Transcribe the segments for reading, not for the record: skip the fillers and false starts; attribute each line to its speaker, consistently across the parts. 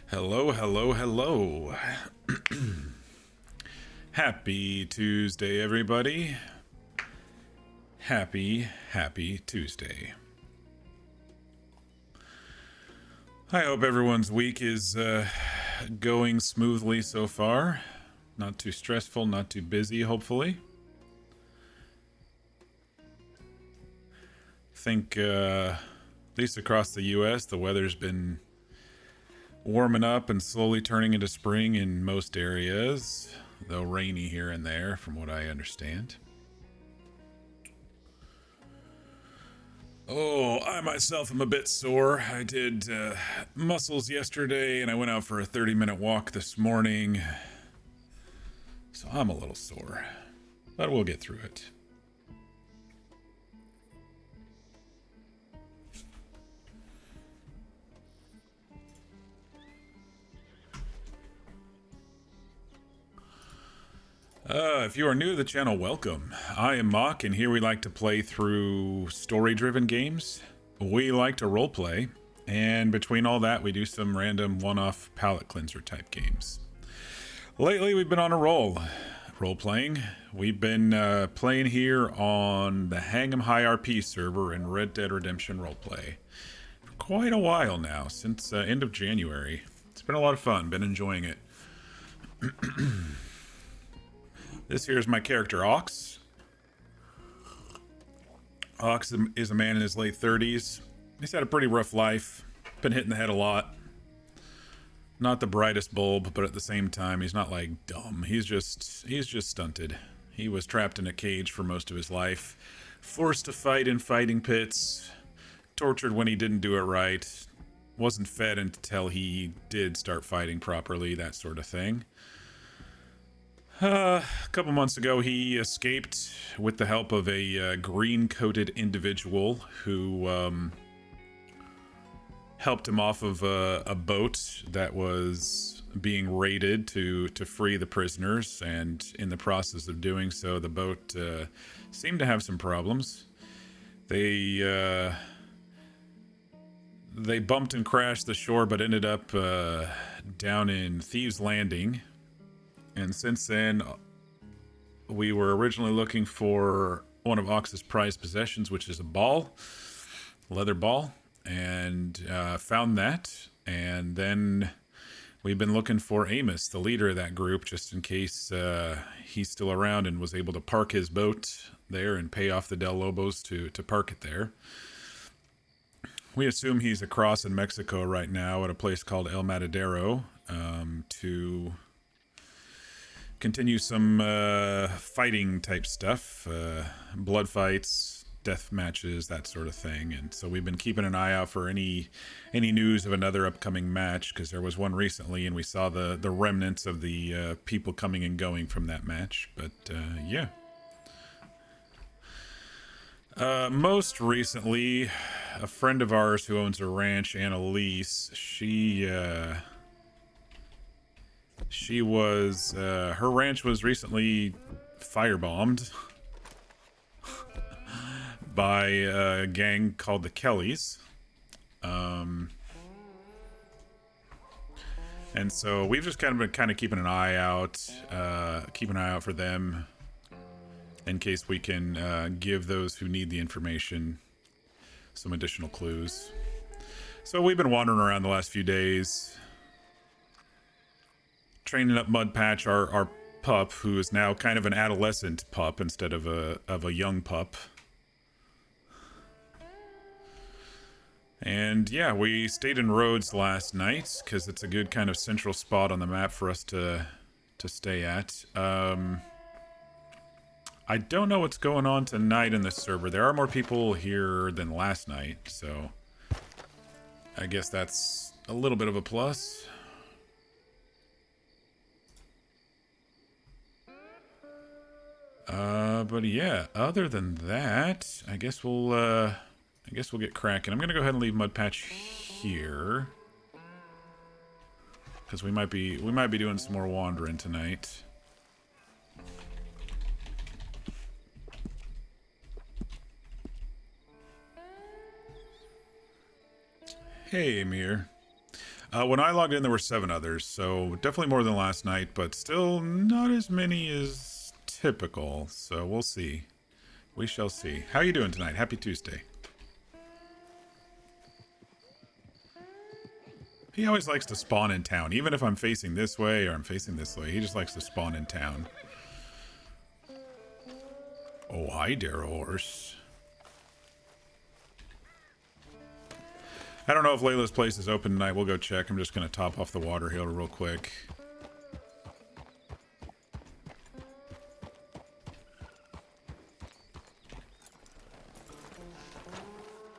Speaker 1: Hello, hello, hello. Happy Tuesday, everybody. Happy Tuesday. I hope everyone's week is going smoothly so far. Not too stressful, not too busy, hopefully. I think, at least across the U.S., the weather's been warming up and slowly turning into spring in most areas, though rainy here and there, from what I understand. Oh, I myself am a bit sore. I did muscles yesterday and I went out for a 30-minute walk this morning. So I'm a little sore, but we'll get through it. If you are new to the channel, welcome. I am Mock, and here we like to play through story-driven games. We like to roleplay, and between all that, we do some random one-off palate cleanser type games. Lately, we've been on a role-playing. We've been playing here on the Hang 'em High RP server in Red Dead Redemption Roleplay for quite a while now, since end of January. It's been a lot of fun, been enjoying it. This here is my character, Ox. Ox is a man in his late 30s. He's had a pretty rough life, been hit in the head a lot. Not the brightest bulb, but at the same time, he's not like dumb. He's just stunted. He was trapped in a cage for most of his life, forced to fight in fighting pits, tortured when he didn't do it right, wasn't fed until he did start fighting properly, that sort of thing. A couple months ago, he escaped with the help of a green-coated individual who helped him off of a boat that was being raided to free the prisoners, and in the process of doing so, the boat seemed to have some problems. They bumped and crashed the shore, but ended up down in Thieves' Landing. And since then, we were originally looking for one of Ox's prized possessions, which is a leather ball, and found that. And then we've been looking for Amos, the leader of that group, just in case he's still around and was able to park his boat there and pay off the Del Lobos to park it there. We assume he's across in Mexico right now at a place called El Matadero to continue some fighting type stuff, blood fights, death matches, that sort of thing. And so we've been keeping an eye out for any news of another upcoming match, because there was one recently and we saw the remnants of the people coming and going from that match. But yeah. Most recently, a friend of ours who owns a ranch, Annalise, she was, her ranch was recently firebombed by a gang called the Kellys. And so we've just been keeping an eye out, for them in case we can give those who need the information some additional clues. So we've been wandering around the last few days, training up Mud Patch, our pup, who is now kind of an adolescent pup instead of a young pup. And yeah, we stayed in Rhodes last night because it's a good kind of central spot on the map for us to stay at. I don't know what's going on tonight in this server. There are more people here than last night, so I guess that's a little bit of a plus. But yeah, other than that, I guess we'll get cracking. I'm gonna go ahead and leave Mud Patch here, because we might be doing some more wandering tonight. Hey, Amir. When I logged in, there were 7 others, so definitely more than last night, but still not as many as typical. So we'll see. We shall see. How are you doing tonight? Happy Tuesday. He always likes to spawn in town, even if I'm facing this way or I'm facing this way. He just likes to spawn in town. Oh, hi there, horse. I don't know if Layla's place is open tonight. We'll go check. I'm just going to top off the water here real quick.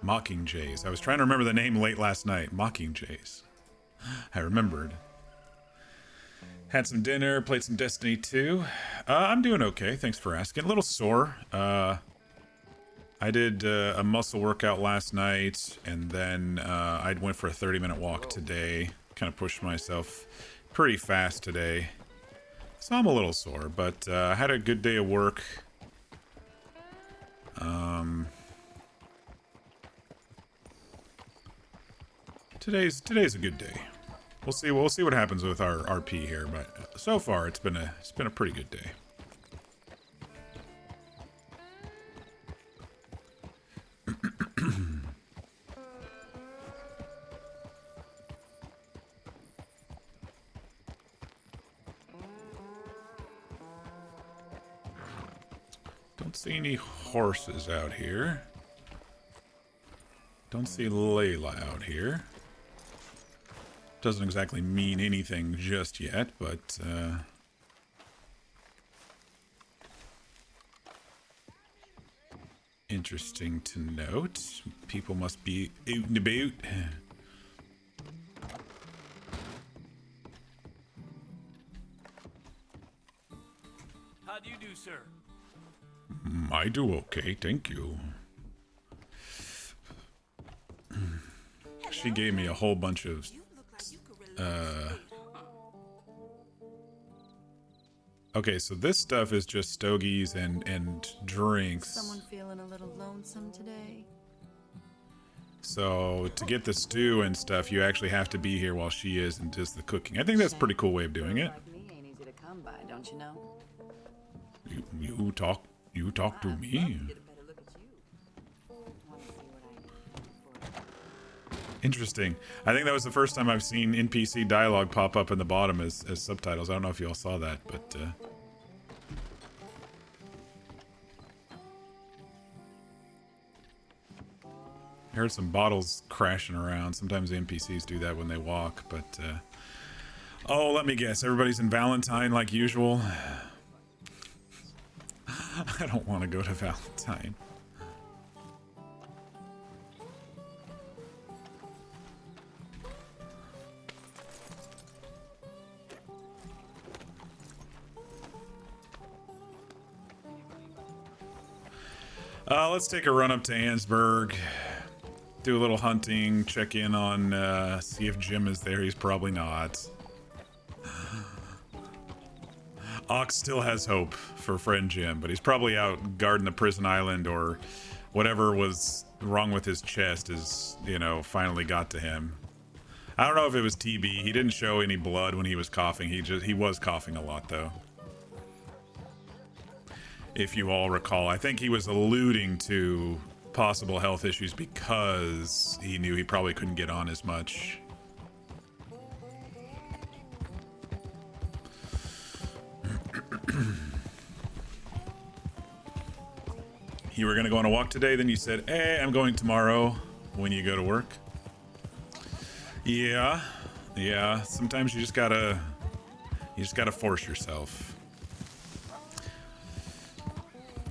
Speaker 1: Mockingjays. I was trying to remember the name late last night. Mockingjays. I remembered. Had some dinner, played some Destiny 2. I'm doing okay, thanks for asking. A little sore. I did a muscle workout last night, and then I went for a 30-minute walk today. Kind of pushed myself pretty fast today. So I'm a little sore, but I had a good day of work. Today's a good day. We'll see what happens with our RP here, but so far it's been a pretty good day. Don't see any horses out here. Don't see Layla out here. Doesn't exactly mean anything just yet, but interesting to note. People must be out and about.
Speaker 2: How do you do, sir?
Speaker 1: I do okay, thank you. She gave me a whole bunch of okay, so this stuff is just stogies and drinks.
Speaker 3: Someone feeling a little lonesome today?
Speaker 1: So to get the stew and stuff, you actually have to be here while she is and does the cooking. I think that's a pretty cool way of doing it.
Speaker 3: Like me ain't easy to come by, don't you know?
Speaker 1: You talk to me. Interesting. I think that was the first time I've seen NPC dialogue pop up in the bottom as subtitles. I don't know if you all saw that, but I heard some bottles crashing around. Sometimes the NPCs do that when they walk, but oh, let me guess. Everybody's in Valentine like usual. I don't want to go to Valentine. Let's take a run up to Ansburg, do a little hunting, check in on, see if Jim is there. He's probably not. Ox still has hope for friend Jim, but he's probably out guarding the prison island, or whatever was wrong with his chest is, you know, finally got to him. I don't know if it was TB. He didn't show any blood when he was coughing. He was coughing a lot though. If you all recall, I think he was alluding to possible health issues because he knew he probably couldn't get on as much. You were going to go on a walk today, then you said, hey, I'm going tomorrow when you go to work. Yeah, sometimes you just gotta force yourself.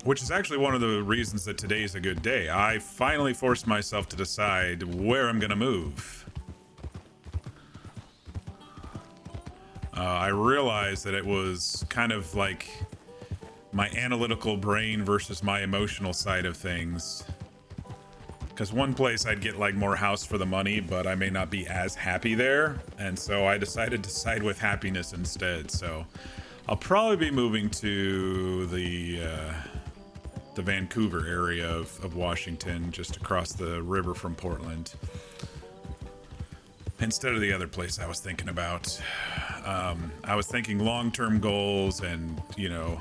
Speaker 1: Which is actually one of the reasons that today's a good day. I finally forced myself to decide where I'm gonna move. I realized that it was kind of like my analytical brain versus my emotional side of things. Because one place I'd get like more house for the money, but I may not be as happy there. And so I decided to side with happiness instead. So I'll probably be moving to the Vancouver area of Washington, just across the river from Portland. instead of the other place I was thinking about. I was thinking long-term goals and, you know,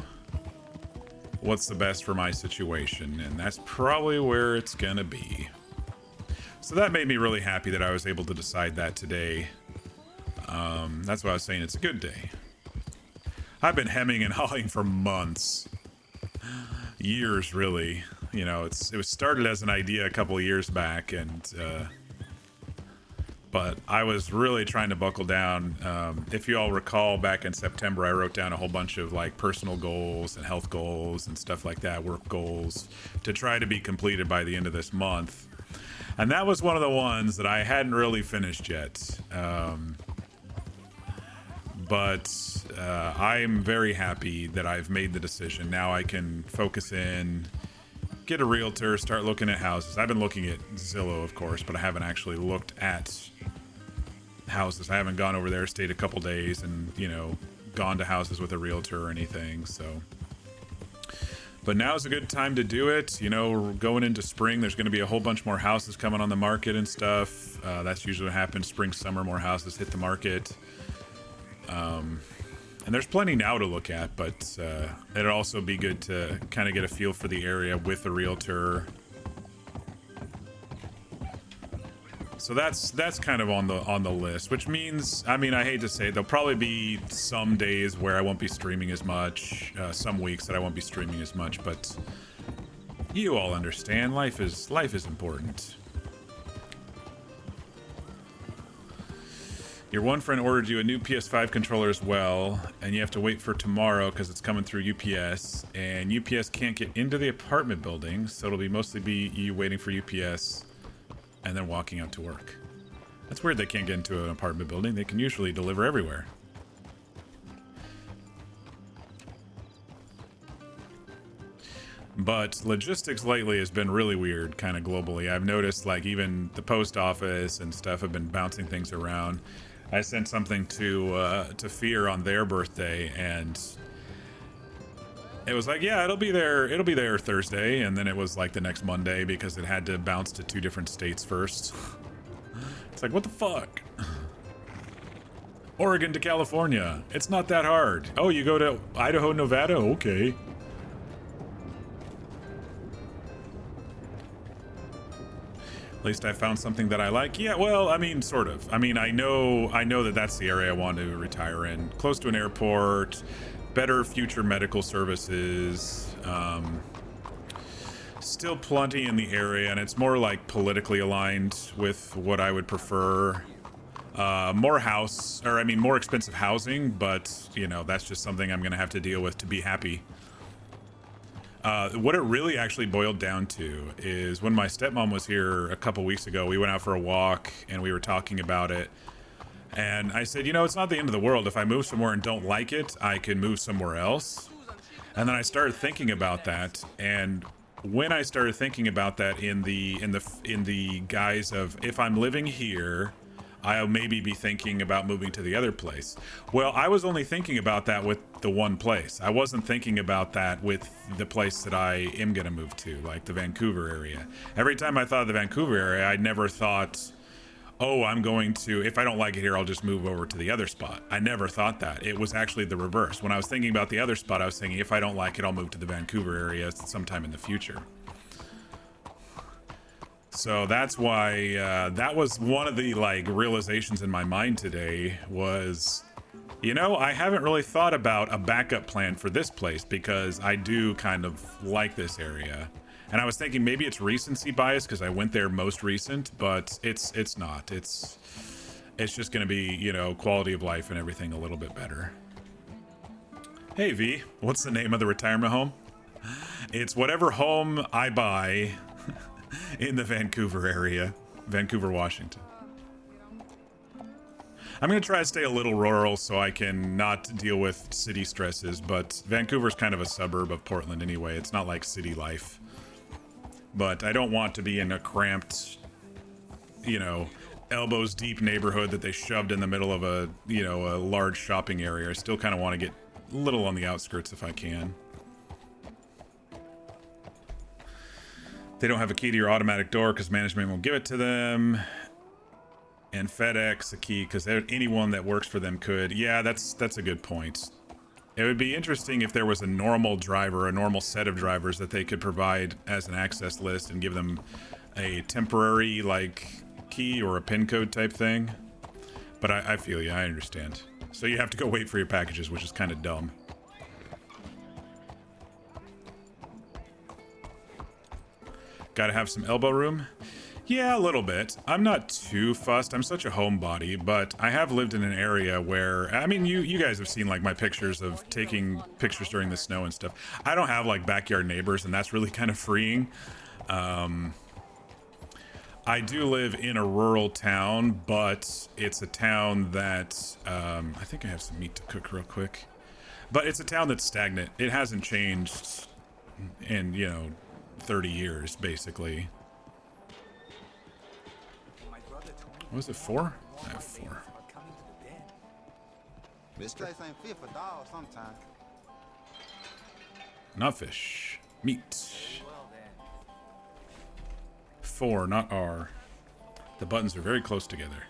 Speaker 1: what's the best for my situation, and that's probably where it's gonna be. So that made me really happy that I was able to decide that today. That's why I was saying it's a good day. I've been hemming and hawing for months, years really. You know, it was started as an idea a couple of years back, and but I was really trying to buckle down. If you all recall, back in September, I wrote down a whole bunch of like personal goals and health goals and stuff like that, work goals, to try to be completed by the end of this month. And that was one of the ones that I hadn't really finished yet. But I'm very happy that I've made the decision. Now I can focus in, get a realtor, start looking at houses. I've been looking at Zillow, of course, but I haven't actually looked at houses. I haven't gone over there, stayed a couple days, and, you know, gone to houses with a realtor or anything. So, but now's a good time to do it. You know, going into spring, there's going to be a whole bunch more houses coming on the market and stuff. That's usually what happens. Spring, summer, more houses hit the market. And there's plenty now to look at, but it'd also be good to kind of get a feel for the area with a realtor. So that's kind of on the list, which means, I mean, I hate to say it, there'll probably be some days where I won't be streaming as much, some weeks that I won't be streaming as much, but you all understand, life is important. Your one friend ordered you a new PS5 controller as well, and you have to wait for tomorrow because it's coming through UPS, and UPS can't get into the apartment building, so it'll mostly be you waiting for UPS and then walking out to work. That's weird they can't get into an apartment building. They can usually deliver everywhere. But logistics lately has been really weird, kind of globally. I've noticed, like, even the post office and stuff have been bouncing things around. I sent something to Fear on their birthday, and it was like, yeah, it'll be there Thursday, and then it was like the next Monday because it had to bounce to 2 different states first. It's like, what the fuck? Oregon to California. It's not that hard. Oh, you go to Idaho, Nevada? Okay. At least I found something that I like. Yeah, well, I mean, sort of. I mean, I know that that's the area I want to retire in. Close to an airport, better future medical services. Still plenty in the area, and it's more like politically aligned with what I would prefer. More expensive housing, but, you know, that's just something I'm going to have to deal with to be happy. What it really actually boiled down to is when my stepmom was here a couple weeks ago, we went out for a walk and we were talking about it. And I said, you know, it's not the end of the world. If I move somewhere and don't like it, I can move somewhere else. And then I started thinking about that. And when I started thinking about that in the guise of, if I'm living here, I'll maybe be thinking about moving to the other place. Well, I was only thinking about that with the one place. I wasn't thinking about that with the place that I am going to move to, like the Vancouver area. Every time I thought of the Vancouver area, I never thought, oh, I'm going to, if I don't like it here, I'll just move over to the other spot. I never thought that. It was actually the reverse. When I was thinking about the other spot, I was thinking, if I don't like it, I'll move to the Vancouver area sometime in the future. So that's why that was one of the like realizations in my mind today was, you know, I haven't really thought about a backup plan for this place because I do kind of like this area. And I was thinking maybe it's recency bias because I went there most recent, but it's not. It's just going to be, you know, quality of life and everything a little bit better. Hey V, what's the name of the retirement home? It's whatever home I buy in the Vancouver area, Vancouver, Washington. I'm going to try to stay a little rural so I can not deal with city stresses, but Vancouver's kind of a suburb of Portland anyway. It's not like city life. But I don't want to be in a cramped, you know, elbows deep neighborhood that they shoved in the middle of a, you know, a large shopping area. I still kind of want to get a little on the outskirts if I can. They don't have a key to your automatic door because management won't give it to them. and FedEx a key because anyone that works for them could. Yeah, that's a good point. It would be interesting if there was a normal driver, a normal set of drivers that they could provide as an access list and give them a temporary like key or a pin code type thing. But I feel you, I understand. So you have to go wait for your packages, which is kind of dumb. Gotta have some elbow room. Yeah, a little bit. I'm not too fussed. I'm such a homebody, but I have lived in an area where, I mean, you guys have seen like my pictures of taking pictures during the snow and stuff. I don't have like backyard neighbors, and that's really kind of freeing. I do live in a rural town, but it's a town that, I think I have some meat to cook real quick. But it's a town that's stagnant. It hasn't changed in, 30 years, basically. What was it, 4? I have 4.
Speaker 4: This place ain't fit for dogs sometimes.
Speaker 1: Not fish. Meat. 4, not R. The buttons are very close together.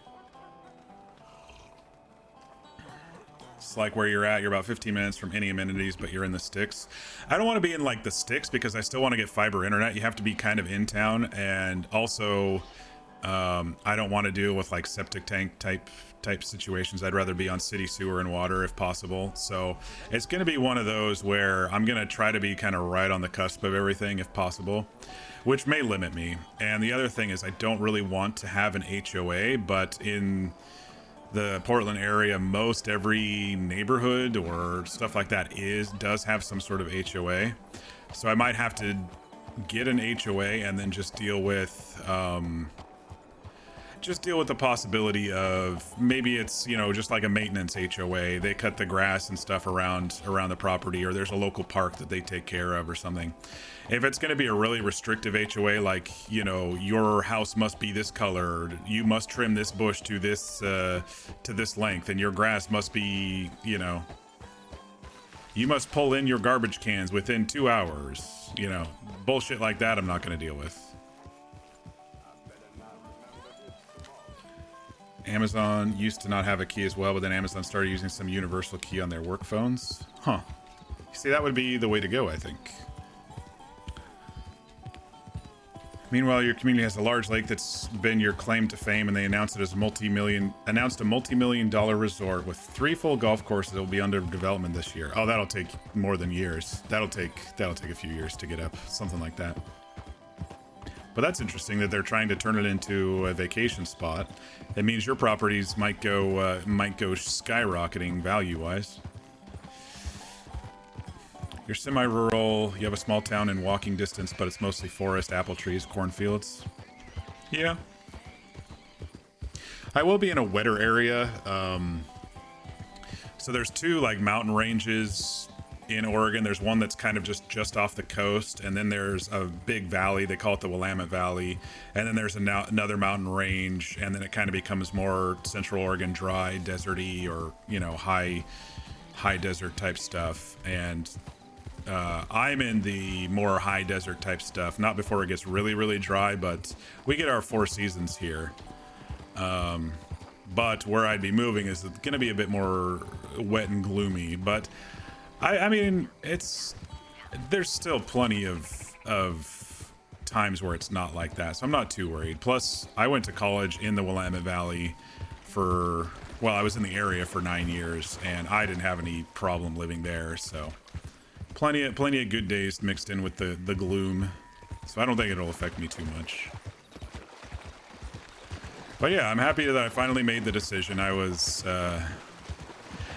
Speaker 1: It's like where you're at, you're about 15 minutes from any amenities, but you're in the sticks. I don't want to be in like the sticks because I still want to get fiber internet. You have to be kind of in town, and also I don't want to deal with like septic tank type situations. I'd rather be on city sewer and water if possible. So it's going to be one of those where I'm going to try to be kind of right on the cusp of everything if possible, which may limit me. And the other thing is I don't really want to have an HOA, but in the Portland area, most every neighborhood or stuff like that does have some sort of HOA. So I might have to get an HOA and then just deal with the possibility of maybe it's, just like a maintenance HOA. They cut the grass and stuff around the property, or there's a local park that they take care of or something. If it's going to be a really restrictive HOA, like, your house must be this color, you must trim this bush to this length, and your grass must be, you must pull in your garbage cans within 2 hours, bullshit like that I'm not going to deal with. Amazon used to not have a key as well, but then Amazon started using some universal key on their work phones. Huh. See, that would be the way to go, I think. Meanwhile, your community has a large lake that's been your claim to fame, and they announced it as a multi-million-dollar resort with 3 full golf courses that will be under development this year. Oh, that'll take more than years. That'll take a few years to get up, something like that. But that's interesting that they're trying to turn it into a vacation spot. It means your properties might go skyrocketing value-wise. You're semi-rural. You have a small town in walking distance, but it's mostly forest, apple trees, cornfields. Yeah. I will be in a wetter area. So there's 2 like mountain ranges in Oregon. There's one that's kind of just off the coast, and then there's a big valley. They call it the Willamette Valley, and then there's another mountain range, and then it kind of becomes more Central Oregon, dry, deserty, or high desert type stuff. And I'm in the more high desert type stuff, not before it gets really, really dry, but we get our 4 seasons here. But where I'd be moving is going to be a bit more wet and gloomy, but I mean, there's still plenty of times where it's not like that, so I'm not too worried. Plus, I went to college in the Willamette Valley I was in the area for 9 years, and I didn't have any problem living there, so plenty of good days mixed in with the gloom, so I don't think it'll affect me too much. But yeah, I'm happy that I finally made the decision.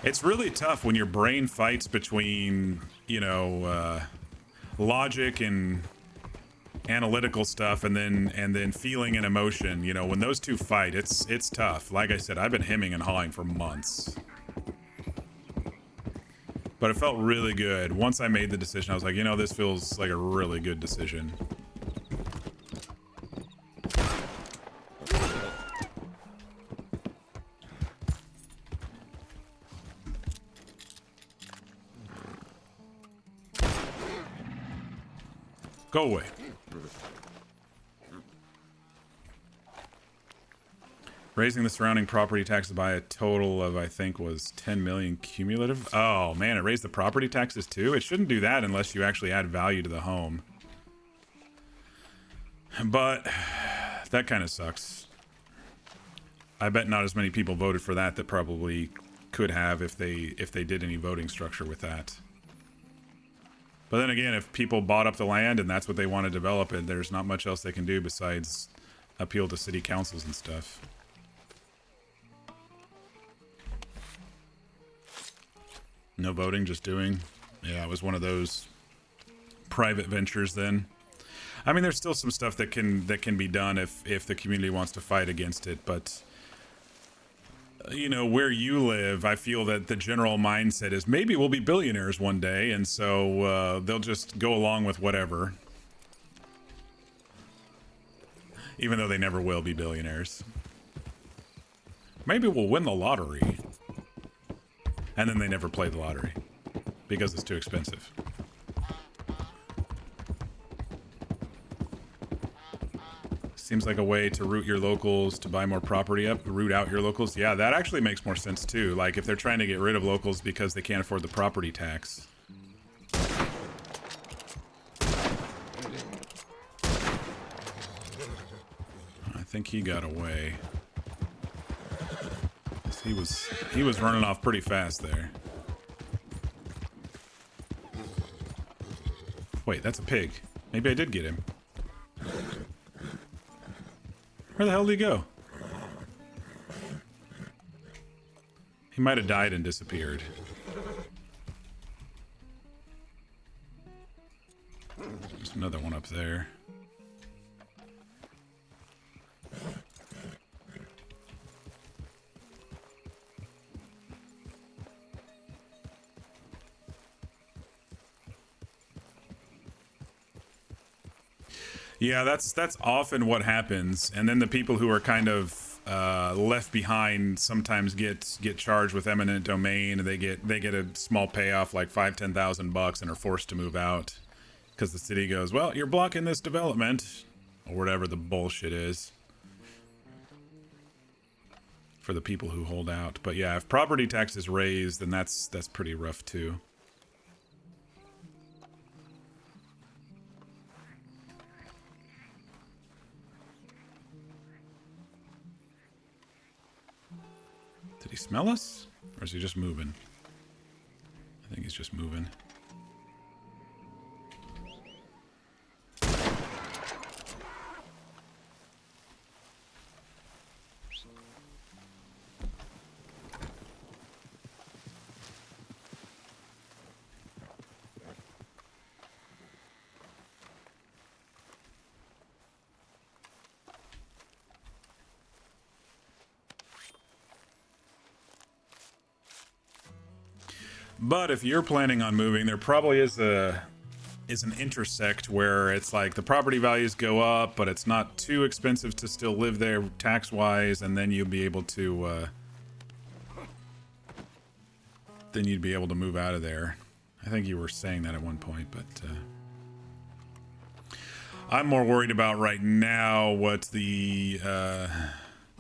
Speaker 1: It's really tough when your brain fights between, logic and analytical stuff, and then feeling and emotion. When those 2 fight, it's tough. Like I said, I've been hemming and hawing for months. But it felt really good. Once I made the decision, I was like, this feels like a really good decision. Go away. Raising the surrounding property taxes by a total of, I think, was 10 million cumulative. Oh, man, it raised the property taxes too? It shouldn't do that unless you actually add value to the home. But that kind of sucks. I bet not as many people voted for that that probably could have if they did any voting structure with that. But then again, if people bought up the land and that's what they want to develop it, there's not much else they can do besides appeal to city councils and stuff. No voting, just doing. Yeah, it was one of those private ventures then. I mean, there's still some stuff that can be done if the community wants to fight against it, but you know, where you live, I feel that the general mindset is maybe we'll be billionaires one day, and so they'll just go along with whatever. Even though they never will be billionaires. Maybe we'll win the lottery. And then they never play the lottery because it's too expensive. Seems like a way to root your locals to buy more property up, root out your locals. Yeah, that actually makes more sense too. Like if they're trying to get rid of locals because they can't afford the property tax. I think he got away. He was running off pretty fast there. Wait, that's a pig. Maybe I did get him. Where the hell did he go? He might have died and disappeared. There's another one up there. Yeah, that's often what happens, and then the people who are kind of left behind sometimes get charged with eminent domain, and they get a small payoff like $5,000-10,000 and are forced to move out because the city goes, well, you're blocking this development or whatever the bullshit is for the people who hold out. But yeah, if property tax is raised, then that's pretty rough too. Did he smell us? Or is he just moving? I think he's just moving. But if you're planning on moving, there probably is an intersect where it's like the property values go up, but it's not too expensive to still live there tax-wise, and then you'll be able to move out of there. I think you were saying that at one point, but I'm more worried about right now what the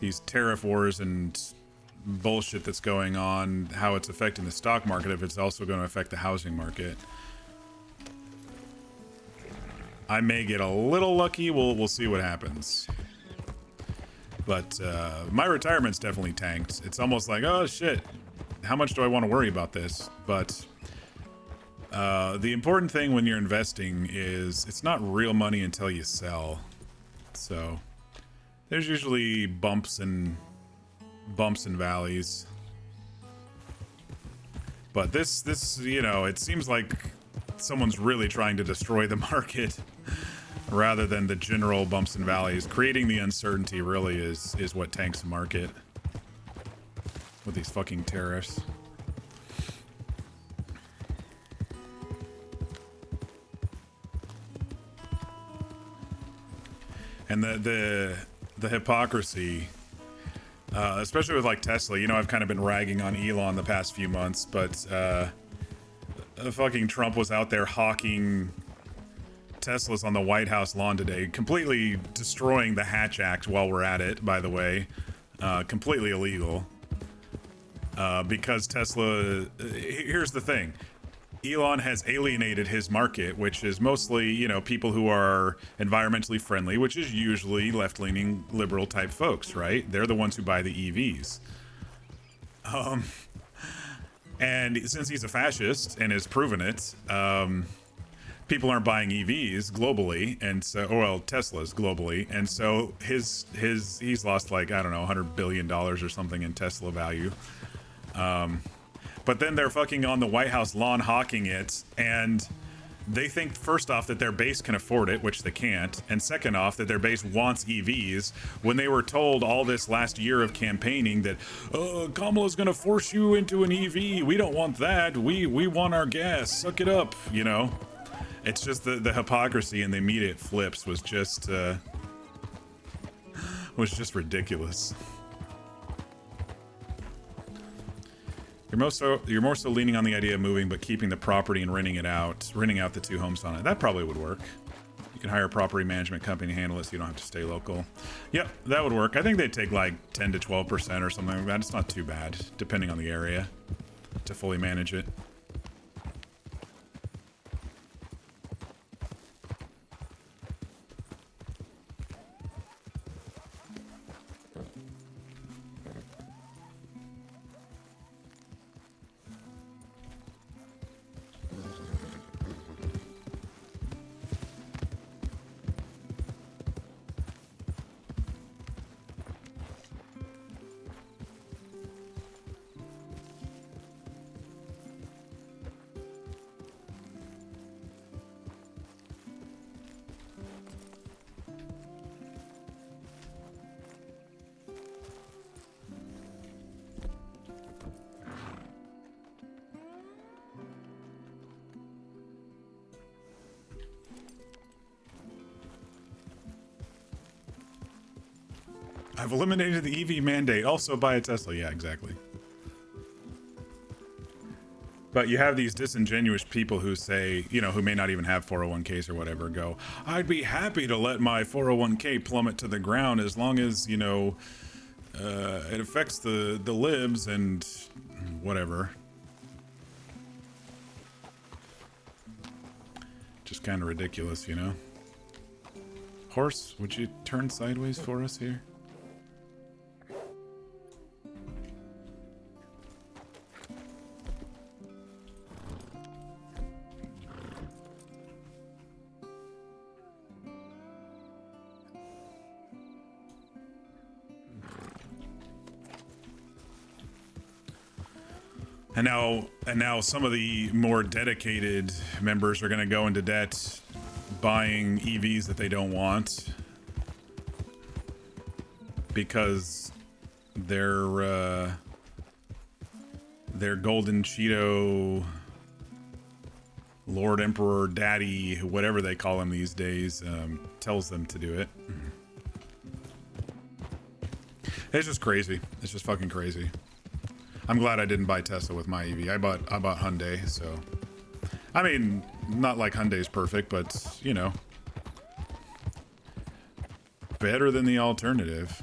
Speaker 1: these tariff wars and bullshit that's going on, how it's affecting the stock market, if it's also going to affect the housing market. I may get a little lucky. We'll see what happens. But my retirement's definitely tanked. It's almost like, oh shit, how much do I want to worry about this? But the important thing when you're investing is it's not real money until you sell. So there's usually bumps and valleys. But this, you know, it seems like someone's really trying to destroy the market rather than the general bumps and valleys. Creating the uncertainty really is what tanks the market with these fucking tariffs. And the hypocrisy, especially with like Tesla, you know, I've kind of been ragging on Elon the past few months, but fucking Trump was out there hawking Teslas on the White House lawn today, completely destroying the Hatch Act while we're at it, by the way. completely illegal. Because Tesla, here's the thing. Elon has alienated his market, which is mostly, you know, people who are environmentally friendly, which is usually left-leaning liberal type folks, right? They're the ones who buy the EVs. And since he's a fascist and has proven it, people aren't buying EVs globally, and so, well, Teslas globally, and so he's lost like, I don't know, $100 billion or something in Tesla value. But then they're fucking on the White House lawn hawking it, and they think first off that their base can afford it, which they can't, and second off that their base wants EVs when they were told all this last year of campaigning that Kamala's gonna force you into an EV. We don't want that. We want our gas. Suck it up, you know. It's just the hypocrisy and the immediate flips was just ridiculous. You're more so leaning on the idea of moving, but keeping the property and renting out the 2 homes on it. That probably would work. You can hire a property management company to handle it, so you don't have to stay local. Yep, that would work. I think they'd take like 10 to 12% or something like that. It's not too bad, depending on the area, to fully manage it. I've eliminated the EV mandate. Also buy a Tesla. Yeah, exactly. But you have these disingenuous people who say, you know, who may not even have 401ks or whatever, go, I'd be happy to let my 401k plummet to the ground as long as, you know, it affects the libs and whatever. Just kind of ridiculous, you know? Horse, would you turn sideways for us here? And now some of the more dedicated members are going to go into debt buying EVs that they don't want because their golden Cheeto Lord Emperor Daddy, whatever they call him these days, tells them to do it. It's just crazy. It's just fucking crazy. I'm glad I didn't buy Tesla with my EV. I bought Hyundai, so I mean, not like Hyundai's perfect, but you know, better than the alternative.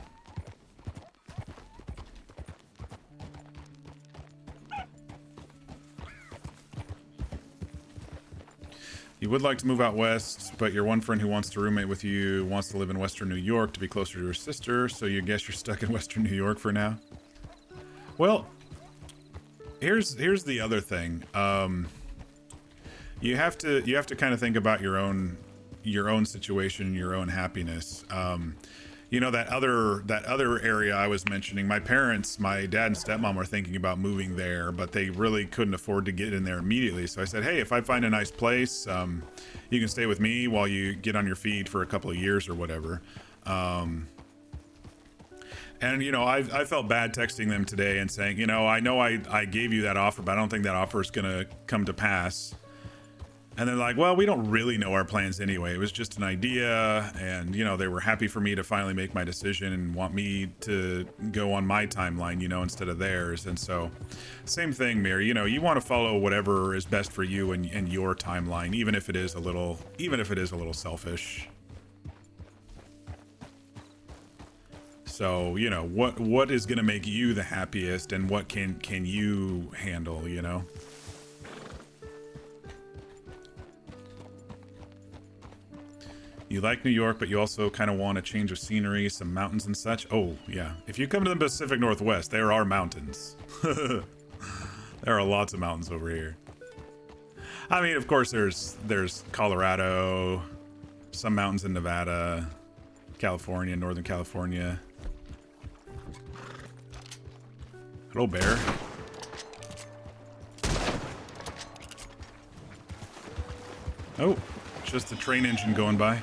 Speaker 1: You would like to move out west, but your one friend who wants to roommate with you wants to live in Western New York to be closer to her sister, so you guess you're stuck in Western New York for now? Well, here's the other thing. You have to kind of think about your own situation, your own happiness. You know, that other area I was mentioning, my parents, my dad and stepmom are thinking about moving there, but they really couldn't afford to get in there immediately. So I said, hey, if I find a nice place, you can stay with me while you get on your feet for a couple of years or whatever. And, you know, I felt bad texting them today and saying, you know I gave you that offer, but I don't think that offer is going to come to pass. And they're like, well, we don't really know our plans anyway. It was just an idea. And, you know, they were happy for me to finally make my decision and want me to go on my timeline, you know, instead of theirs. And so same thing, Mir, you know, you want to follow whatever is best for you and your timeline, even if it is a little selfish. So, you know, what is going to make you the happiest and what can you handle, you know? You like New York, but you also kind of want a change of scenery, some mountains and such. Oh, yeah. If you come to the Pacific Northwest, there are mountains. There are lots of mountains over here. I mean, of course, there's Colorado, some mountains in Nevada, California, Northern California. Hello, bear. Oh, just the train engine going by.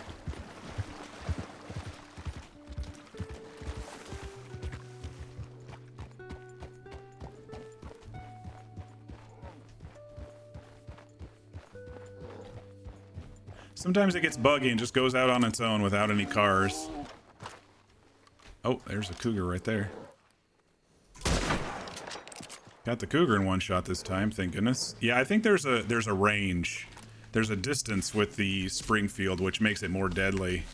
Speaker 1: Sometimes it gets buggy and just goes out on its own without any cars. Oh, there's a cougar right there. Got the cougar in one shot this time, thank goodness. Yeah, I think there's a range. There's a distance with the Springfield, which makes it more deadly.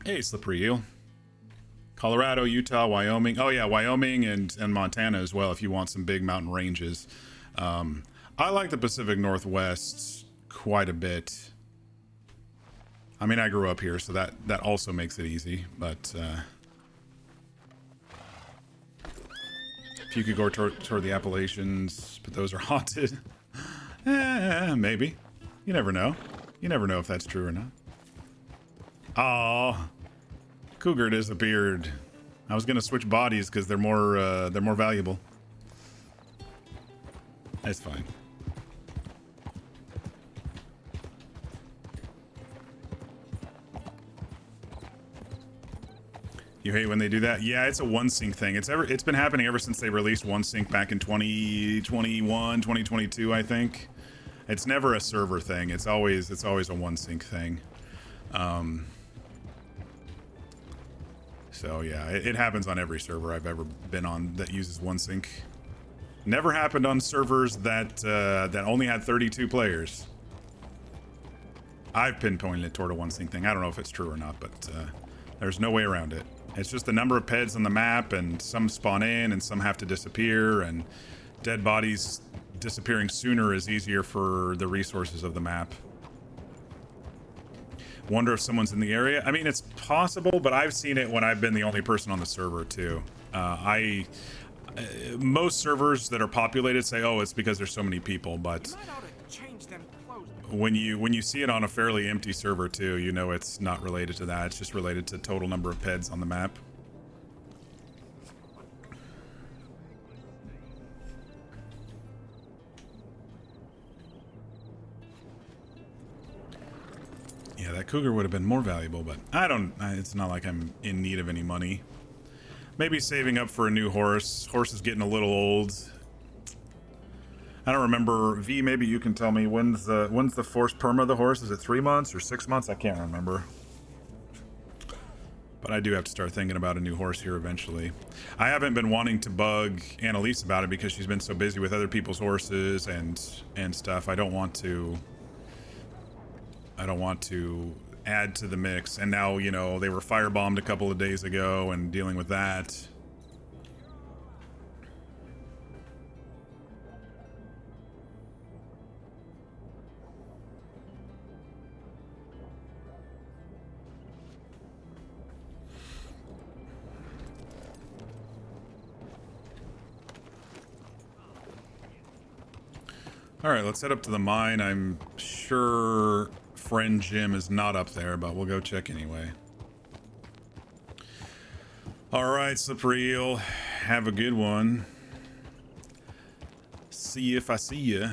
Speaker 1: Hey, slippery eel. Colorado, Utah, Wyoming. Oh yeah, Wyoming and Montana as well if you want some big mountain ranges. I like the Pacific Northwest quite a bit. I mean, I grew up here, so that also makes it easy, but if you could go toward the Appalachians, but those are haunted. Maybe. You never know. You never know if that's true or not. Aw. Cougar disappeared. I was gonna switch bodies because they're more valuable. That's fine. You hate when they do that? Yeah, it's a one sync thing. It's been happening ever since they released one sync back in 2021, 2022, I think. It's never a server thing. It's always a one sync thing. So yeah, it happens on every server I've ever been on that uses one sync. Never happened on servers that only had 32 players. I've pinpointed it toward a one sync thing. I don't know if it's true or not, but there's no way around it. It's just the number of peds on the map, and some spawn in and some have to disappear, and dead bodies disappearing sooner is easier for the resources of the map. Wonder if someone's in the area. I mean, it's possible, but I've seen it when I've been the only person on the server too. Most servers that are populated say, "Oh, it's because there's so many people," but when you see it on a fairly empty server too, you know it's not related to that. It's just related to total number of peds on the map. Yeah, that cougar would have been more valuable, but it's not like I'm in need of any money. Maybe saving up for a new horse. Horse is getting a little old. I don't remember. V, maybe you can tell me when's the force perma of the horse? Is it 3 months or 6 months? I can't remember. But I do have to start thinking about a new horse here eventually. I haven't been wanting to bug Annalise about it because she's been so busy with other people's horses and stuff. I don't want to add to the mix. And now, you know, they were firebombed a couple of days ago and dealing with that. All right, let's head up to the mine. I'm sure friend Jim is not up there, but we'll go check anyway. All right, slippery eel. Have a good one. See you if I see you.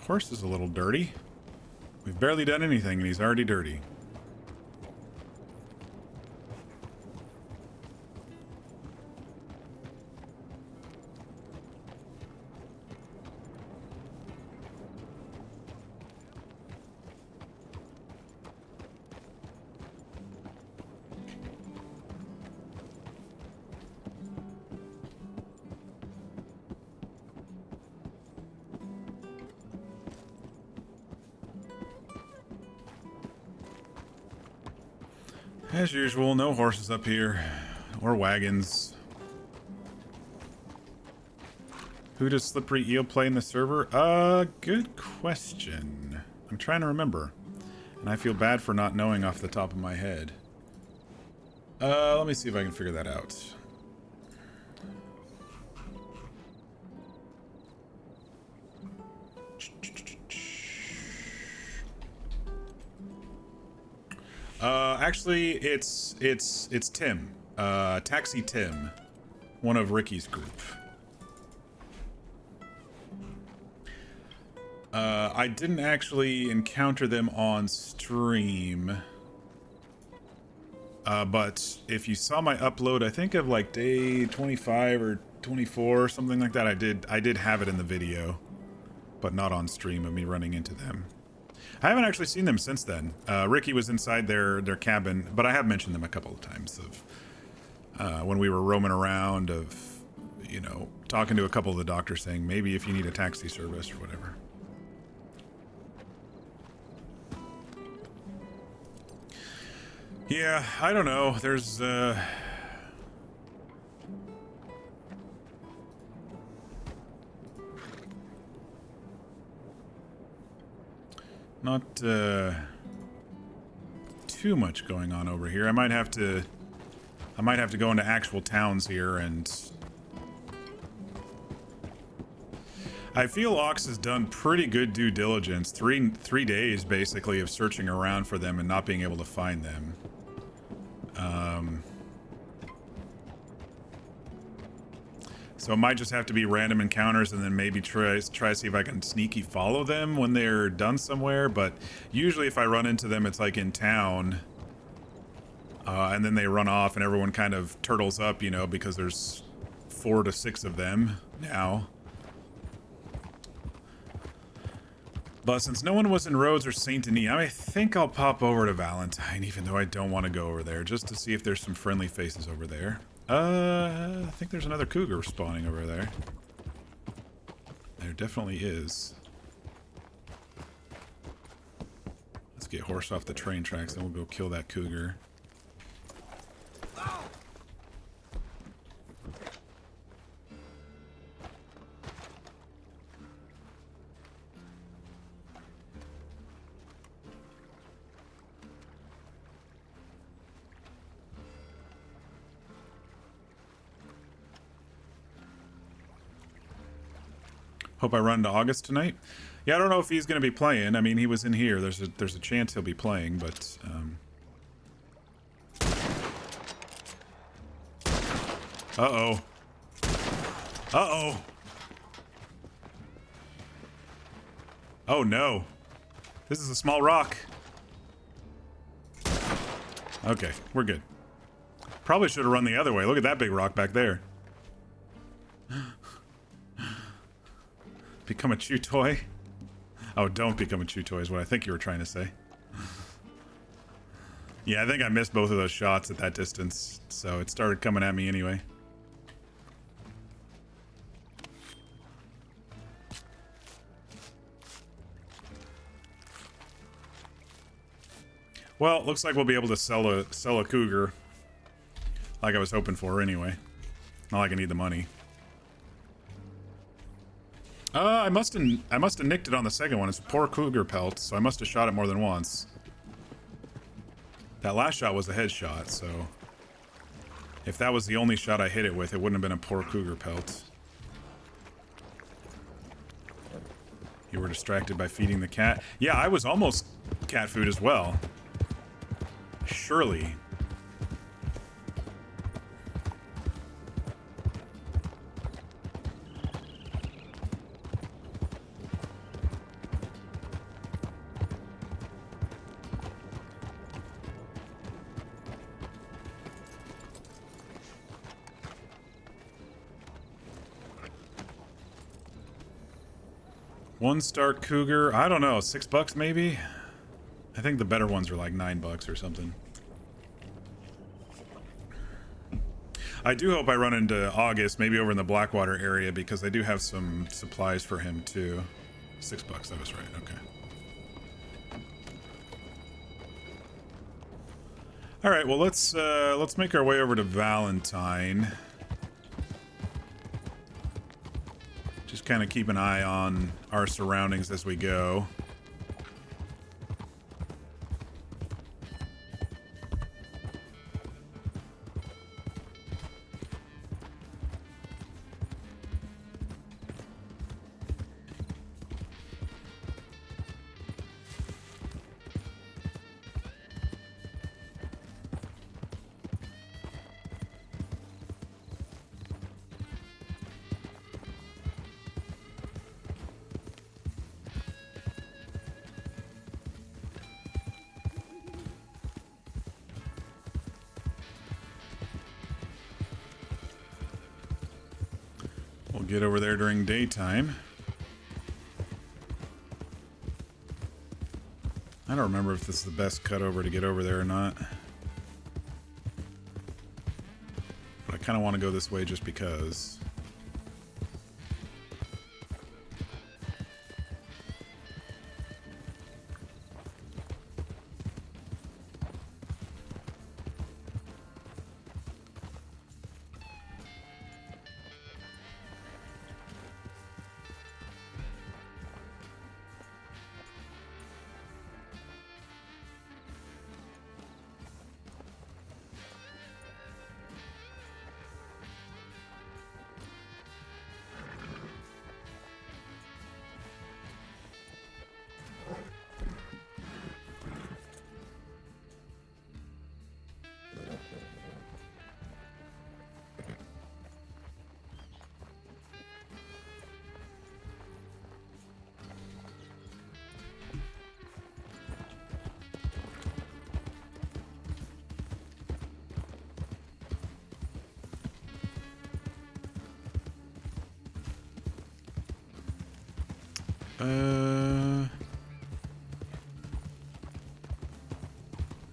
Speaker 1: Horse is a little dirty. We've barely done anything and he's already dirty. As usual, no horses up here. Or wagons. Who does Slippery Eel play in the server? Good question. I'm trying to remember. And I feel bad for not knowing off the top of my head. Let me see if I can figure that out. Actually, it's Tim. Taxi Tim. One of Ricky's group. I didn't actually encounter them on stream. But if you saw my upload, I think of like day 25 or 24 or something like that, I did have it in the video, but not on stream of me running into them. I haven't actually seen them since then. Ricky was inside their cabin, but I have mentioned them a couple of times of when we were roaming around, of, you know, talking to a couple of the doctors saying maybe if you need a taxi service or whatever. Yeah, I don't know. There's not too much going on over here. I might have to go into actual towns here, and I feel Ox has done pretty good due diligence. Three days basically of searching around for them and not being able to find them. So it might just have to be random encounters, and then maybe try to see if I can sneaky follow them when they're done somewhere. But usually if I run into them, it's like in town, and then they run off and everyone kind of turtles up, you know, because there's 4 to 6 of them now. But since no one was in Rhodes or Saint Denis, I think I'll pop over to Valentine, even though I don't want to go over there, just to see if there's some friendly faces over there. I think there's another cougar spawning over there. There definitely is. Let's get horse off the train tracks, then we'll go kill that cougar. Hope I run into August tonight. Yeah, I don't know if he's going to be playing. I mean, he was in here. There's a chance he'll be playing, but uh-oh. Uh-oh. Oh no. This is a small rock. Okay, we're good. Probably should have run the other way. Look at that big rock back there. Become a chew toy? Oh, don't become a chew toy is what I think you were trying to say. Yeah, I think I missed both of those shots at that distance, so it started coming at me anyway. Well, it looks like we'll be able to sell a cougar, like I was hoping for anyway. Not like I need the money. I must have nicked it on the second one. It's a poor cougar pelt, so I must have shot it more than once. That last shot was a headshot, so if that was the only shot I hit it with, it wouldn't have been a poor cougar pelt. You were distracted by feeding the cat. Yeah, I was almost cat food as well. Surely. One-star cougar, I don't know, $6 maybe? I think the better ones are like $9 or something. I do hope I run into August, maybe over in the Blackwater area, because I do have some supplies for him too. $6, I was right, okay. All right, well let's make our way over to Valentine. Just kind of keep an eye on our surroundings as we go. We'll get over there during daytime. I don't remember if this is the best cutover to get over there or not. But I kind of want to go this way just because.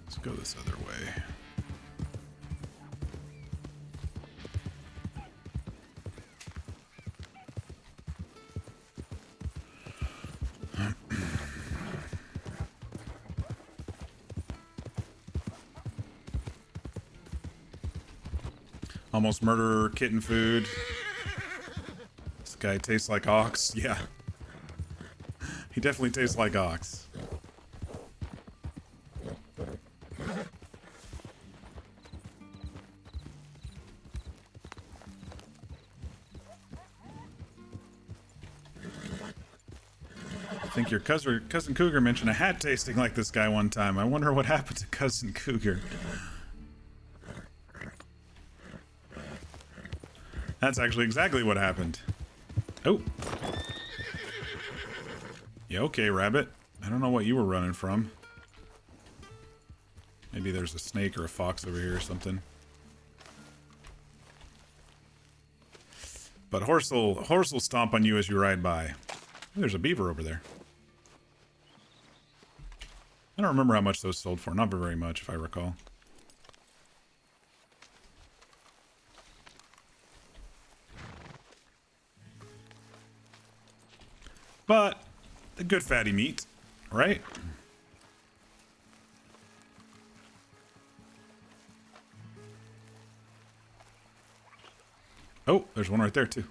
Speaker 1: Let's go this other way. Almost murder kitten food. This guy tastes like ox. Yeah. He definitely tastes like ox. I think your cousin Cougar mentioned a hat tasting like this guy one time. I wonder what happened to Cousin Cougar. That's actually exactly what happened. Oh. Yeah, okay, rabbit. I don't know what you were running from. Maybe there's a snake or a fox over here or something. But horse will stomp on you as you ride by. There's a beaver over there. I don't remember how much those sold for. Not very much, if I recall. But a good fatty meat, right? Oh, there's one right there too.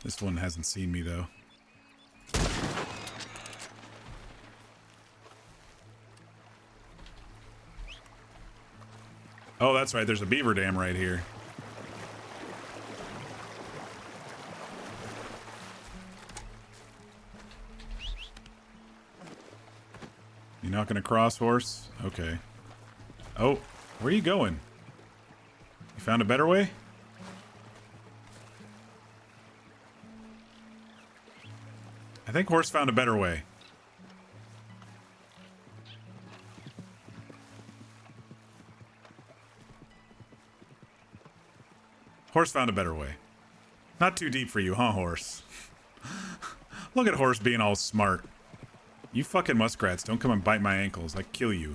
Speaker 1: This one hasn't seen me though. Oh, that's right. There's a beaver dam right here. You not gonna cross, horse? Okay. Oh, where are you going? You found a better way? I think horse found a better way. Horse found a better way. Not too deep for you, huh, horse? Look at horse being all smart. You fucking muskrats, don't come and bite my ankles. I kill you.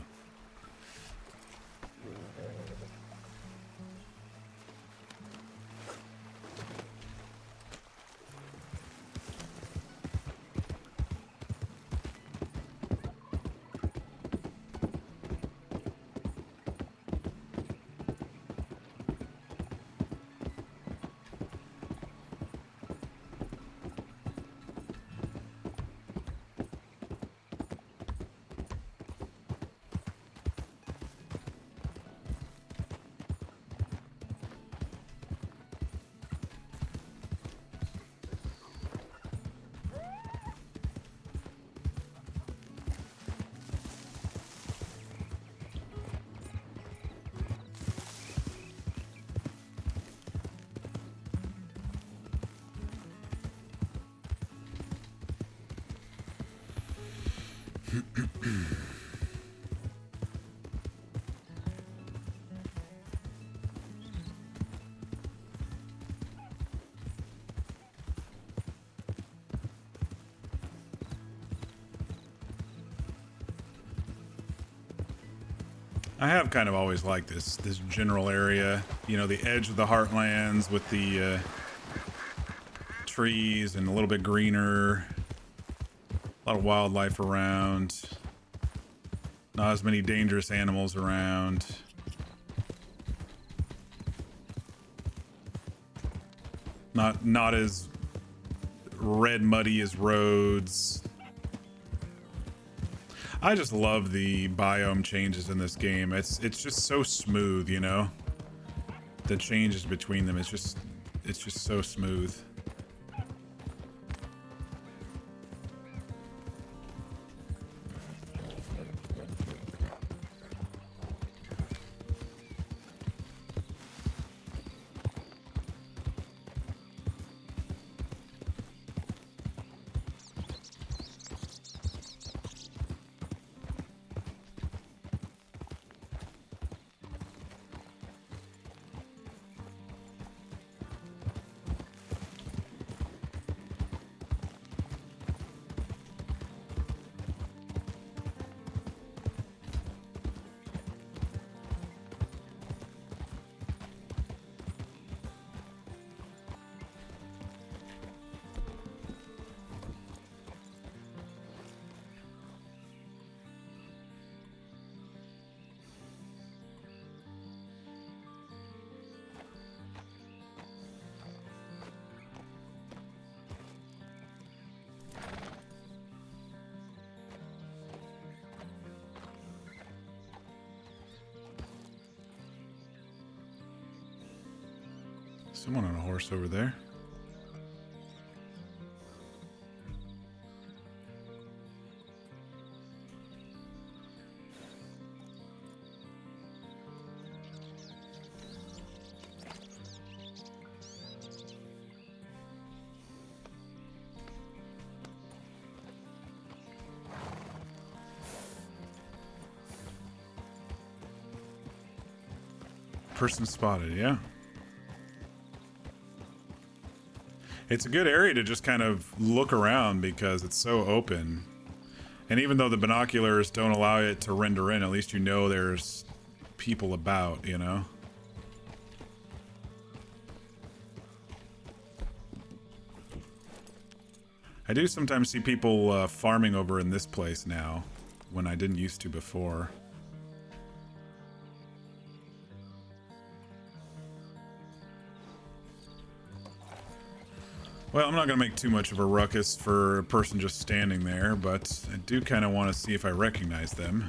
Speaker 1: I have kind of always liked this general area, you know, the edge of the Heartlands with the trees and a little bit greener, a lot of wildlife around, not as many dangerous animals around. Not as red muddy as roads. I just love the biome changes in this game. It's just so smooth, you know. The changes between them, it's just so smooth. Someone on a horse over there. Person spotted, yeah. It's a good area to just kind of look around because it's so open. And even though the binoculars don't allow it to render in, at least you know there's people about, you know? I do sometimes see people farming over in this place now, when I didn't used to before. Well, I'm not going to make too much of a ruckus for a person just standing there, but I do kind of want to see if I recognize them.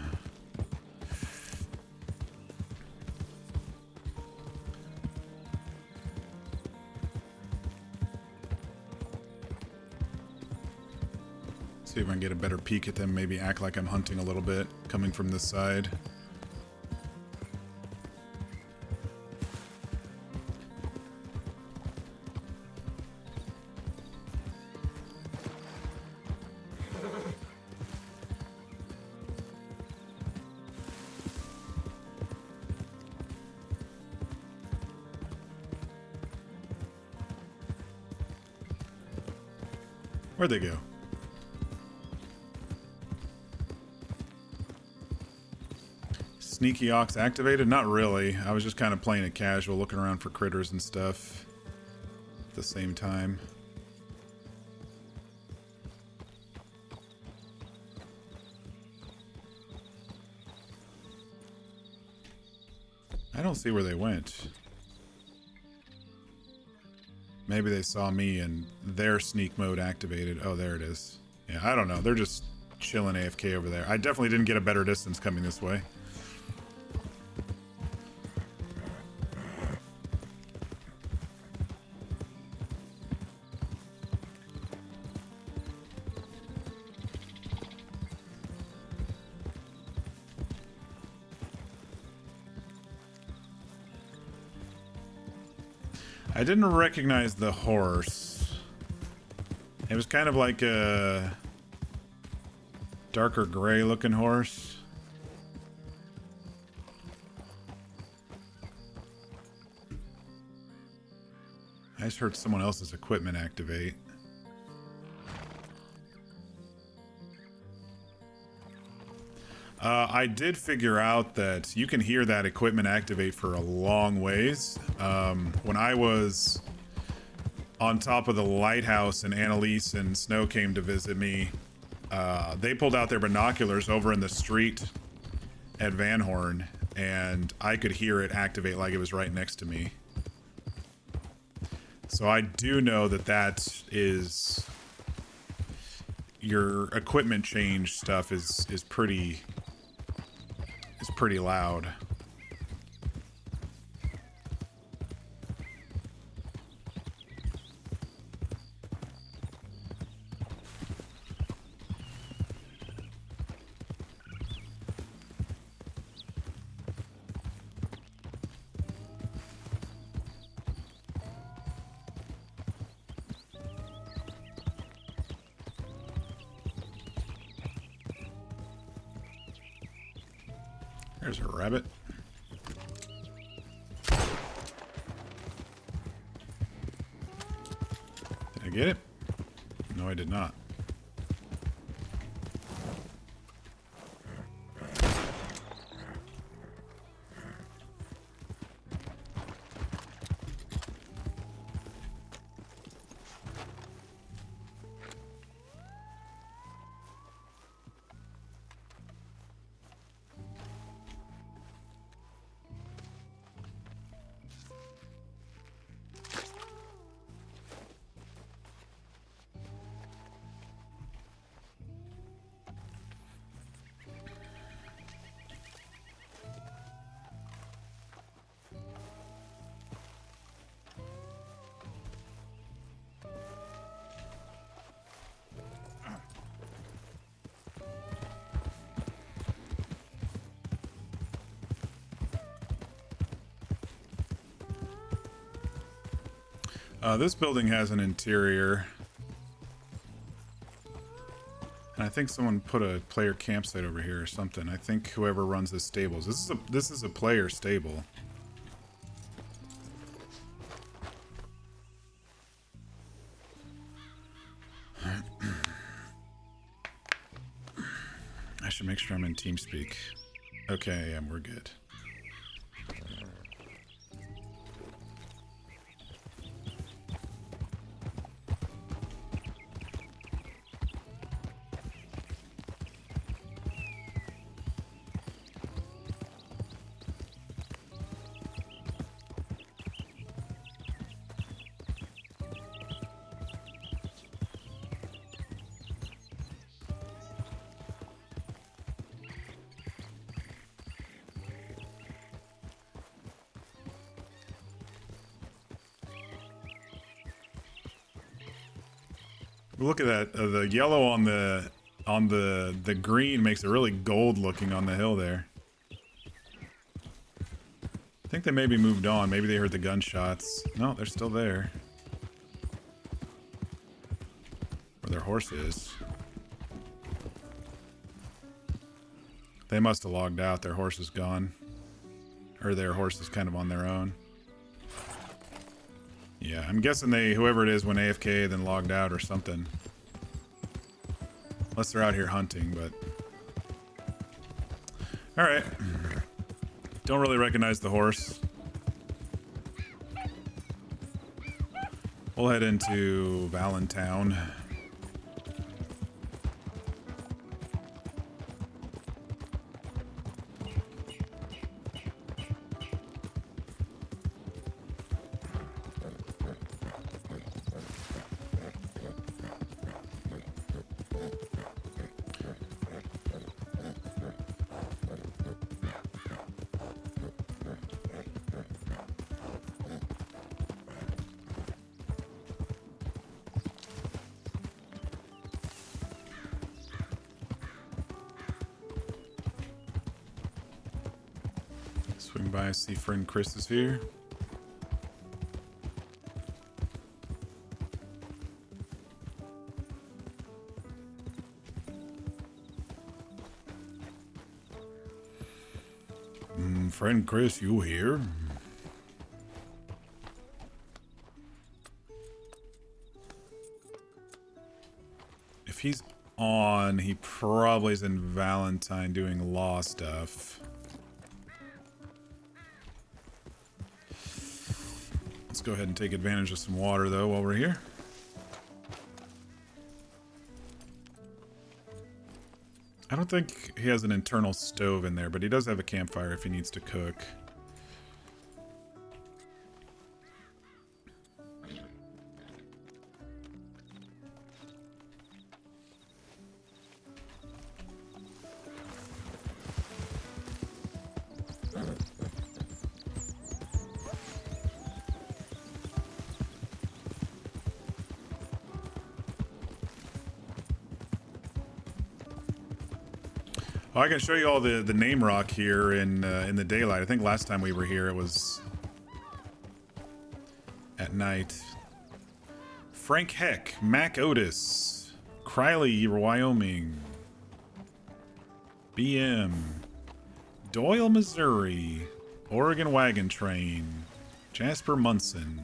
Speaker 1: See if I can get a better peek at them, maybe act like I'm hunting a little bit, coming from this side. Where'd they go? Sneaky Ox activated? Not really. I was just kind of playing it casual, looking around for critters and stuff at the same time. I don't see where they went. Maybe they saw me and their sneak mode activated. Oh, there it is. Yeah, I don't know. They're just chilling AFK over there. I definitely didn't get a better distance coming this way. I didn't recognize the horse. It was kind of like a darker gray looking horse. I just heard someone else's equipment activate. I did figure out that you can hear that equipment activate for a long ways. When I was on top of the lighthouse and Annalise and Snow came to visit me, they pulled out their binoculars over in the street at Van Horn, and I could hear it activate like it was right next to me. So I do know that that is your equipment change stuff is pretty loud. There's a rabbit. Did I get it? No, I did not. This building has an interior. And I think someone put a player campsite over here or something. I think whoever runs this stables. This is a player stable. I should make sure I'm in TeamSpeak. Okay, yeah, we're good. Look at that. The yellow on the green makes it really gold looking on the hill there. I think they maybe moved on. Maybe they heard the gunshots. No, they're still there. Where their horse is. They must have logged out. Their horse is gone. Or their horse is kind of on their own. Yeah, I'm guessing whoever it is went AFK, then logged out or something. Unless they're out here hunting, but... Alright. Don't really recognize the horse. We'll head into Valentown. Swing by, see friend Chris is here. Friend Chris, you here? If he's on, he probably is in Valentine doing law stuff. Let's go ahead and take advantage of some water, though, while we're here. I don't think he has an internal stove in there, but he does have a campfire if he needs to cook. Oh, I can show you all the name rock here in the daylight. I think last time we were here it was at night. Frank Heck, Mac Otis, Criley, Wyoming, BM, Doyle, Missouri, Oregon Wagon Train, Jasper Munson,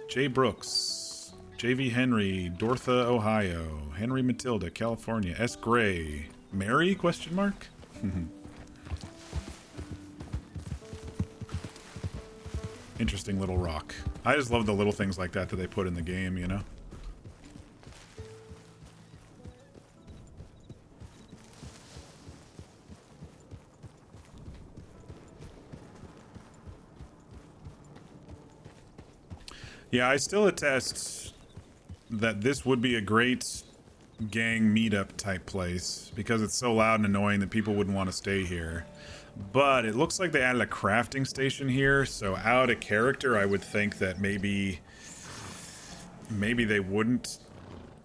Speaker 1: Jay Brooks, JV Henry, Dortha, Ohio, Henry Matilda, California, S. Gray, Mary, question mark? Interesting little rock. I just love the little things like that they put in the game, you know? Yeah, I still attest that this would be a great gang meetup type place because it's so loud and annoying that people wouldn't want to stay here. But it looks like they added a crafting station here, so out of character I would think that maybe they wouldn't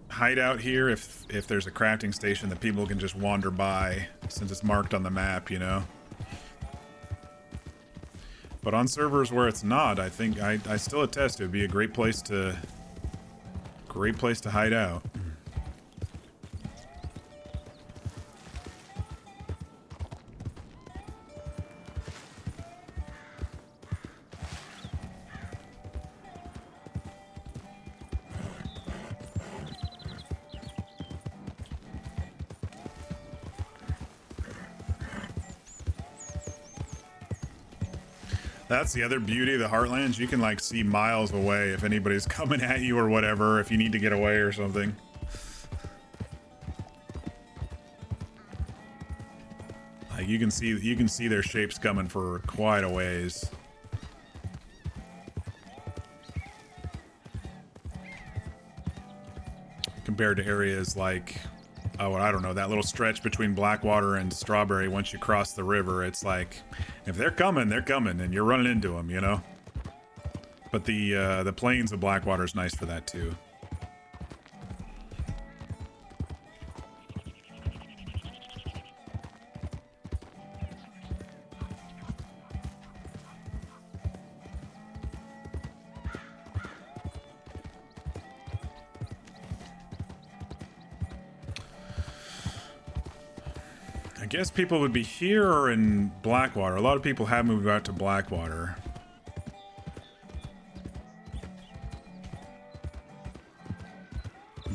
Speaker 1: hide out here if there's a crafting station that people can just wander by since it's marked on the map, you know. But on servers where it's not, I think I still attest it would be a great place to hide out. That's the other beauty of the Heartlands. You can like see miles away if anybody's coming at you or whatever, if you need to get away or something. Like you can see their shapes coming for quite a ways. Compared to areas like, oh, I don't know, that little stretch between Blackwater and Strawberry. Once you cross the river, it's like, if they're coming, and you're running into them, you know? But the plains of Blackwater is nice for that, too. I guess people would be here or in Blackwater. A lot of people have moved out to Blackwater.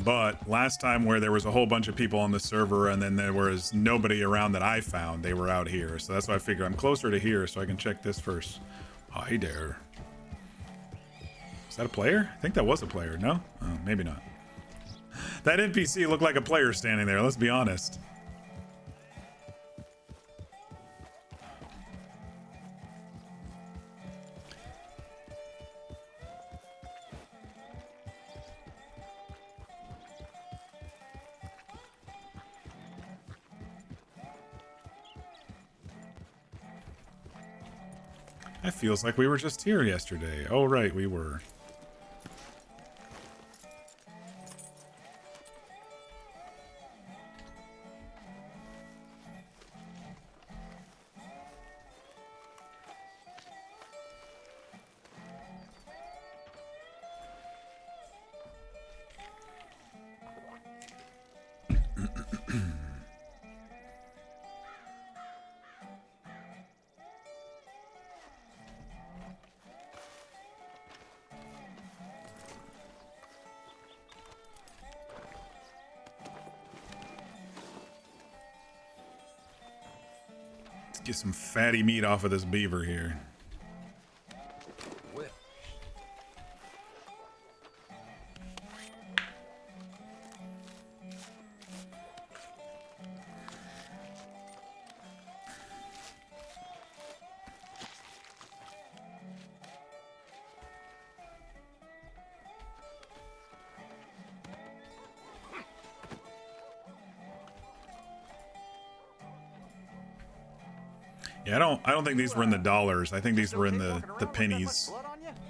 Speaker 1: But last time where there was a whole bunch of people on the server and then there was nobody around that I found, they were out here. So that's why I figure I'm closer to here so I can check this first. Hi there. Is that a player? I think that was a player, no? Oh, maybe not. That NPC looked like a player standing there, let's be honest. That feels like we were just here yesterday. Oh, right, we were. Let's get some fatty meat off of this beaver here. Yeah, I don't think these were in the dollars. I think these were in the pennies,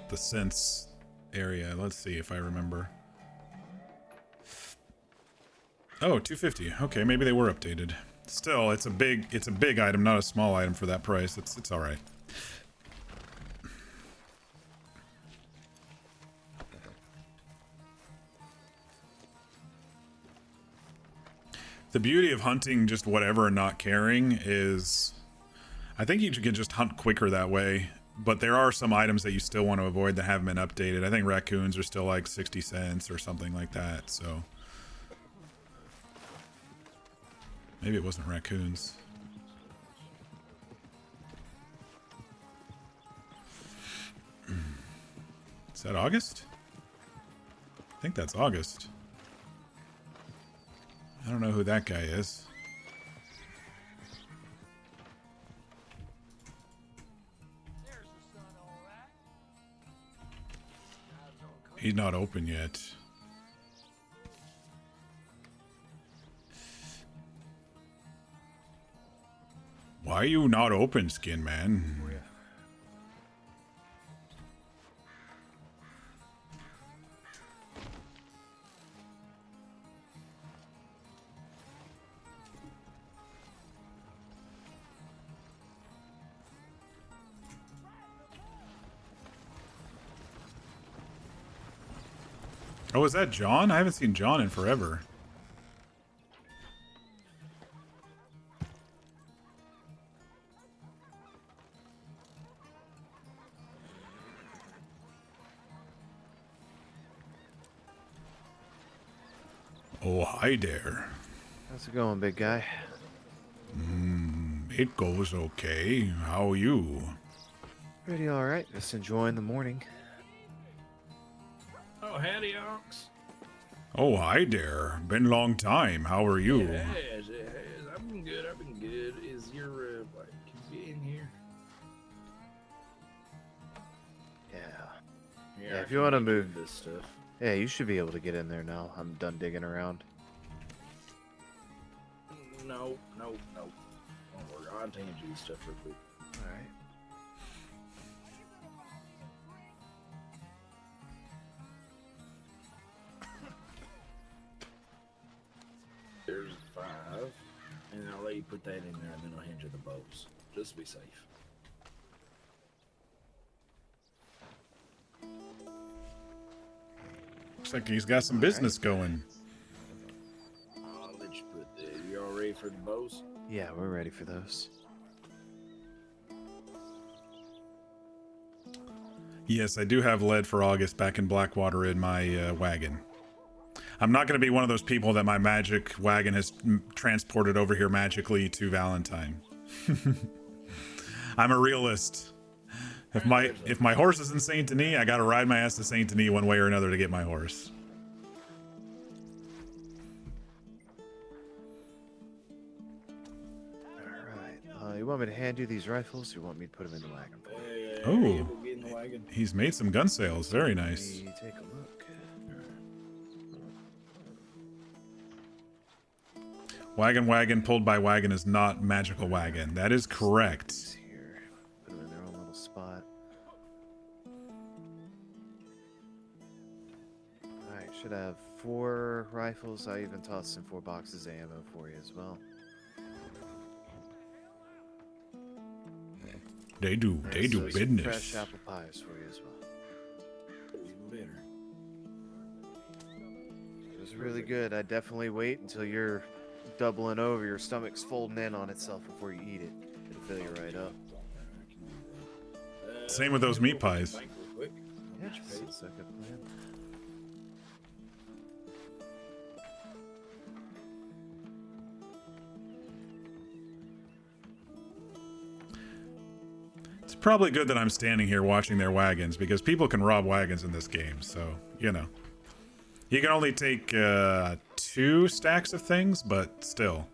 Speaker 1: the cents area. Let's see if I remember. Oh, 250. Okay, maybe they were updated. Still, it's a big item, not a small item for that price. It's all right. The beauty of hunting just whatever and not caring is, I think you can just hunt quicker that way, but there are some items that you still want to avoid that haven't been updated. I think raccoons are still like 60 cents or something like that, so. Maybe it wasn't raccoons. Is that August? I think that's August. I don't know who that guy is. He's not open yet. Why are you not open, Skin Man? Oh, is that John? I haven't seen John in forever. Oh, hi there.
Speaker 5: How's it going, big guy?
Speaker 1: It goes okay. How are you?
Speaker 5: Pretty alright. Just enjoying the morning.
Speaker 2: Oh, howdy, Ox.
Speaker 1: Oh, hi there. Been a long time. How are you?
Speaker 2: It has. I've been good. Is your, like, can you get in here?
Speaker 5: Yeah.
Speaker 2: I
Speaker 5: If you
Speaker 2: can
Speaker 5: wanna
Speaker 2: get
Speaker 5: move-
Speaker 2: this stuff.
Speaker 5: Yeah, you should be able to get in there now. I'm done digging around.
Speaker 2: No. Don't worry. I'll hand you this stuff real quick.
Speaker 5: Alright.
Speaker 2: There's 5, and I'll let you put that in there, and then I'll hand you the bows. Just to be safe.
Speaker 1: Looks like he's got some business going.
Speaker 2: I'll let you put the. You all ready for the bows?
Speaker 5: Yeah, we're ready for those.
Speaker 1: Yes, I do have lead for August back in Blackwater in my wagon. I'm not going to be one of those people that my magic wagon has transported over here magically to Valentine. I'm a realist. If my horse is in Saint Denis, I got to ride my ass to Saint Denis one way or another to get my horse.
Speaker 5: Alright. You want me to hand you these rifles, or you want me to put them in the wagon for you?
Speaker 1: Oh.
Speaker 2: We'll get in the wagon.
Speaker 1: He's made some gun sales. Very nice.
Speaker 5: Let me take a look.
Speaker 1: Wagon pulled by wagon is not magical wagon. That is correct.
Speaker 5: These here. Put them in their own little spot. Alright, should have 4 rifles. I even tossed in 4 boxes of ammo for you as well.
Speaker 1: They do
Speaker 5: Some
Speaker 1: business.
Speaker 5: fresh apple pies for you as well.
Speaker 2: Even better.
Speaker 5: It was really good. I definitely wait until you're doubling over, your stomach's folding in on itself before you eat it. It'll fill you right up.
Speaker 1: Same with those meat pies.
Speaker 2: Think real quick.
Speaker 5: Yeah,
Speaker 2: I'll get you paid.
Speaker 5: sounds like a plan.
Speaker 1: probably good that I'm standing here watching their wagons, because people can rob wagons in this game, so, you know. You can only take 2 stacks of things, but still.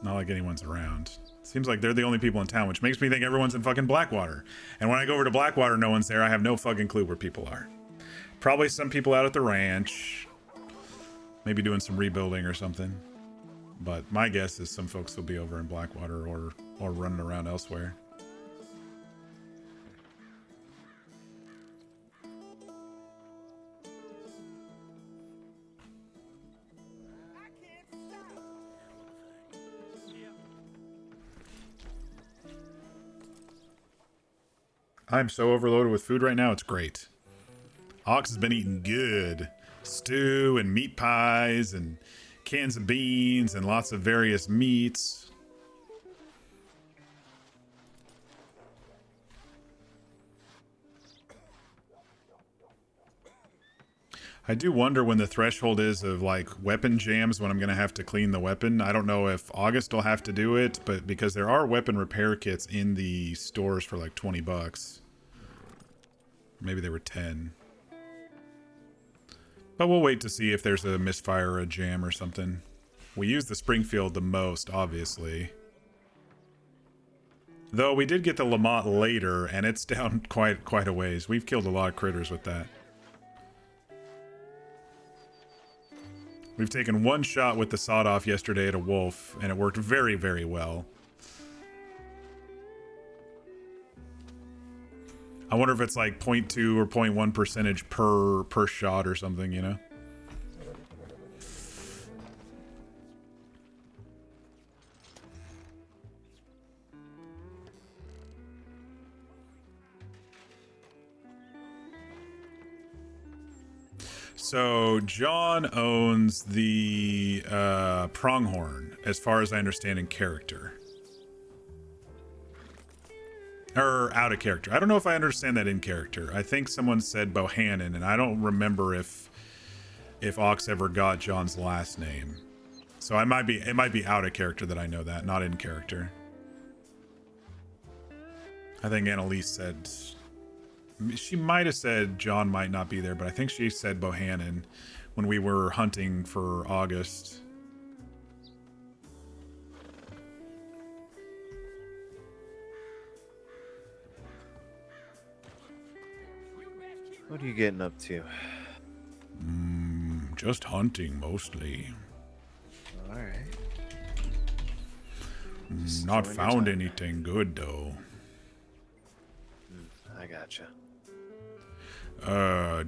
Speaker 1: Not like anyone's around. Seems like they're the only people in town, which makes me think everyone's in fucking Blackwater. And when I go over to Blackwater, no one's there. I have no fucking clue where people are. Probably some people out at the ranch. Maybe doing some rebuilding or something. But my guess is some folks will be over in Blackwater or running around elsewhere. I'm so overloaded with food right now, it's great. Ox has been eating good. Stew and meat pies and cans of beans and lots of various meats. I do wonder when the threshold is of like weapon jams when I'm going to have to clean the weapon. I don't know if August will have to do it, but because there are weapon repair kits in the stores for like $20. Maybe they were 10. But we'll wait to see if there's a misfire or a jam or something. We use the Springfield the most, obviously. Though we did get the Lamont later, and it's down quite a ways. We've killed a lot of critters with that. We've taken 1 shot with the sawed-off yesterday at a wolf, and it worked very, very well. I wonder if it's like 0.2 or 0.1 percentage per shot or something, you know? So John owns the pronghorn, as far as I understand, in character. Or out of character. I don't know if I understand that in character. I think someone said Bohannon, and I don't remember if Ox ever got John's last name. So it might be out of character that I know that, not in character. I think Annalise said, she might have said John might not be there, but I think she said Bohannon when we were hunting for August.
Speaker 5: What are you getting up to?
Speaker 1: Just hunting, mostly.
Speaker 5: Alright.
Speaker 1: Not found anything good, though.
Speaker 5: I gotcha.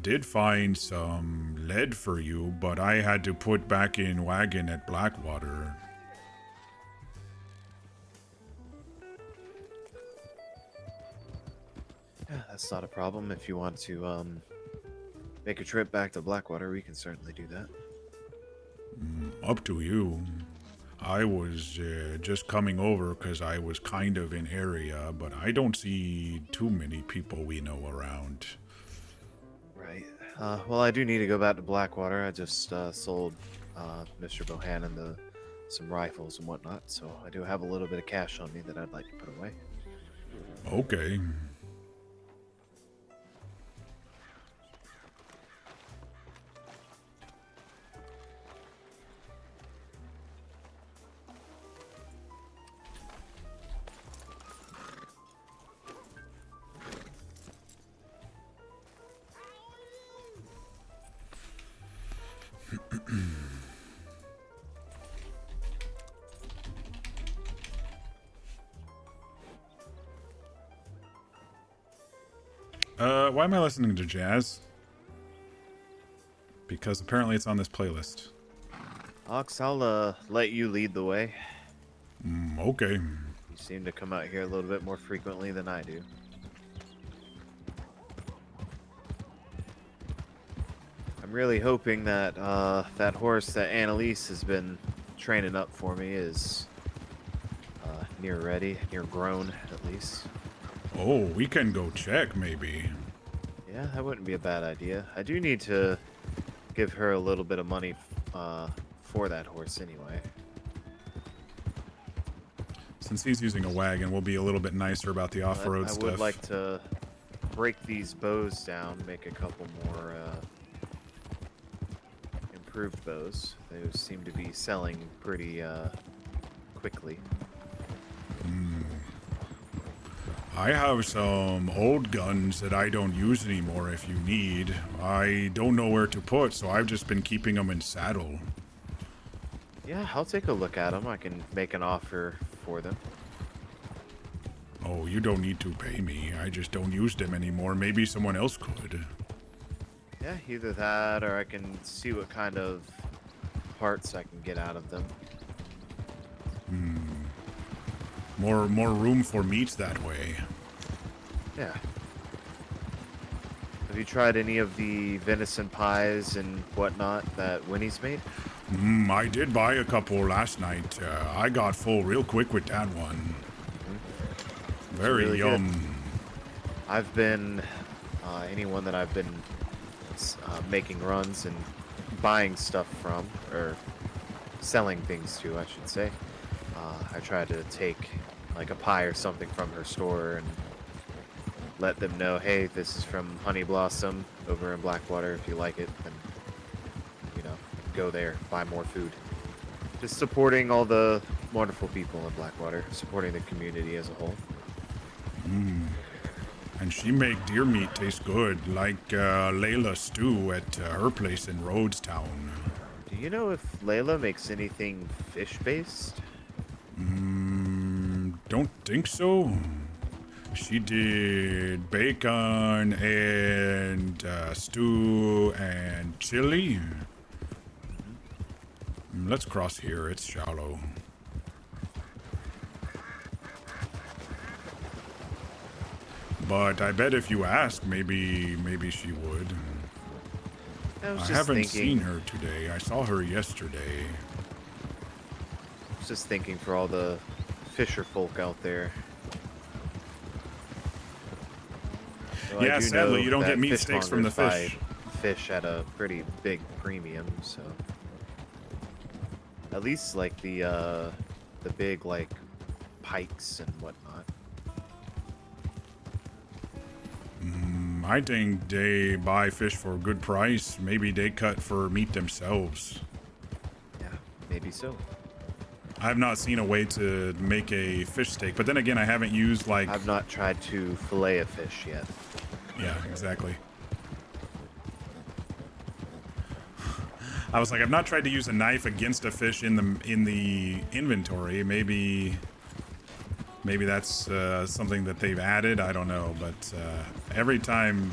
Speaker 1: Did find some lead for you, but I had to put back in wagon at Blackwater.
Speaker 5: Yeah, that's not a problem. If you want to make a trip back to Blackwater, we can certainly do that.
Speaker 1: Up to you. I was just coming over because I was kind of in area, but I don't see too many people we know around.
Speaker 5: Right. Well, I do need to go back to Blackwater. I just sold Mr. Bohannon some rifles and whatnot, so I do have a little bit of cash on me that I'd like to put away.
Speaker 1: Okay. Why am I listening to jazz? Because apparently it's on this playlist.
Speaker 5: Ox, I'll let you lead the way.
Speaker 1: Okay.
Speaker 5: You seem to come out here a little bit more frequently than I do. I'm really hoping that that horse that Annalise has been training up for me is near ready, near grown at least.
Speaker 1: Oh, we can go check, maybe.
Speaker 5: Yeah, that wouldn't be a bad idea. I do need to give her a little bit of money for that horse anyway.
Speaker 1: Since he's using a wagon, we'll be a little bit nicer about the off-road
Speaker 5: I
Speaker 1: stuff.
Speaker 5: would like to break these bows down, make a couple more improved bows. Those seem to be selling pretty quickly.
Speaker 1: I have some old guns that I don't use anymore if you need. I don't know where to put, so I've just been keeping them in saddle.
Speaker 5: Yeah, I'll take a look at them. I can make an offer for them.
Speaker 1: Oh, you don't need to pay me. I just don't use them anymore. Maybe someone else could.
Speaker 5: Yeah, either that or I can see what kind of parts I can get out of them.
Speaker 1: More room for meats that way.
Speaker 5: Yeah. Have you tried any of the venison pies and whatnot that Winnie's made?
Speaker 1: I did buy a couple last night. I got full real quick with that one. Very
Speaker 5: really
Speaker 1: yum.
Speaker 5: good. I've been, anyone that I've been making runs and buying stuff from, or selling things to, I should say. I try to take like a pie or something from her store and let them know, hey, this is from Honey Blossom over in Blackwater. If you like it, then, you know, go there, buy more food. Just supporting all the wonderful people in Blackwater, supporting the community as a whole.
Speaker 1: And she make deer meat taste good, like Layla stew at her place in Rhodestown.
Speaker 5: Do you know if Layla makes anything fish-based?
Speaker 1: Don't think so. She did bacon and stew and chili. Let's cross here. It's shallow. But I bet if you ask, maybe she would.
Speaker 5: I was
Speaker 1: I
Speaker 5: just
Speaker 1: haven't
Speaker 5: thinking,
Speaker 1: seen her today. I saw her yesterday.
Speaker 5: I was just thinking for all the fisher folk out there. Though I
Speaker 1: Yeah,
Speaker 5: do
Speaker 1: sadly,
Speaker 5: know
Speaker 1: you don't
Speaker 5: that
Speaker 1: get meat steaks from the
Speaker 5: fishmongers
Speaker 1: fish.
Speaker 5: buy fish at a pretty big premium, so at least like the big like pikes and whatnot.
Speaker 1: I think they buy fish for a good price. Maybe they cut for meat themselves.
Speaker 5: Yeah, maybe so.
Speaker 1: I have not seen a way to make a fish steak, but then again, I haven't used like...
Speaker 5: I've not tried to fillet a fish yet.
Speaker 1: Yeah, exactly. I was like, I've not tried to use a knife against a fish in the inventory. Maybe that's something that they've added. I don't know, but every time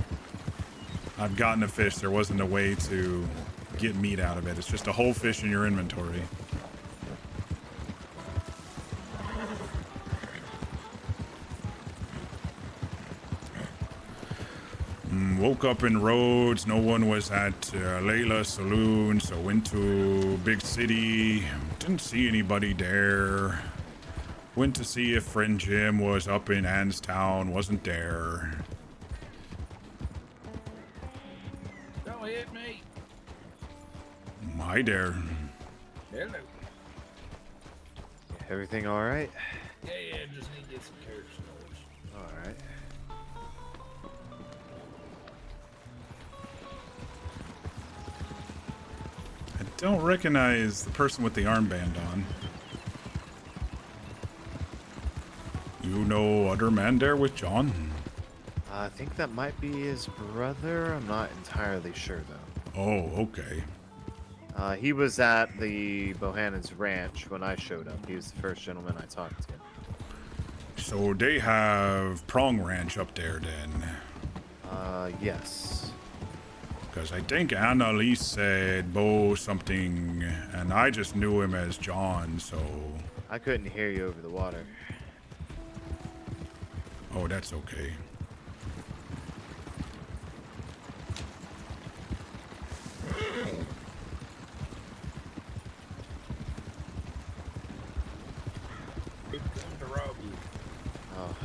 Speaker 1: I've gotten a fish, there wasn't a way to get meat out of it. It's just a whole fish in your inventory. Woke up in Rhodes. No one was at Layla Saloon, so went to big city. Didn't see anybody there. Went to see if friend Jim was up in Anstown. Wasn't there.
Speaker 2: Don't hit me.
Speaker 1: Hi there.
Speaker 2: Hello.
Speaker 5: Everything all right?
Speaker 2: Yeah, just need to get some carrot stores.
Speaker 5: All right.
Speaker 1: I don't recognize the person with the armband on. You know other man there with John?
Speaker 5: I think that might be his brother. I'm not entirely sure though.
Speaker 1: Oh, okay.
Speaker 5: He was at the Bohannon's ranch when I showed up. He was the first gentleman I talked to.
Speaker 1: So they have Prong Ranch up there then.
Speaker 5: Yes.
Speaker 1: Because I think Annalise said Bo something, and I just knew him as John, so...
Speaker 5: I couldn't hear you over the water.
Speaker 1: Oh, that's okay.
Speaker 2: Who come to rob you?
Speaker 5: Oh,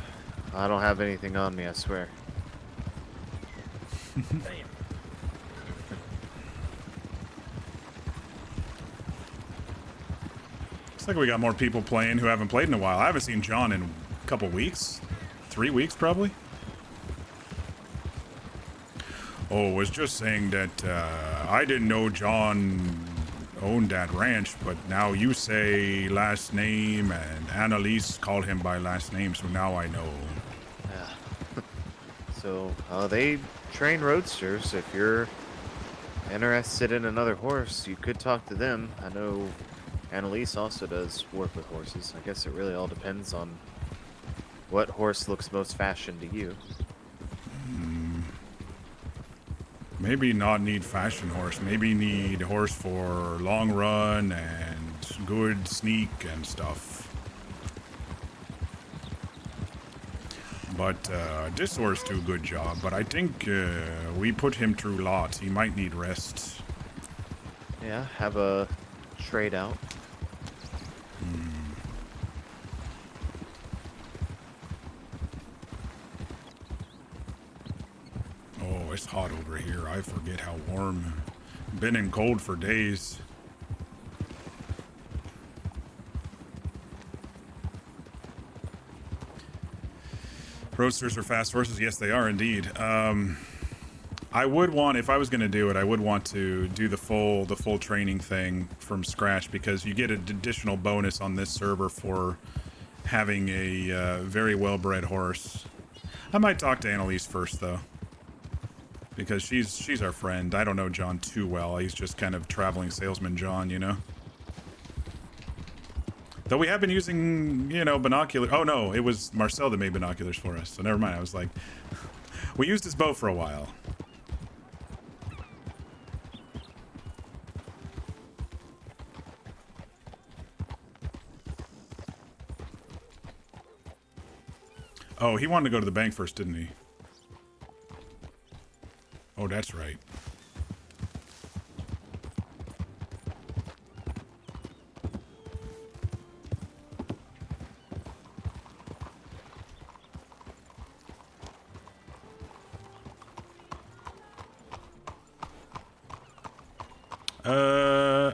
Speaker 5: I don't have anything on me, I swear.
Speaker 2: Damn.
Speaker 1: Looks like we got more people playing who haven't played in a while. I haven't seen John in a couple weeks. 3 weeks, probably. Oh, was just saying that I didn't know John owned that ranch, but now you say last name, and Annalise called him by last name, so now I know.
Speaker 5: Yeah. So, they train roadsters. If you're interested in another horse, you could talk to them. I know Annalise also does work with horses. I guess it really all depends on what horse looks most fashion to you.
Speaker 1: Maybe not need fashion horse. Maybe need horse for long run and good sneak and stuff. But this horse do a good job. But I think we put him through lots. He might need rest.
Speaker 5: Yeah, have a trade out.
Speaker 1: Oh, it's hot over here. I forget how warm. Been in cold for days. Roadsters are fast horses. Yes, they are indeed. I would want, if I was going to do it, I would want to do the full training thing from scratch, because you get an additional bonus on this server for having a very well-bred horse. I might talk to Annalise first, though, because she's our friend. I don't know John too well. He's just kind of traveling salesman John, you know? Though we have been using, you know, binoculars. Oh, no, it was Marcel that made binoculars for us, so never mind. I was like, we used his bow for a while. Oh, he wanted to go to the bank first, didn't he? Oh, that's right.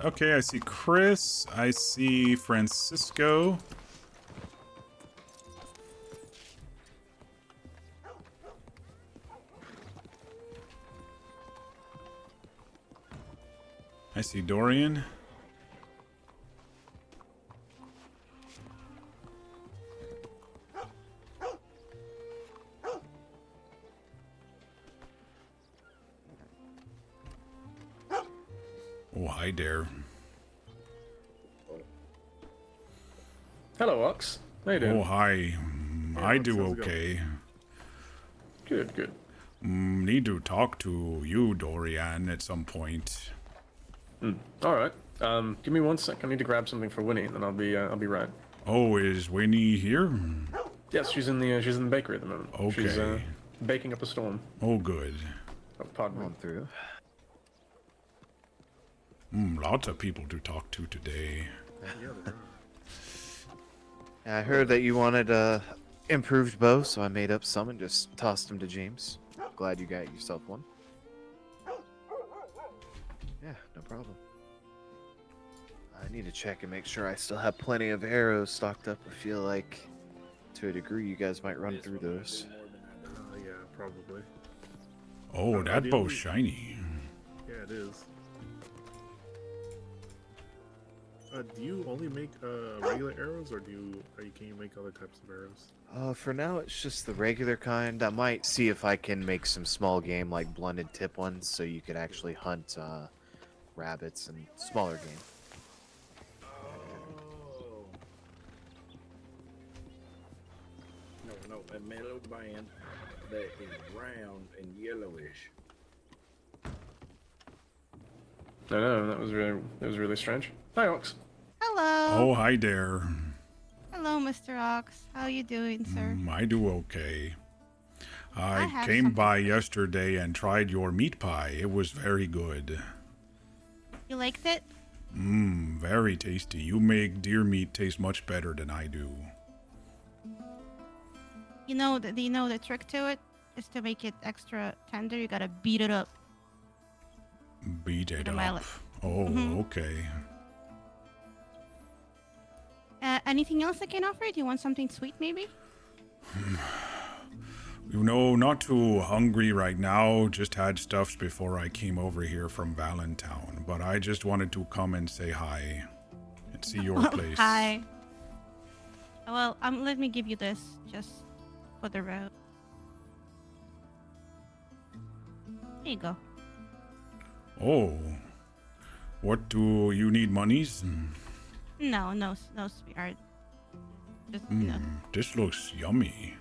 Speaker 1: Okay, I see Chris. I see Francisco. I see Dorian. Oh, hi there.
Speaker 6: Hello, Ox. How you doing?
Speaker 1: Oh, hi. I do
Speaker 6: how's it
Speaker 1: okay.
Speaker 6: Good, good.
Speaker 1: Need to talk to you, Dorian, at some point.
Speaker 6: All right. Give me 1 sec. I need to grab something for Winnie, and then I'll be right.
Speaker 1: Oh, is Winnie here?
Speaker 6: Yes, she's in the bakery at the moment.
Speaker 1: Okay.
Speaker 6: She's baking up a storm.
Speaker 1: Oh, good.
Speaker 6: Oh, pardon me.
Speaker 5: On through.
Speaker 1: Lots of people to talk to today.
Speaker 5: Yeah, I heard that you wanted a improved bow, so I made up some and just tossed them to James. Glad you got yourself one. Yeah, no problem. I need to check and make sure I still have plenty of arrows stocked up. I feel like, to a degree, you guys might run through those.
Speaker 7: Yeah, probably.
Speaker 1: Oh, that bow's shiny.
Speaker 7: Yeah, it is. Do you only make regular arrows, or can you make other types of arrows?
Speaker 5: For now, it's just the regular kind. I might see if I can make some small game, like blunted tip ones, so you could actually hunt rabbits and smaller game.
Speaker 2: Oh. No, a metal band that is round and yellowish.
Speaker 6: I know that was really strange. Hi, Ox.
Speaker 8: Hello.
Speaker 1: Oh, hi there.
Speaker 8: Hello, Mr. Ox. How you doing, sir?
Speaker 1: I do okay. I
Speaker 8: have
Speaker 1: came
Speaker 8: something.
Speaker 1: by yesterday and tried your meat pie. It was very good.
Speaker 8: You liked it?
Speaker 1: Very tasty. You make deer meat taste much better than I do.
Speaker 8: You know the trick to it is to make it extra tender. You gotta beat it up.
Speaker 1: Beat it
Speaker 8: The
Speaker 1: up.
Speaker 8: mallet.
Speaker 1: Oh,
Speaker 8: Mhm.
Speaker 1: okay.
Speaker 8: anything else I can offer? Do you want something sweet, maybe?
Speaker 1: You know, not too hungry right now. Just had stuffs before I came over here from Valentown. But I just wanted to come and say hi and see your place.
Speaker 8: Hi. Well, let me give you this just for the road. There you go.
Speaker 1: Oh. What do you need monies?
Speaker 8: No, sweetheart. Just, you know.
Speaker 1: This looks yummy.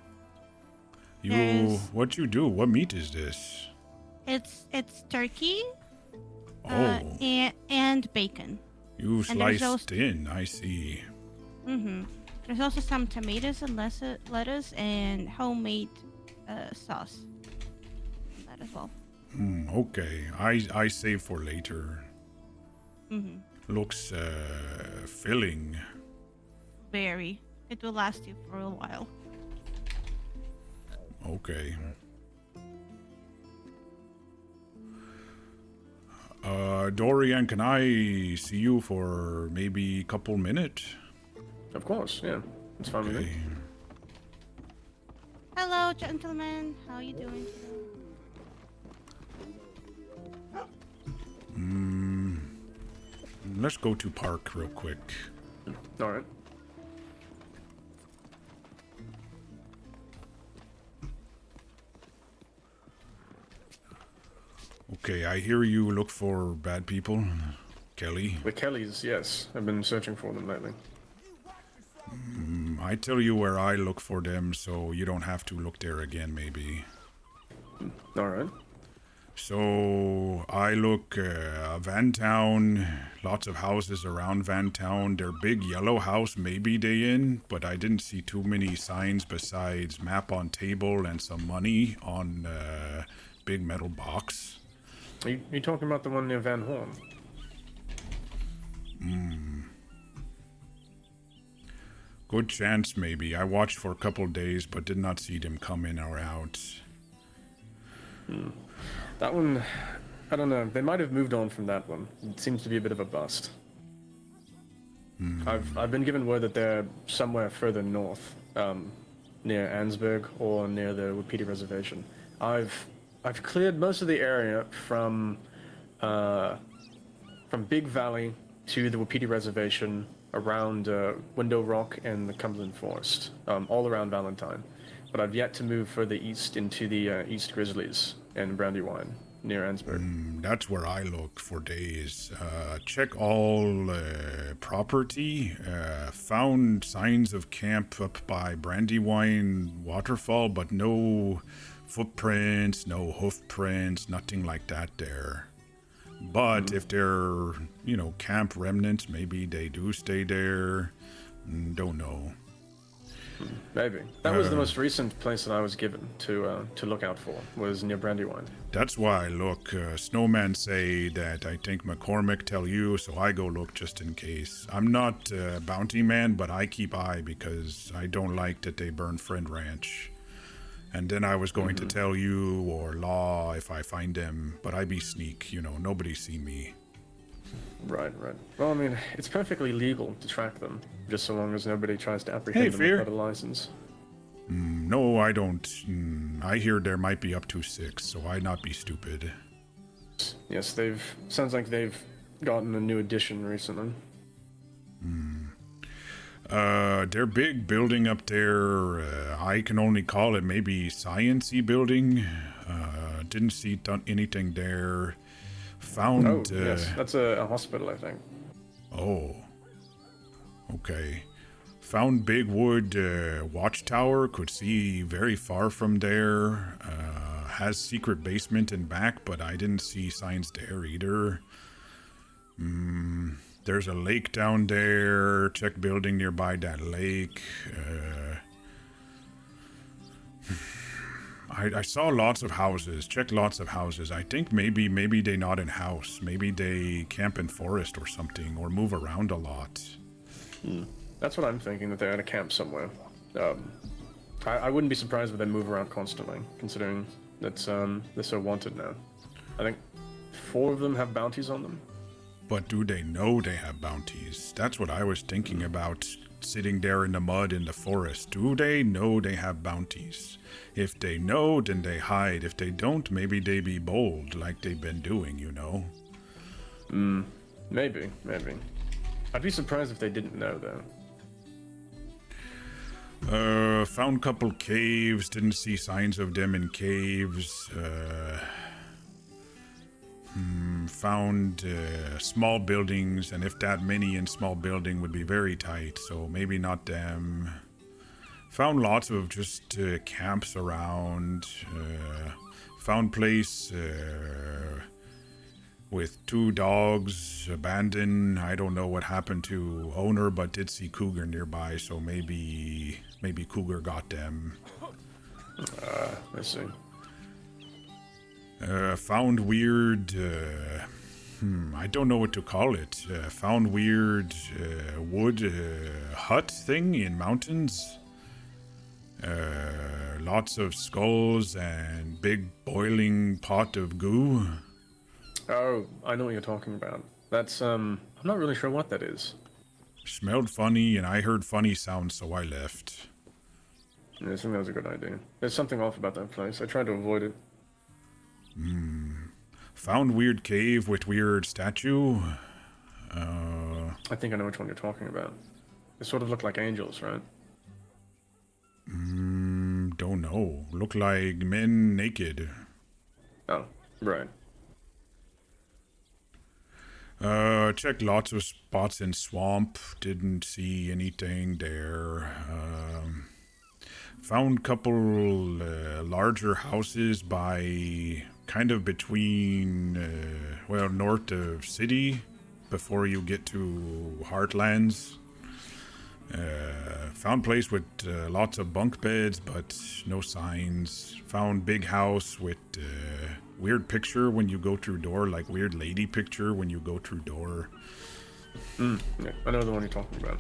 Speaker 8: There's-
Speaker 1: What you do? What meat is this?
Speaker 8: It's turkey.
Speaker 1: Oh.
Speaker 8: And bacon.
Speaker 1: You
Speaker 8: and there's
Speaker 1: sliced in, I see.
Speaker 8: Mm-hmm. There's also some tomatoes and lettuce and homemade sauce. That as well.
Speaker 1: Okay. I save for later.
Speaker 8: Mm-hmm.
Speaker 1: Looks filling.
Speaker 8: Very. It will last you for a while.
Speaker 1: Okay. Dorian, can I see you for maybe a couple minutes?
Speaker 6: Of course, yeah. It's fine with me.
Speaker 1: Okay.
Speaker 8: Hello, gentlemen. How are you doing today?
Speaker 1: Let's go to park real quick.
Speaker 6: All right.
Speaker 1: Okay, I hear you look for bad people. Kelly.
Speaker 6: The Kellys, yes. I've been searching for them lately.
Speaker 1: I tell you where I look for them so you don't have to look there again, maybe.
Speaker 6: All right.
Speaker 1: So I look Vantown, lots of houses around Vantown. Their big yellow house maybe they in, but I didn't see too many signs besides map on table and some money on big metal box.
Speaker 6: Are you talking about the one near Van Horn?
Speaker 1: Good chance maybe. I watched for a couple days but did not see them come in or out.
Speaker 6: That one, I don't know. They might have moved on from that one. It seems to be a bit of a bust. I've been given word that they're somewhere further north, near Ansburg or near the Wapiti Reservation. I've cleared most of the area from Big Valley to the Wapiti Reservation, around Window Rock and the Cumberland Forest, all around Valentine. But I've yet to move further east into the East Grizzlies and Brandywine, near Ansburg.
Speaker 1: That's where I look for days. Check all property. Found signs of camp up by Brandywine Waterfall, but no footprints, no hoof prints, nothing like that there. But if they're, camp remnants, maybe they do stay there. Don't know.
Speaker 6: Maybe. That was the most recent place that I was given to look out for, was near Brandywine.
Speaker 1: That's why I look. Snowman say that I think McCormick tell you, so I go look just in case. I'm not a bounty man, but I keep eye because I don't like that they burn Friend Ranch. And then I was going to tell you or Law if I find them, but I be sneak, nobody see me.
Speaker 6: Right. Well, I mean, it's perfectly legal to track them, just so long as nobody tries to apprehend them
Speaker 1: Fear.
Speaker 6: without a license.
Speaker 1: No, I don't. I hear there might be up to 6, so I not be stupid.
Speaker 6: Yes, sounds like they've gotten a new addition recently.
Speaker 1: Their big building up there, I can only call it maybe science-y building. Didn't see anything there. Found...
Speaker 6: yes, that's a hospital, I think.
Speaker 1: Oh. Okay. Found big wood watchtower, could see very far from there. Has secret basement in back, but I didn't see signs there either. There's a lake down there. Check building nearby that lake. I saw lots of houses. Checked lots of houses. I think maybe they not in house. Maybe they camp in forest or something, or move around a lot.
Speaker 6: That's what I'm thinking, that they're at a camp somewhere. I wouldn't be surprised if they move around constantly, considering that they're so wanted now. I think 4 of them have bounties on them.
Speaker 1: But do they know they have bounties? That's what I was thinking about. sitting there in the mud in the forest? Do they know they have bounties? If they know, then they hide. If they don't, maybe they be bold, like they've been doing, you know?
Speaker 6: Maybe. I'd be surprised if they didn't know, though.
Speaker 1: Found couple caves, didn't see signs of them in caves. Found small buildings, and if that many in small building would be very tight, so maybe not them. Found lots of just camps around. Found place with 2 dogs abandoned. I don't know what happened to owner, but did see cougar nearby, so maybe cougar got them.
Speaker 6: I see.
Speaker 1: Found weird, I don't know what to call it. Found weird wood hut thing in mountains. Lots of skulls and big boiling pot of goo.
Speaker 6: Oh, I know what you're talking about. That's, I'm not really sure what that is.
Speaker 1: Smelled funny, and I heard funny sounds, so I left.
Speaker 6: Yeah, I think that was a good idea. There's something off about that place. I tried to avoid it.
Speaker 1: Found weird cave with weird statue.
Speaker 6: I think I know which one you're talking about. They sort of look like angels, right?
Speaker 1: Don't know. Look like men naked.
Speaker 6: Oh, right.
Speaker 1: Checked lots of spots in swamp. Didn't see anything there. Found couple larger houses by kind of between, north of city before you get to Heartlands. Found place with lots of bunk beds, but no signs. Found big house with weird picture when you go through door, like weird lady picture when you go through door.
Speaker 6: Yeah, I know the one you're talking about.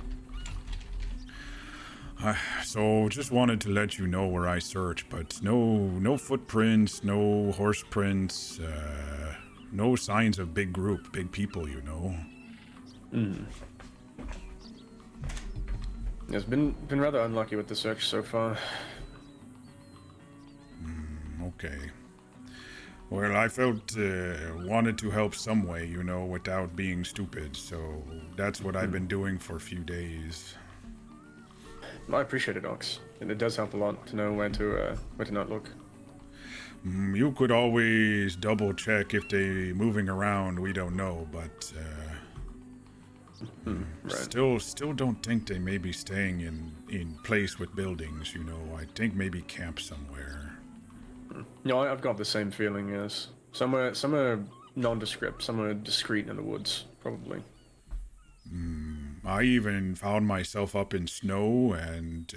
Speaker 1: So just wanted to let you know where I searched, but no footprints, no horse prints, no signs of big group, big people, you know.
Speaker 6: It's been rather unlucky with the search so far.
Speaker 1: Okay. Well, I felt wanted to help some way, you know, without being stupid, so that's what I've been doing for a few days.
Speaker 6: I appreciate it, Ox. And it does help a lot to know where to not look.
Speaker 1: You could always double check if they moving around, we don't know, but
Speaker 6: Right.
Speaker 1: still don't think they may be staying in place with buildings, you know. I think maybe camp somewhere.
Speaker 6: No, I've got the same feeling, yes. Somewhere nondescript, somewhere discreet in the woods, probably.
Speaker 1: I even found myself up in snow and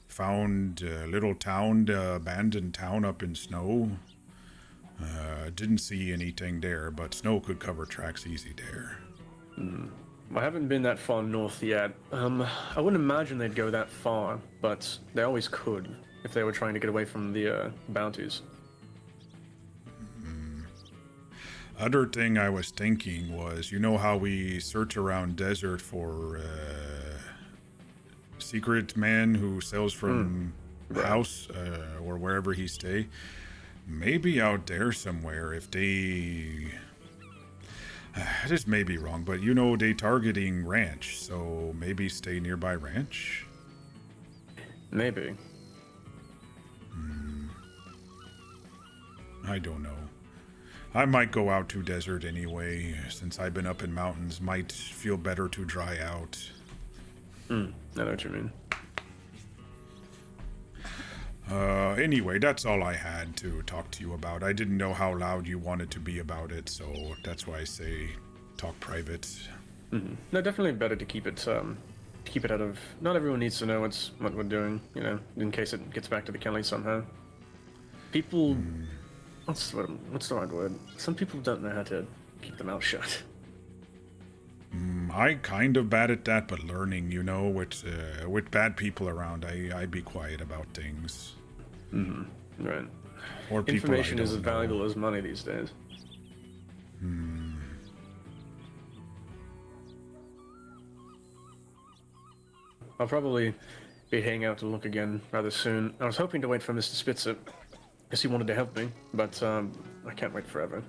Speaker 1: found a little town, abandoned town up in snow. Didn't see anything there, but snow could cover tracks easy there.
Speaker 6: I haven't been that far north yet. I wouldn't imagine they'd go that far, but they always could if they were trying to get away from the bounties.
Speaker 1: Other thing I was thinking was, you know how we search around desert for secret man who sells from house or wherever he stay? Maybe out there somewhere, if they... this may be wrong, but you know they targeting ranch, so maybe stay nearby ranch?
Speaker 6: Maybe.
Speaker 1: I don't know. I might go out to desert anyway, since I've been up in mountains. Might feel better to dry out.
Speaker 6: I know what you mean.
Speaker 1: Anyway, that's all I had to talk to you about. I didn't know how loud you wanted to be about it, so that's why I say talk private.
Speaker 6: No, definitely better to keep it out of... Not everyone needs to know what we're doing, you know, in case it gets back to the Kelly somehow. People... What's the right word? Some people don't know how to keep their mouth shut.
Speaker 1: I kind of bad at that, but learning, you know, with bad people around, I be quiet about things.
Speaker 6: Right.
Speaker 1: Or people
Speaker 6: Information
Speaker 1: I
Speaker 6: is
Speaker 1: don't
Speaker 6: as
Speaker 1: know.
Speaker 6: valuable as money these days. I'll probably be heading out to look again rather soon. I was hoping to wait for Mr. Spitzer, because he wanted to help me, but I can't wait forever.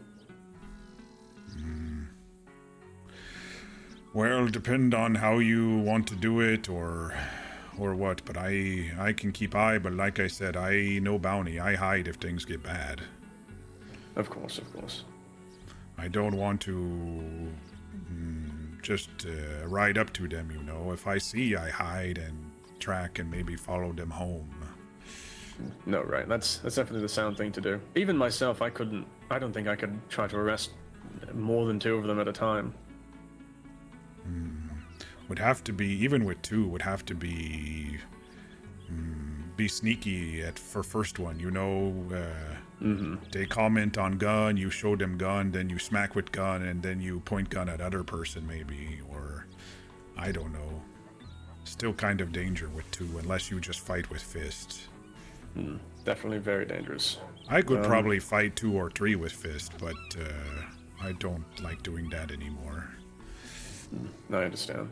Speaker 1: Well, depend on how you want to do it or what, but I can keep eye, but like I said, I no bounty. I hide if things get bad.
Speaker 6: Of course, of course.
Speaker 1: I don't want to just ride up to them, you know. If I see, I hide and track and maybe follow them home.
Speaker 6: No, right. That's definitely the sound thing to do. Even myself, I don't think I could try to arrest more than 2 of them at a time.
Speaker 1: Would have to be, even with 2, would have to be sneaky for first one, you know. They comment on gun, you show them gun, then you smack with gun, and then you point gun at other person maybe, or I don't know. Still kind of danger with 2, unless you just fight with fist.
Speaker 6: Definitely very dangerous.
Speaker 1: I could probably fight 2 or 3 with fist, but I don't like doing that anymore.
Speaker 6: I understand.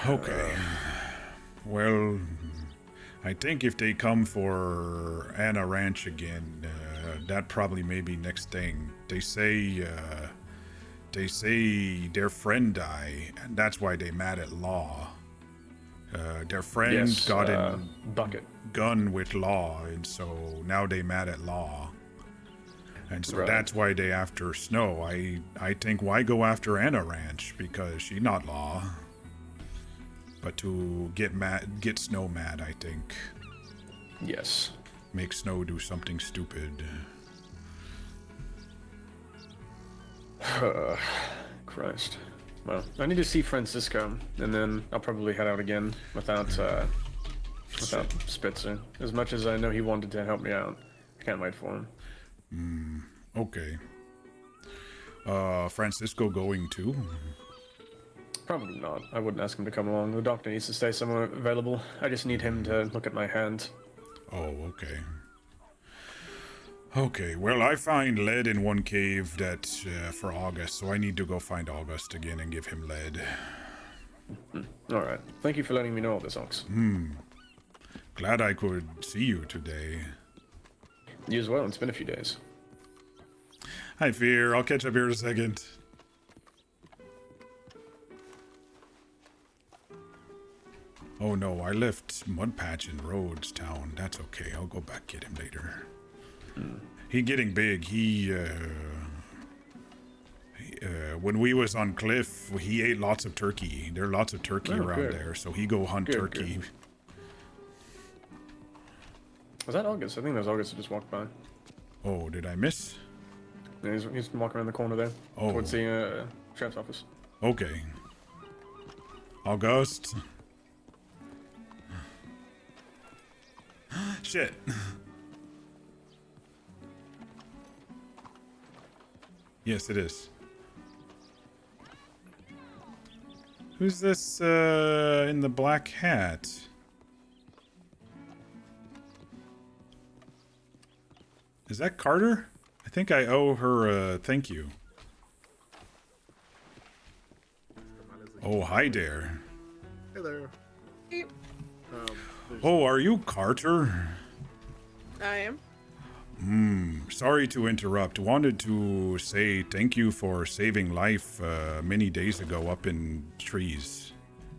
Speaker 1: Okay. Well, I think if they come for Anna Ranch again, that probably may be next thing. They say their friend died, and that's why they mad at Law. Their friend got in
Speaker 6: bucket
Speaker 1: gun with Law, and so now they mad at Law. And so that's why they after Snow. I think why go after Anna Ranch, because she not Law. But to get Snow mad, I think.
Speaker 6: Yes.
Speaker 1: Make Snow do something stupid.
Speaker 6: Christ. Well, I need to see Francisco, and then I'll probably head out again without Spitzer. As much as I know he wanted to help me out, I can't wait for him.
Speaker 1: Okay. Francisco going too?
Speaker 6: Probably not. I wouldn't ask him to come along. The doctor needs to stay somewhere available. I just need him to look at my hand.
Speaker 1: Oh, okay. Okay, well, I find lead in one cave that's for August, so I need to go find August again and give him lead.
Speaker 6: Alright. Thank you for letting me know all this, Ox.
Speaker 1: Glad I could see you today.
Speaker 6: You as well. It's been a few days.
Speaker 1: Hi, Fear. I'll catch up here in a second. Oh no, I left Mudpatch in Rhodes Town. That's okay. I'll go back get him later. He getting big. He when we was on Cliff, he ate lots of turkey. There are lots of turkey around there, so he go hunt turkey.
Speaker 6: Good. Was that August? I think that was August who just walked by.
Speaker 1: Oh, did I miss?
Speaker 6: Yeah, he's walking around the corner there, towards the sheriff's office.
Speaker 1: Okay. August. Shit. Yes, it is. Who's this in the black hat? Is that Carter? I think I owe her a thank you. Oh, hi there.
Speaker 7: Hey there.
Speaker 1: Oh, are you Carter?
Speaker 9: I am.
Speaker 1: Sorry to interrupt. Wanted to say thank you for saving life many days ago up in trees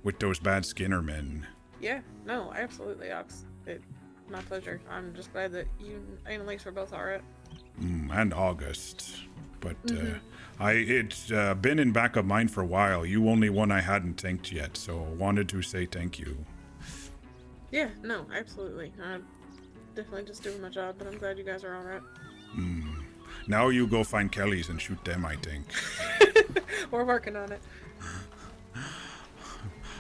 Speaker 1: with those bad Skinner men.
Speaker 9: Yeah, no, absolutely, Ox. My pleasure. I'm just glad that you and Elise were both alright.
Speaker 1: And August. But it's been in back of mind for a while. You only one I hadn't thanked yet, so wanted to say thank you.
Speaker 9: Yeah, no, absolutely. I'm definitely just doing my job, but I'm glad you guys are alright.
Speaker 1: Now you go find Kelly's and shoot them, I think.
Speaker 9: We're working on it.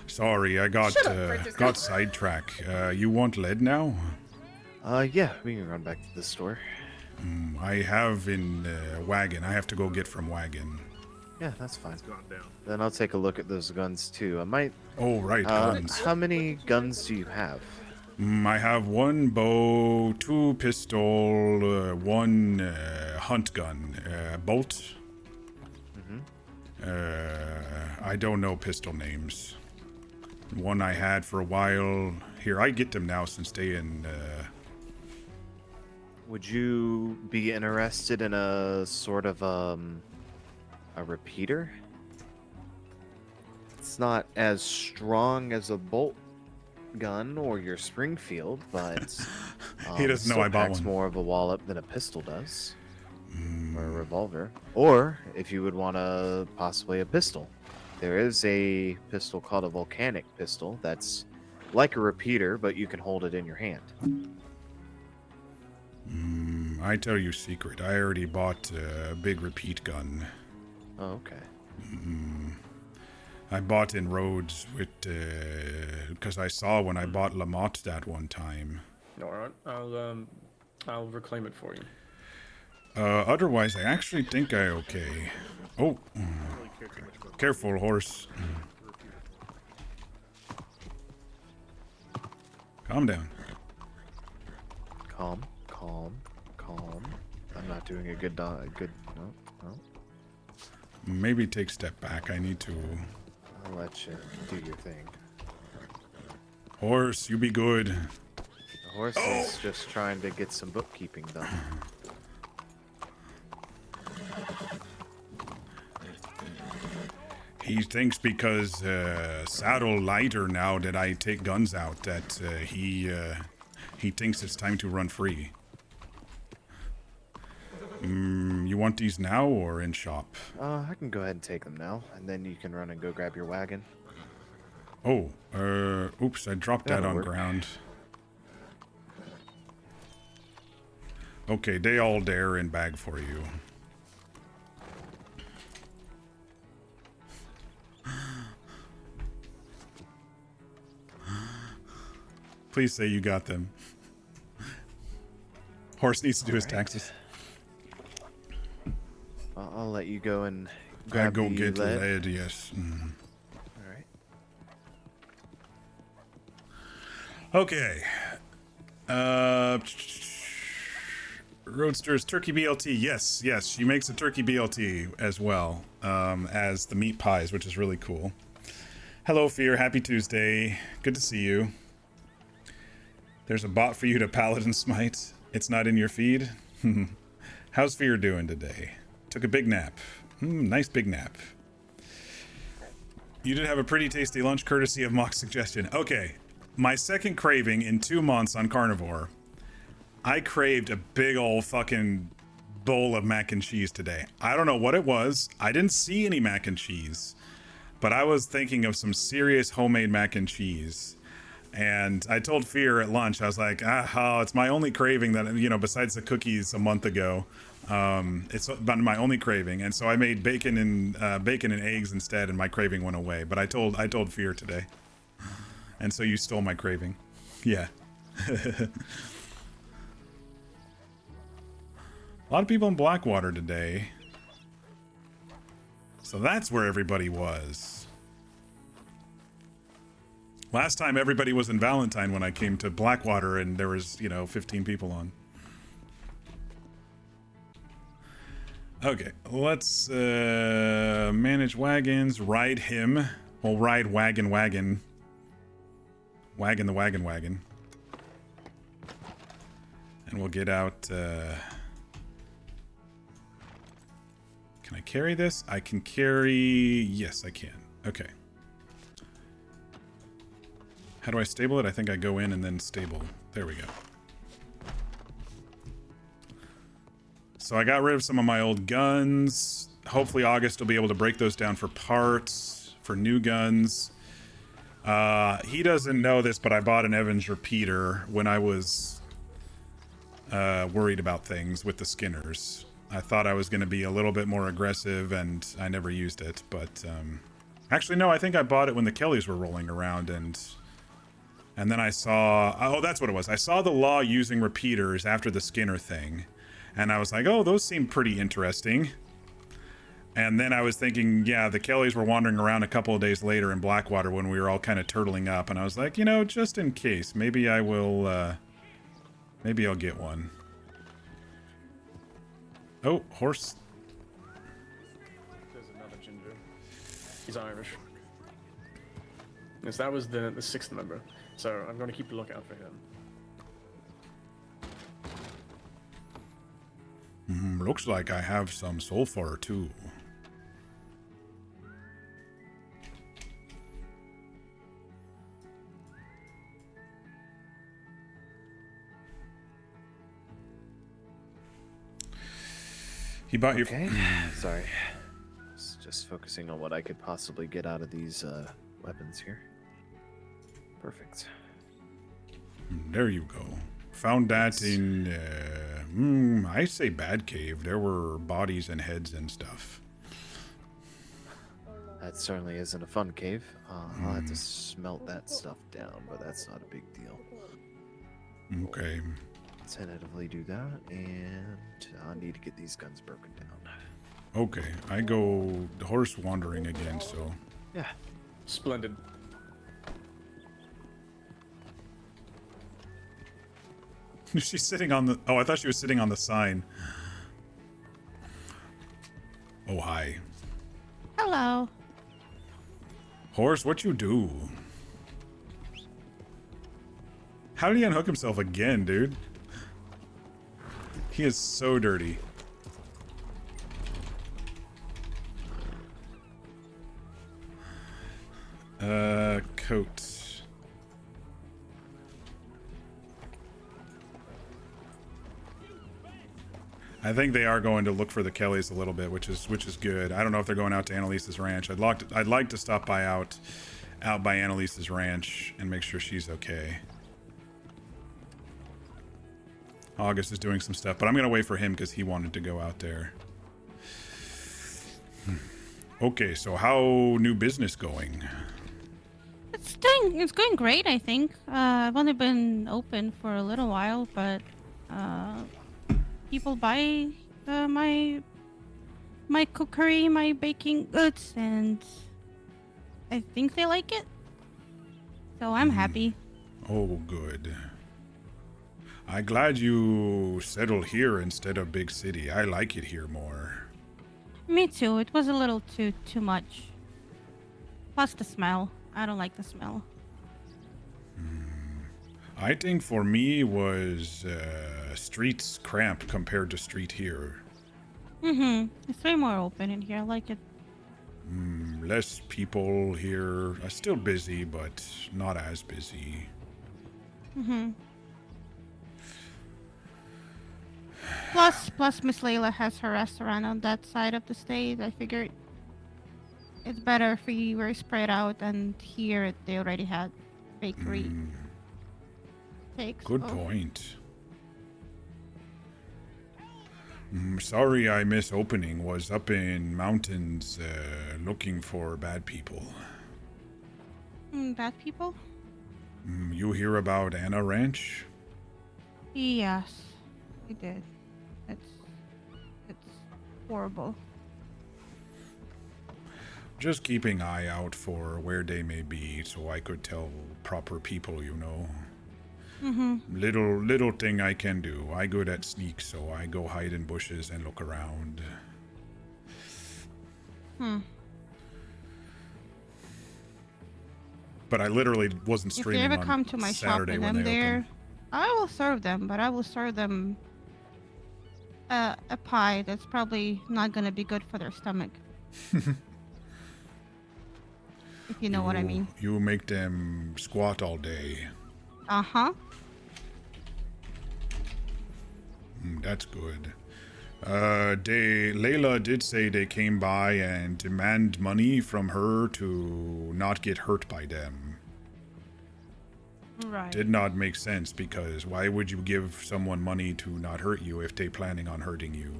Speaker 1: Sorry, I got sidetracked. You want lead now?
Speaker 5: Yeah, we can run back to the store.
Speaker 1: I have in wagon. I have to go get from wagon.
Speaker 5: Yeah, that's fine.
Speaker 7: It's gone down.
Speaker 5: Then I'll take a look at those guns too. I might.
Speaker 1: Oh, right, guns.
Speaker 5: How many guns do you have?
Speaker 1: I have one bow, 2 pistol, 1 hunt gun, bolt. I don't know pistol names. One I had for a while. Here, I get them now since they in.
Speaker 5: Would you be interested in a sort of a repeater? It's not as strong as a bolt gun or your Springfield, but
Speaker 1: He doesn't know I bought
Speaker 5: packs
Speaker 1: one.
Speaker 5: more of a wallop than a pistol does, or a revolver. Or if you would want possibly a pistol, there is a pistol called a volcanic pistol that's like a repeater, but you can hold it in your hand.
Speaker 1: I tell you a secret. I already bought a big repeat gun.
Speaker 5: Oh, okay.
Speaker 1: I bought in Rhodes with because I saw when I bought Lamotte that one time.
Speaker 6: All right, I'll reclaim it for you.
Speaker 1: Otherwise, I actually think I okay. Oh,
Speaker 7: I don't really care too much about
Speaker 1: careful, horse. Calm down.
Speaker 5: Calm. I'm not doing a good. No.
Speaker 1: Maybe take a step back. I need to.
Speaker 5: I'll let you do your thing.
Speaker 1: Horse, you be good.
Speaker 5: The horse is just trying to get some bookkeeping done.
Speaker 1: He thinks because saddle lighter now that I take guns out that he thinks it's time to run free. You want these now or in shop?
Speaker 5: I can go ahead and take them now, and then you can run and go grab your wagon.
Speaker 1: Oh, oops, I dropped that
Speaker 5: That'll
Speaker 1: on
Speaker 5: work.
Speaker 1: ground. Okay, they all there in bag for you. Please say you got them. Horse needs to do his
Speaker 5: Alright.
Speaker 1: taxes.
Speaker 5: I'll let you go and
Speaker 1: I
Speaker 5: grab
Speaker 1: go
Speaker 5: the
Speaker 1: get
Speaker 5: lead.
Speaker 1: lead, yes.
Speaker 5: All right.
Speaker 1: Okay. Roadster's turkey BLT. Yes, she makes a turkey BLT as well as the meat pies, which is really cool. Hello, Fear. Happy Tuesday. Good to see you. There's a bot for you to Paladin Smite. It's not in your feed. How's Fear doing today? Took a big nap. Nice big nap. You did have a pretty tasty lunch courtesy of Mock's suggestion. Okay, my second craving in 2 months on carnivore. I craved a big old fucking bowl of mac and cheese today. I don't know what it was. I didn't see any mac and cheese, but I was thinking of some serious homemade mac and cheese. And I told Fear at lunch, I was like, it's my only craving that, besides the cookies a month ago. It's about my only craving. And so I made bacon and eggs instead, and my craving went away. But I told Fear today. And so you stole my craving. Yeah. A lot of people in Blackwater today. So that's where everybody was. Last time everybody was in Valentine when I came to Blackwater and there was, 15 people on. Okay, let's manage wagons, ride him. We'll ride wagon. Wagon the wagon. And we'll get out, can I carry this? I can carry, yes I can. Okay. How do I stable it? I think I go in and then stable. There we go. So I got rid of some of my old guns. Hopefully August will be able to break those down for parts, for new guns. He doesn't know this, but I bought an Evans repeater when I was worried about things with the Skinners. I thought I was going to be a little bit more aggressive, and I never used it. But actually, no, I think I bought it when the Kellys were rolling around, and then I saw... Oh, that's what it was. I saw the law using repeaters after the Skinner thing. And I was like, oh, those seem pretty interesting. And then I was thinking, yeah, the Kellys were wandering around a couple of days later in Blackwater when we were all kind of turtling up. And I was like, just in case, maybe I will... maybe I'll get one. Oh, horse.
Speaker 6: There's another ginger. He's Irish. Yes, that was the sixth member. So I'm going to keep a lookout for him.
Speaker 1: Looks like I have some sulfur too. He bought you.
Speaker 5: Okay. Sorry. Just focusing on what I could possibly get out of these weapons here. Perfect.
Speaker 1: There you go. Found that in, I say Bad Cave. There were bodies and heads and stuff.
Speaker 5: That certainly isn't a fun cave. I'll have to smelt that stuff down, but that's not a big deal.
Speaker 1: Okay.
Speaker 5: Tentatively do that, and I need to get these guns broken down.
Speaker 1: Okay, I go horse wandering again, so...
Speaker 5: Yeah.
Speaker 6: Splendid.
Speaker 1: She's sitting on the... Oh, I thought she was sitting on the sign. Oh, hi.
Speaker 8: Hello.
Speaker 1: Horse, what you do? How did he unhook himself again, dude? He is so dirty. Coat. I think they are going to look for the Kellys a little bit, which is good. I don't know if they're going out to Annalise's ranch. I'd like to stop by out by Annalise's ranch and make sure she's okay. August is doing some stuff, but I'm gonna wait for him because he wanted to go out there. Okay, so how new business going?
Speaker 8: It's going great, I think. I've only been open for a little while, but people buy my cookery, my baking goods, and I think they like it. So I'm happy.
Speaker 1: Oh, good. I'm glad you settled here instead of big city. I like it here more.
Speaker 8: Me too. It was a little too much. Plus the smell. I don't like the smell.
Speaker 1: I think for me was streets cramped compared to street here.
Speaker 8: It's way more open in here. I like it.
Speaker 1: Less people here. Still busy, but not as busy.
Speaker 8: Plus Miss Layla has her restaurant on that side of the state. I figured it's better if we were spread out, and here they already had bakery. Takes.
Speaker 1: Good point. Sorry I missed opening. Was up in mountains looking for bad people.
Speaker 8: Bad people?
Speaker 1: You hear about Anna Ranch?
Speaker 8: Yes, we did. It's horrible.
Speaker 1: Just keeping eye out for where they may be so I could tell proper people, you know. Little thing I can do. I good at sneak, so I go hide in bushes and look around. But I literally wasn't
Speaker 8: If they
Speaker 1: streaming
Speaker 8: ever
Speaker 1: on
Speaker 8: come to my
Speaker 1: Saturday
Speaker 8: shop and
Speaker 1: when
Speaker 8: I'm
Speaker 1: they
Speaker 8: there,
Speaker 1: open.
Speaker 8: I will serve them, but I will serve them a pie that's probably not gonna be good for their stomach. If you know what I mean.
Speaker 1: You make them squat all day. That's good. Layla did say they came by and demand money from her to not get hurt by them.
Speaker 8: Right.
Speaker 1: Did not make sense because why would you give someone money to not hurt you if they planning on hurting you?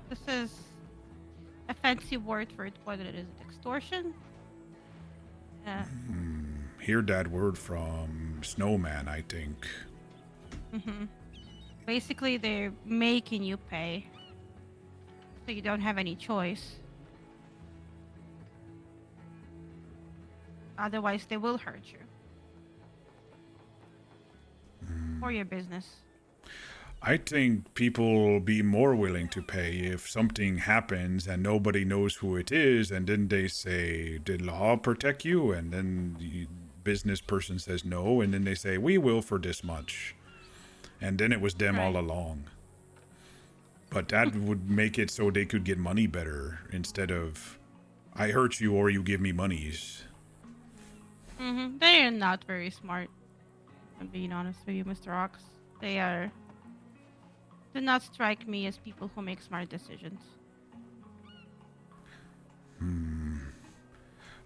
Speaker 8: This is a fancy word for it. What it is, extortion?
Speaker 1: Hear that word from Snowman, I think.
Speaker 8: Basically, they're making you pay, so you don't have any choice. Otherwise, they will hurt you or your business.
Speaker 1: I think people will be more willing to pay if something happens and nobody knows who it is, and then they say, "Did law protect you?" And then the business person says no, and then they say, "We will for this much," and then it was them all along. But that would make it so they could get money better instead of, "I hurt you or you give me monies."
Speaker 8: They are not very smart. I'm being honest with you, Mr. Ox. They do not strike me as people who make smart decisions.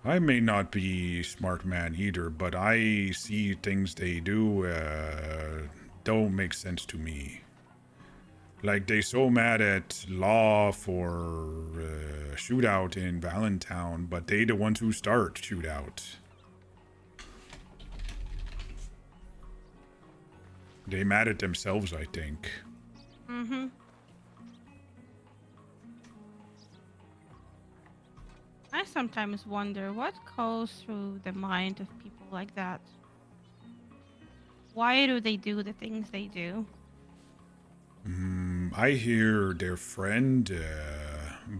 Speaker 1: I may not be smart man either, but I see things they do don't make sense to me. Like, they so mad at law for shootout in Valentine, but they the ones who start shootout. They mad at themselves, I think.
Speaker 8: I sometimes wonder what goes through the mind of people like that. Why do they do the things they do?
Speaker 1: I hear their friend,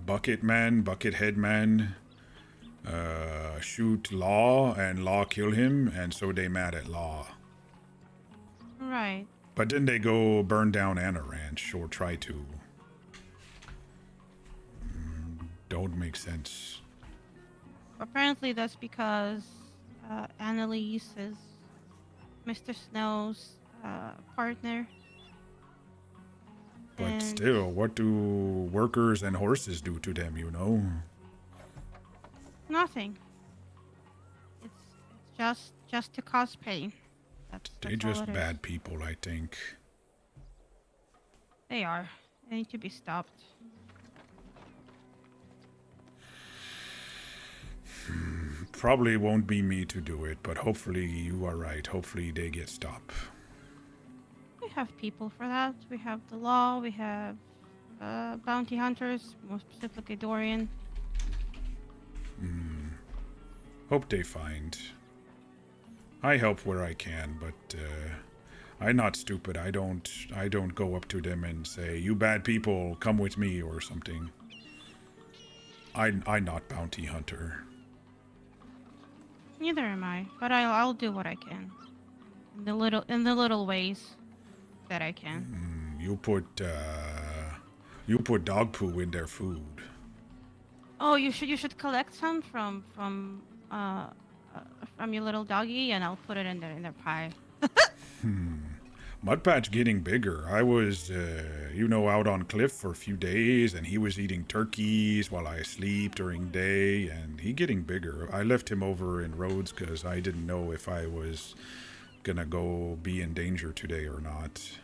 Speaker 1: Buckethead Man, shoot Law and Law kill him, and so they mad at Law.
Speaker 8: Right.
Speaker 1: But then they go burn down Anna Ranch, or try to. Don't make sense.
Speaker 8: Apparently that's because Annalise is Mr. Snow's partner.
Speaker 1: But
Speaker 8: And
Speaker 1: still, what do workers and horses do to them, you know?
Speaker 8: nothing. It's just to cause pain.
Speaker 1: They're
Speaker 8: that's all
Speaker 1: just
Speaker 8: it is.
Speaker 1: bad people, I think.
Speaker 8: They are. They need to be stopped.
Speaker 1: Probably won't be me to do it, but hopefully you are right. Hopefully they get stopped.
Speaker 8: We have people for that. We have the law. We have bounty hunters, more specifically Dorian.
Speaker 1: Hope they find. I help where I can, but I'm not stupid. I don't go up to them and say, "You bad people, come with me," or something. I'm not bounty hunter.
Speaker 8: Neither am I, but I'll do what I can. In the little ways that I can.
Speaker 1: You put dog poo in their food.
Speaker 8: Oh, you should collect some from your little doggy, and I'll put it in their pie.
Speaker 1: Mudpatch getting bigger. I was, out on cliff for a few days, and he was eating turkeys while I sleep during day, and he getting bigger. I left him over in Rhodes because I didn't know if I was gonna go be in danger today or not.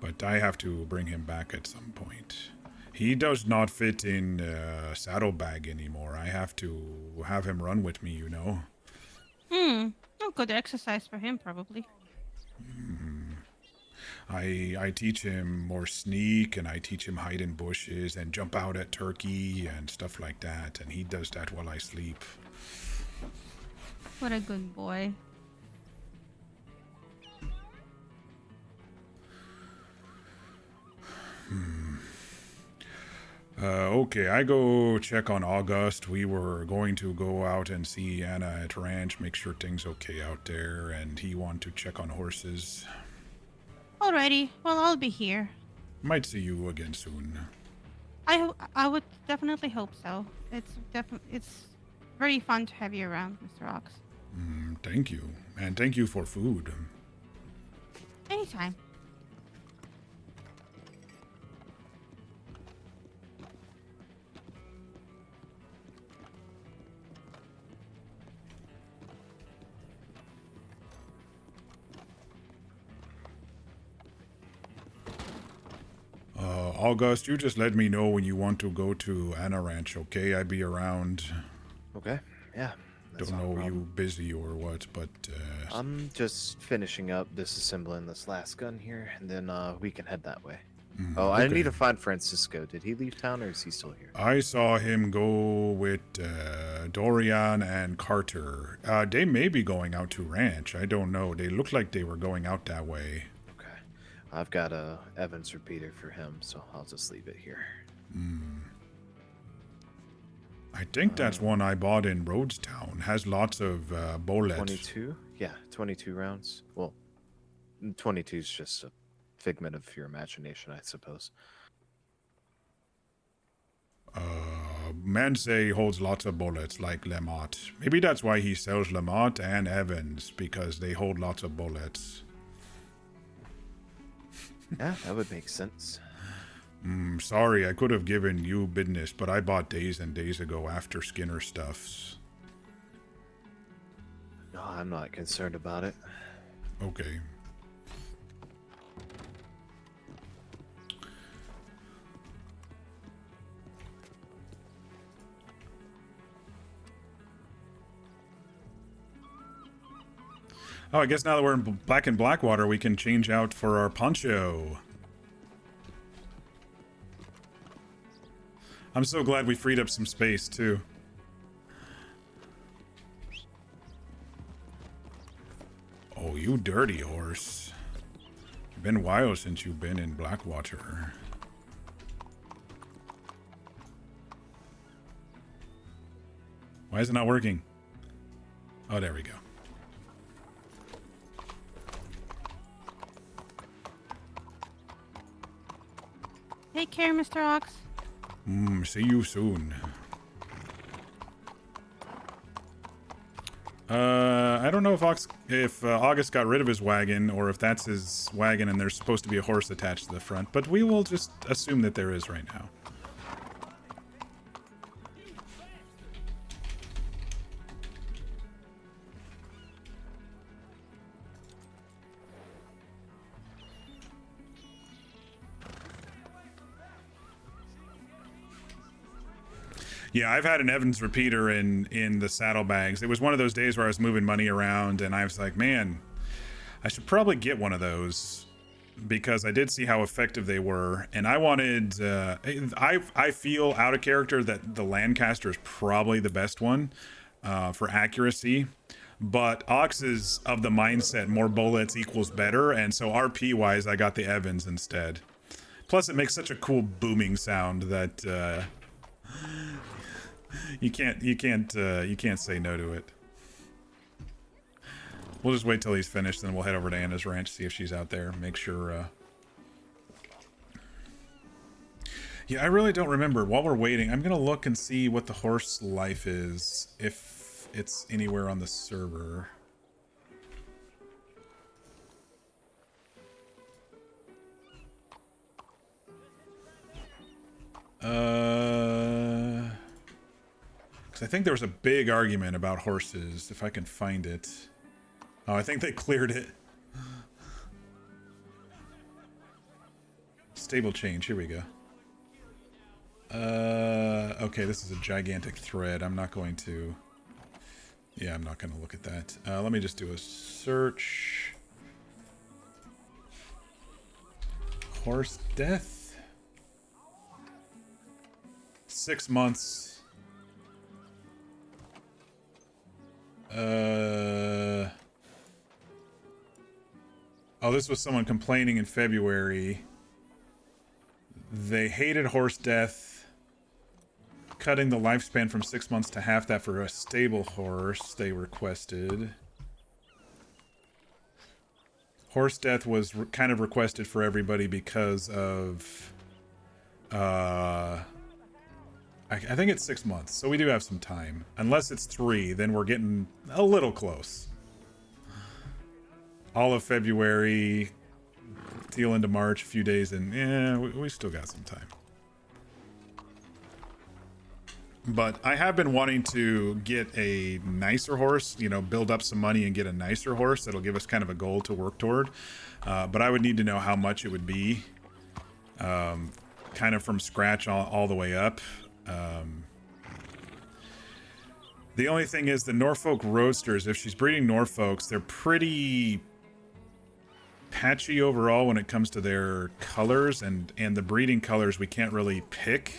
Speaker 1: But I have to bring him back at some point. He does not fit in a saddlebag anymore. I have to have him run with me, you know.
Speaker 8: Oh, good exercise for him, probably.
Speaker 1: I teach him more sneak, and I teach him hide in bushes and jump out at turkey and stuff like that, and he does that while I sleep.
Speaker 8: What a good boy.
Speaker 1: Okay, I go check on August. We were going to go out and see Anna at ranch, make sure things okay out there, and he want to check on horses.
Speaker 8: Alrighty, well, I'll be here.
Speaker 1: Might see you again soon.
Speaker 8: I would definitely hope so. It's very fun to have you around, Mr. Ox.
Speaker 1: Thank you, and thank you for food.
Speaker 8: Anytime.
Speaker 1: August, you just let me know when you want to go to Anna Ranch, okay? I be around.
Speaker 5: Okay, yeah. That's
Speaker 1: Don't
Speaker 5: not a
Speaker 1: know
Speaker 5: problem.
Speaker 1: you busy or what, but
Speaker 5: I'm just finishing up disassembling this last gun here, and then we can head that way. Oh, I
Speaker 1: okay.
Speaker 5: need to find Francisco. Did he leave town, or is he still here?
Speaker 1: I saw him go with Dorian and Carter. They may be going out to ranch. I don't know. They looked like they were going out that way.
Speaker 5: Okay. I've got a Evans repeater for him, so I'll just leave it here.
Speaker 1: I think that's one I bought in Rhodestown. Has lots of bullets.
Speaker 5: 22? Yeah, 22 rounds. Well, 22 is just a figment of your imagination, I suppose.
Speaker 1: Mansay holds lots of bullets like Lamont. Maybe that's why he sells Lamont and Evans, because they hold lots of bullets.
Speaker 5: Yeah, that would make sense.
Speaker 1: Sorry, I could have given you business, but I bought days and days ago after Skinner stuffs.
Speaker 5: No, I'm not concerned about it.
Speaker 1: Okay. Oh, I guess now that we're in Black and Blackwater, we can change out for our poncho. I'm so glad we freed up some space, too. Oh, you dirty horse. Been a while since you've been in Blackwater. Why is it not working? Oh, there we go.
Speaker 8: Take care, Mr. Ox.
Speaker 1: See you soon. I don't know if August got rid of his wagon, or if that's his wagon and there's supposed to be a horse attached to the front, but we will just assume that there is right now. Yeah, I've had an Evans repeater in the saddlebags. It was one of those days where I was moving money around, and I was like, man, I should probably get one of those, because I did see how effective they were, and I wanted... I feel out of character that the Lancaster is probably the best one for accuracy, but Ox is of the mindset more bullets equals better, and so RP-wise, I got the Evans instead. Plus, it makes such a cool booming sound that... You can't say no to it. We'll just wait till he's finished, then we'll head over to Anna's ranch, see if she's out there, make sure. Yeah, I really don't remember. While we're waiting, I'm gonna look and see what the horse life is, if it's anywhere on the server. I think there was a big argument about horses, if I can find it. Oh, I think they cleared it. Stable change, here we go. Okay, this is a gigantic thread. I'm not going to... Yeah, I'm not going to look at that. Let me just do a search. Horse death? 6 months. Oh, this was someone complaining in February. They hated horse death, cutting the lifespan from 6 months to half that for a stable horse, they requested. Horse death was kind of requested for everybody because of... I think it's 6 months, so we do have some time. Unless it's 3, then we're getting a little close. All of February, till into March, a few days, and yeah, we still got some time. But I have been wanting to get a nicer horse, you know, build up some money and get a nicer horse that'll give us kind of a goal to work toward. But I would need to know how much it would be, kind of from scratch all the way up. The only thing is the Norfolk Roadsters, if she's breeding Norfolks, they're pretty patchy overall when it comes to their colors, and the breeding colors we can't really pick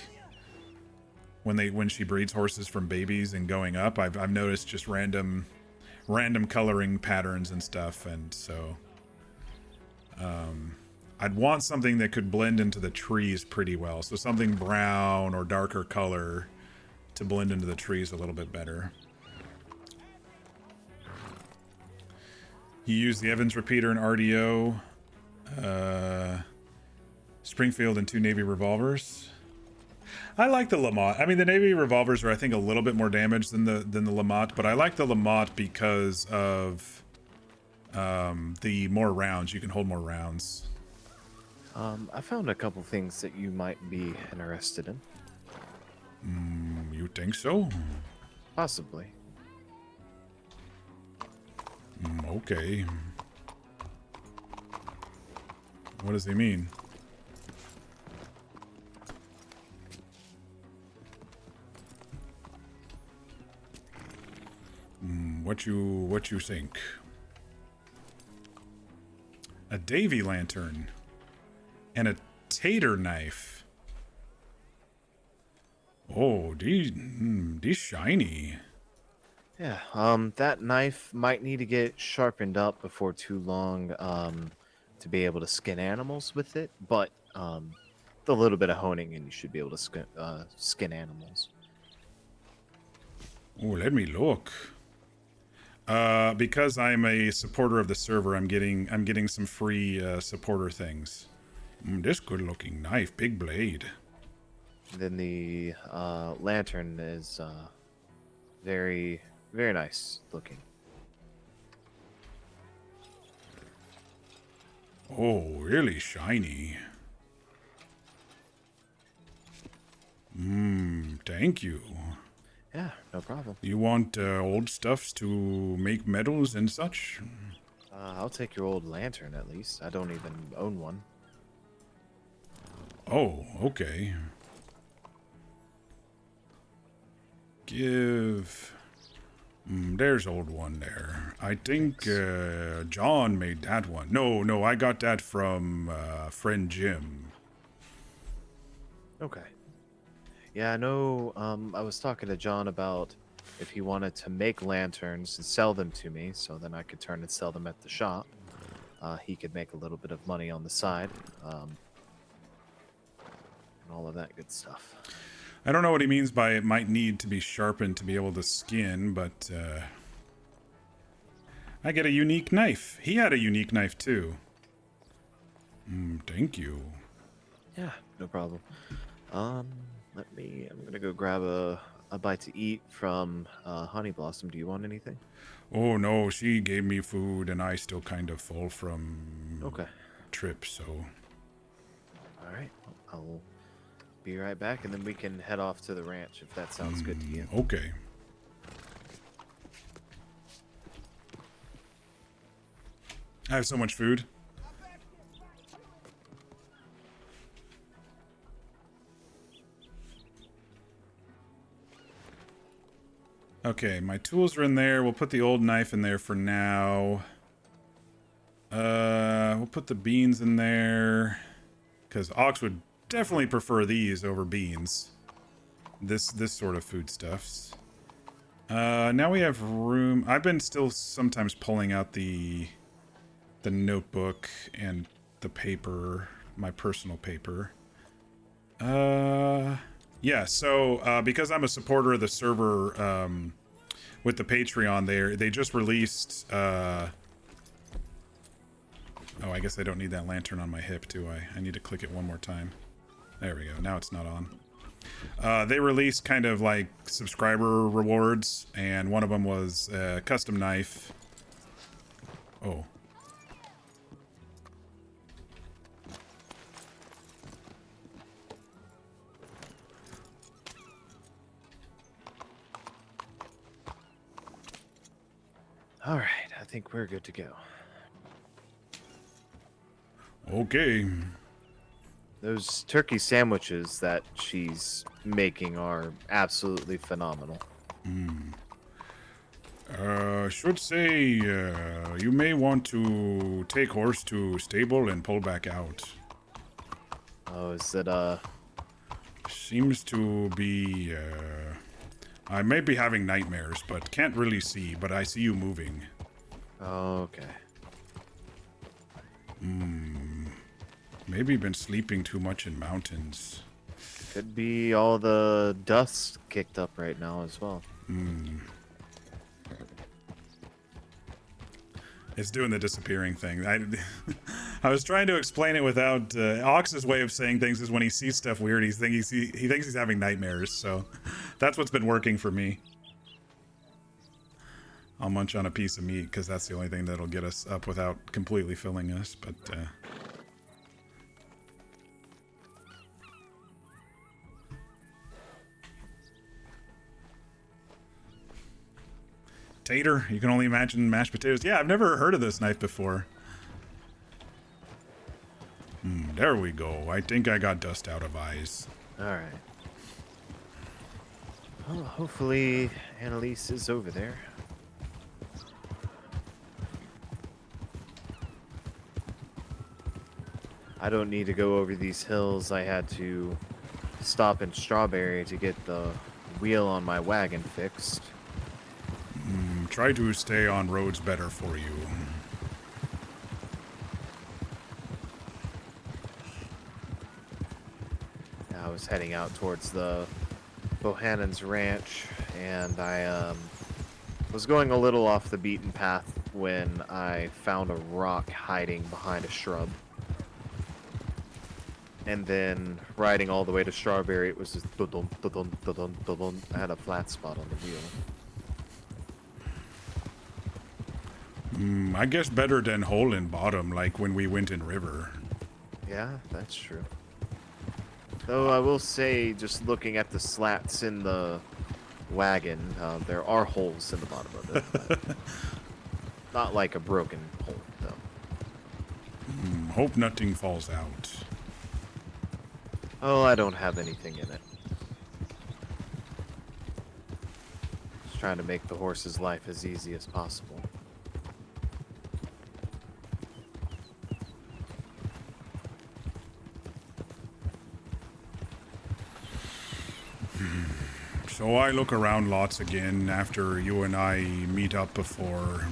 Speaker 1: when she breeds horses from babies and going up. I've noticed just random coloring patterns and stuff, and so I'd want something that could blend into the trees pretty well. So something brown or darker color to blend into the trees a little bit better. You use the Evans repeater and RDO. Springfield and 2 Navy revolvers. I like the Lamont. I mean, the Navy revolvers are, I think, a little bit more damage than the Lamont, but I like the Lamont because of the more rounds. You can hold more rounds.
Speaker 5: I found a couple things that you might be interested in.
Speaker 1: You think so?
Speaker 5: Possibly.
Speaker 1: Okay. What does he mean? What you think? A Davy lantern and a tater knife. Oh, these shiny.
Speaker 5: Yeah, that knife might need to get sharpened up before too long, to be able to skin animals with it, but, with a little bit of honing and you should be able to skin animals.
Speaker 1: Oh, let me look. Because I'm a supporter of the server, I'm getting some free supporter things. This good-looking knife, big blade.
Speaker 5: Then the lantern is very, very nice looking.
Speaker 1: Oh, really shiny. Thank you.
Speaker 5: Yeah, no problem.
Speaker 1: You want old stuffs to make medals and such?
Speaker 5: I'll take your old lantern at least. I don't even own one.
Speaker 1: Oh, okay. Give... there's old one there. I think John made that one. No, I got that from friend Jim.
Speaker 5: Okay. Yeah, I know, I was talking to John about if he wanted to make lanterns and sell them to me, so then I could turn and sell them at the shop. He could make a little bit of money on the side, and all of that good stuff.
Speaker 1: I don't know what he means by it might need to be sharpened to be able to skin, but I get a unique knife. He had a unique knife too. Thank you.
Speaker 5: Yeah, no problem. I'm gonna go grab a bite to eat from Honey Blossom. Do you want anything?
Speaker 1: Oh no, she gave me food and I still kind of full from trip, so.
Speaker 5: Alright, I'll be right back and then we can head off to the ranch if that sounds good to you.
Speaker 1: Okay. I have so much food. Okay, my tools are in there. We'll put the old knife in there for now. We'll put the beans in there. Because Ox would definitely prefer these over beans. This sort of foodstuffs. Now we have room. I've been still sometimes pulling out the notebook and the paper, my personal paper. Yeah, so because I'm a supporter of the server with the Patreon, they just released... oh, I guess I don't need that lantern on my hip, do I? I need to click it one more time. There we go. Now it's not on. They released kind of like subscriber rewards, and one of them was a custom knife. Oh.
Speaker 5: All right, I think we're good to go.
Speaker 1: Okay.
Speaker 5: Those turkey sandwiches that she's making are absolutely phenomenal.
Speaker 1: Should say you may want to take horse to stable and pull back out.
Speaker 5: Oh, is it
Speaker 1: Seems to be I may be having nightmares, but can't really see, but I see you moving.
Speaker 5: Okay.
Speaker 1: Maybe been sleeping too much in mountains.
Speaker 5: Could be all the dust kicked up right now as well.
Speaker 1: It's doing the disappearing thing. I was trying to explain it without Ox's way of saying things is when he sees stuff weird, he thinks he's having nightmares. So that's what's been working for me. I'll munch on a piece of meat because that's the only thing that'll get us up without completely filling us. But tater, you can only imagine mashed potatoes. Yeah, I've never heard of this knife before. There we go. I think I got dust out of eyes.
Speaker 5: Alright. Well, hopefully Annalise is over there. I don't need to go over these hills. I had to stop in Strawberry to get the wheel on my wagon fixed.
Speaker 1: Try to stay on roads better for you.
Speaker 5: I was heading out towards the Bohannon's ranch, and I was going a little off the beaten path when I found a rock hiding behind a shrub. And then riding all the way to Strawberry, it was just dun dun dun dun dun. I had a flat spot on the wheel.
Speaker 1: I guess better than hole in bottom, like when we went in river.
Speaker 5: Yeah, that's true. Though I will say, just looking at the slats in the wagon, there are holes in the bottom of it. But not like a broken hole, though.
Speaker 1: Hope nothing falls out.
Speaker 5: Oh, I don't have anything in it. Just trying to make the horse's life as easy as possible.
Speaker 1: So I look around lots again after you and I meet up before.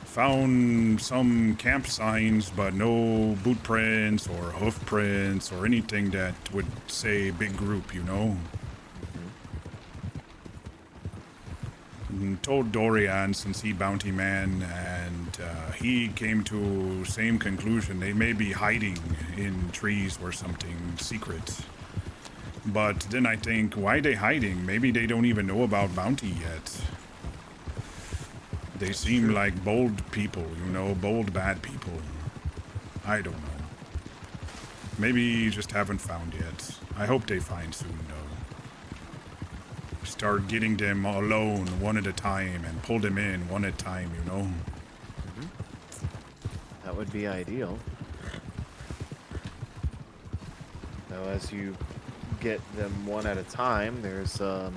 Speaker 1: Found some camp signs, but no boot prints or hoof prints or anything that would say big group, you know? Told Dorian since he bounty man, and he came to same conclusion. They may be hiding in trees or something secret. But then I think, why are they hiding? Maybe they don't even know about bounty yet. They seem like bold people, you know, bold bad people. I don't know. Maybe you just haven't found yet. I hope they find soon, though. Start getting them alone one at a time and pull them in one at a time, you know?
Speaker 5: That would be ideal. Though as you get them one at a time, there's a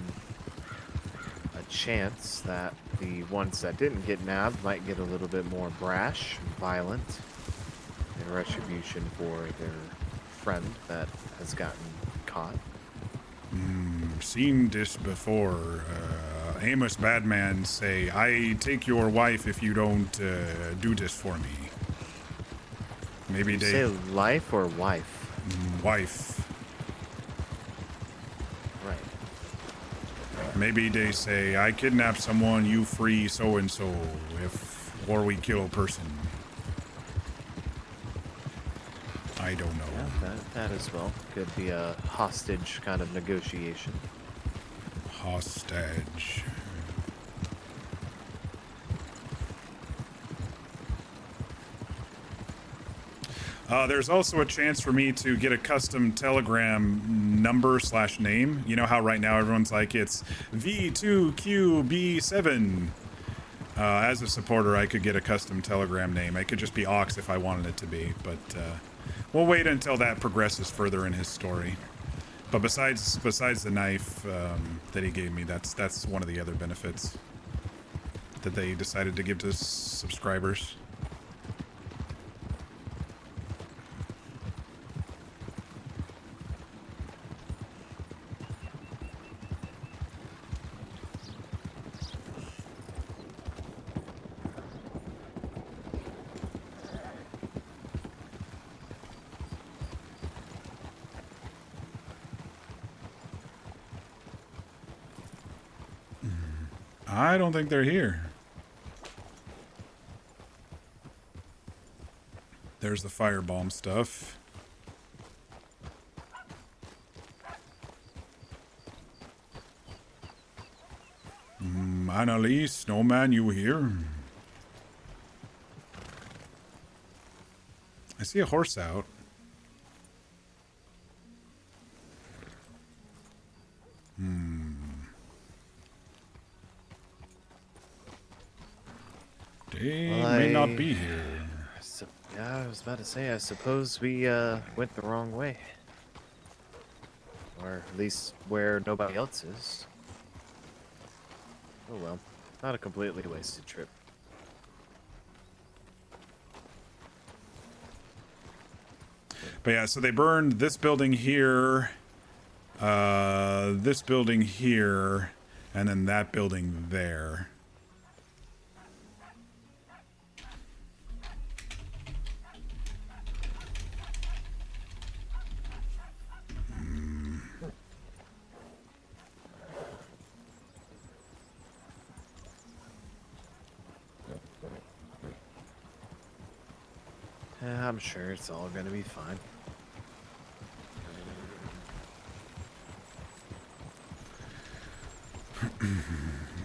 Speaker 5: chance that the ones that didn't get nabbed might get a little bit more brash and violent in retribution for their friend that has gotten caught.
Speaker 1: Seen this before. Amos Badman say, I take your wife if you don't do this for me. Maybe
Speaker 5: Did you
Speaker 1: they...
Speaker 5: say life or wife?
Speaker 1: Wife.
Speaker 5: Right.
Speaker 1: Maybe they say, I kidnap someone, you free so-and-so, or we kill a person. I don't know.
Speaker 5: Yeah, that as well. Could be a hostage kind of negotiation.
Speaker 1: Hostage. There's also a chance for me to get a custom Telegram number/name. You know how right now everyone's like, it's V2QB7. As a supporter, I could get a custom Telegram name. It could just be Ox if I wanted it to be, but we'll wait until that progresses further in his story. But besides the knife that he gave me, that's one of the other benefits that they decided to give to subscribers. I don't think they're here. There's the firebomb stuff. Annalise, Snowman, you here? I see a horse out. They may not be here.
Speaker 5: Yeah, I was about to say, I suppose we went the wrong way. Or at least where nobody else is. Oh well, not a completely wasted trip.
Speaker 1: But yeah, so they burned this building here, this building here, and then that building there.
Speaker 5: I'm sure it's all gonna be fine.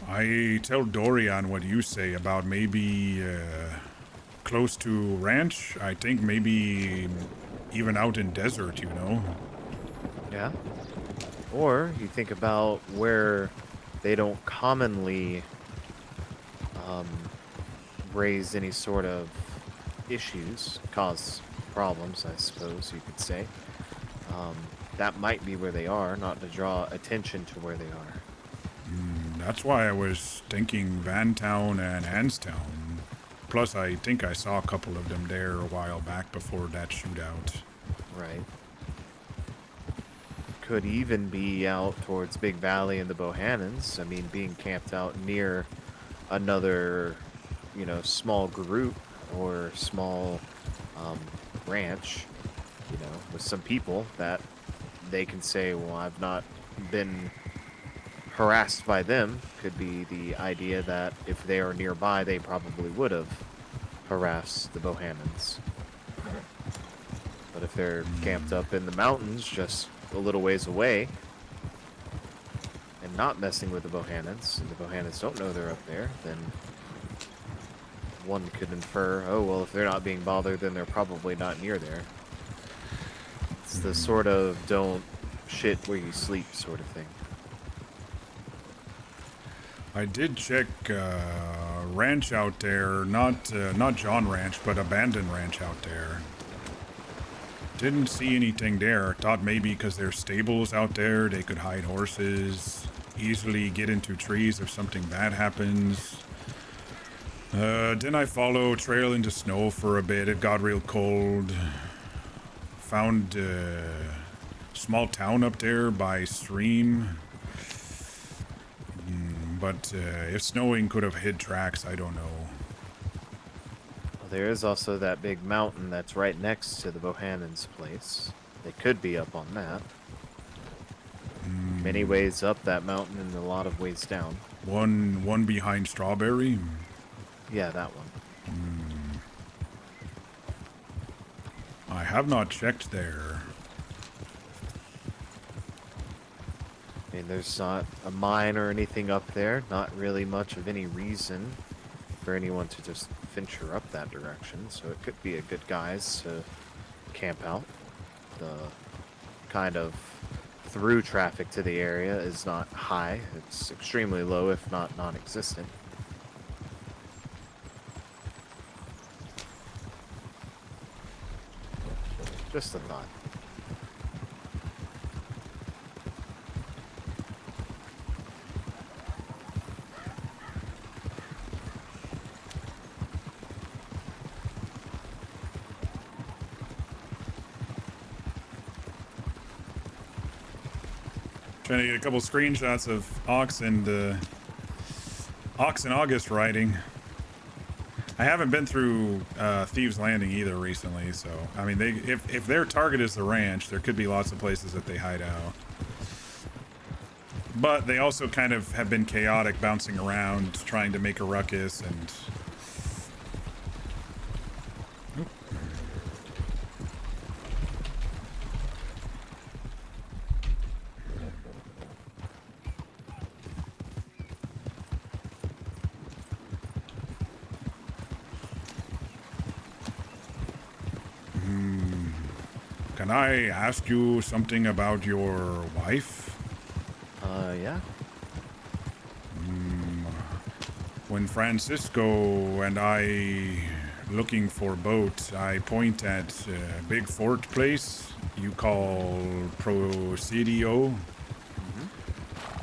Speaker 1: I tell Dorian what you say about maybe close to ranch. I think maybe even out in desert, you know.
Speaker 5: Yeah. Or you think about where they don't commonly raise any sort of issues, cause problems, I suppose you could say. That might be where they are, not to draw attention to where they are.
Speaker 1: That's why I was thinking Vantown and Anstown. Plus, I think I saw a couple of them there a while back before that shootout.
Speaker 5: Right. Could even be out towards Big Valley and the Bohannons. I mean, being camped out near another, you know, small group or small ranch, you know, with some people that they can say, well, I've not been harassed by them. Could be the idea that if they are nearby, they probably would have harassed the Bohannons. But if they're camped up in the mountains just a little ways away and not messing with the Bohannons, and the Bohannons don't know they're up there, then one could infer, oh, well, if they're not being bothered, then they're probably not near there. It's the sort of don't shit where you sleep sort of thing.
Speaker 1: I did check ranch out there, not John Ranch, but abandoned ranch out there. Didn't see anything there. Thought maybe because there's stables out there, they could hide horses, easily get into trees if something bad happens. Then I follow trail into snow for a bit. It got real cold. Found a small town up there by stream. But if snowing could have hid tracks, I don't know.
Speaker 5: Well, there is also that big mountain that's right next to the Bohannon's place. They could be up on that. Many ways up that mountain and a lot of ways down.
Speaker 1: One behind Strawberry?
Speaker 5: Yeah, that one.
Speaker 1: I have not checked there.
Speaker 5: I mean, there's not a mine or anything up there. Not really much of any reason for anyone to just venture up that direction. So it could be a good guise to camp out. The kind of through traffic to the area is not high. It's extremely low, if not non-existent. Just a thought.
Speaker 1: Trying to get a couple screenshots of Ox and August riding. I haven't been through Thieves Landing either recently, so I mean, if their target is the ranch, there could be lots of places that they hide out. But they also kind of have been chaotic, bouncing around, trying to make a ruckus, and... Oop. Can I ask you something about your wife?
Speaker 5: Yeah.
Speaker 1: When Francisco and I looking for boat, I point at big fort place you call Presidio.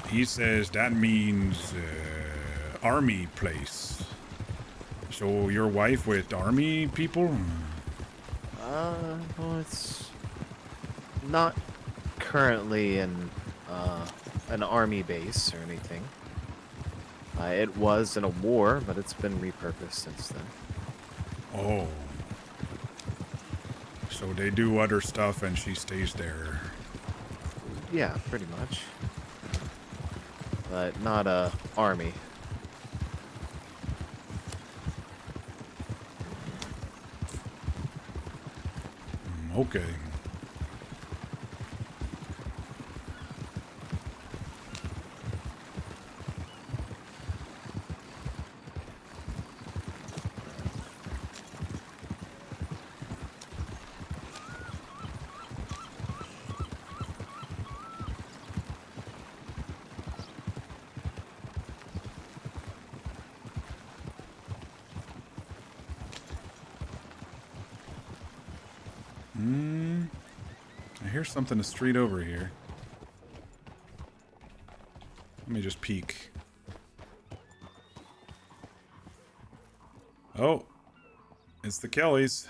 Speaker 1: He says that means army place. So your wife with army people?
Speaker 5: Well, it's not currently in an army base or anything. It was in a war, but it's been repurposed since then.
Speaker 1: Oh. So they do other stuff and she stays there.
Speaker 5: Yeah, pretty much. But not a army.
Speaker 1: Okay. I hear something a street over here. Let me just peek. Oh, it's the Kellys.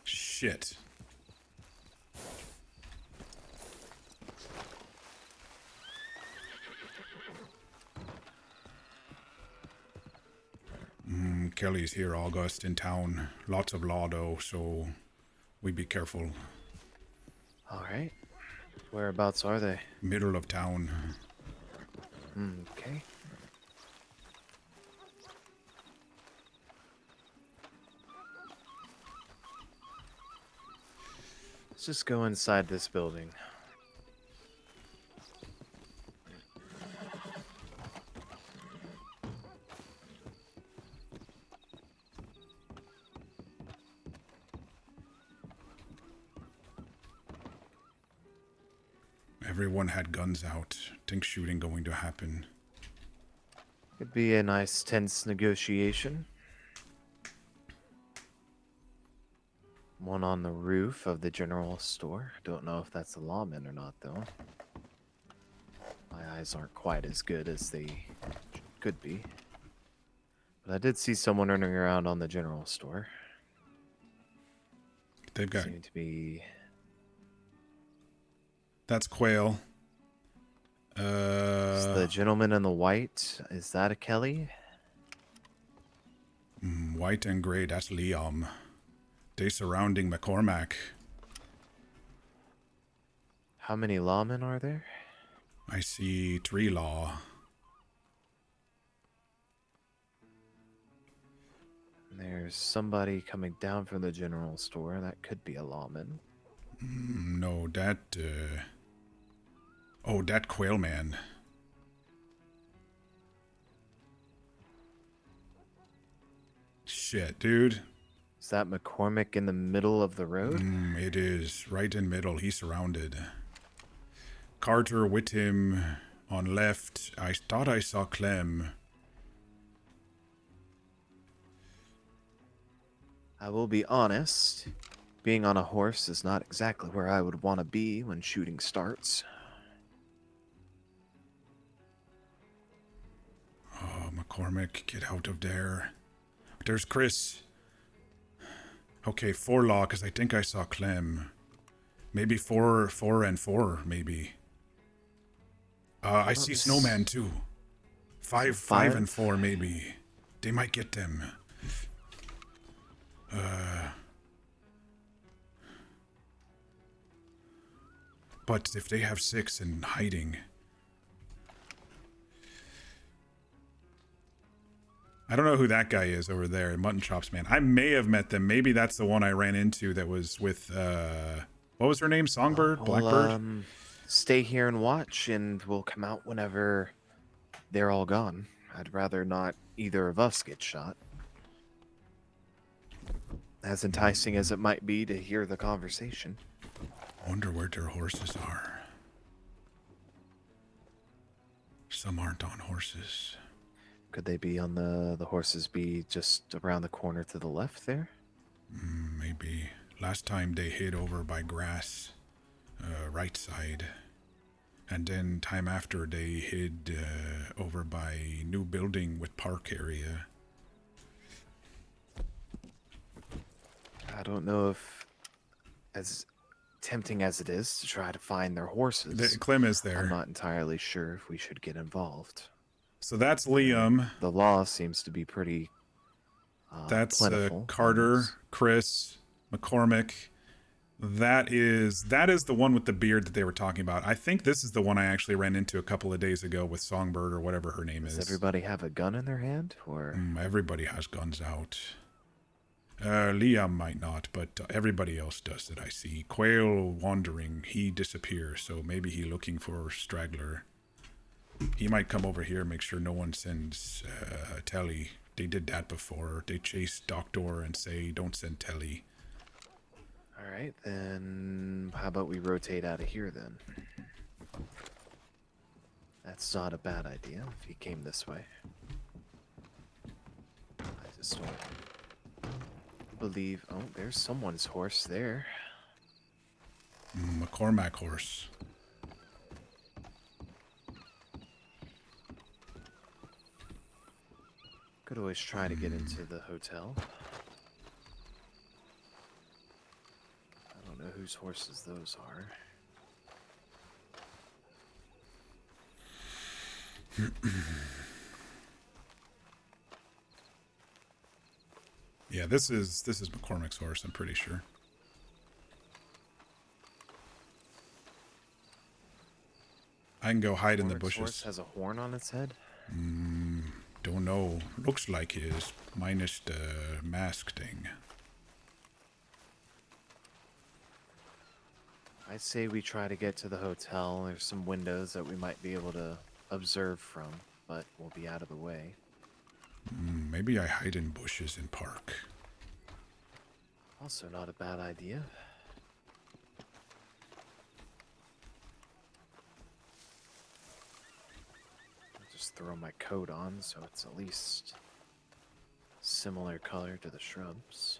Speaker 1: Shit. Kelly's here, August, in town. Lots of law, though, so we be careful.
Speaker 5: Alright. Whereabouts are they?
Speaker 1: Middle of town.
Speaker 5: Okay. Let's just go inside this building.
Speaker 1: Everyone had guns out. Think shooting going to happen.
Speaker 5: Could be a nice tense negotiation. One on the roof of the general store. Don't know if that's a lawman or not, though. My eyes aren't quite as good as they could be. But I did see someone running around on the general store.
Speaker 1: They've got...
Speaker 5: Seemed to be...
Speaker 1: That's Quail.
Speaker 5: Is the gentleman in the white, is that a Kelly?
Speaker 1: White and gray, that's Liam. They surrounding McCormack.
Speaker 5: How many lawmen are there?
Speaker 1: I see 3 law.
Speaker 5: There's somebody coming down from the general store. That could be a lawman.
Speaker 1: No, that... Oh, that Quail man. Shit, dude.
Speaker 5: Is that McCormick in the middle of the road?
Speaker 1: It is. Right in middle. He's surrounded. Carter with him on left. I thought I saw Clem.
Speaker 5: I will be honest. Being on a horse is not exactly where I would want to be when shooting starts.
Speaker 1: Oh, McCormick, get out of there. There's Chris. Okay, 4 law, because I think I saw Clem. Maybe 4 and 4, maybe. I see snowman too. Five and four maybe. They might get them. But if they have 6 and hiding, I don't know who that guy is over there, Mutton Chops Man. I may have met them. Maybe that's the one I ran into that was with what was her name? Songbird? Blackbird?
Speaker 5: Stay here and watch, and we'll come out whenever they're all gone. I'd rather not either of us get shot. As enticing as it might be to hear the conversation.
Speaker 1: Wonder where their horses are. Some aren't on horses.
Speaker 5: Could they be on the horses be just around the corner to the left there?
Speaker 1: Maybe. Last time they hid over by grass, right side. And then time after they hid over by new building with park area.
Speaker 5: I don't know if, as tempting as it is to try to find their horses,
Speaker 1: Clem is there.
Speaker 5: I'm not entirely sure if we should get involved.
Speaker 1: So that's Liam.
Speaker 5: The law seems to be pretty
Speaker 1: that's
Speaker 5: plentiful.
Speaker 1: Carter, Chris, McCormick. That is the one with the beard that they were talking about. I think this is the one I actually ran into a couple of days ago with Songbird or whatever her name is.
Speaker 5: Does everybody have a gun in their hand, or
Speaker 1: everybody has guns out? Liam might not, but everybody else does that I see. Quail wandering, he disappears, so maybe he looking for straggler. He might come over here, make sure no one sends Telly. They did that before. They chase Doctor and say, don't send Telly.
Speaker 5: Alright, then how about we rotate out of here then? That's not a bad idea if he came this way. I just don't believe... Oh, there's someone's horse there.
Speaker 1: McCormack horse.
Speaker 5: Could always try to get into the hotel. I don't know whose horses those are.
Speaker 1: Yeah, this is McCormick's horse, I'm pretty sure. I can go hide in the bushes.
Speaker 5: Horse has a horn on its head?
Speaker 1: Don't know. Looks like his, minus the mask thing.
Speaker 5: I say we try to get to the hotel. There's some windows that we might be able to observe from, but we'll be out of the way.
Speaker 1: Maybe I hide in bushes in park.
Speaker 5: Also not a bad idea. I'll just throw my coat on so it's at least similar color to the shrubs.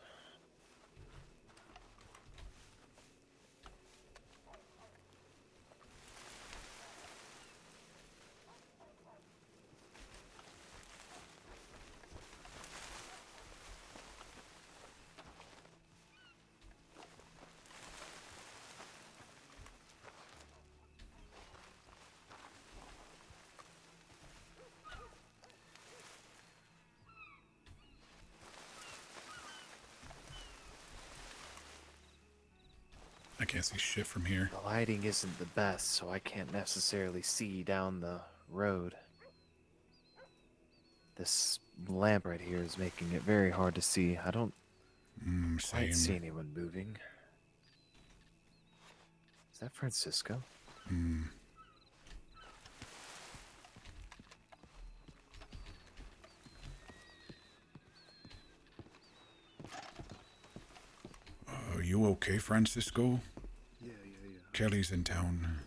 Speaker 1: I can't see shit from here.
Speaker 5: The lighting isn't the best, so I can't necessarily see down the road. This lamp right here is making it very hard to see. I don't quite see anyone moving. Is that Francisco?
Speaker 1: You okay, Francisco?
Speaker 7: Yeah.
Speaker 1: Kelly's in town.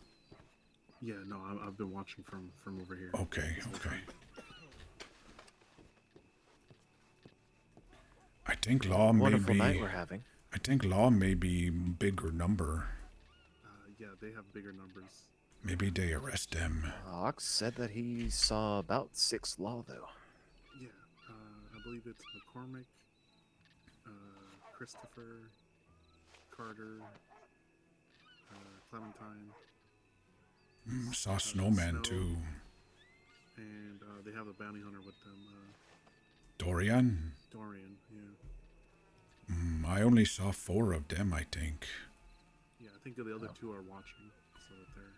Speaker 7: Yeah, no, I've been watching from over here.
Speaker 1: Okay. I think Law may
Speaker 5: Wonderful
Speaker 1: be.
Speaker 5: night we're having.
Speaker 1: I think Law may be bigger number.
Speaker 7: Yeah, they have bigger numbers.
Speaker 1: Maybe they arrest them.
Speaker 5: Ox said that he saw about 6 Law, though.
Speaker 7: Yeah, I believe it's McCormick, Christopher, Carter, Clementine.
Speaker 1: Saw Snowman
Speaker 7: Snow,
Speaker 1: too.
Speaker 7: And they have a bounty hunter with them,
Speaker 1: Dorian?
Speaker 7: Dorian. Yeah.
Speaker 1: I only saw 4 of them, I think.
Speaker 7: Yeah, I think the other two are watching, so that they're.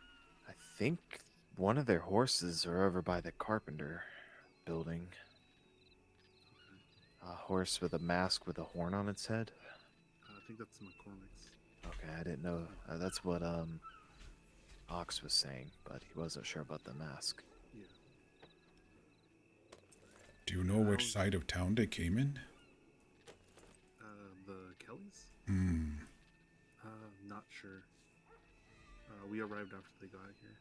Speaker 5: I think one of their horses are over by the carpenter building. A horse with a mask with a horn on its head.
Speaker 7: I think that's McCormick's.
Speaker 5: Okay, I didn't know. That's what Ox was saying, but he wasn't sure about the mask.
Speaker 7: Yeah.
Speaker 1: Do you know which side of town they came in?
Speaker 7: The Kellys?
Speaker 1: Hmm.
Speaker 7: Not sure. We arrived after they got here.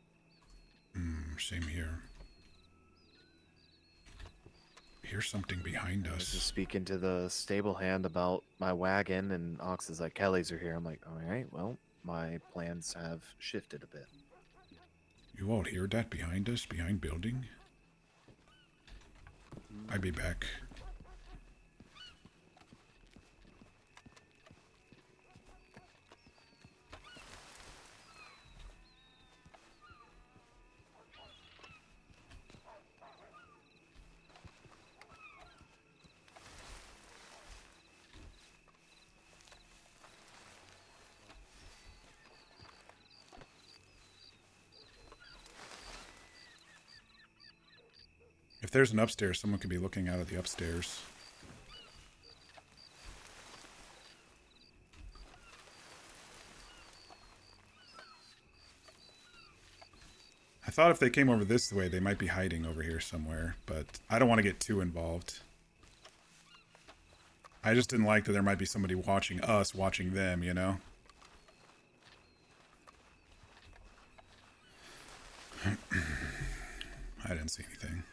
Speaker 1: Same here. Here's something behind
Speaker 5: I was
Speaker 1: us.
Speaker 5: just speaking to the stable hand about my wagon, and Ox is like, Kelly's are here. I'm like, all right, well, my plans have shifted a bit.
Speaker 1: You all hear that behind us, behind building? I'll be back. If there's an upstairs, someone could be looking out of the upstairs. I thought if they came over this way, they might be hiding over here somewhere, but I don't want to get too involved. I just didn't like that there might be somebody watching us, watching them, you know? I didn't see anything.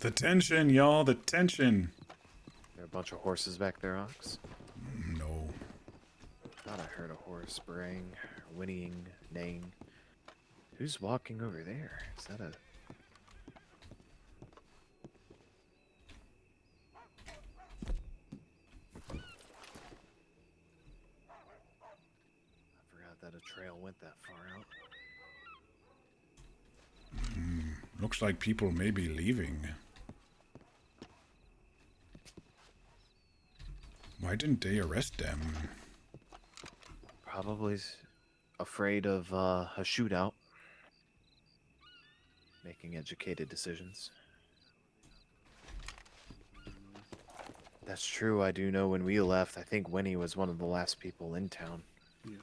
Speaker 1: The tension, y'all, the tension.
Speaker 5: There are a bunch of horses back there, Ox?
Speaker 1: No.
Speaker 5: Thought I heard a horse braying, whinnying, neighing. Who's walking over there? Is that a... I forgot that a trail went that far out.
Speaker 1: Looks like people may be leaving. Why didn't they arrest them?
Speaker 5: Probably afraid of a shootout. Making educated decisions. That's true. I do know when we left, I think Winnie was one of the last people in town.
Speaker 7: Yeah.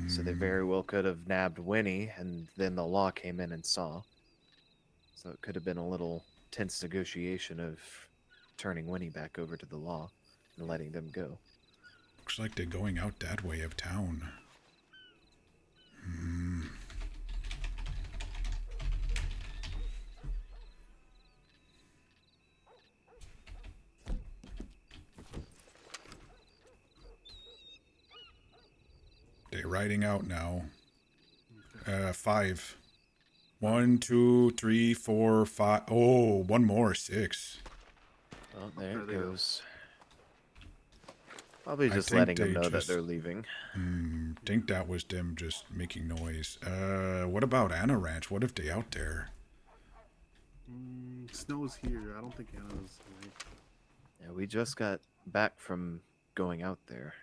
Speaker 5: So they very well could have nabbed Winnie, and then the law came in and saw. So it could have been a little tense negotiation of turning Winnie back over to the law and letting them go.
Speaker 1: Looks like they're going out that way of town. They're riding out now. 5. 1, 2, 3, 4, 5. Oh, one more. 6.
Speaker 5: Well, there
Speaker 7: There
Speaker 5: it
Speaker 7: they go.
Speaker 5: goes. Probably
Speaker 1: I
Speaker 5: just
Speaker 1: think
Speaker 5: letting them
Speaker 1: they
Speaker 5: know that
Speaker 1: just-
Speaker 5: they're leaving.
Speaker 1: Think that was them just making noise. What about Anna Ranch? What if they out there?
Speaker 7: Snow's here. I don't think Anna's awake.
Speaker 5: Yeah, we just got back from going out there.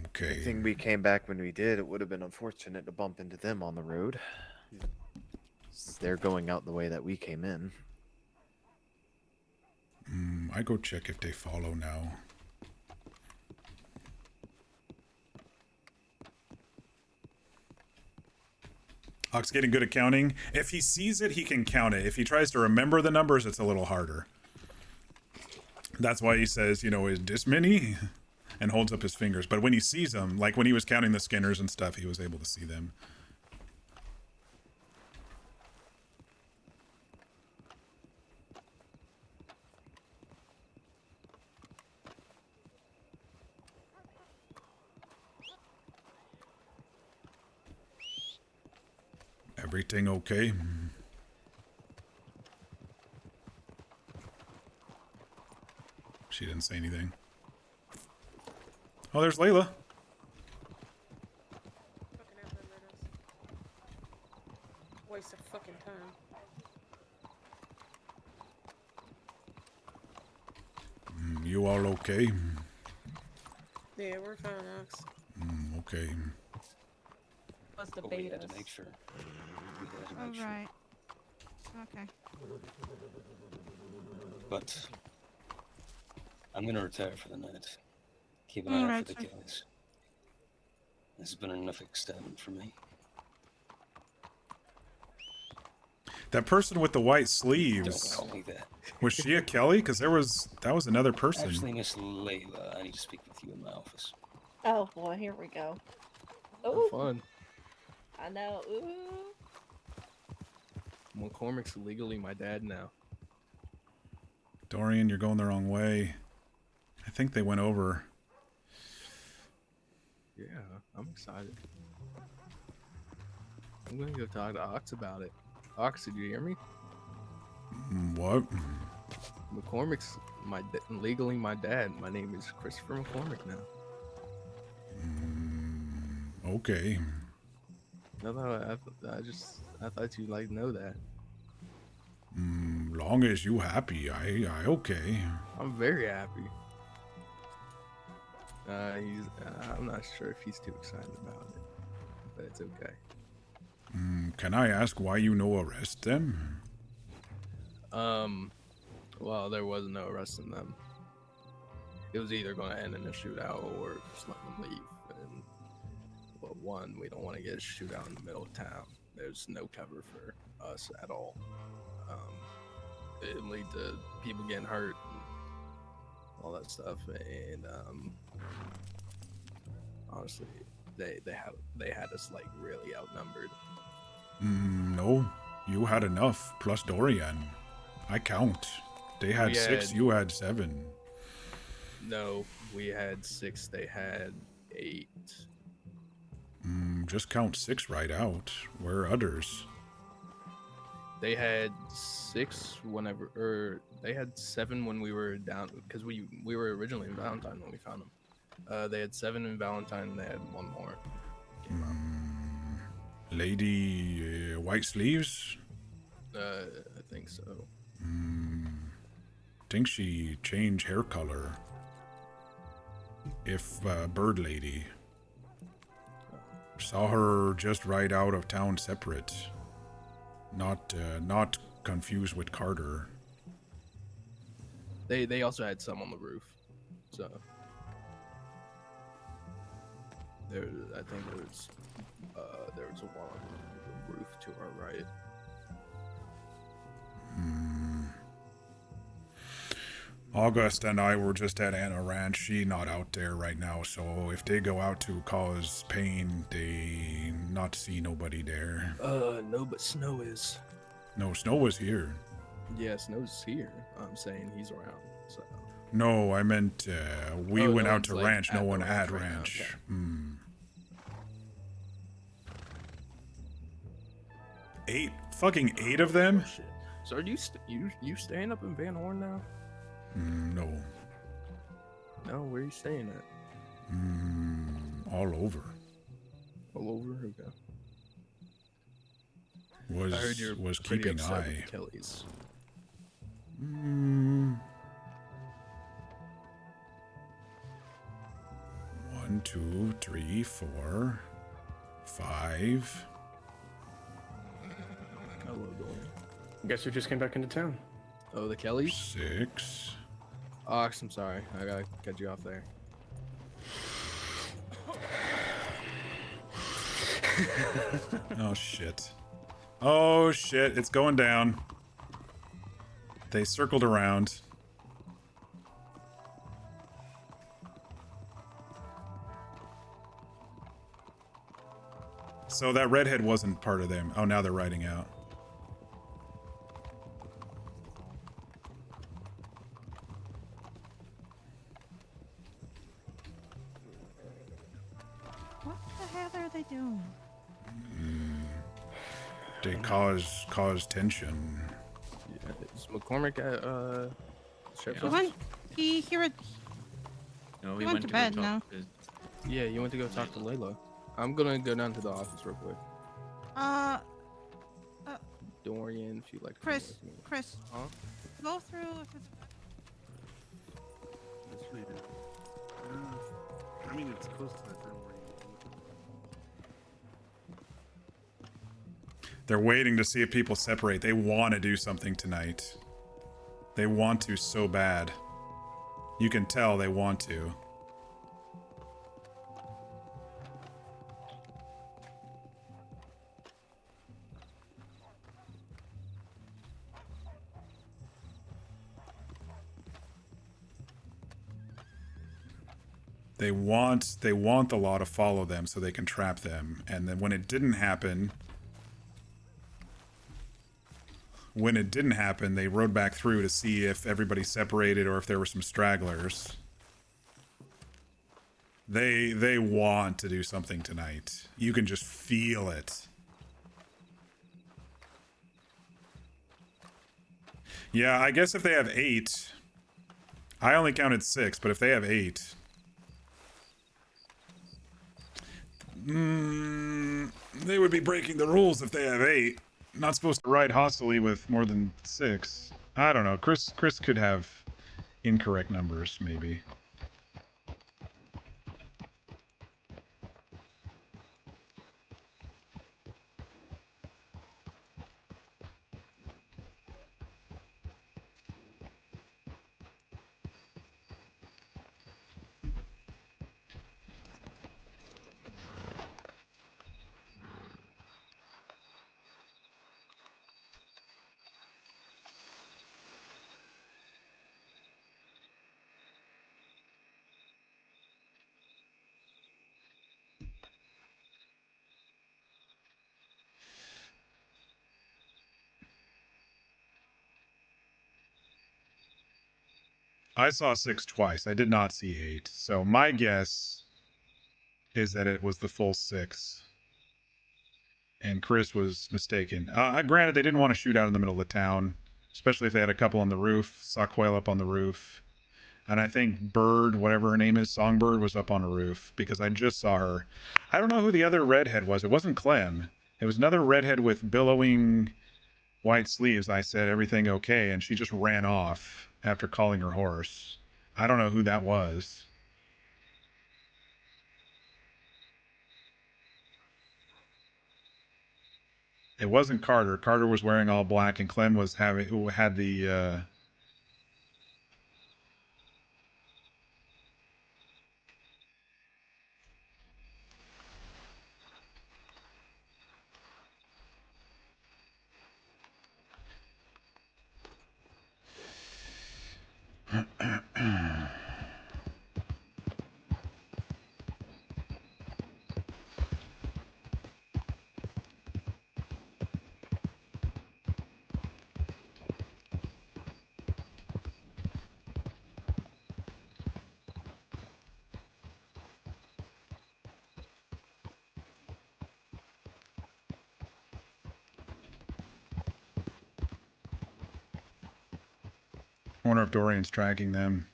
Speaker 1: Okay.
Speaker 5: Good thing we came back when we did. It would have been unfortunate to bump into them on the road.
Speaker 7: Yeah.
Speaker 5: They're going out the way that we came in.
Speaker 1: I go check if they follow now. Ox getting good at counting. If he sees it, he can count it. If he tries to remember the numbers, it's a little harder. That's why he says, is this many? And holds up his fingers. But when he sees them, like when he was counting the skinners and stuff, he was able to see them. Everything okay? She didn't say anything. Oh, there's Layla.
Speaker 9: Fucking apparatus. Waste of fucking time.
Speaker 1: You all okay?
Speaker 9: Yeah, we're fine, Ox.
Speaker 1: Okay.
Speaker 3: What's the
Speaker 10: But we had to make sure. We had to make sure.
Speaker 8: Alright. Okay.
Speaker 10: But I'm gonna retire for the night. Keep an eye out
Speaker 8: Alright,
Speaker 10: for the
Speaker 8: sir.
Speaker 10: Kellys. This has been enough excitement for me.
Speaker 1: That person with the white
Speaker 10: Don't
Speaker 1: sleeves.
Speaker 10: call me that.
Speaker 1: Was she a Kelly? Because that was another person.
Speaker 10: Actually, Miss Layla, I need to speak with you in my office.
Speaker 11: Oh boy, here we go.
Speaker 12: Have
Speaker 11: Ooh,
Speaker 12: fun.
Speaker 11: I know. Ooh.
Speaker 12: McCormick's legally my dad now.
Speaker 1: Dorian, you're going the wrong way. I think they went over.
Speaker 12: Yeah, I'm excited. I'm gonna go talk to Ox about it. Ox, did you hear me?
Speaker 1: What?
Speaker 12: McCormick's legally my dad. My name is Christopher McCormick now.
Speaker 1: Okay.
Speaker 12: I thought you'd like to know that.
Speaker 1: Long as you happy, I okay.
Speaker 12: I'm very happy. I'm not sure if he's too excited about it, but it's okay.
Speaker 1: Can I ask why you no arrest them?
Speaker 12: Well, there was no arresting them. It was either going to end in a shootout or just let them leave. And well, one, we don't want to get a shootout in the middle of town. There's no cover for us at all. It'd lead to people getting hurt and all that stuff. And honestly, they had us like really outnumbered.
Speaker 1: No, you had enough. Plus Dorian, I count. They had 6. You had 7.
Speaker 12: No, we had 6. They had 8.
Speaker 1: Just count 6 right out. Where are others?
Speaker 12: They had 6 whenever, or they had 7 when we were down, because we were originally in Valentine when we found them. They had 7 in Valentine, and they had 1 more.
Speaker 1: Lady white sleeves?
Speaker 12: I think so.
Speaker 1: Think she changed hair color. If bird lady. Saw her just right out of town separate. Not confused with Carter.
Speaker 12: They also had some on the roof, so I think there was one on the roof to our right.
Speaker 1: August and I were just at Anna Ranch. She not out there right now, so if they go out to cause pain, they not see nobody there.
Speaker 12: No, but Snow is.
Speaker 1: No, Snow was here.
Speaker 12: Yeah, Snow's here. I'm saying he's around. So.
Speaker 1: No, I meant we went
Speaker 12: no
Speaker 1: out to
Speaker 12: one's,
Speaker 1: ranch. No one at
Speaker 12: right
Speaker 1: ranch.
Speaker 12: Okay.
Speaker 1: 8 of them?
Speaker 12: Oh, shit. So are you staying up in Van Horn now?
Speaker 1: No.
Speaker 12: No, where are you staying at?
Speaker 1: All over.
Speaker 12: All over? Okay.
Speaker 1: Was
Speaker 12: I heard you're
Speaker 1: was
Speaker 12: pretty
Speaker 1: keeping
Speaker 12: upset with
Speaker 1: eye.
Speaker 12: the Kellys.
Speaker 1: 1, 2, 3, 4, 5.
Speaker 12: Hello, Dorian.
Speaker 6: Guess who just came back into town?
Speaker 12: Oh, the Kellys?
Speaker 1: 6.
Speaker 12: Ox, I'm sorry. I gotta cut you off there.
Speaker 1: Oh shit. Oh shit, it's going down. They circled around. So that redhead wasn't part of them. Oh, now they're riding out.
Speaker 8: What the hell are they doing?
Speaker 1: They cause tension.
Speaker 12: Yeah, is McCormick at Sheriff's
Speaker 8: He
Speaker 12: office?
Speaker 8: went. He went.
Speaker 13: No,
Speaker 8: He went to bed
Speaker 13: go
Speaker 8: now.
Speaker 13: talk to
Speaker 12: Yeah, you went to go talk to Layla. I'm gonna go down to the office real quick.
Speaker 8: Uh,
Speaker 12: Dorian, if you like. to come
Speaker 8: Chris.
Speaker 12: with me.
Speaker 8: Chris.
Speaker 12: Huh?
Speaker 8: Go through. If it's...
Speaker 7: This way, dude. I mean, it's close to that time where you.
Speaker 1: They're waiting to see if people separate. They want to do something tonight. They want to so bad. You can tell they want to. They want the law to follow them so they can trap them. And then when it didn't happen, they rode back through to see if everybody separated or if there were some stragglers. They want to do something tonight. You can just feel it. Yeah, I guess if they have 8, I only counted 6, but if they have 8, they would be breaking the rules if they have 8. Not supposed to ride hostily with more than 6. I don't know. Chris could have incorrect numbers, maybe. I saw 6 twice. I did not see 8. So my guess is that it was the full 6. And Chris was mistaken. Granted, they didn't want to shoot out in the middle of the town, especially if they had a couple on the roof. Saw Quail up on the roof. And I think Bird, whatever her name is, Songbird, was up on a roof because I just saw her. I don't know who the other redhead was. It wasn't Clem. It was another redhead with billowing white sleeves. I said, everything okay? And she just ran off after calling her horse. I don't know who that was. It wasn't Carter. Carter was wearing all black, and Clem was who had the I wonder if Dorian's tracking them.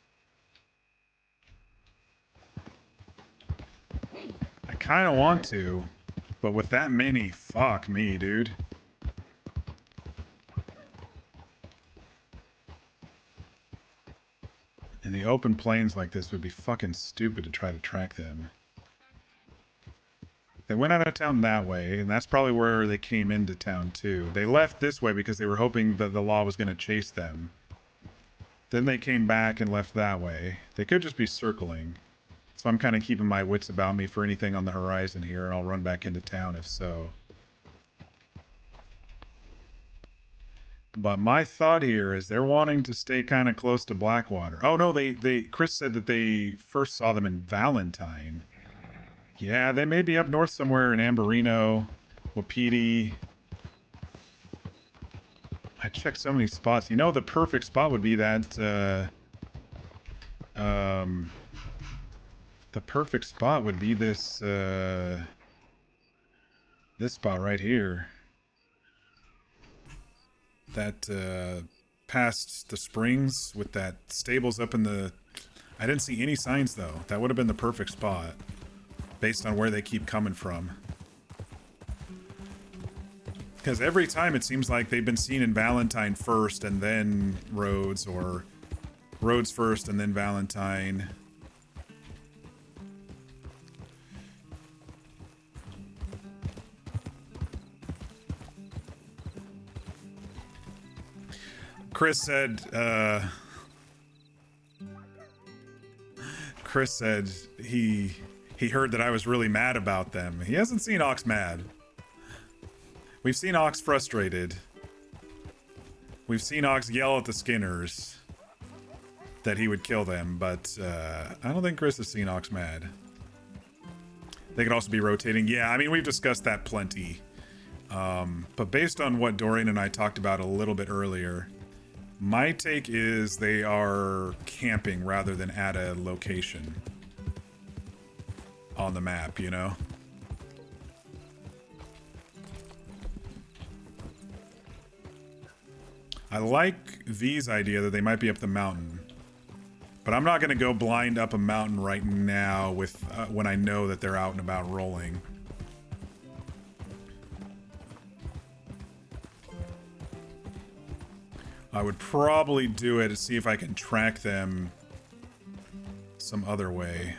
Speaker 1: I kind of want to, but with that many, fuck me, dude. In the open plains like this would be fucking stupid to try to track them. They went out of town that way, and that's probably where they came into town too. They left this way because they were hoping that the law was going to chase them. Then they came back and left that way. They could just be circling. So I'm kind of keeping my wits about me for anything on the horizon here, and I'll run back into town if so. But my thought here is they're wanting to stay kind of close to Blackwater. Oh no, Chris said that they first saw them in Valentine. Yeah, they may be up north somewhere in Amberino, Wapiti. I checked so many spots. You know, the perfect spot would be that, the perfect spot would be this, this spot right here. past the springs with that stables up in the... I didn't see any signs though. That would have been the perfect spot based on where they keep coming from. Because every time it seems like they've been seen in Valentine first and then Rhodes, or Rhodes first and then Valentine. Chris said he heard that I was really mad about them. He hasn't seen Ox mad. We've seen Ox frustrated. We've seen Ox yell at the Skinners that he would kill them, but I don't think Chris has seen Ox mad. They could also be rotating. Yeah, I mean, we've discussed that plenty. But based on what Dorian and I talked about a little bit earlier, my take is they are camping rather than at a location on the map, you know? I like V's idea that they might be up the mountain, but I'm not going to go blind up a mountain right now with when I know that they're out and about rolling. I would probably do it to see if I can track them some other way.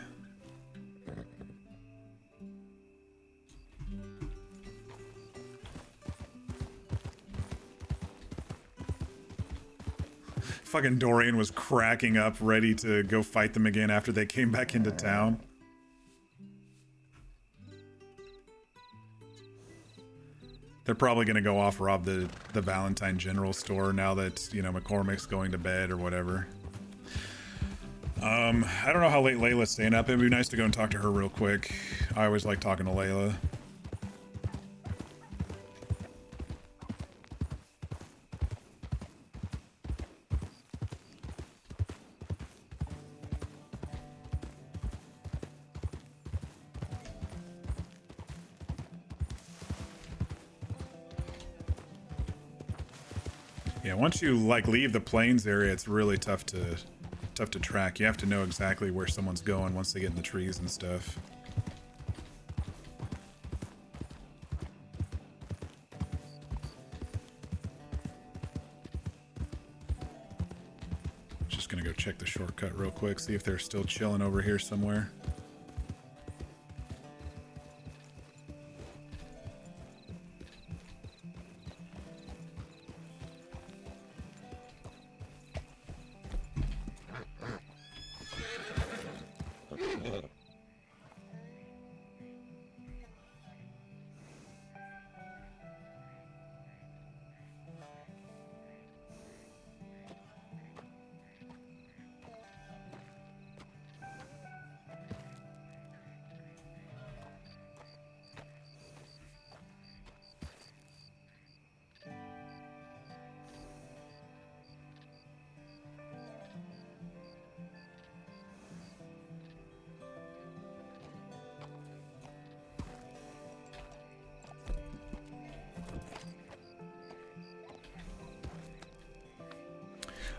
Speaker 1: Fucking Dorian was cracking up, ready to go fight them again after they came back into town. They're probably going to go off rob the Valentine General Store now that, you know, McCormick's going to bed or whatever. I don't know how late Layla's staying up. It'd be nice to go and talk to her real quick. I always like talking to Layla. Yeah, once you like leave the plains area, it's really tough to track. You have to know exactly where someone's going once they get in the trees and stuff. Just gonna go check the shortcut real quick, see if they're still chilling over here somewhere.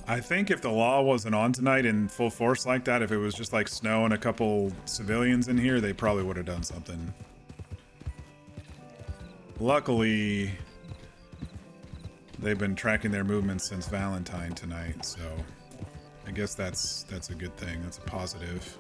Speaker 1: I think if the law wasn't on tonight in full force like that, if it was just like snow and a couple civilians in here, they probably would have done something. Luckily, they've been tracking their movements since Valentine tonight, so I guess that's a good thing. That's a positive.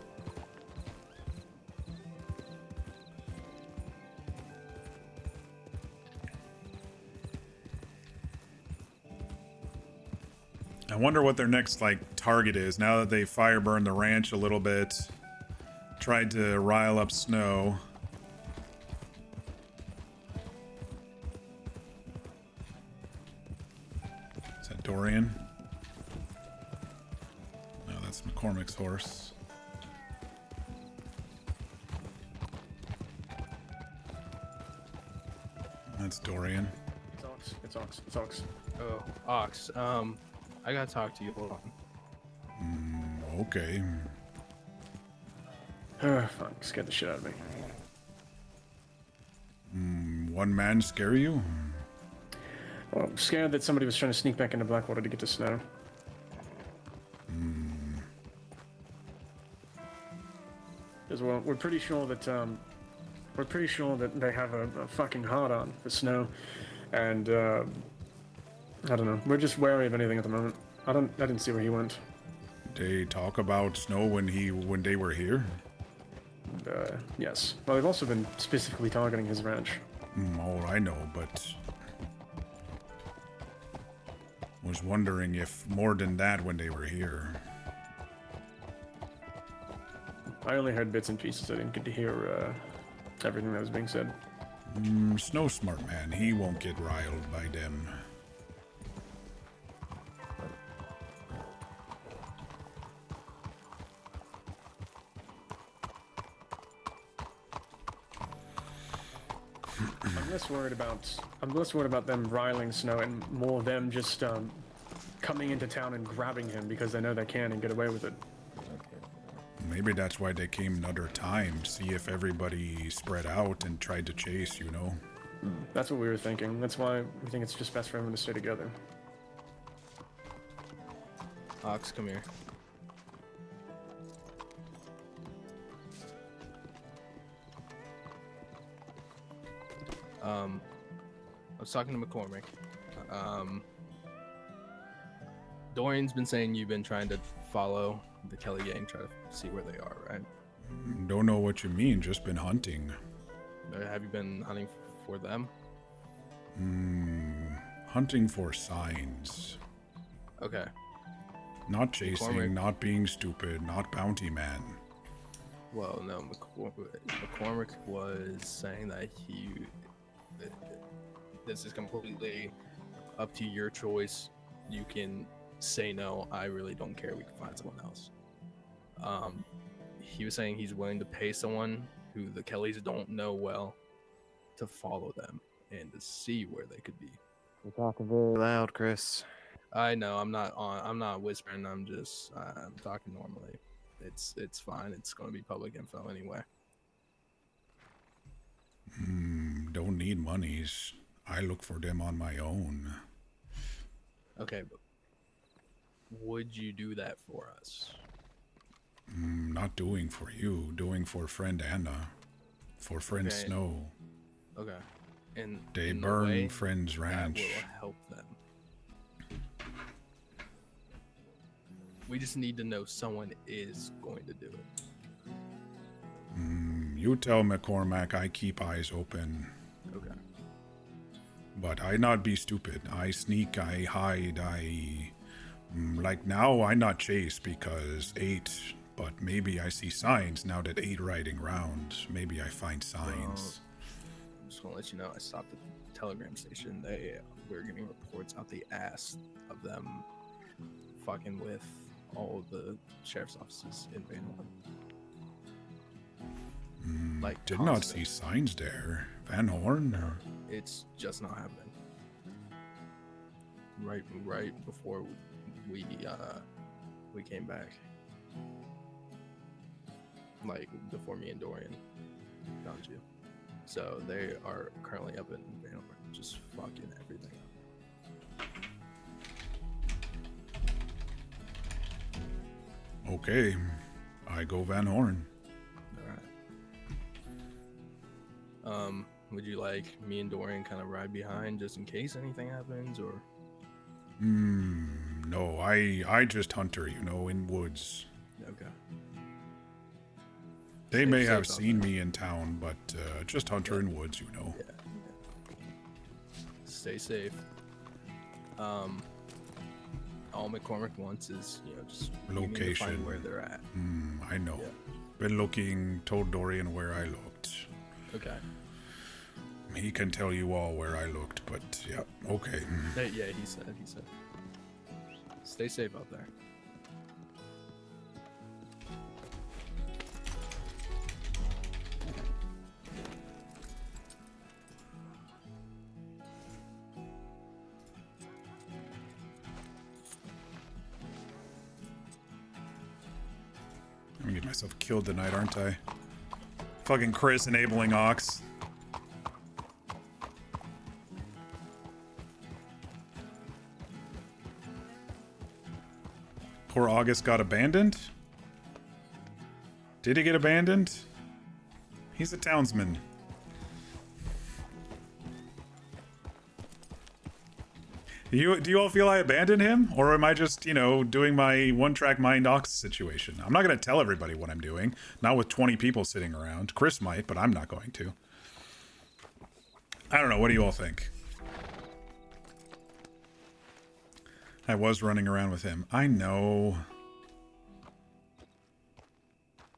Speaker 1: I wonder what their next, like, target is, now that they fire burned the ranch a little bit, tried to rile up Snow. Is that Dorian? No, that's McCormick's horse. That's Dorian.
Speaker 6: It's Ox. It's Ox. It's Ox.
Speaker 12: Oh, Ox. I gotta talk to you. Hold on.
Speaker 1: Okay.
Speaker 6: Fuck, scared the shit out of me.
Speaker 1: One man scare you?
Speaker 6: Well, I'm scared that somebody was trying to sneak back into Blackwater to get to Snow. Because we're pretty sure that they have a fucking hard on for Snow, and I don't know. We're just wary of anything at the moment. I didn't see where he went.
Speaker 1: They talk about Snow when they were here.
Speaker 6: Yes. Well, they've also been specifically targeting his ranch.
Speaker 1: Oh, I know, but was wondering if more than that when they were here.
Speaker 6: I only heard bits and pieces. I didn't get to hear everything that was being said.
Speaker 1: Snow smart man. He won't get riled by them.
Speaker 6: I'm less worried about them riling Snow and more them just coming into town and grabbing him because they know they can and get away with it.
Speaker 1: Maybe that's why they came another time, see if everybody spread out and tried to chase, you know?
Speaker 6: That's what we were thinking. That's why we think it's just best for everyone to stay together.
Speaker 12: Ox, come here. I was talking to McCormick. Dorian's been saying you've been trying to follow the Kelly gang, try to see where they are, right?
Speaker 1: Don't know what you mean, just been hunting.
Speaker 12: Have you been hunting for them?
Speaker 1: Hunting for signs.
Speaker 12: Okay.
Speaker 1: Not chasing,
Speaker 12: McCormick.
Speaker 1: not being stupid, not bounty man.
Speaker 12: Well, no, McCormick was saying that this is completely up to your choice. You can say no, I really don't care, we can find someone else. He was saying he's willing to pay someone who the Kellys don't know well to follow them and to see where they could be.
Speaker 5: You're talking very loud, Chris.
Speaker 12: I know, I'm not whispering, I'm talking normally. It's fine, it's gonna be public info anyway.
Speaker 1: Don't need monies. I look for them on my own.
Speaker 12: Okay, but would you do that for us?
Speaker 1: Not doing for you, doing for friend Anna. For friend
Speaker 12: Okay.
Speaker 1: Snow.
Speaker 12: Okay. And
Speaker 1: They
Speaker 12: in the
Speaker 1: burn
Speaker 12: way
Speaker 1: friend's ranch.
Speaker 12: That will help them. We just need to know someone is going to do it.
Speaker 1: You tell McCormack I keep eyes open.
Speaker 12: Okay.
Speaker 1: But I not be stupid. I sneak, I hide, like now I not chase because 8, but maybe I see signs now that 8 riding round. Maybe I find signs.
Speaker 12: I'm just gonna let you know I stopped at the telegram station. We're getting reports out the ass of them fucking with all of the sheriff's offices in Van Horn. Like
Speaker 1: Did not see signs there. Van Horn?
Speaker 12: It's just not happening. Right before we came back. Like before me and Dorian found you. So they are currently up in Van Horn, just fucking everything up.
Speaker 1: Okay. I go Van Horn.
Speaker 12: Alright. Would you like me and Dorian kind of ride behind just in case anything happens, or?
Speaker 1: No, I just hunter, in woods.
Speaker 12: Okay.
Speaker 1: They may have seen me in town, but just hunter in woods,
Speaker 12: Yeah. Stay safe. All McCormick wants is, just
Speaker 1: location.
Speaker 12: find where they're at.
Speaker 1: I know.
Speaker 12: Yeah.
Speaker 1: Been looking, told Dorian where I looked.
Speaker 12: Okay.
Speaker 1: He can tell you all where I looked, but yeah, okay.
Speaker 12: Yeah, he said. Stay safe out there.
Speaker 1: I'm gonna get myself killed tonight, aren't I? Fucking Chris enabling Ox. Poor August got abandoned? Did he get abandoned? He's a townsman. Do you all feel I abandoned him? Or am I just, you know, doing my one-track mind ox situation? I'm not going to tell everybody what I'm doing. Not with 20 people sitting around. Chris might, but I'm not going to. I don't know. What do you all think? I was running around with him. I know.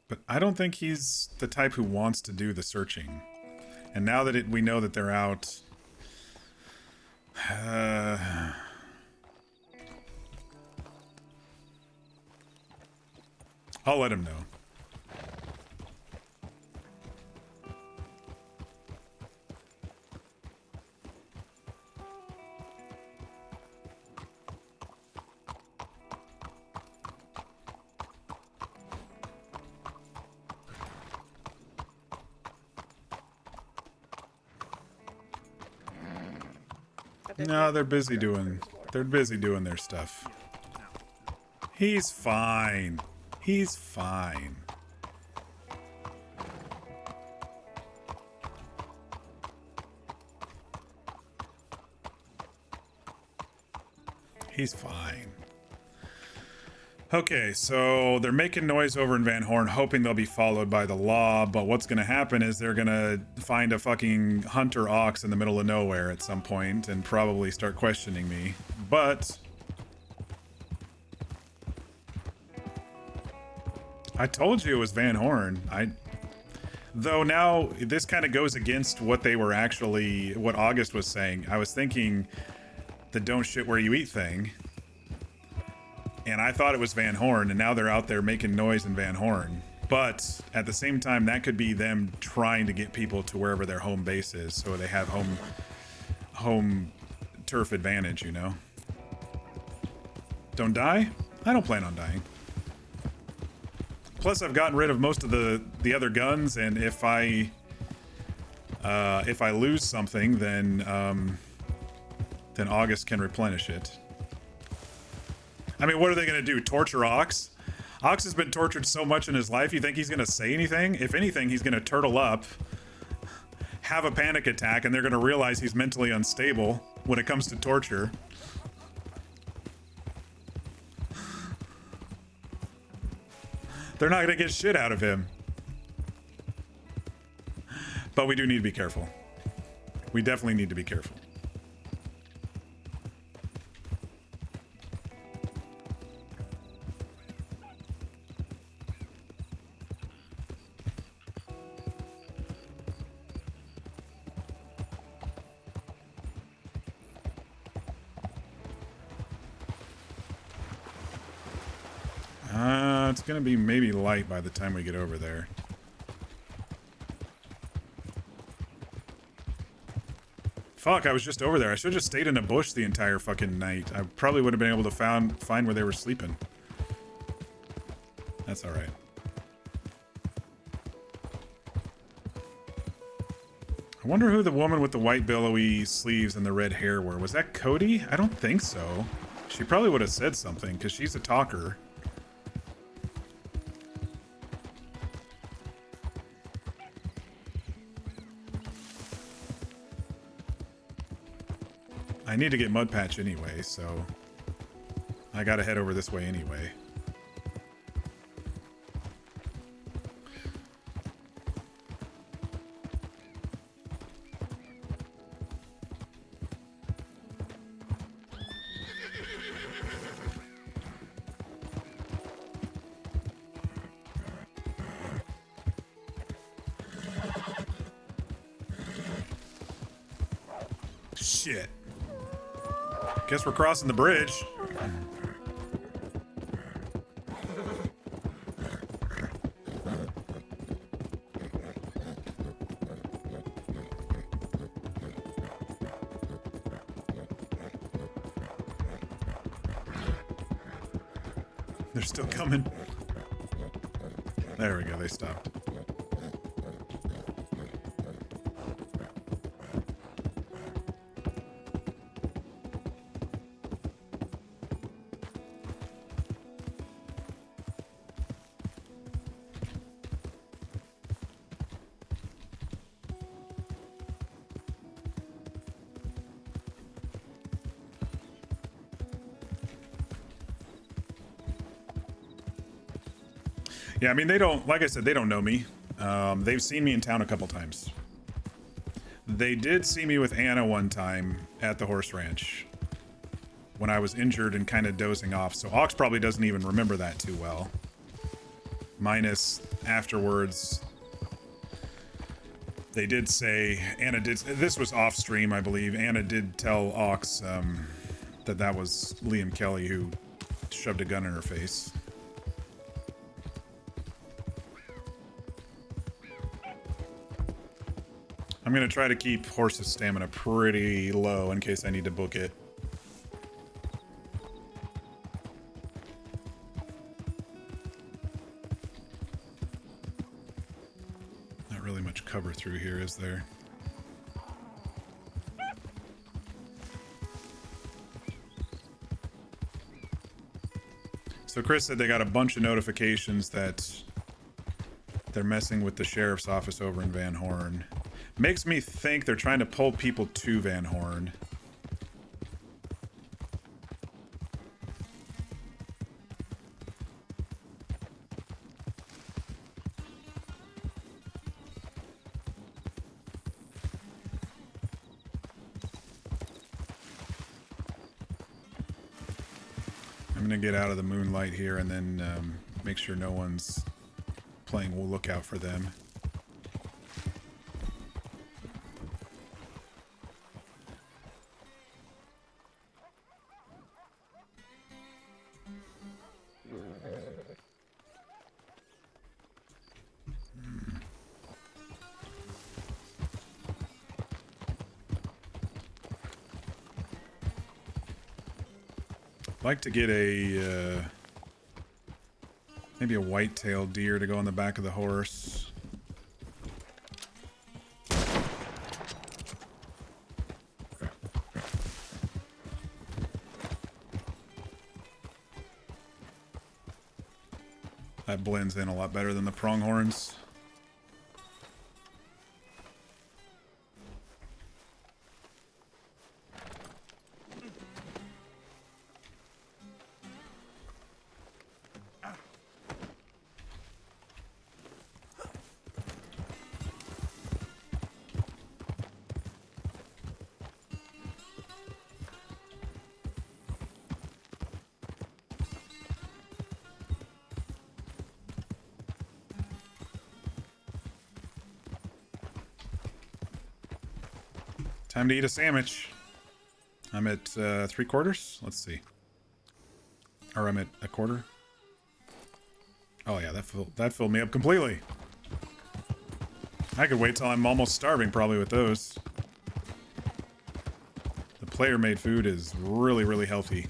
Speaker 1: But I don't think he's the type who wants to do the searching. And now that we know that they're out... I'll let him know. No, they're busy doing their stuff. He's fine. He's fine. He's fine. Okay, so they're making noise over in Van Horn, hoping they'll be followed by the law, but what's gonna happen is they're gonna find a fucking hunter ox in the middle of nowhere at some point and probably start questioning me. But I told you it was Van Horn. Though now this kind of goes against what they were actually, what August was saying. I was thinking the don't shit where you eat thing. And I thought it was Van Horn, and now they're out there making noise in Van Horn. But at the same time, that could be them trying to get people to wherever their home base is, so they have home turf advantage, you know? Don't die? I don't plan on dying. Plus, I've gotten rid of most of the other guns, and if I lose something, then August can replenish it. I mean, what are they going to do? Torture Ox? Ox has been tortured so much in his life, you think he's going to say anything? If anything, he's going to turtle up, have a panic attack, and they're going to realize he's mentally unstable when it comes to torture. They're not going to get shit out of him. But we do need to be careful. We definitely need to be careful. It's gonna be maybe light by the time we get over there. Fuck, I was just over there. I should have just stayed in a bush the entire fucking night. I probably would have been able to find where they were sleeping. That's alright. I wonder who the woman with the white billowy sleeves and the red hair were. Was that Cody? I don't think so. She probably would have said something, because she's a talker. I need to get Mud Patch anyway, so I gotta head over this way anyway. Shit. Guess we're crossing the bridge. They're still coming. There we go, they stopped. Yeah, I mean, they don't, like I said, they don't know me. They've seen me in town a couple times. They did see me with Anna one time at the horse ranch when I was injured and kind of dozing off. So Ox probably doesn't even remember that too well. Minus afterwards, they did say, Anna did, this was off stream, I believe. Anna did tell Ox that was Liam Kelly who shoved a gun in her face. I'm going to try to keep horse's stamina pretty low in case I need to book it. Not really much cover through here, is there? So Chris said they got a bunch of notifications that they're messing with the sheriff's office over in Van Horn. Makes me think they're trying to pull people to Van Horn. I'm gonna get out of the moonlight here and then make sure no one's playing. We'll look out for them. Like to get a maybe a white-tailed deer to go on the back of the horse. That blends in a lot better than the pronghorns. Time to eat a sandwich. I'm at 3/4. Let's see. Or I'm at a quarter. Oh yeah, that filled me up completely. I could wait till I'm almost starving probably with those. The player-made food is really, really healthy.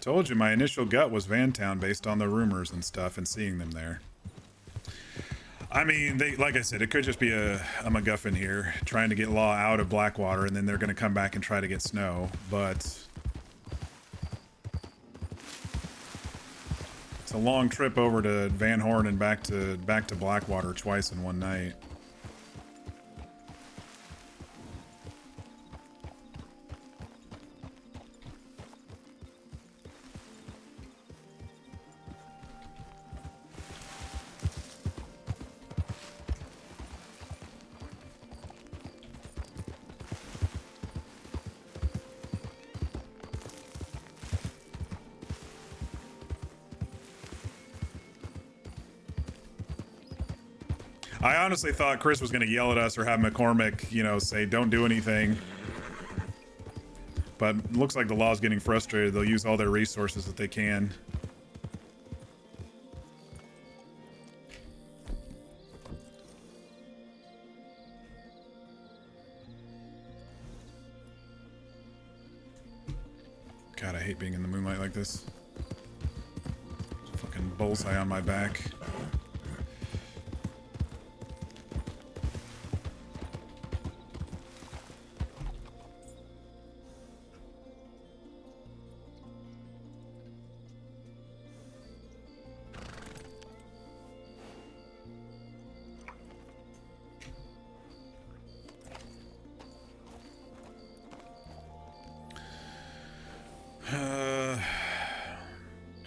Speaker 1: Told you my initial gut was Vantown based on the rumors and stuff and seeing them there. I mean, like I said, it could just be a MacGuffin here, trying to get Law out of Blackwater, and then they're going to come back and try to get Snow, but it's a long trip over to Van Horn and back to Blackwater twice in one night. I honestly thought Chris was going to yell at us or have McCormick, you know, say, don't do anything. But it looks like the law's getting frustrated. They'll use all their resources that they can. God, I hate being in the moonlight like this. Fucking bullseye on my back.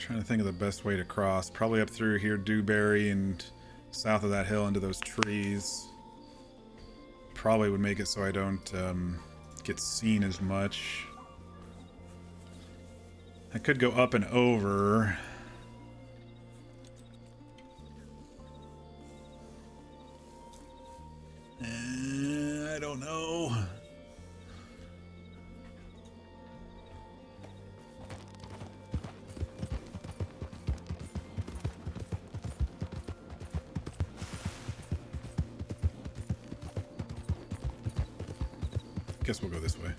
Speaker 1: Trying to think of the best way to cross. Probably up through here, Dewberry, and south of that hill into those trees. Probably would make it so I don't get seen as much. I could go up and over. I don't know. Guess we'll go this way.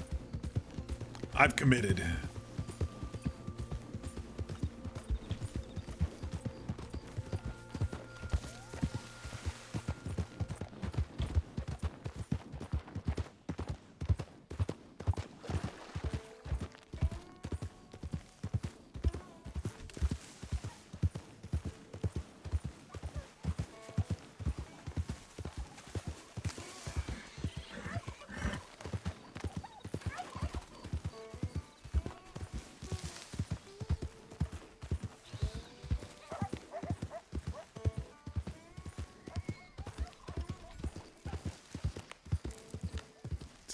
Speaker 1: I've committed.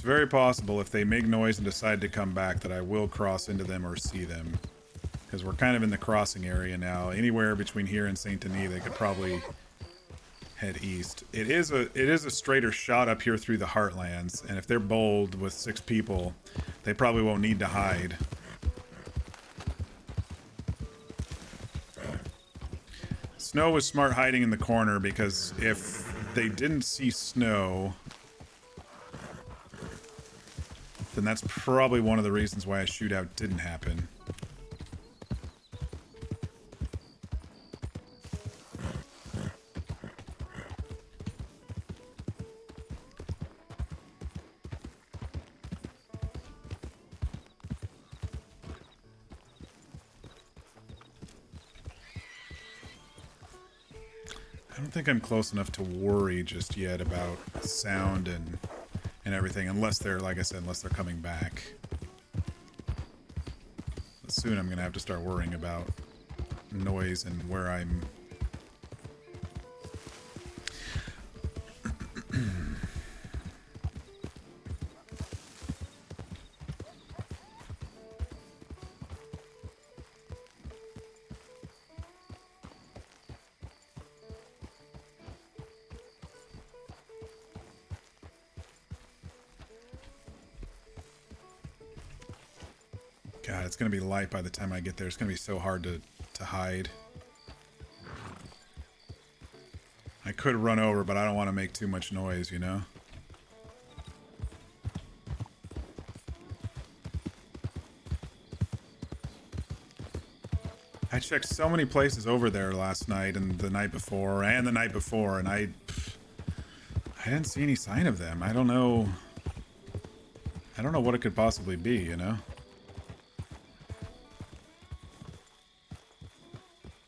Speaker 1: Very possible if they make noise and decide to come back that I will cross into them or see them, because we're kind of in the crossing area now. Anywhere between here and Saint Denis, they could probably head east. It is a straighter shot up here through the Heartlands, and if they're bold with 6 people, they probably won't need to hide. Snow was smart hiding in the corner, because if they didn't see Snow, then that's probably one of the reasons why a shootout didn't happen. I don't think I'm close enough to worry just yet about sound and everything, unless they're, like I said, unless they're coming back. But soon I'm gonna have to start worrying about noise and where I'm... God, it's gonna be light by the time I get there. It's gonna be so hard to hide. I could run over, but I don't want to make too much noise, you know? I checked so many places over there last night and the night before, and I didn't see any sign of them. I don't know what it could possibly be, you know?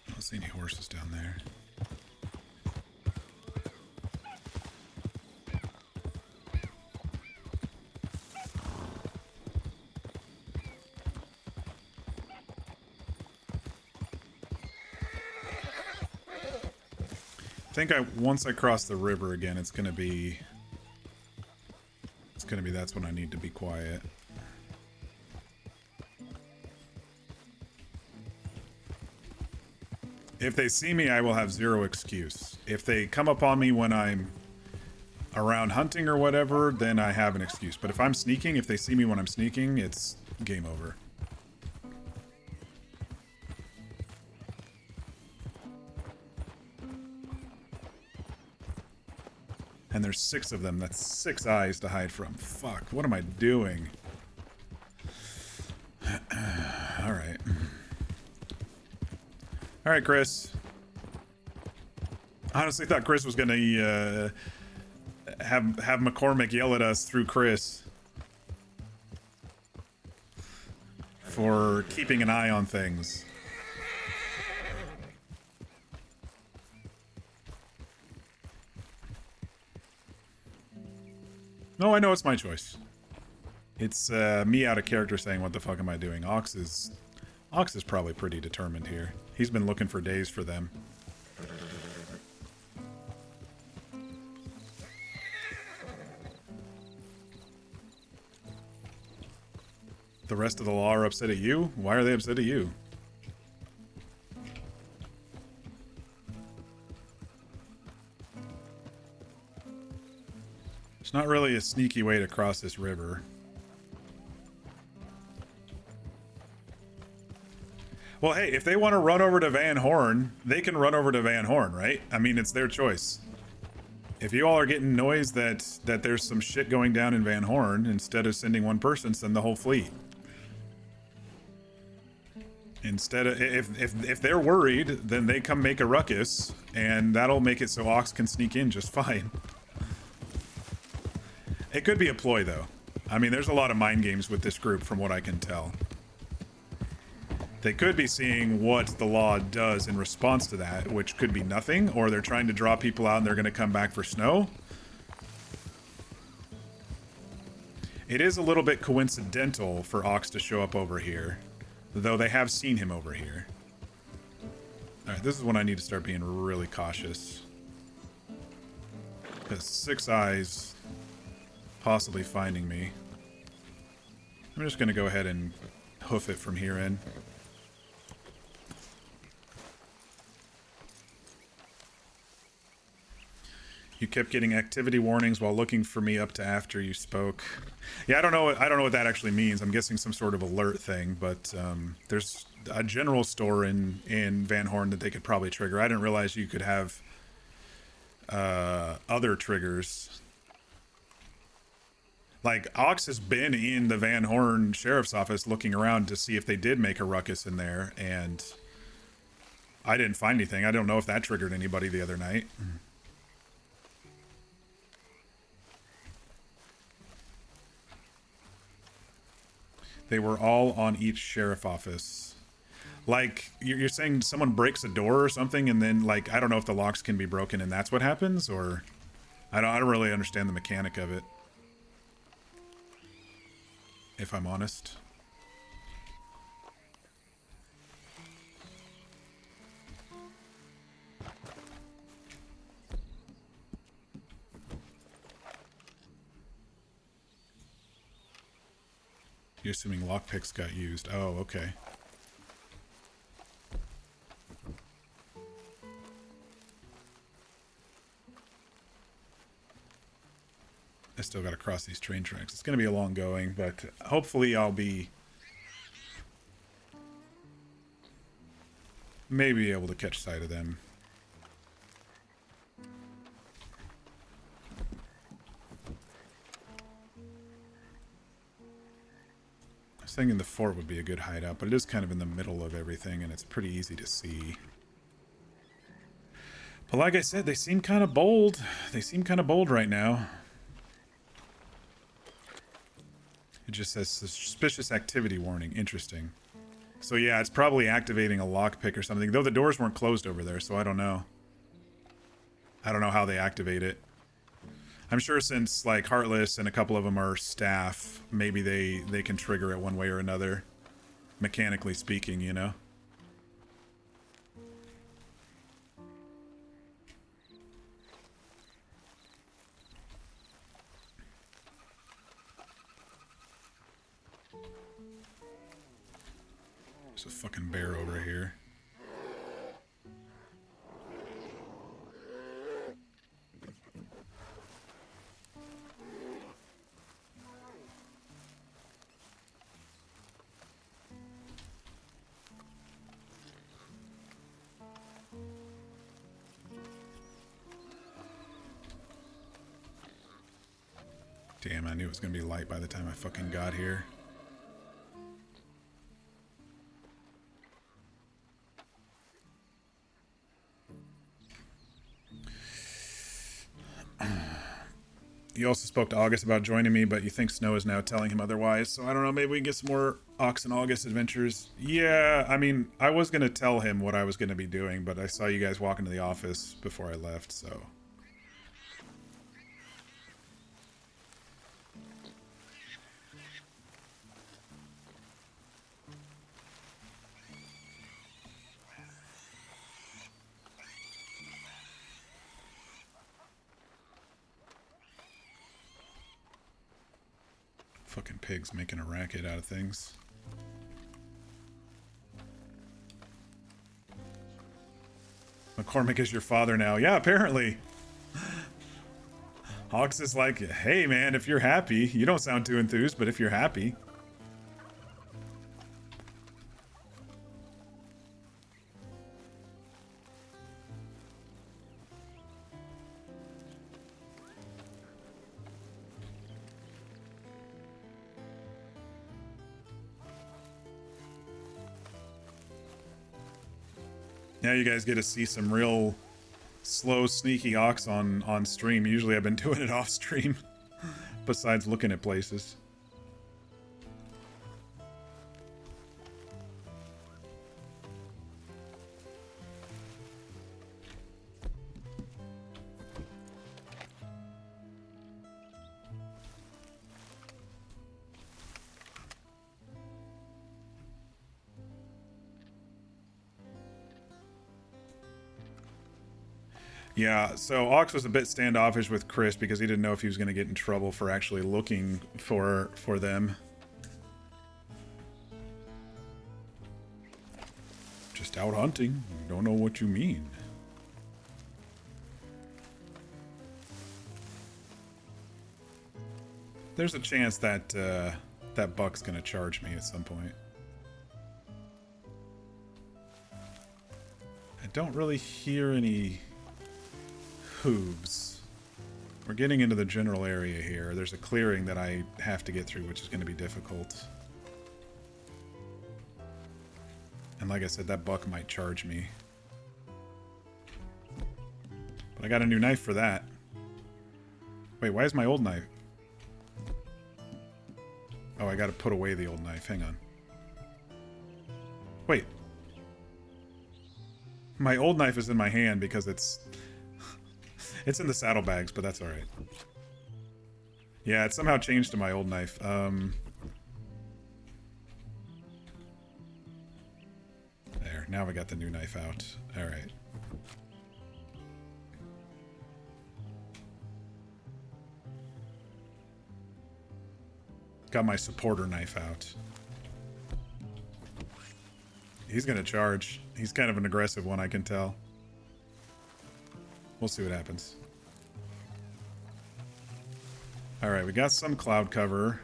Speaker 1: I don't see any horses down there. I think once I cross the river again, it's gonna be that's when I need to be quiet. If they see me, I will have zero excuse. If they come upon me when I'm around hunting or whatever, then I have an excuse. But if I'm sneaking, if they see me when I'm sneaking, it's game over. And there's 6 of them. That's 6 eyes to hide from. Fuck, what am I doing? Alright. Alright, Chris. I honestly thought Chris was gonna have McCormick yell at us through Chris for keeping an eye on things. No, I know it's my choice. It's me out of character saying, what the fuck am I doing? Ox is Ox is probably pretty determined here. He's been looking for days for them. The rest of the law are upset at you? Why are they upset at you? It's not really a sneaky way to cross this river. Well, hey, if they want to run over to Van Horn, they can run over to Van Horn, right? I mean, it's their choice. If you all are getting noise that there's some shit going down in Van Horn, instead of sending one person, send the whole fleet. Instead of, if they're worried, then they come make a ruckus, and that'll make it so Ox can sneak in just fine. It could be a ploy, though. I mean, there's a lot of mind games with this group, from what I can tell. They could be seeing what the law does in response to that, which could be nothing, or they're trying to draw people out and they're going to come back for snow. It is a little bit coincidental for Ox to show up over here, though they have seen him over here. Alright, this is when I need to start being really cautious. Because Six Eyes possibly finding me. I'm just going to go ahead and hoof it from here in. You kept getting activity warnings while looking for me up to after you spoke. Yeah, I don't know what that actually means. I'm guessing some sort of alert thing, but there's a general store in Van Horn that they could probably trigger. I didn't realize you could have other triggers. Like, Ox has been in the Van Horn Sheriff's Office looking around to see if they did make a ruckus in there, and I didn't find anything. I don't know if that triggered anybody the other night. They were all on each sheriff office. Like, you're saying someone breaks a door or something, and then, like, I don't know if the locks can be broken and that's what happens, or... I don't really understand the mechanic of it, if I'm honest. You're assuming lockpicks got used. Oh, okay. I still got to cross these train tracks. It's going to be a long going, but hopefully I'll be maybe able to catch sight of them. I was thinking the fort would be a good hideout, but it is kind of in the middle of everything, and it's pretty easy to see. But like I said, they seem kind of bold. They seem kind of bold right now. It just says suspicious activity warning. Interesting. So yeah, it's probably activating a lockpick or something. Though the doors weren't closed over there, so I don't know. I don't know how they activate it. I'm sure since, like, Heartless and a couple of them are staff, maybe they can trigger it one way or another. Mechanically speaking, you know? There's a fucking bear over here. Damn, I knew it was gonna be light by the time I fucking got here. You also spoke to August about joining me, but you think Snow is now telling him otherwise. So I don't know, maybe we can get some more Ox and August adventures. Yeah, I mean, I was going to tell him what I was going to be doing, but I saw you guys walk into the office before I left, so... Fucking pigs making a racket out of things. McCormick is your father now. Yeah, apparently. Hawks is like, hey man, if you're happy, you don't sound too enthused, but if you're happy. Now you guys get to see some real slow, sneaky ox on stream. Usually I've been doing it off stream, besides looking at places. Yeah, so Ox was a bit standoffish with Chris because he didn't know if he was going to get in trouble for actually looking for them. Just out hunting. Don't know what you mean. There's a chance that that buck's going to charge me at some point. I don't really hear any hooves. We're getting into the general area here. There's a clearing that I have to get through, which is going to be difficult. And like I said, that buck might charge me. But I got a new knife for that. Wait, why is my old knife? Oh, I got to put away the old knife. Hang on. Wait. My old knife is in my hand because it's in the saddlebags, but that's all right. Yeah, it somehow changed to my old knife. There, now we got the new knife out. All right. Got my supporter knife out. He's gonna charge. He's kind of an aggressive one, I can tell. We'll see what happens. Alright, we got some cloud cover.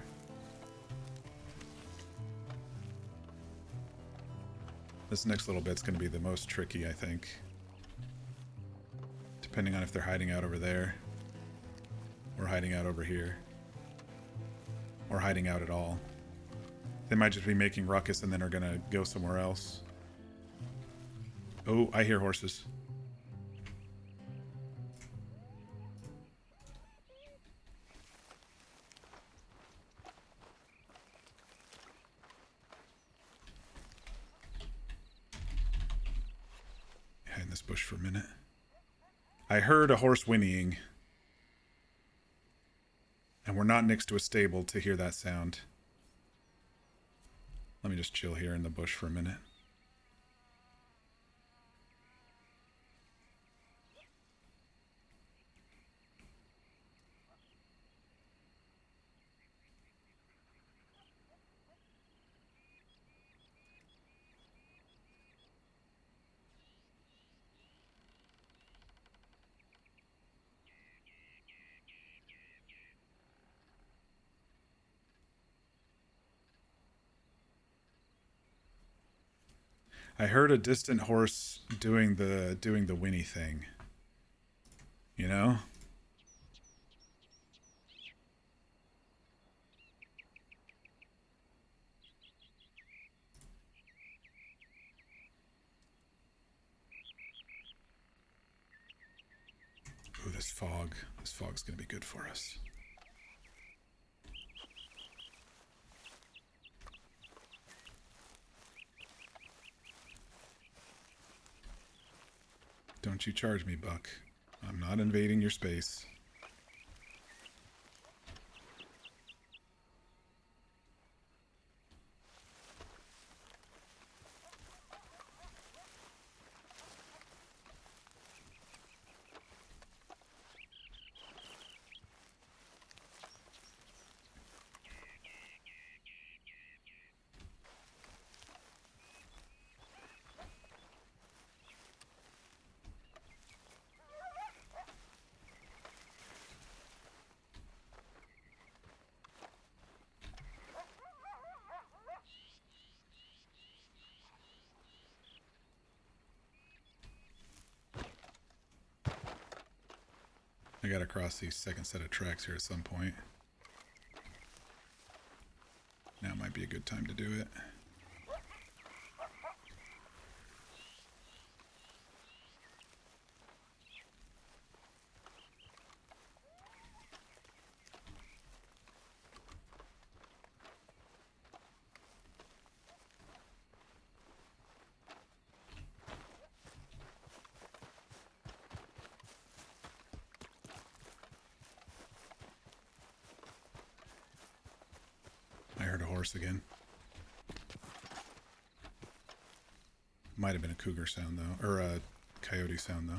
Speaker 1: This next little bit's going to be the most tricky, I think. Depending on if they're hiding out over there. Or hiding out over here. Or hiding out at all. They might just be making ruckus and then are going to go somewhere else. Oh, I hear horses. Hide in this bush for a minute. I heard a horse whinnying. And we're not next to a stable to hear that sound. Let me just chill here in the bush for a minute. I heard a distant horse doing the whinny thing. You know? Ooh, this fog. This fog's gonna be good for us. Don't you charge me, Buck. I'm not invading your space. I gotta cross the second set of tracks here at some point. Now might be a good time to do it. I heard a horse again. Might have been a cougar sound though, or a coyote sound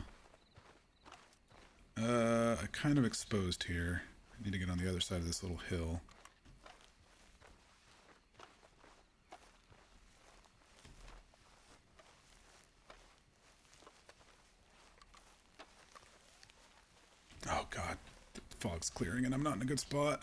Speaker 1: though. I kind of exposed here. I need to get on the other side of this little hill. Oh god, the fog's clearing and I'm not in a good spot.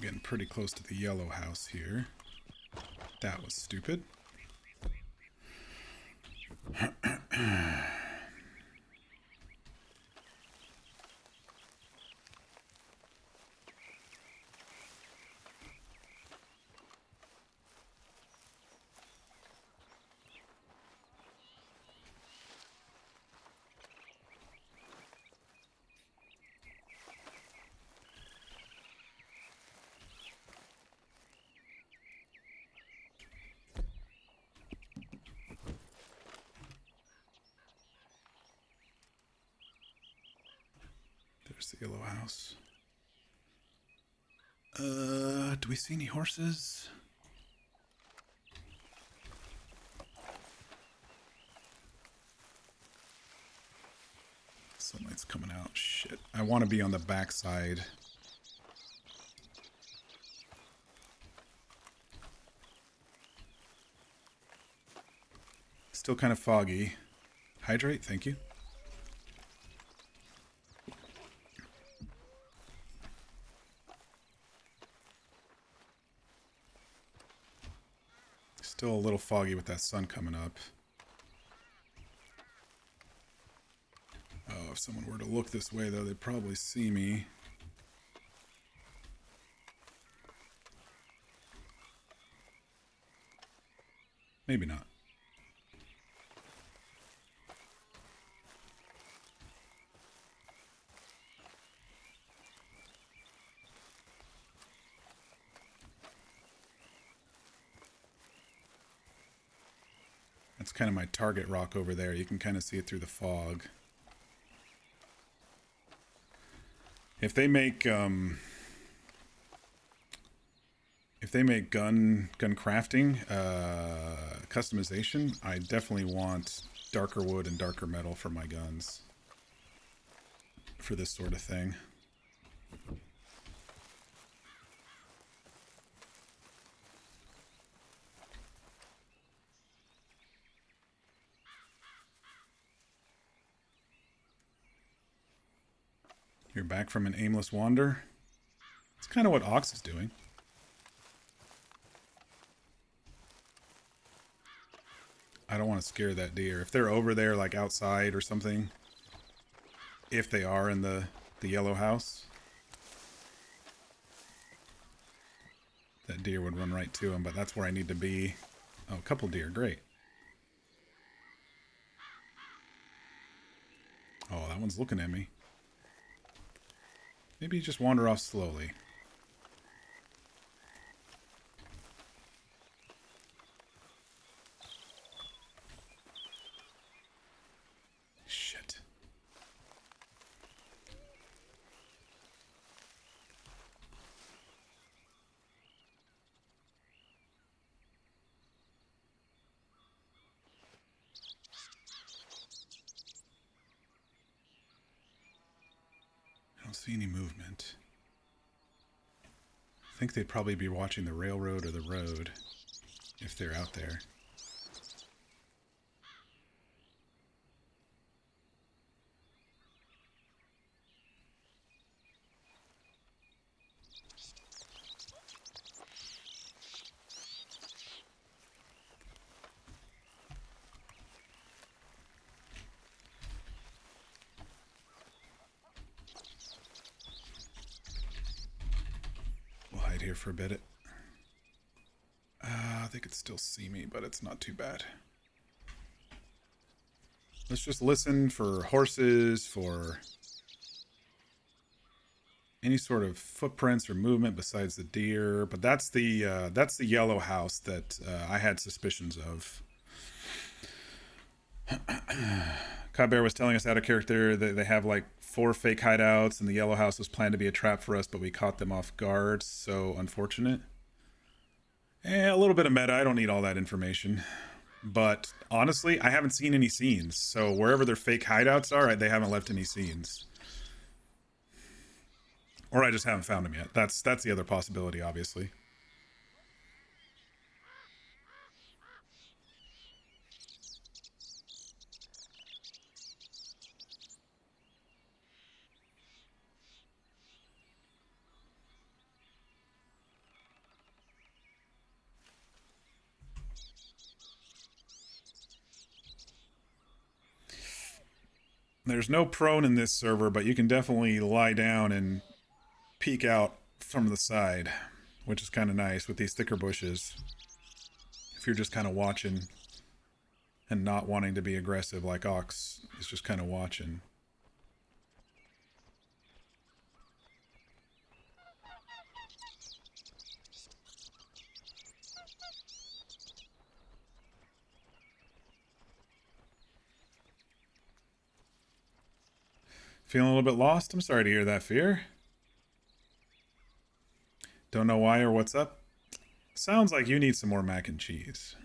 Speaker 1: Getting pretty close to the yellow house here. That was stupid. There's the yellow house. Do we see any horses? Sunlight's coming out. Shit. I want to be on the backside. Still kind of foggy. Hydrate, thank you. Still a little foggy with that sun coming up. Oh, if someone were to look this way, though, they'd probably see me. Maybe not. That's kind of my target rock over there. You can kind of see it through the fog. If they make gun crafting customization, I definitely want darker wood and darker metal for my guns for this sort of thing. You're back from an aimless wander. It's kind of what Ox is doing. I don't want to scare that deer. If they're over there, like outside or something, if they are in the yellow house, that deer would run right to him, but that's where I need to be. Oh, a couple deer, great. Oh, that one's looking at me. Maybe just wander off slowly. Shit. I don't see any movement. I think they'd probably be watching the railroad or the road if they're out there. We'll hide here for a bit. They could still see me, but it's not too bad. Let's just listen for horses, for any sort of footprints or movement besides the deer. But that's the yellow house that I had suspicions of. Kai Bear was telling us out of character that they have like 4 fake hideouts, and the yellow house was planned to be a trap for us, but we caught them off guard. So unfortunate. A little bit of meta. I don't need all that information. But honestly, I haven't seen any scenes. So wherever their fake hideouts are, they haven't left any scenes. Or I just haven't found them yet. That's the other possibility, obviously. There's no prone in this server, but you can definitely lie down and peek out from the side, which is kind of nice with these thicker bushes. If you're just kind of watching and not wanting to be aggressive like Ox is just kind of watching. Feeling a little bit lost? I'm sorry to hear that, Fear. Don't know why or what's up? Sounds like you need some more mac and cheese.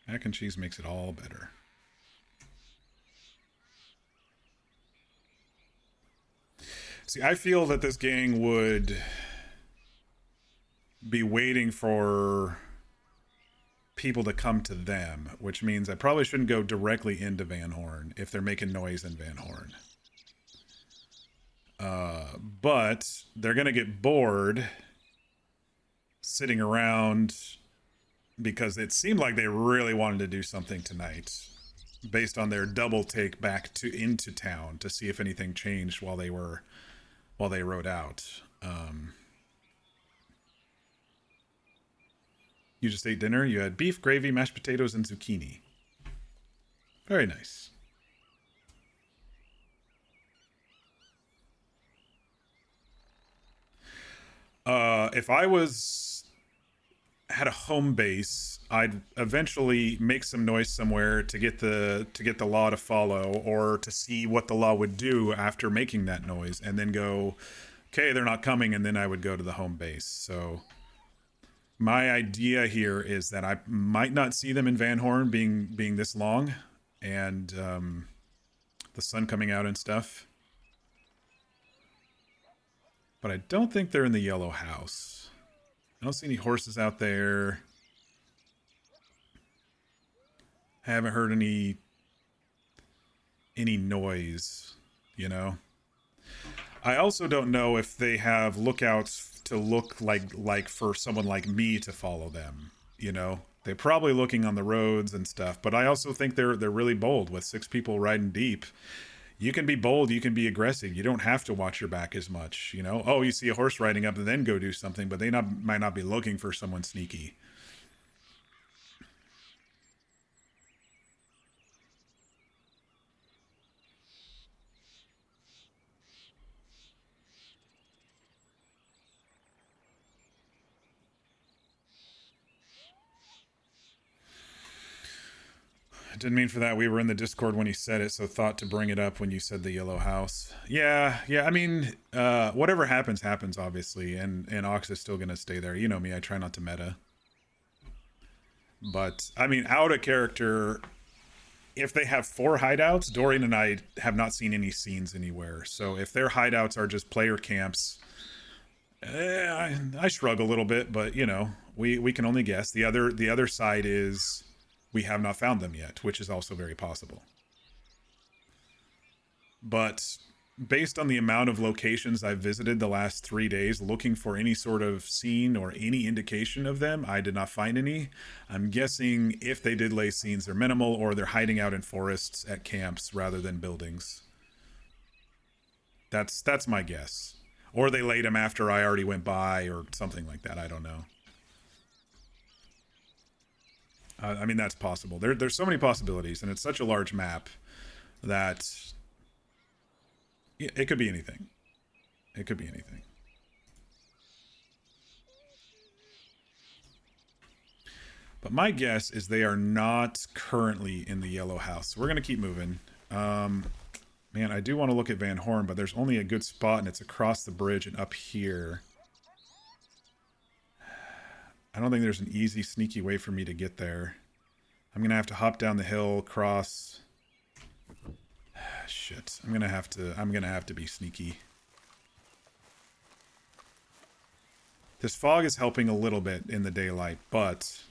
Speaker 1: Mac and cheese makes it all better. See, I feel that this gang would be waiting for people to come to them, which means I probably shouldn't go directly into Van Horn if they're making noise in Van Horn. But they're going to get bored sitting around because it seemed like they really wanted to do something tonight based on their double take back into town to see if anything changed while they rode out. You just ate dinner. You had beef, gravy, mashed potatoes, and zucchini. Very nice. If I had a home base, I'd eventually make some noise somewhere to get the law to follow, or to see what the law would do after making that noise, and then go, okay, they're not coming, and then I would go to the home base. So my idea here is that I might not see them in Van Horn being this long, and the sun coming out and stuff. But I don't think they're in the yellow house. I don't see any horses out there. I haven't heard any noise, you know? I also don't know if they have lookouts to look like for someone like me to follow them. You know, they're probably looking on the roads and stuff. But I also think they're really bold with 6 people riding deep. You can be bold, you can be aggressive. You don't have to watch your back as much. You know, oh, you see a horse riding up and then go do something, but they might not be looking for someone sneaky. I didn't mean for that. We were in the Discord when he said it, so thought to bring it up when you said the yellow house. Yeah. I mean, whatever happens, obviously, and Ox is still gonna stay there. You know me, I try not to meta. But I mean, out of character, if they have 4 hideouts, Dorian and I have not seen any scenes anywhere. So if their hideouts are just player camps, I shrug a little bit, but you know, we can only guess. The other side is we have not found them yet, which is also very possible. But based on the amount of locations I've visited the last 3 days looking for any sort of scene or any indication of them, I did not find any. I'm guessing if they did lay scenes, they're minimal, or they're hiding out in forests at camps rather than buildings. That's my guess. Or they laid them after I already went by or something like that. I don't know. I mean, that's possible. There's so many possibilities, and it's such a large map that it could be anything. It could be anything. But my guess is they are not currently in the yellow house. So we're going to keep moving. Man, I do want to look at Van Horn, but there's only a good spot, and it's across the bridge and up here. I don't think there's an easy, sneaky way for me to get there. I'm going to have to hop down the hill, cross... Shit. I'm gonna have to be sneaky. This fog is helping a little bit in the daylight, but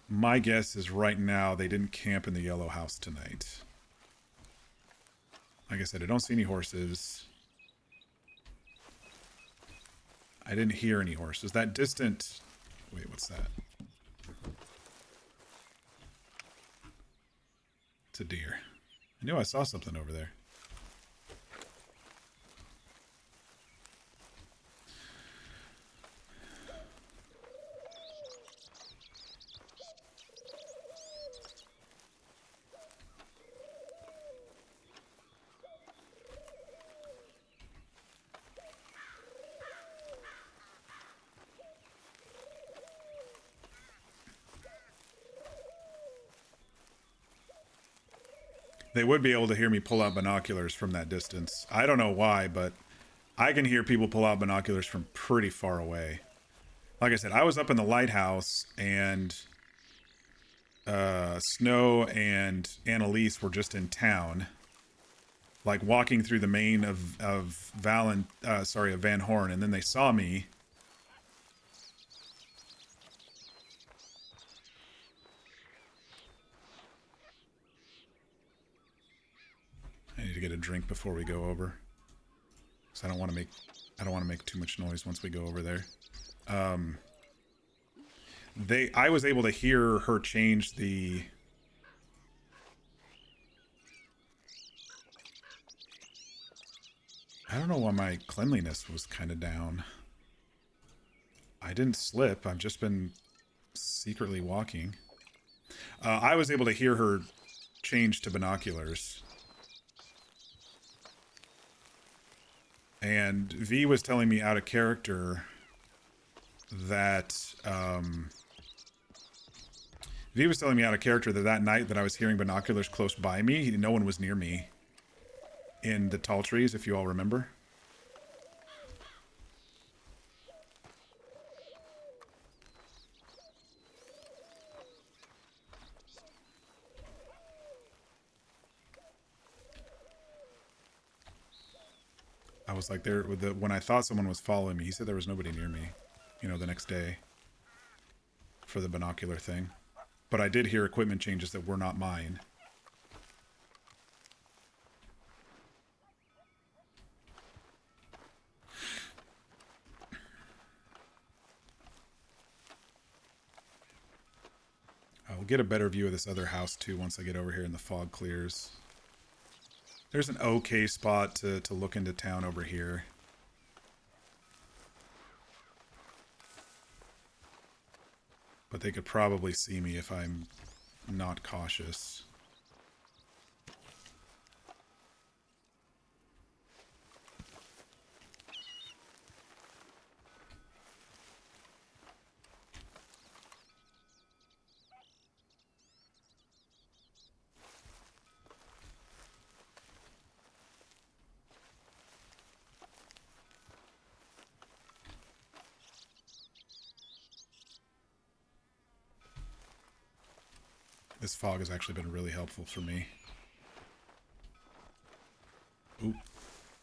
Speaker 1: my guess is right now they didn't camp in the yellow house tonight. Like I said, I don't see any horses. I didn't hear any horses. That distant... Wait, what's that? It's a deer. I knew I saw something over there. They would be able to hear me pull out binoculars from that distance. I don't know why, but I can hear people pull out binoculars from pretty far away. Like I said, I was up in the lighthouse, and Snow and Annalise were just in town, like walking through the main of Van Horn, and then they saw me. I need to get a drink before we go over, because I don't want to make too much noise once we go over there. I was able to hear her change the... I don't know why my cleanliness was kind of down. I didn't slip. I've just been secretly walking. I was able to hear her change to binoculars. And V was telling me out of character that that night that I was hearing binoculars close by me, no one was near me in the tall trees, if you all remember. I was like there with when I thought someone was following me, he said there was nobody near me, you know, the next day for the binocular thing. But I did hear equipment changes that were not mine. we'll get a better view of this other house too once I get over here and the fog clears. There's an okay spot to look into town over here. But they could probably see me if I'm not cautious. This fog has actually been really helpful for me. Ooh.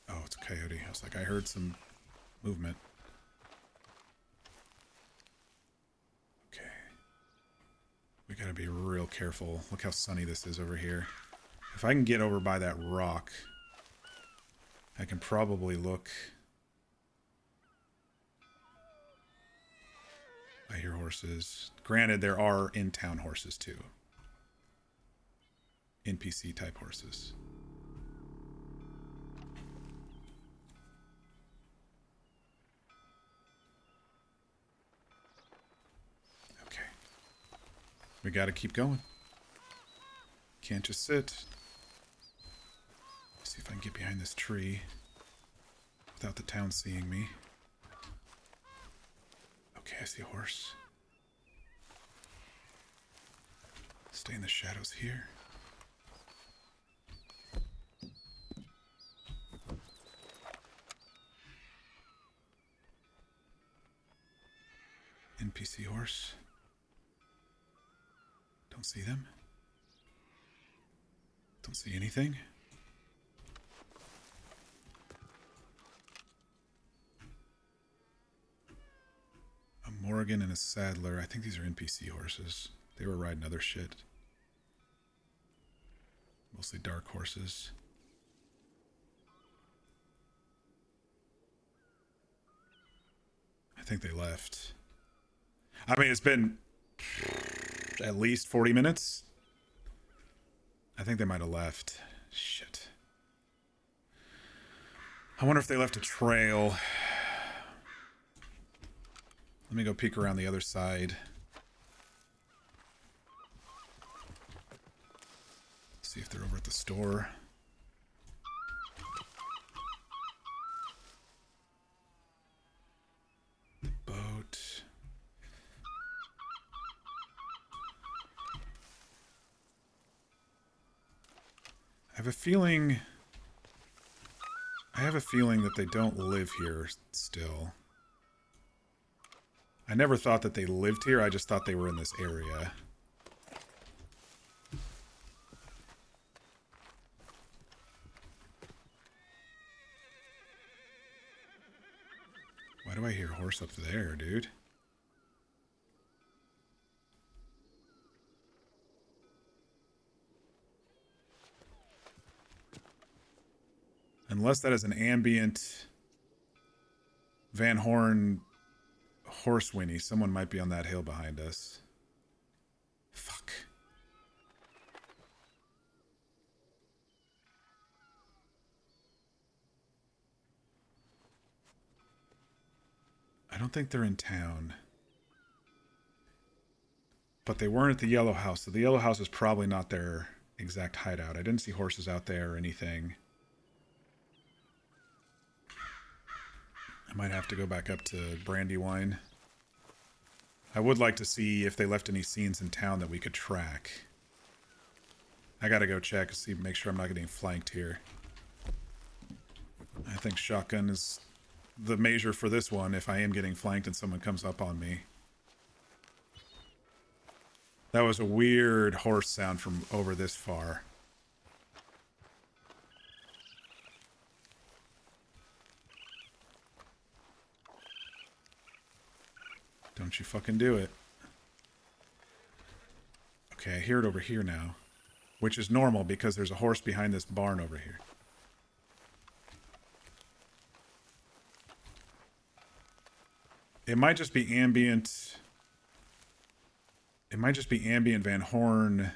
Speaker 1: Oh, it's a coyote. I was like, I heard some movement. Okay. We gotta be real careful. Look how sunny this is over here. If I can get over by that rock, I can probably look. I hear horses. Granted, there are in-town horses too. NPC type horses. Okay. We gotta keep going. Can't just sit. See if I can get behind this tree without the town seeing me. Okay, I see a horse. Stay in the shadows here. NPC horse. Don't see them. Don't see anything. A Morgan and a Saddler. I think these are NPC horses. They were riding other shit. Mostly dark horses. I think they left. I mean, it's been at least 40 minutes. I think they might have left. Shit. I wonder if they left a trail. Let me go peek around the other side. See if they're over at the store. The boat. I have a feeling that they don't live here still. I never thought that they lived here, I just thought they were in this area. Why do I hear a horse up there, dude? Unless that is an ambient Van Horn horse whinny. Someone might be on that hill behind us. Fuck. I don't think they're in town. But they weren't at the yellow house, so the yellow house is probably not their exact hideout. I didn't see horses out there or anything. I might have to go back up to Brandywine. I would like to see if they left any scenes in town that we could track. I gotta go check, see, make sure I'm not getting flanked here. I think shotgun is the measure for this one if I am getting flanked and someone comes up on me. That was a weird horse sound from over this far. Don't you fucking do it. Okay, I hear it over here now. Which is normal because there's a horse behind this barn over here. It might just be ambient It might just be Ambient Van Horn.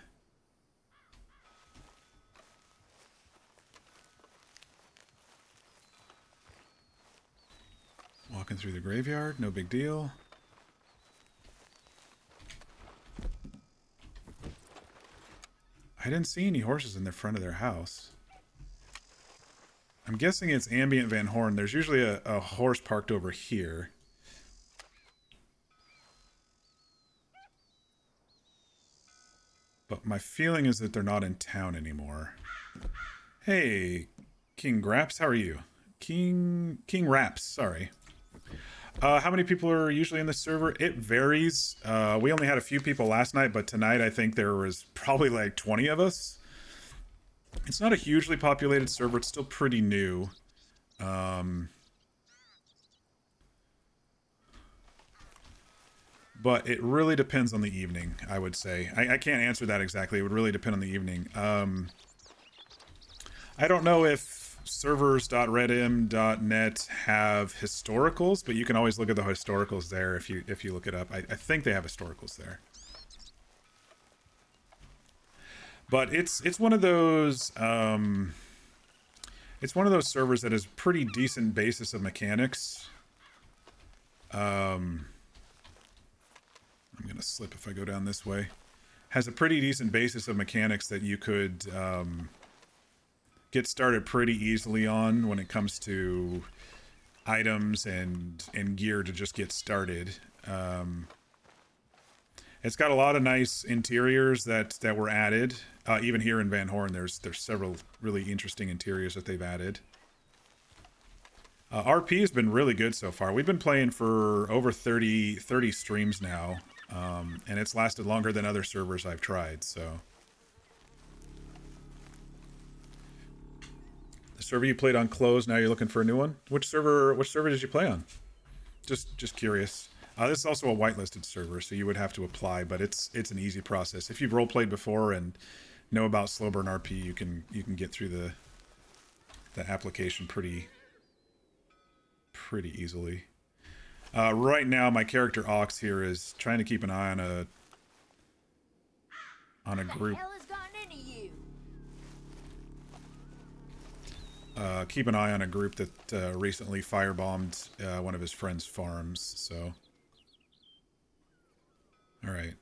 Speaker 1: Walking through the graveyard, no big deal. I didn't see any horses in the front of their house. I'm guessing it's Ambient Van Horn. There's usually a horse parked over here. But my feeling is that they're not in town anymore. Hey, King Graps, how are you? King Raps, sorry. How many people are usually in the server? It varies. We only had a few people last night, but tonight I think there was probably like 20 of us. It's not a hugely populated server. It's still pretty new. But it really depends on the evening, I would say. I can't answer that exactly. It would really depend on the evening. I don't know if servers.redim.net have historicals, but you can always look at the historicals there if you look it up. I think they have historicals there. But it's one of those it's one of those servers that has pretty decent basis of mechanics. I'm gonna slip if I go down this way. Has a pretty decent basis of mechanics that you could get started pretty easily on when it comes to items and gear to just get started. It's got a lot of nice interiors that were added. Even here in Van Horn, there's several really interesting interiors that they've added. RP has been really good so far. We've been playing for over 30 streams now, and it's lasted longer than other servers I've tried. So the server you played on closed. Now you're looking for a new one. Which server did you play on? Just curious. This is also a whitelisted server, so you would have to apply, but it's an easy process. If you've roleplayed before and know about slow burn RP, you can get through the application pretty easily. Right now, my character Ox here is trying to keep an eye on a group. Keep an eye on a group that recently firebombed one of his friend's farms. So. All right.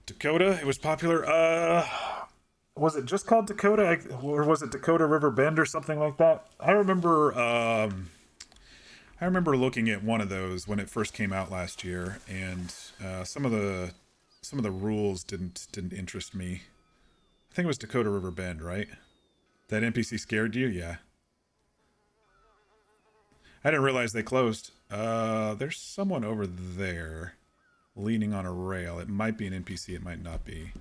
Speaker 1: Dakota, it was popular. Was it just called Dakota, or was it Dakota River Bend or something like that? I remember looking at one of those when it first came out last year, and some of the rules didn't interest me. I think it was Dakota River Bend, right? That NPC scared you? Yeah. I didn't realize they closed. There's someone over there leaning on a rail. It might be an NPC, it might not be.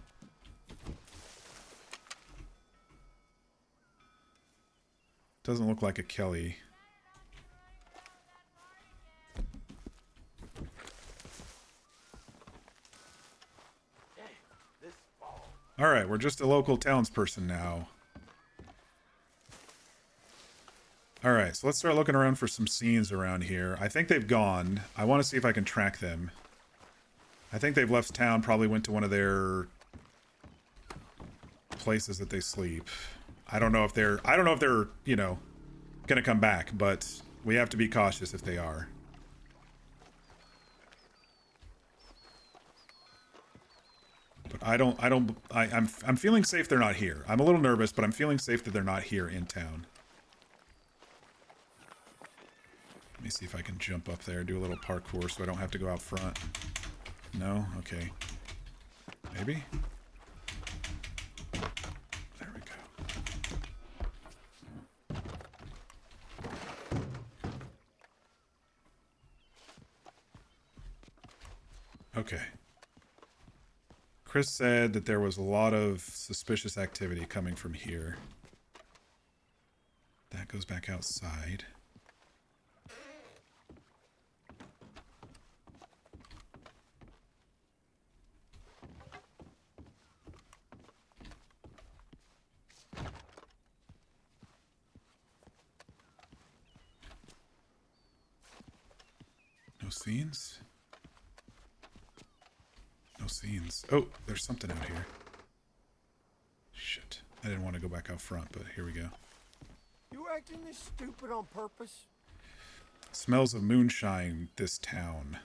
Speaker 1: Doesn't look like a Kelly. Alright, we're just a local townsperson now. Alright, so let's start looking around for some scenes around here. I think they've gone. I want to see if I can track them. I think they've left town, probably went to one of their places that they sleep. I don't know if they're, you know, gonna come back, but we have to be cautious if they are. But I'm feeling safe they're not here. I'm a little nervous, but I'm feeling safe that they're not here in town. Let me see if I can jump up there, do a little parkour so I don't have to go out front. No? Okay. Maybe? There we go. Okay. Chris said that there was a lot of suspicious activity coming from here. That goes back outside. No scenes? No scenes. Oh, there's something out here. Shit. I didn't want to go back out front, but here we go.
Speaker 13: You acting this stupid on purpose?
Speaker 1: Smells of moonshine, this town.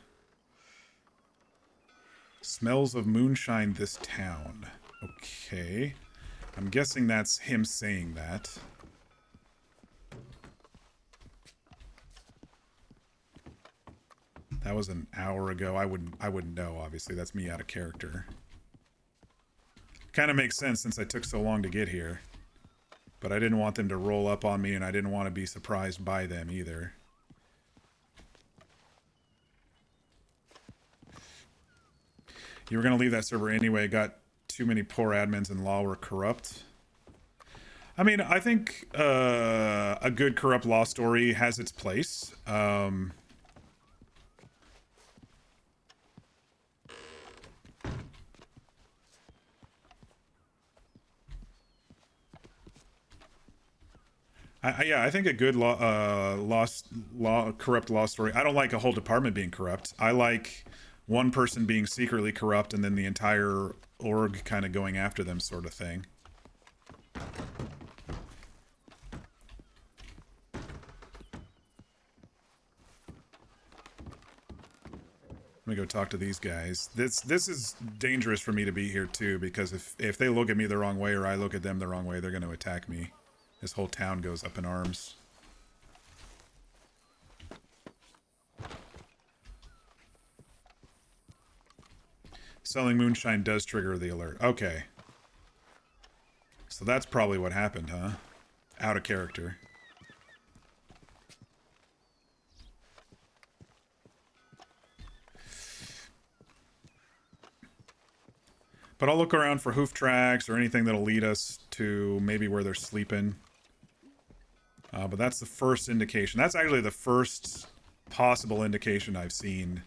Speaker 1: Smells of moonshine, this town. Okay. I'm guessing that's him saying that. That was an hour ago. I wouldn't know, obviously. That's me out of character. Kind of makes sense since I took so long to get here. But I didn't want them to roll up on me, and I didn't want to be surprised by them either. You were going to leave that server anyway. Got too many poor admins and law were corrupt. I mean, I think a good corrupt law story has its place. Yeah, I think a good corrupt law story. I don't like a whole department being corrupt. I like one person being secretly corrupt and then the entire org kind of going after them, sort of thing. Let me go talk to these guys. This is dangerous for me to be here too, because if they look at me the wrong way or I look at them the wrong way, they're going to attack me. This whole town goes up in arms. Selling moonshine does trigger the alert. Okay. So that's probably what happened, huh? Out of character. But I'll look around for hoof tracks or anything that'll lead us to maybe where they're sleeping. But that's the first indication. That's actually the first possible indication I've seen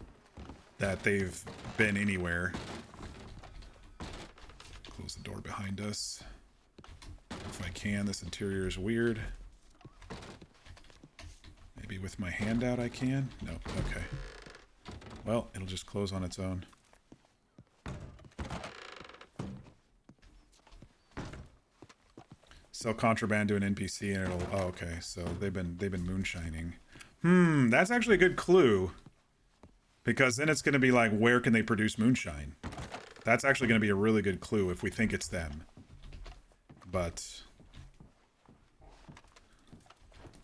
Speaker 1: that they've been anywhere. Close the door behind us. If I can, this interior is weird. Maybe with my hand out I can? No, okay. Well, it'll just close on its own. Sell contraband to an NPC and it'll... Oh, okay. So they've been moonshining. That's actually a good clue. Because then it's going to be like, where can they produce moonshine? That's actually going to be a really good clue if we think it's them. But...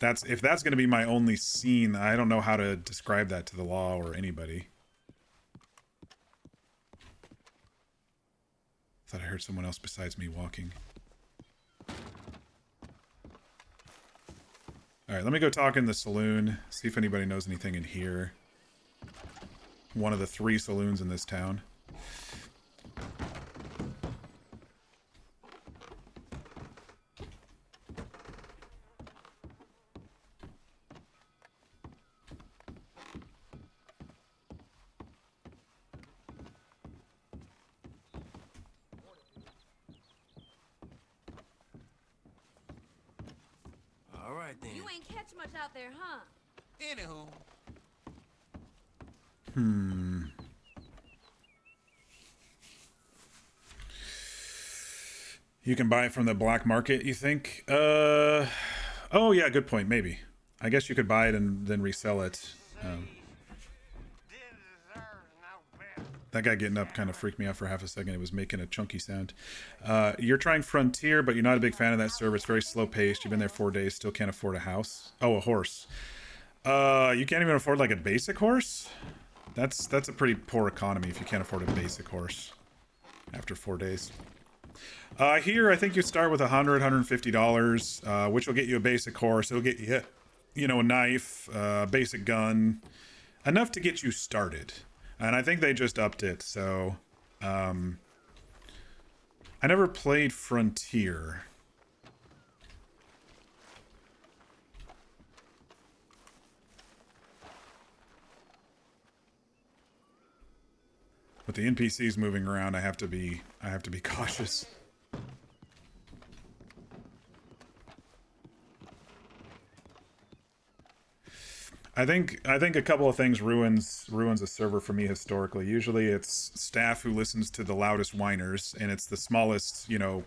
Speaker 1: if that's going to be my only scene, I don't know how to describe that to the law or anybody. Thought I heard someone else besides me walking. Alright, let me go talk in the saloon, see if anybody knows anything in here. One of the 3 saloons in this town.
Speaker 14: You ain't catch much out there, huh?
Speaker 13: Anywho.
Speaker 1: You can buy it from the black market, you think? Oh yeah, good point, maybe. I guess you could buy it and then resell it. That guy getting up kind of freaked me out for half a second. It was making a chunky sound. You're trying Frontier, but you're not a big fan of that server. It's very slow-paced. You've been there 4 days, still can't afford a house. Oh, a horse. You can't even afford, like, a basic horse? That's a pretty poor economy if you can't afford a basic horse after 4 days. Here, I think you start with $100, $150, which will get you a basic horse. It'll get you, you know, a knife, a basic gun. Enough to get you started. And I think they just upped it, so... I never played Frontier. With the NPCs moving around, I have to be cautious. I think a couple of things ruins a server for me historically. Usually it's staff who listens to the loudest whiners, and it's the smallest, you know.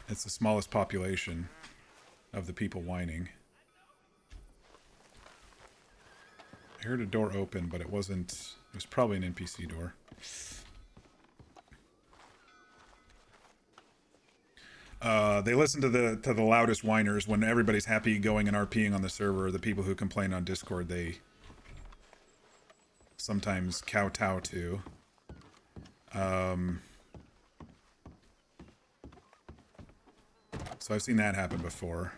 Speaker 1: It's the smallest population of the people whining. I heard a door open, but it wasn't. It was probably an NPC door. They listen to the loudest whiners when everybody's happy going and RPing on the server. The people who complain on Discord, they sometimes kowtow to. So I've seen that happen before.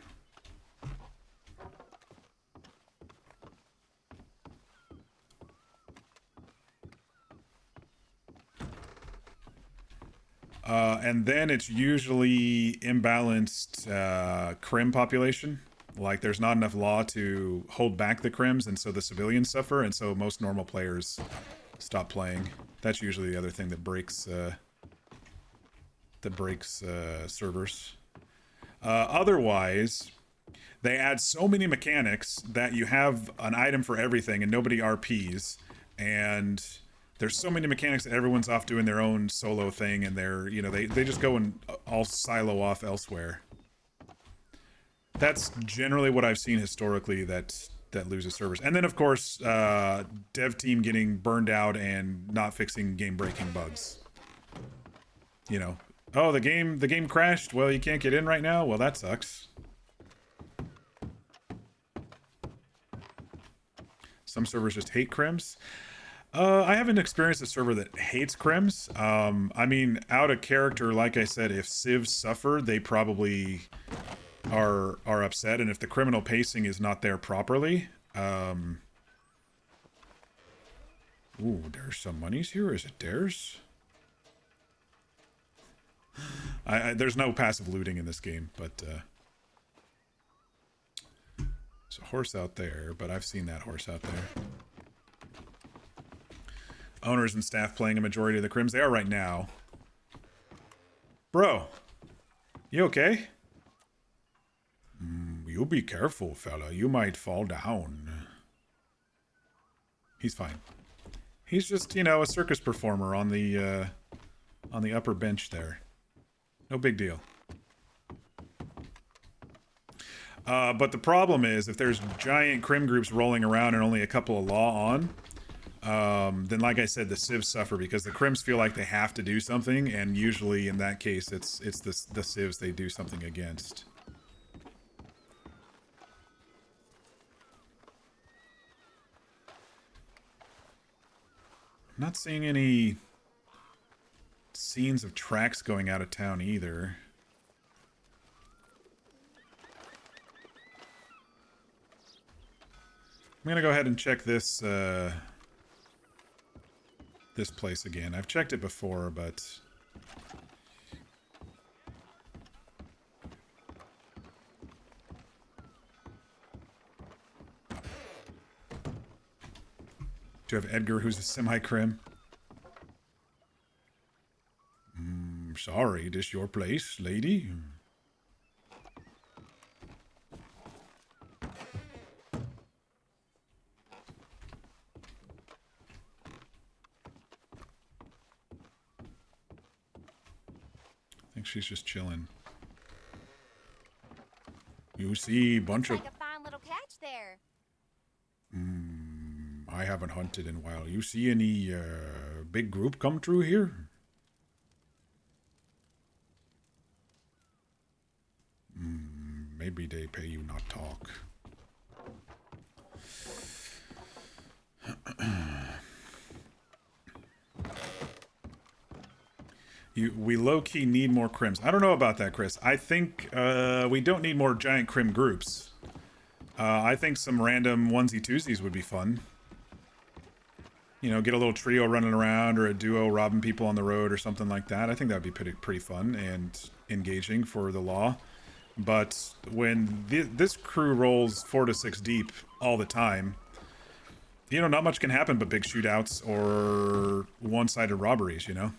Speaker 1: And then it's usually imbalanced crim population. Like there's not enough law to hold back the crims, and so the civilians suffer, and so most normal players stop playing. That's usually the other thing that breaks servers. Otherwise, they add so many mechanics that you have an item for everything, and nobody RPs, and there's so many mechanics that everyone's off doing their own solo thing, and they just go and all silo off elsewhere. That's generally what I've seen historically that loses servers. And then of course, dev team getting burned out and not fixing game breaking bugs. You know, oh, the game crashed. Well, you can't get in right now. Well, that sucks. Some servers just hate crims. I haven't experienced a server that hates crims. I mean, out of character, like I said, if civs suffer, they probably are upset, and if the criminal pacing is not there properly, ooh, there's some monies here. Is it theirs? There's no passive looting in this game, but there's a horse out there, but I've seen that horse out there. Owners and staff playing a majority of the crims. They are right now. Bro, you okay? You be careful, fella. You might fall down. He's fine. He's just, you know, a circus performer on the upper bench there. No big deal. But the problem is, if there's giant crim groups rolling around and only a couple of law on, then like I said, the civs suffer because the crims feel like they have to do something, and usually in that case, it's the civs they do something against. I'm not seeing any scenes of tracks going out of town either. I'm gonna go ahead and check this this place again. I've checked it before, but do you have Edgar, who's a semi-crim? Sorry, this your place, lady? I think she's just chilling. You see a bunch of...
Speaker 14: Like a fine little catch there.
Speaker 1: I haven't hunted in a while. You see any big group come through here? Maybe they pay you not talk. We low-key need more crims. I don't know about that, Chris. I think we don't need more giant crim groups. I think some random onesie-twosies would be fun. You know, get a little trio running around, or a duo robbing people on the road or something like that. I think that would be pretty fun and engaging for the law. But when this crew rolls 4 to 6 deep all the time, you know, not much can happen but big shootouts or one-sided robberies, you know?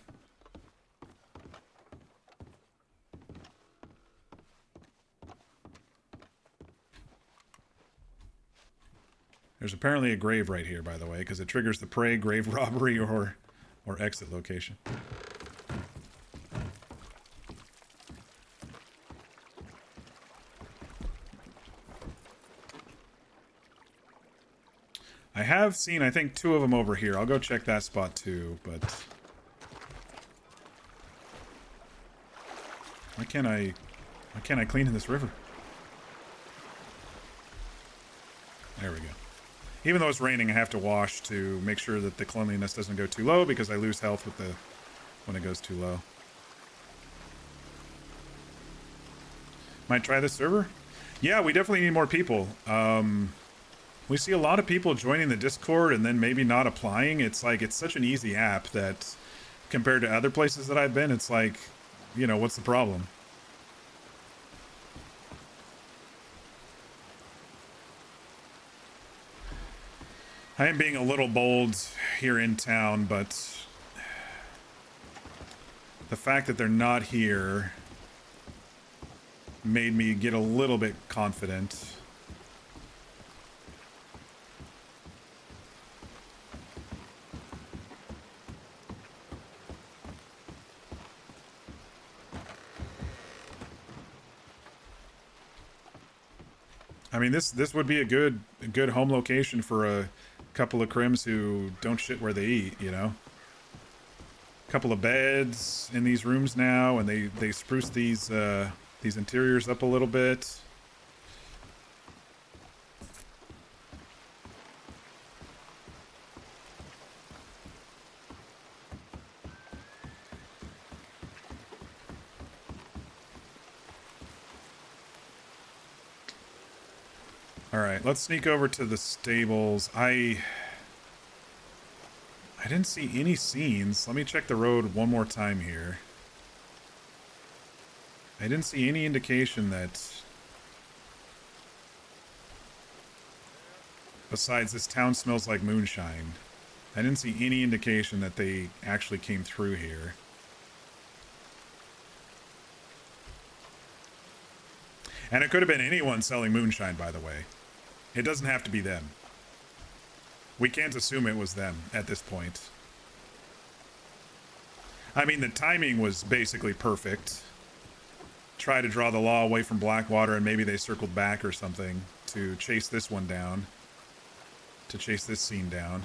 Speaker 1: There's apparently a grave right here, by the way, because it triggers the prey, grave robbery, or exit location. I have seen, I think, 2 of them over here. I'll go check that spot too, but... Why can't I clean in this river? There we go. Even though it's raining, I have to wash to make sure that the cleanliness doesn't go too low because I lose health with when it goes too low. Might try this server? Yeah, we definitely need more people. We see a lot of people joining the Discord and then maybe not applying. It's like, it's such an easy app that compared to other places that I've been, it's like, you know, what's the problem? I am being a little bold here in town, but the fact that they're not here made me get a little bit confident. I mean, this would be a good home location for a couple of crims who don't shit where they eat, you know? Couple of beds in these rooms now, and they spruce these interiors up a little bit. Alright, let's sneak over to the stables. I didn't see any scenes. Let me check the road one more time here. I didn't see any indication that... Besides, this town smells like moonshine. I didn't see any indication that they actually came through here. And it could have been anyone selling moonshine, by the way. It doesn't have to be them. We can't assume it was them at this point. I mean, the timing was basically perfect. Try to draw the law away from Blackwater, and maybe they circled back or something to chase this one down. To chase this scene down.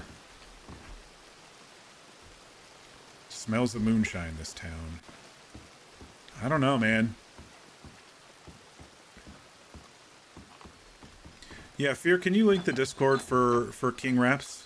Speaker 1: Smells of moonshine, this town. I don't know, man. Yeah, Fear, can you link the Discord for King Raps?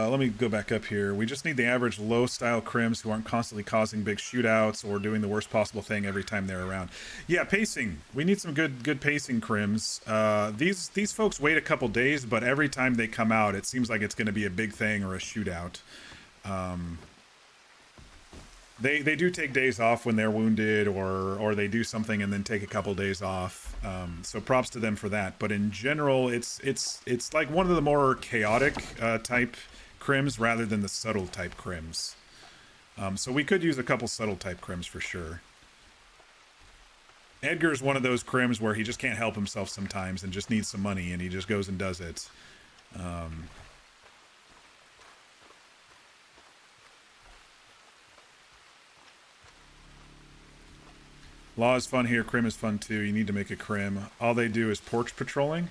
Speaker 1: Let me go back up here. We just need the average low-style crims who aren't constantly causing big shootouts or doing the worst possible thing every time they're around. Yeah, pacing. We need some good pacing crims. These folks wait a couple days, but every time they come out, it seems like it's going to be a big thing or a shootout. They do take days off when they're wounded, or they do something and then take a couple days off. So props to them for that. But in general, it's like one of the more chaotic type crims rather than the subtle type crims. So we could use a couple subtle type crims for sure. Edgar's one of those crims where he just can't help himself sometimes and just needs some money, and he just goes and does it. Law is fun here. Crim is fun too. You need to make a crim. All they do is porch patrolling.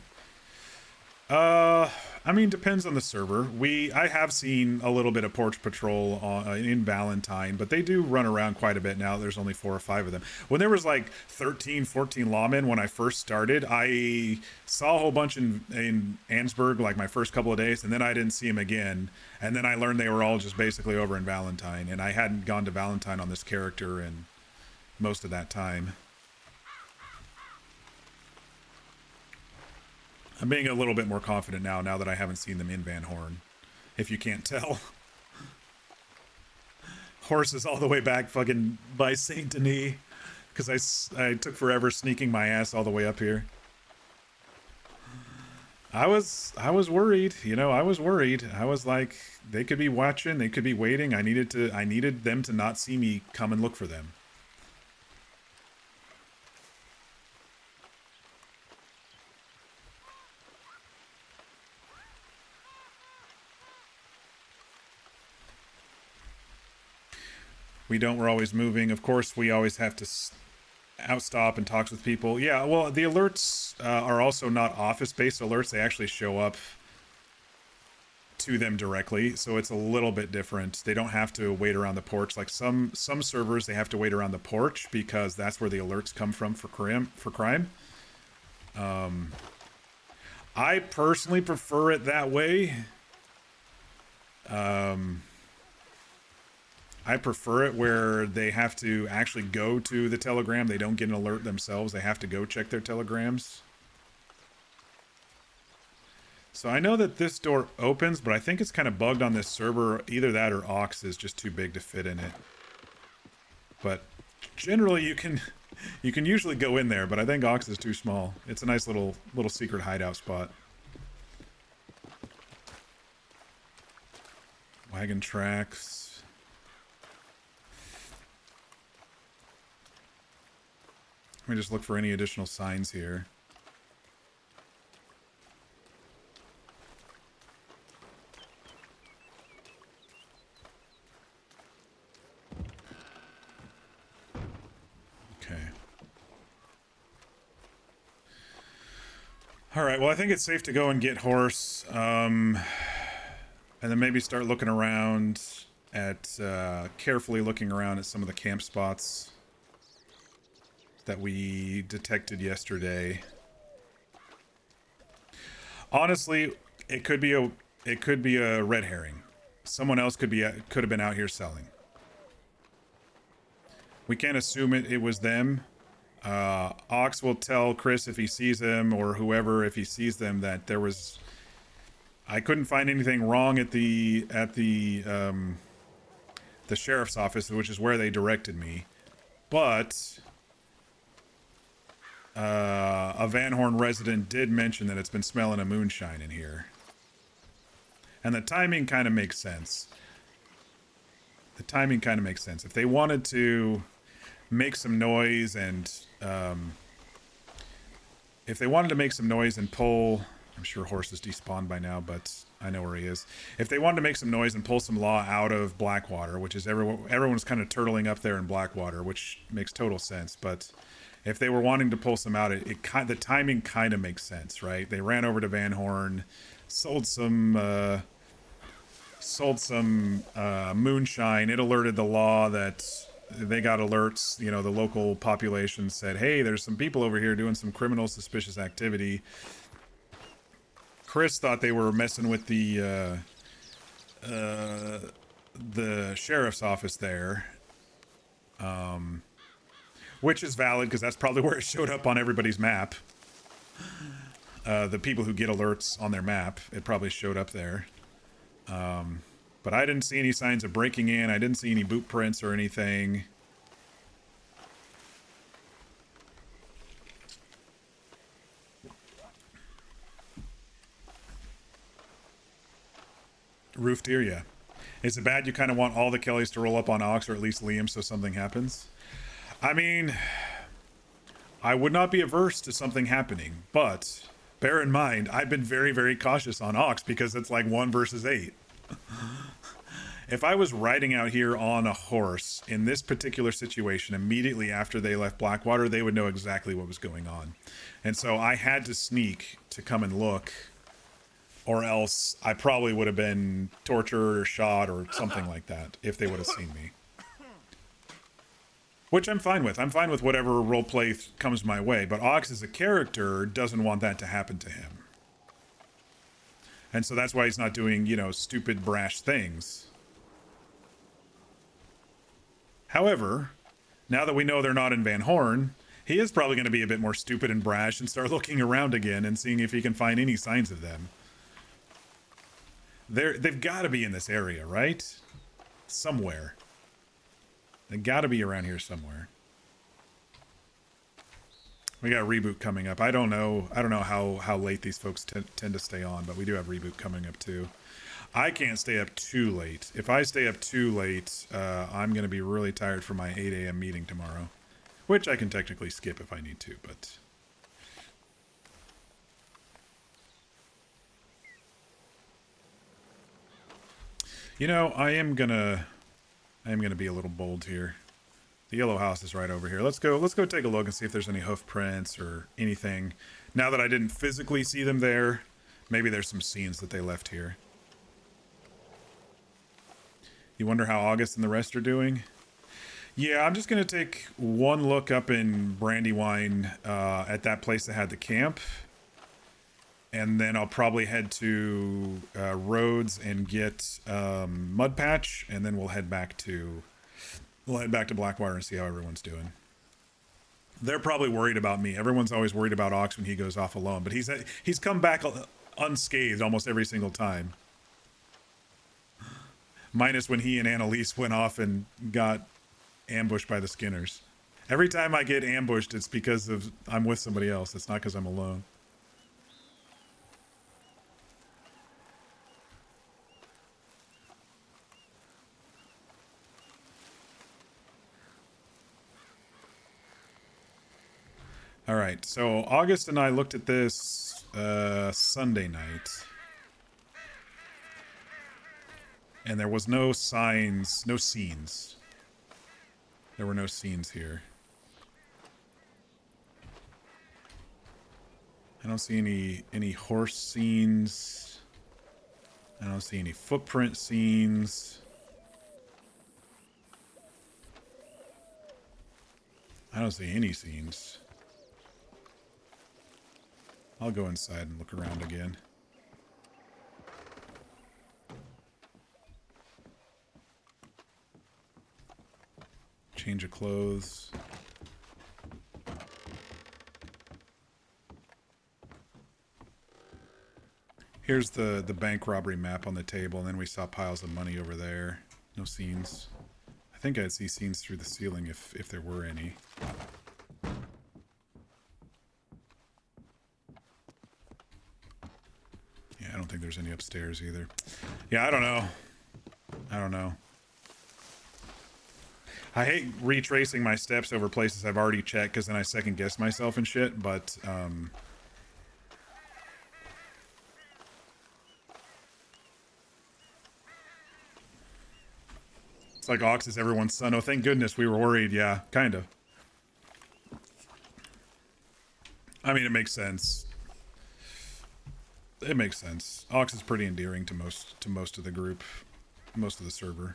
Speaker 1: I mean, depends on the server. I have seen a little bit of porch patrol in Valentine, but they do run around quite a bit now. There's only 4 or 5 of them. When there was like 13, 14 lawmen when I first started, I saw a whole bunch in Ansburg, like my first couple of days, and then I didn't see them again. And then I learned they were all just basically over in Valentine, and I hadn't gone to Valentine on this character in most of that time. I'm being a little bit more confident now that I haven't seen them in Van Horn, if you can't tell. Horse is all the way back fucking by Saint Denis, because I took forever sneaking my ass all the way up here. I was worried, you know, I was worried. I was like, they could be watching, they could be waiting. I needed them to not see me come and look for them. We're always moving. Of course, we always have to outstop and talks with people. Yeah, well, the alerts are also not office-based alerts. They actually show up to them directly, so it's a little bit different. They don't have to wait around the porch. Like some servers, they have to wait around the porch because that's where the alerts come from for crime. I personally prefer it that way. I prefer it where they have to actually go to the telegram. They don't get an alert themselves. They have to go check their telegrams. So I know that this door opens, but I think it's kind of bugged on this server. Either that or Ox is just too big to fit in it. But generally you can usually go in there, but I think Ox is too small. It's a nice little secret hideout spot. Wagon tracks. Let me just look for any additional signs here. Okay. All right, well, I think it's safe to go and get horse. And then maybe start looking around at, carefully looking around at some of the camp spots that we detected yesterday. Honestly, it could be a red herring. Someone else could have been out here selling. We can't assume it was them. Ox will tell Chris if he sees them, or whoever, if he sees them, that there was. I couldn't find anything wrong at the sheriff's office, which is where they directed me, but a Van Horn resident did mention that it's been smelling a moonshine in here, and the timing kind of makes sense. If they wanted to make some noise and pull, I'm sure Horse is despawned by now, but I know where he is. If they wanted to make some noise and pull some law out of Blackwater, which is everyone's kind of turtling up there in Blackwater, which makes total sense. But if they were wanting to pull some out, the timing kind of makes sense, right? They ran over to Van Horn, sold some moonshine. It alerted the law that they got alerts. You know, the local population said, "Hey, there's some people over here doing some criminal, suspicious activity." Chris thought they were messing with the sheriff's office there, which is valid because that's probably where it showed up on everybody's map. The people who get alerts on their map, it probably showed up there. But I didn't see any signs of breaking in. I didn't see any boot prints or anything. Roof deer, yeah. Is it bad you kind of want all the Kellys to roll up on Ox, or at least Liam, so something happens? I mean, I would not be averse to something happening, but bear in mind, I've been very, very cautious on Ox because it's like 1 versus 8. If I was riding out here on a horse in this particular situation immediately after they left Blackwater, they would know exactly what was going on. And so I had to sneak to come and look, or else I probably would have been tortured or shot or something like that if they would have seen me. Which I'm fine with. I'm fine with whatever roleplay comes my way, but Ox as a character doesn't want that to happen to him. And so that's why he's not doing, you know, stupid, brash things. However, now that we know they're not in Van Horn, he is probably going to be a bit more stupid and brash and start looking around again and seeing if he can find any signs of them. They've got to be in this area, right? Somewhere. They got to be around here somewhere. We got a reboot coming up. I don't know how late these folks tend to stay on, but we do have reboot coming up too. I can't stay up too late. If I stay up too late, I'm going to be really tired for my 8 a.m. meeting tomorrow, which I can technically skip if I need to, but... You know, I am gonna I am going to be a little bold here. The yellow house is right over here. Let's go take a look and see if there's any hoof prints or anything. Now that I didn't physically see them there, maybe there's some scenes that they left here. You wonder how August and the rest are doing? Yeah, I'm just going to take one look up in Brandywine at that place that had the camp. And then I'll probably head to Rhodes and get Mud Patch, and then we'll head back to Blackwater and see how everyone's doing. They're probably worried about me. Everyone's always worried about Ox when he goes off alone, but he's come back unscathed almost every single time. Minus when he and Annalise went off and got ambushed by the Skinners. Every time I get ambushed, it's because I'm with somebody else. It's not because I'm alone. All right, so August and I looked at this Sunday night. And there was no signs, no scenes. There were no scenes here. I don't see any horse scenes. I don't see any footprint scenes. I don't see any scenes. I'll go inside and look around again. Change of clothes. Here's the bank robbery map on the table, and then we saw piles of money over there. No scenes. I think I'd see scenes through the ceiling if there were any. Yeah, I don't think there's any upstairs either. Yeah, I don't know. I don't know. I hate retracing my steps over places I've already checked because then I second guess myself and shit, but it's like Ox is everyone's son. Oh, thank goodness we were worried. Yeah, kind of. I mean, it makes sense. It makes sense. Ox is pretty endearing to most of the group, most of the server.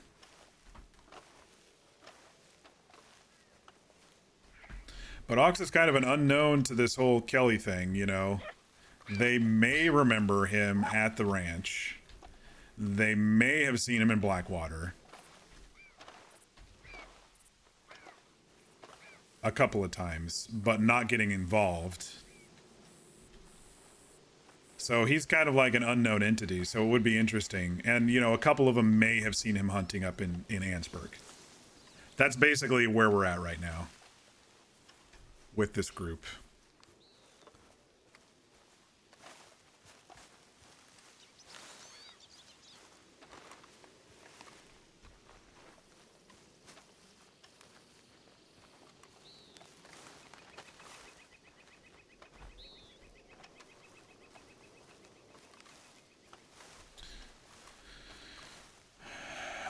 Speaker 1: But Ox is kind of an unknown to this whole Kelly thing, you know. They may remember him at the ranch. They may have seen him in Blackwater. A couple of times, but not getting involved. So he's kind of like an unknown entity, so it would be interesting. And, you know, a couple of them may have seen him hunting up in Annesburg. That's basically where we're at right now with this group.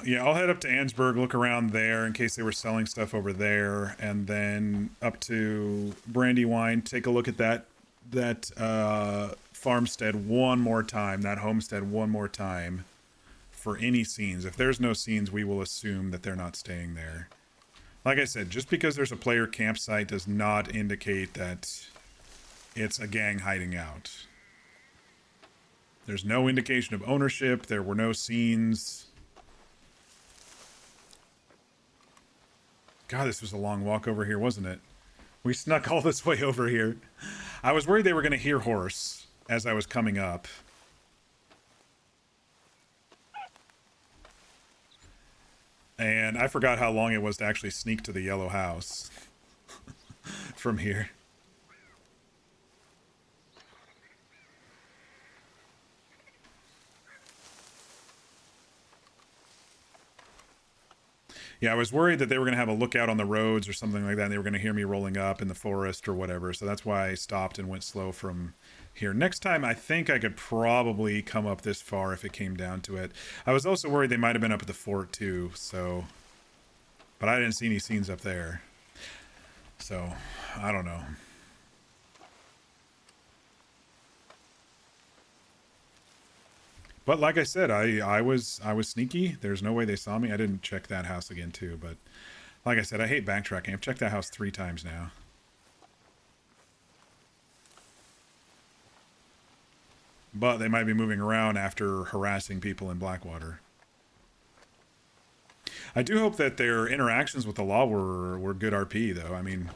Speaker 1: Yeah, I'll head up to Annesburg, look around there in case they were selling stuff over there, and then up to Brandywine, take a look at that farmstead one more time, that homestead one more time for any scenes. If there's no scenes, we will assume that they're not staying there. Like I said, just because there's a player campsite does not indicate that it's a gang hiding out. There's no indication of ownership. There were no scenes. God, this was a long walk over here, wasn't it? We snuck all this way over here. I was worried they were going to hear horse as I was coming up. And I forgot how long it was to actually sneak to the yellow house from here. Yeah, I was worried that they were going to have a lookout on the roads or something like that, and they were going to hear me rolling up in the forest or whatever, so that's why I stopped and went slow from here. Next time, I think I could probably come up this far if it came down to it. I was also worried they might have been up at the fort, too, so But I didn't see any scenes up there. So, I don't know. But like I said, I was sneaky. There's no way they saw me. I didn't check that house again too, but like I said, I hate backtracking. I've checked that house 3 times now. But they might be moving around after harassing people in Blackwater. I do hope that their interactions with the law were good RP, though. I mean,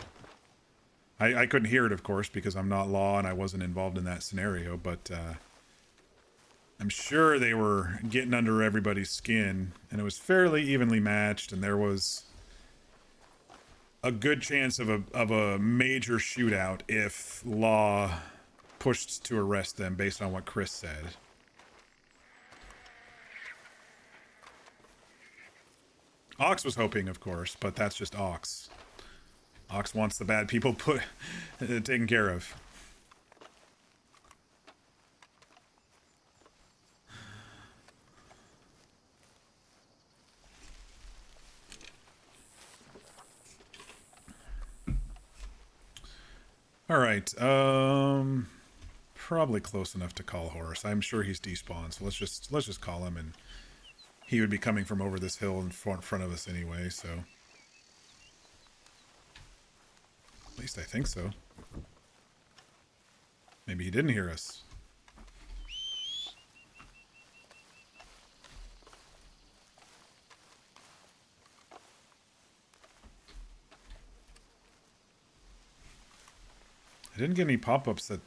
Speaker 1: I couldn't hear it, of course, because I'm not law and I wasn't involved in that scenario, but I'm sure they were getting under everybody's skin, and it was fairly evenly matched, and there was a good chance of a major shootout if law pushed to arrest them based on what Chris said. Ox was hoping, of course, but that's just Ox. Ox wants the bad people taken care of. All right, probably close enough to call Horus. I'm sure he's despawned, so let's just call him, and he would be coming from over this hill in front of us anyway, so at least I think so. Maybe he didn't hear us. I didn't get any pop-ups that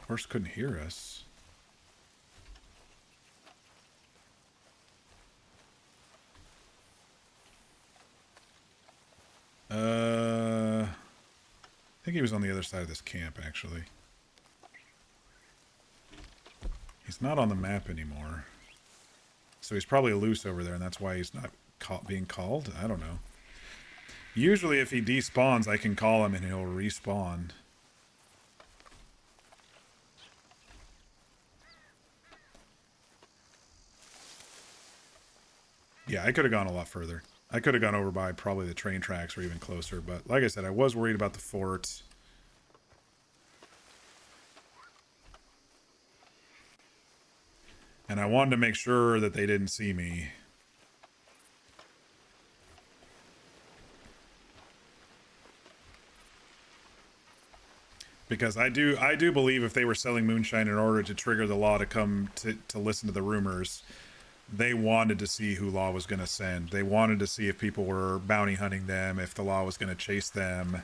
Speaker 1: Horse couldn't hear us. I think he was on the other side of this camp, actually. He's not on the map anymore. So he's probably loose over there, and that's why he's not being called? I don't know. Usually if he despawns, I can call him and he'll respawn. Yeah, I could have gone a lot further. I could have gone over by probably the train tracks or even closer, but like I said, I was worried about the fort. And I wanted to make sure that they didn't see me. Because I do believe if they were selling moonshine in order to trigger the law to come to listen to the rumors, they wanted to see who law was going to send. They wanted to see if people were bounty hunting them, if the law was going to chase them.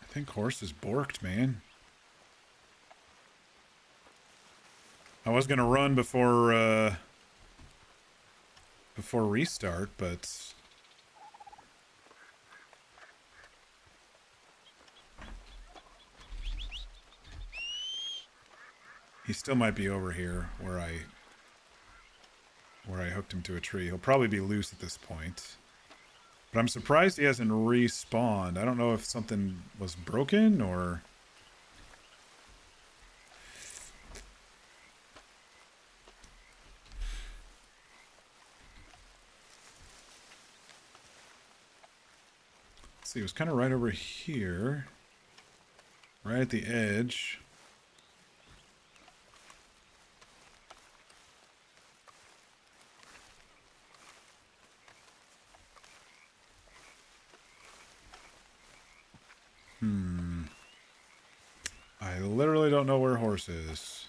Speaker 1: I think Horse is borked, man. I was gonna run before restart, but he still might be over here where I hooked him to a tree. He'll probably be loose at this point. But I'm surprised he hasn't respawned. I don't know if something was broken or... Let's see, it was kind of right over here. Right at the edge. I literally don't know where Horse is.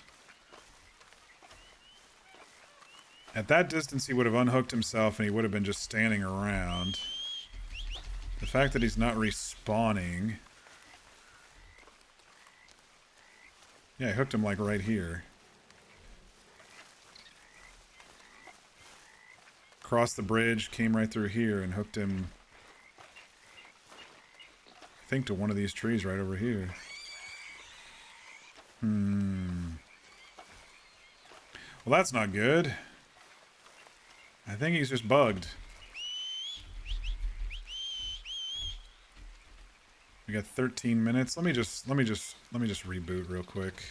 Speaker 1: At that distance, he would have unhooked himself and he would have been just standing around. The fact that he's not respawning... Yeah, I hooked him like right here. Crossed the bridge, came right through here and hooked him... I think to one of these trees right over here. Well, that's not good. I think he's just bugged. We got 13 minutes. Let me just reboot real quick.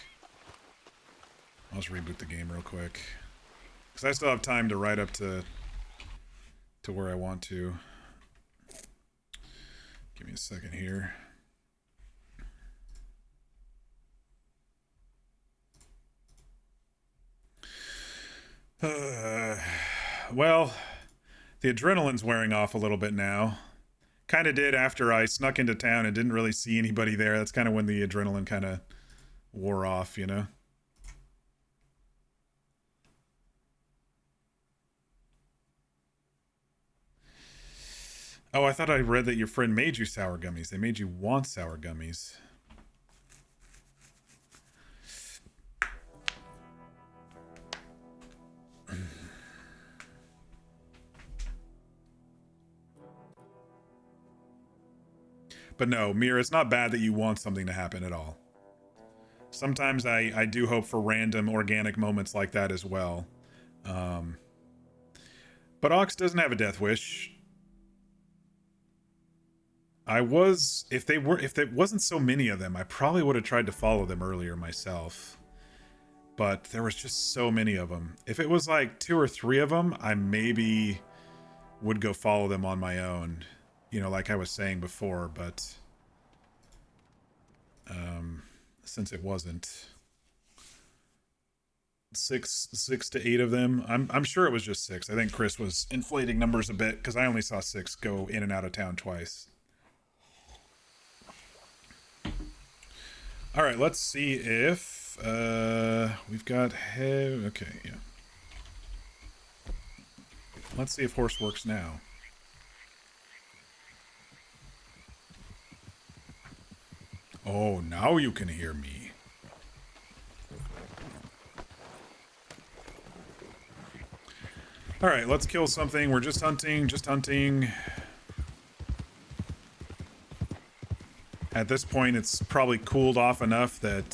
Speaker 1: I'll just reboot the game real quick. Because I still have time to ride up to where I want to. Give me a second here. Well, the adrenaline's wearing off a little bit now. Kind of did after I snuck into town and didn't really see anybody there. That's kind of when the adrenaline kind of wore off, you know? Oh, I thought I read that your friend made you sour gummies. They made you want sour gummies. But no, Mir, it's not bad that you want something to happen at all. Sometimes I do hope for random organic moments like that as well. But Ox doesn't have a death wish. If there wasn't so many of them, I probably would have tried to follow them earlier myself. But there was just so many of them. If it was like 2 or 3 of them, I maybe would go follow them on my own. You know, like I was saying before, but since it wasn't 6 to 8 of them, I'm sure it was just 6. I think Chris was inflating numbers a bit because I only saw 6 go in and out of town twice. All right, let's see if we've got okay, yeah. Let's see if horse works now. Oh, now you can hear me. All right, let's kill something. We're just hunting, At this point, it's probably cooled off enough that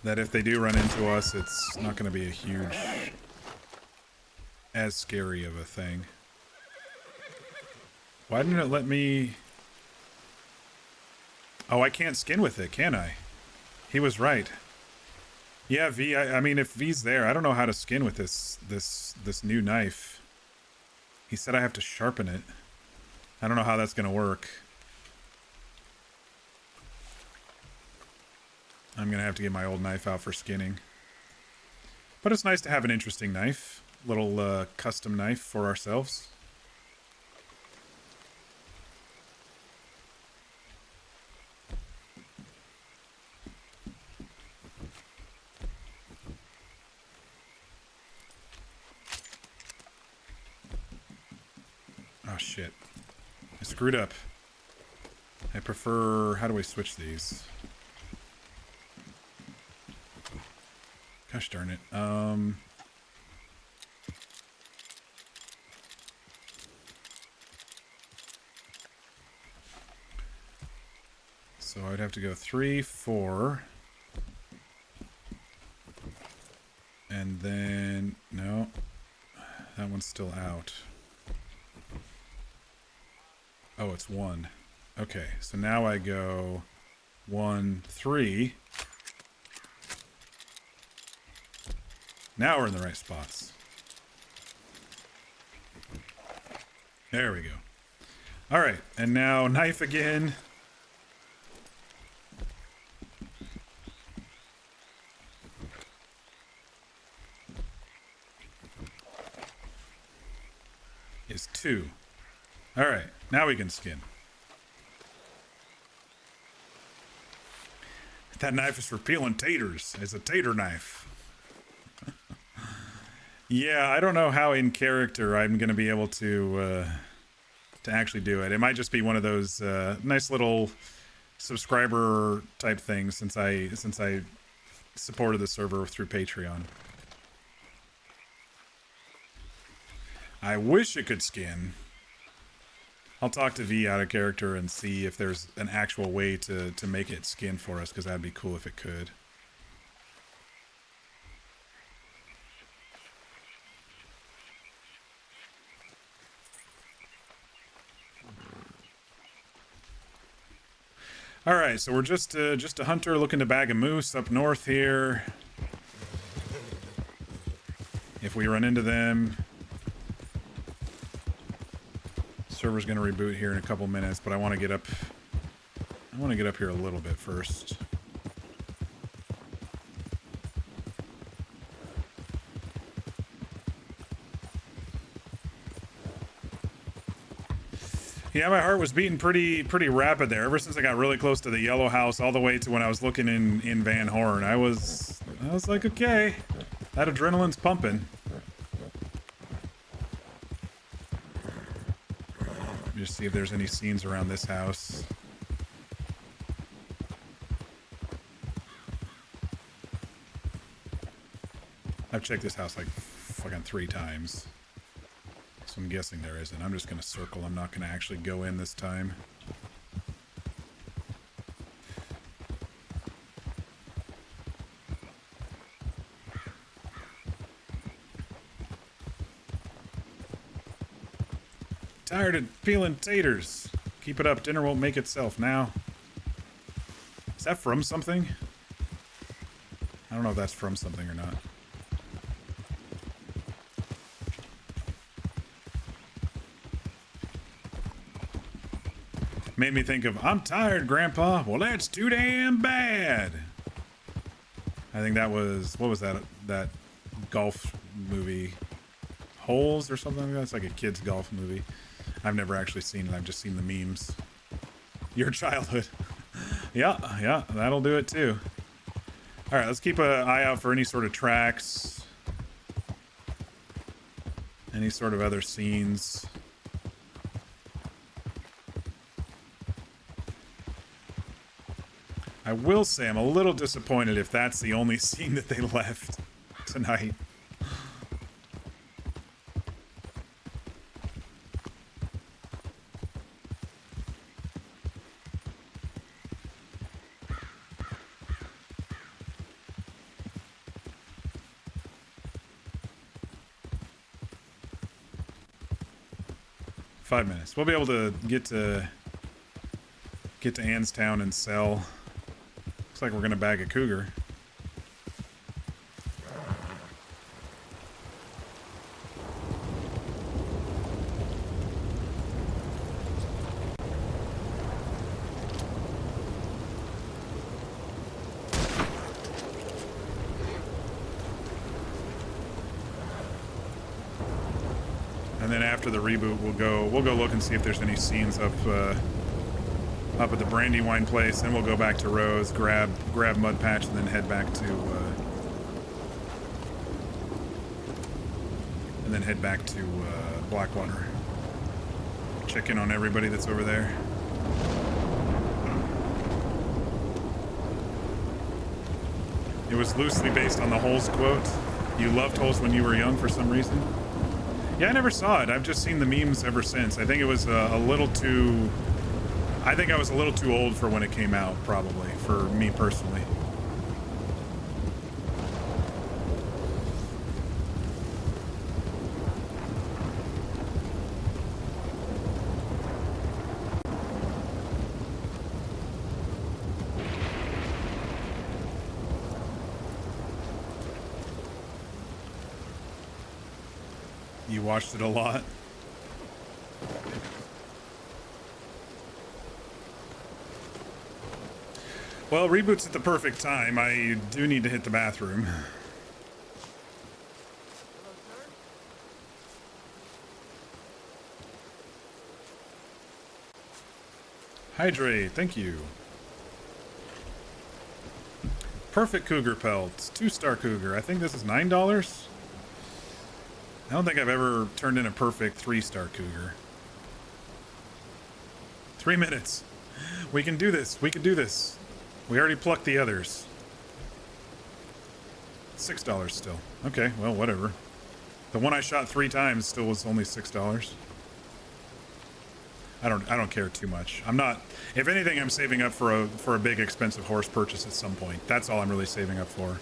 Speaker 1: that if they do run into us, it's not going to be as scary of a thing. Why didn't it let me... Oh, I can't skin with it, can I? He was right. Yeah, V, I mean, if V's there, I don't know how to skin with this new knife. He said I have to sharpen it. I don't know how that's going to work. I'm going to have to get my old knife out for skinning. But it's nice to have an interesting knife. Little custom knife for ourselves. Oh shit. I screwed up. I prefer... How do we switch these? Gosh darn it. So I'd have to go 3, 4. And then... No. That one's still out. Oh, it's 1. Okay, so now I go 1, 3. Now we're in the right spots. There we go. All right, and now knife again. Is 2. All right, now we can skin. That knife is for peeling taters. It's a tater knife. Yeah, I don't know how in character I'm going to be able to actually do it. It might just be one of those nice little subscriber type things since I supported the server through Patreon. I wish it could skin. I'll talk to V out of character and see if there's an actual way to make it skin for us, because that'd be cool if it could. All right, so we're just a hunter looking to bag a moose up north here. If we run into them, server's gonna reboot here in a couple minutes, but I want to get up. I want to get up here a little bit first. Yeah, my heart was beating pretty rapid there. Ever since I got really close to the yellow house, all the way to when I was looking in Van Horn, I was like, okay, that adrenaline's pumping. Let me just see if there's any scenes around this house. I've checked this house like fucking 3 times. So I'm guessing there isn't. I'm just going to circle. I'm not going to actually go in this time. Tired of peeling taters. Keep it up. Dinner won't make itself now. Is that from something? I don't know if that's from something or not. Made me think of, I'm tired, Grandpa. Well, that's too damn bad. I think that was, what was that golf movie? Holes or something like that? It's like a kid's golf movie. I've never actually seen it. I've just seen the memes. Your childhood. Yeah, that'll do it too. All right, let's keep an eye out for any sort of tracks. Any sort of other scenes. I will say I'm a little disappointed if that's the only scene that they left tonight. Five minutes. We'll be able to get to Annstown and sell. Looks like we're gonna bag a cougar. And then after the reboot, we'll go look and see if there's any scenes up at the Brandywine place. Then we'll go back to Rose, grab Mud Patch, and then head back to Blackwater. Check in on everybody that's over there. It was loosely based on the Holes quote. You loved Holes when you were young for some reason. Yeah, I never saw it. I've just seen the memes ever since. I think it was a little too... I think I was a little too old for when it came out, probably, for me personally. You watched it a lot? Well, reboot's at the perfect time. I do need to hit the bathroom. Hydrate, thank you. Perfect cougar pelts, 2-star cougar. I think this is $9. I don't think I've ever turned in a perfect 3-star cougar. 3 minutes. We can do this. We can do this. We already plucked the others. $6 still. Okay, well, whatever. The one I shot 3 times still was only $6. I don't care too much. I'm not. If anything, I'm saving up for a big expensive horse purchase at some point. That's all I'm really saving up for.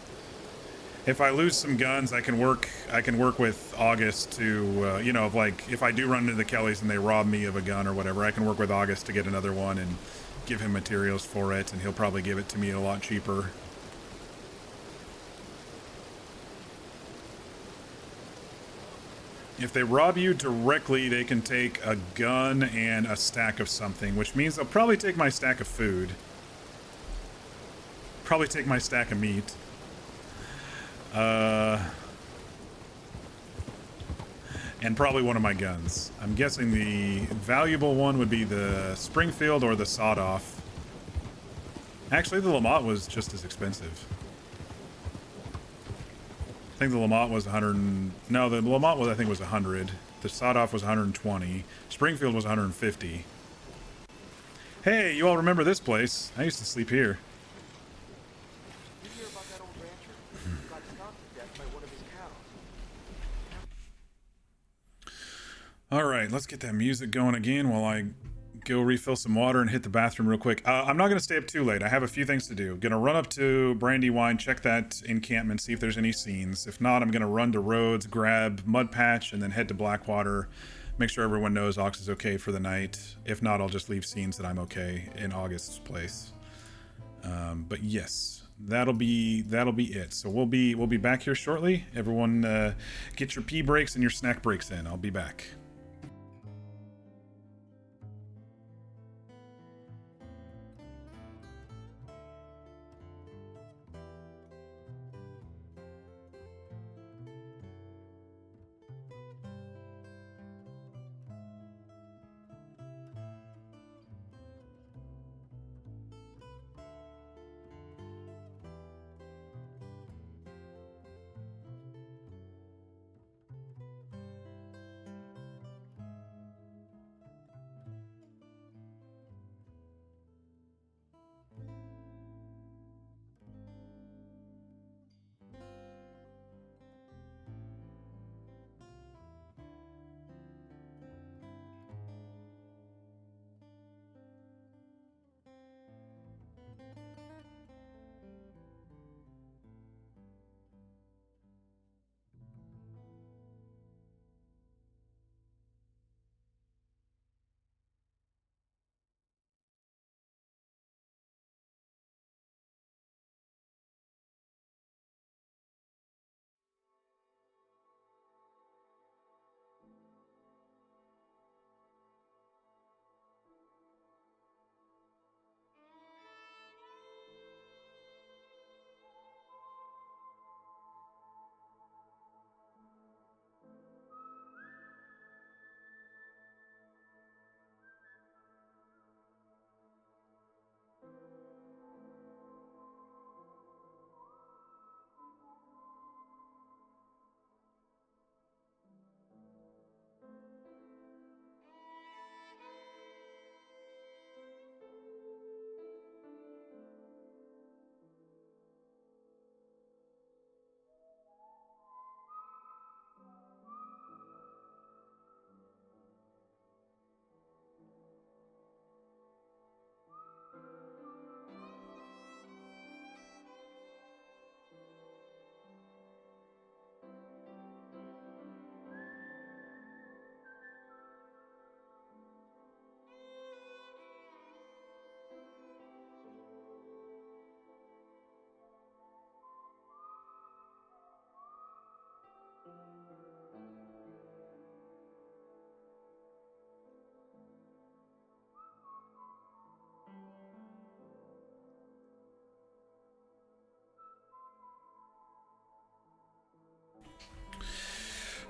Speaker 1: If I lose some guns, I can work with August to you know, like if I do run into the Kellys and they rob me of a gun or whatever, I can work with August to get another one and give him materials for it, and he'll probably give it to me a lot cheaper. If they rob you directly, they can take a gun and a stack of something, which means they'll probably take my stack of food. Probably take my stack of meat. And probably one of my guns. I'm guessing the valuable one would be the Springfield or the sawed-off. Actually, the Lamont was just as expensive. I think the Lamont was 100. No, the Lamont was, I think, was 100. The sawed-off was 120. Springfield was 150. Hey, you all remember this place? I used to sleep here.
Speaker 13: You hear about that old rancher who got stomped to death by one of his cows?
Speaker 1: All right, let's get that music going again while I go refill some water and hit the bathroom real quick. I'm not going to stay up too late. I have a few things to do. Going to run up to Brandywine, check that encampment, see if there's any scenes. If not, I'm going to run to Rhodes, grab Mud Patch, and then head to Blackwater. Make sure everyone knows Ox is okay for the night. If not, I'll just leave scenes that I'm okay in August's place. But yes, that'll be it. So we'll be back here shortly. Everyone, get your pee breaks and your snack breaks in. I'll be back.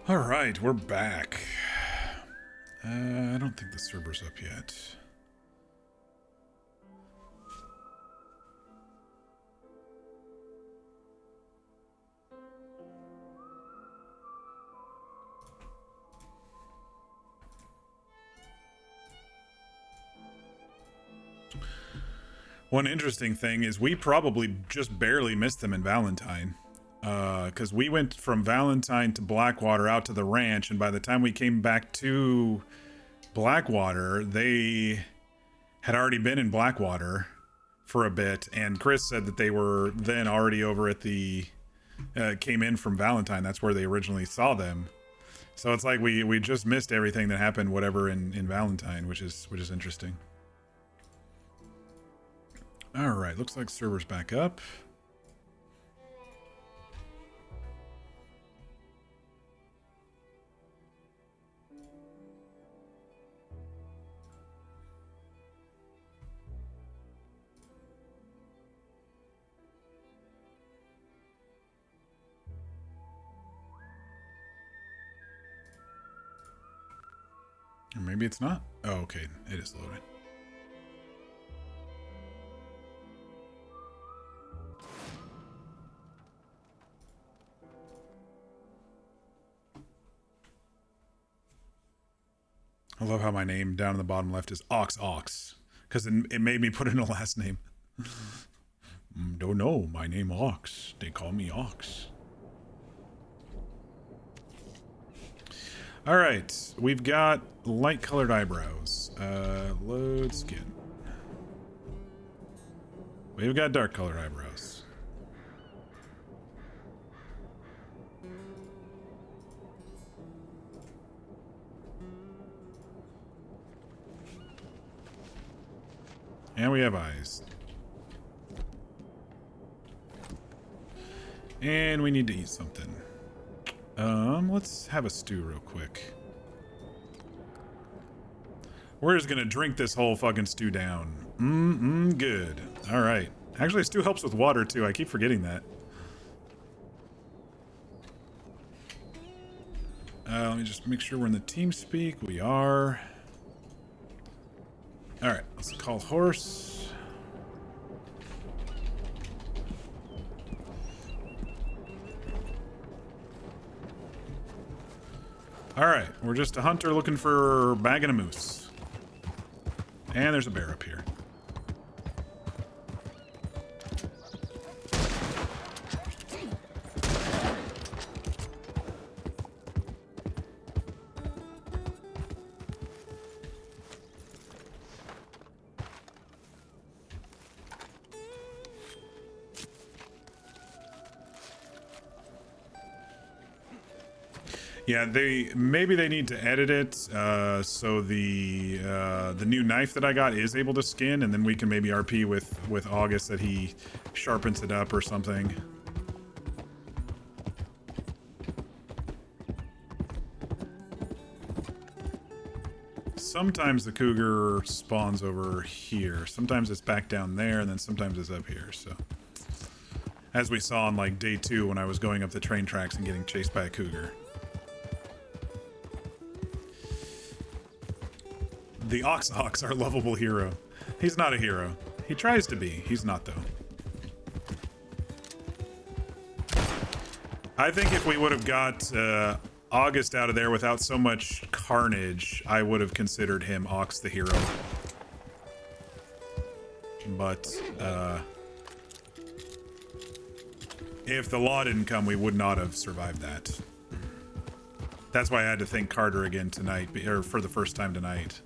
Speaker 1: All right, we're back. I don't think the server's up yet. One interesting thing is we probably just barely missed them in Valentine. Because we went from Valentine to Blackwater out to the ranch, and by the time we came back to Blackwater, they had already been in Blackwater for a bit, and Chris said that they were then already over at the came in from Valentine. That's where they originally saw them. So it's like we just missed everything that happened, whatever, in Valentine, which is interesting. All right, looks like server's back up. Or maybe it's not. Oh, okay, it is loading. I love how my name down in the bottom left is Ox, because it made me put in a last name. Don't know, my name Ox. They call me Ox. All right, we've got light colored eyebrows. Load skin. We've got dark colored eyebrows. And we have eyes. And we need to eat something. Let's have a stew real quick. We're just gonna drink this whole fucking stew down. Good. All right. Actually, stew helps with water too. I keep forgetting that. Let me just make sure we're in the team speak. We are. All right, let's call horse. All right, we're just a hunter looking for bagging a moose. And there's a bear up here. Yeah, maybe they need to edit it so the new knife that I got is able to skin, and then we can maybe RP with August that he sharpens it up or something. Sometimes the cougar spawns over here. Sometimes it's back down there, and then sometimes it's up here. So, as we saw on like day 2 when I was going up the train tracks and getting chased by a cougar. The Ox, our lovable hero. He's not a hero. He tries to be. He's not, though. I think if we would have got August out of there without so much carnage, I would have considered him Ox the hero. But if the law didn't come, we would not have survived that. That's why I had to thank Carter again tonight, or for the first time tonight.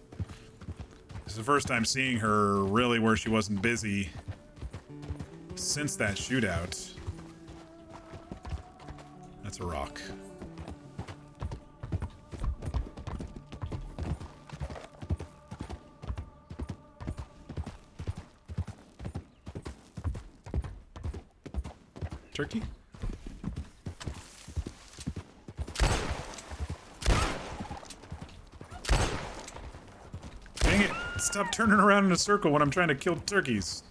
Speaker 1: It's the first time seeing her really where she wasn't busy since that shootout. That's a rock. Turkey? Dang it! Stop turning around in a circle when I'm trying to kill turkeys.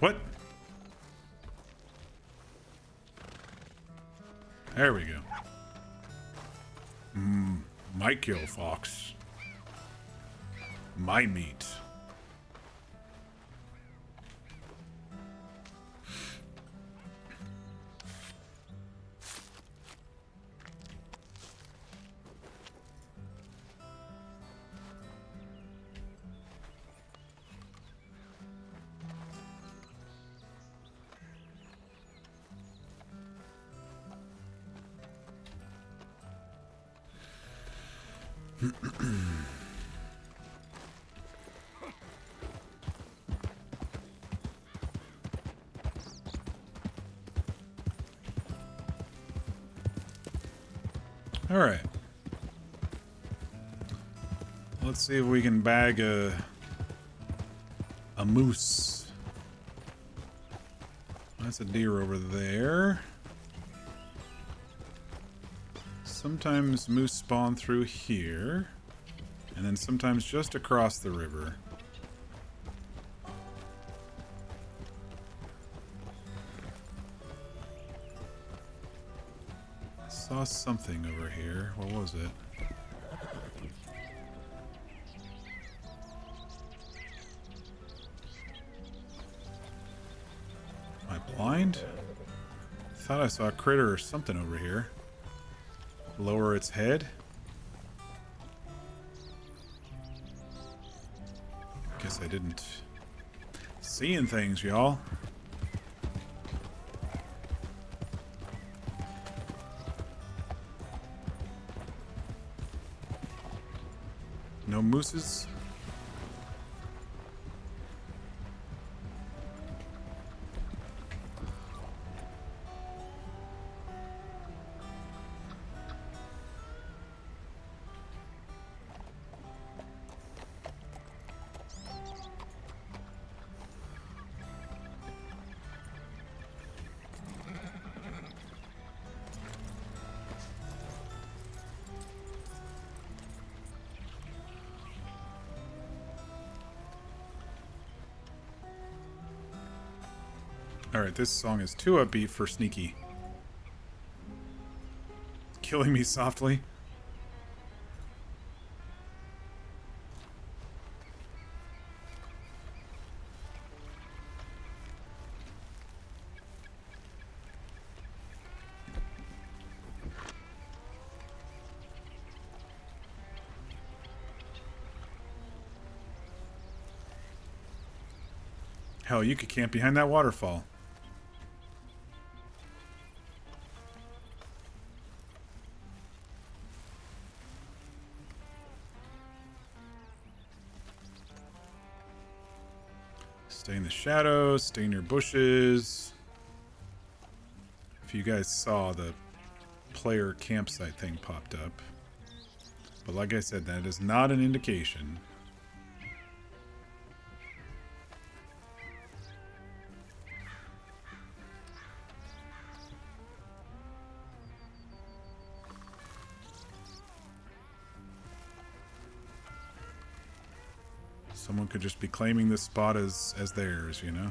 Speaker 1: What? There we go. My kill, Fox. My meat. All right. Let's see if we can bag a moose. That's a deer over there. Sometimes moose spawn through here, and then sometimes just across the river. I saw something over here. What was it? Am I blind? I thought I saw a critter or something over here. Lower its head. Guess I didn't. Seeing things, y'all. No mooses? Alright, this song is too upbeat for Sneaky. Killing me softly. Hell, you could camp behind that waterfall. Stay in the shadows, stay in your bushes. If you guys saw, the player campsite thing popped up. But like I said, that is not an indication. Someone could just be claiming this spot as theirs, you know?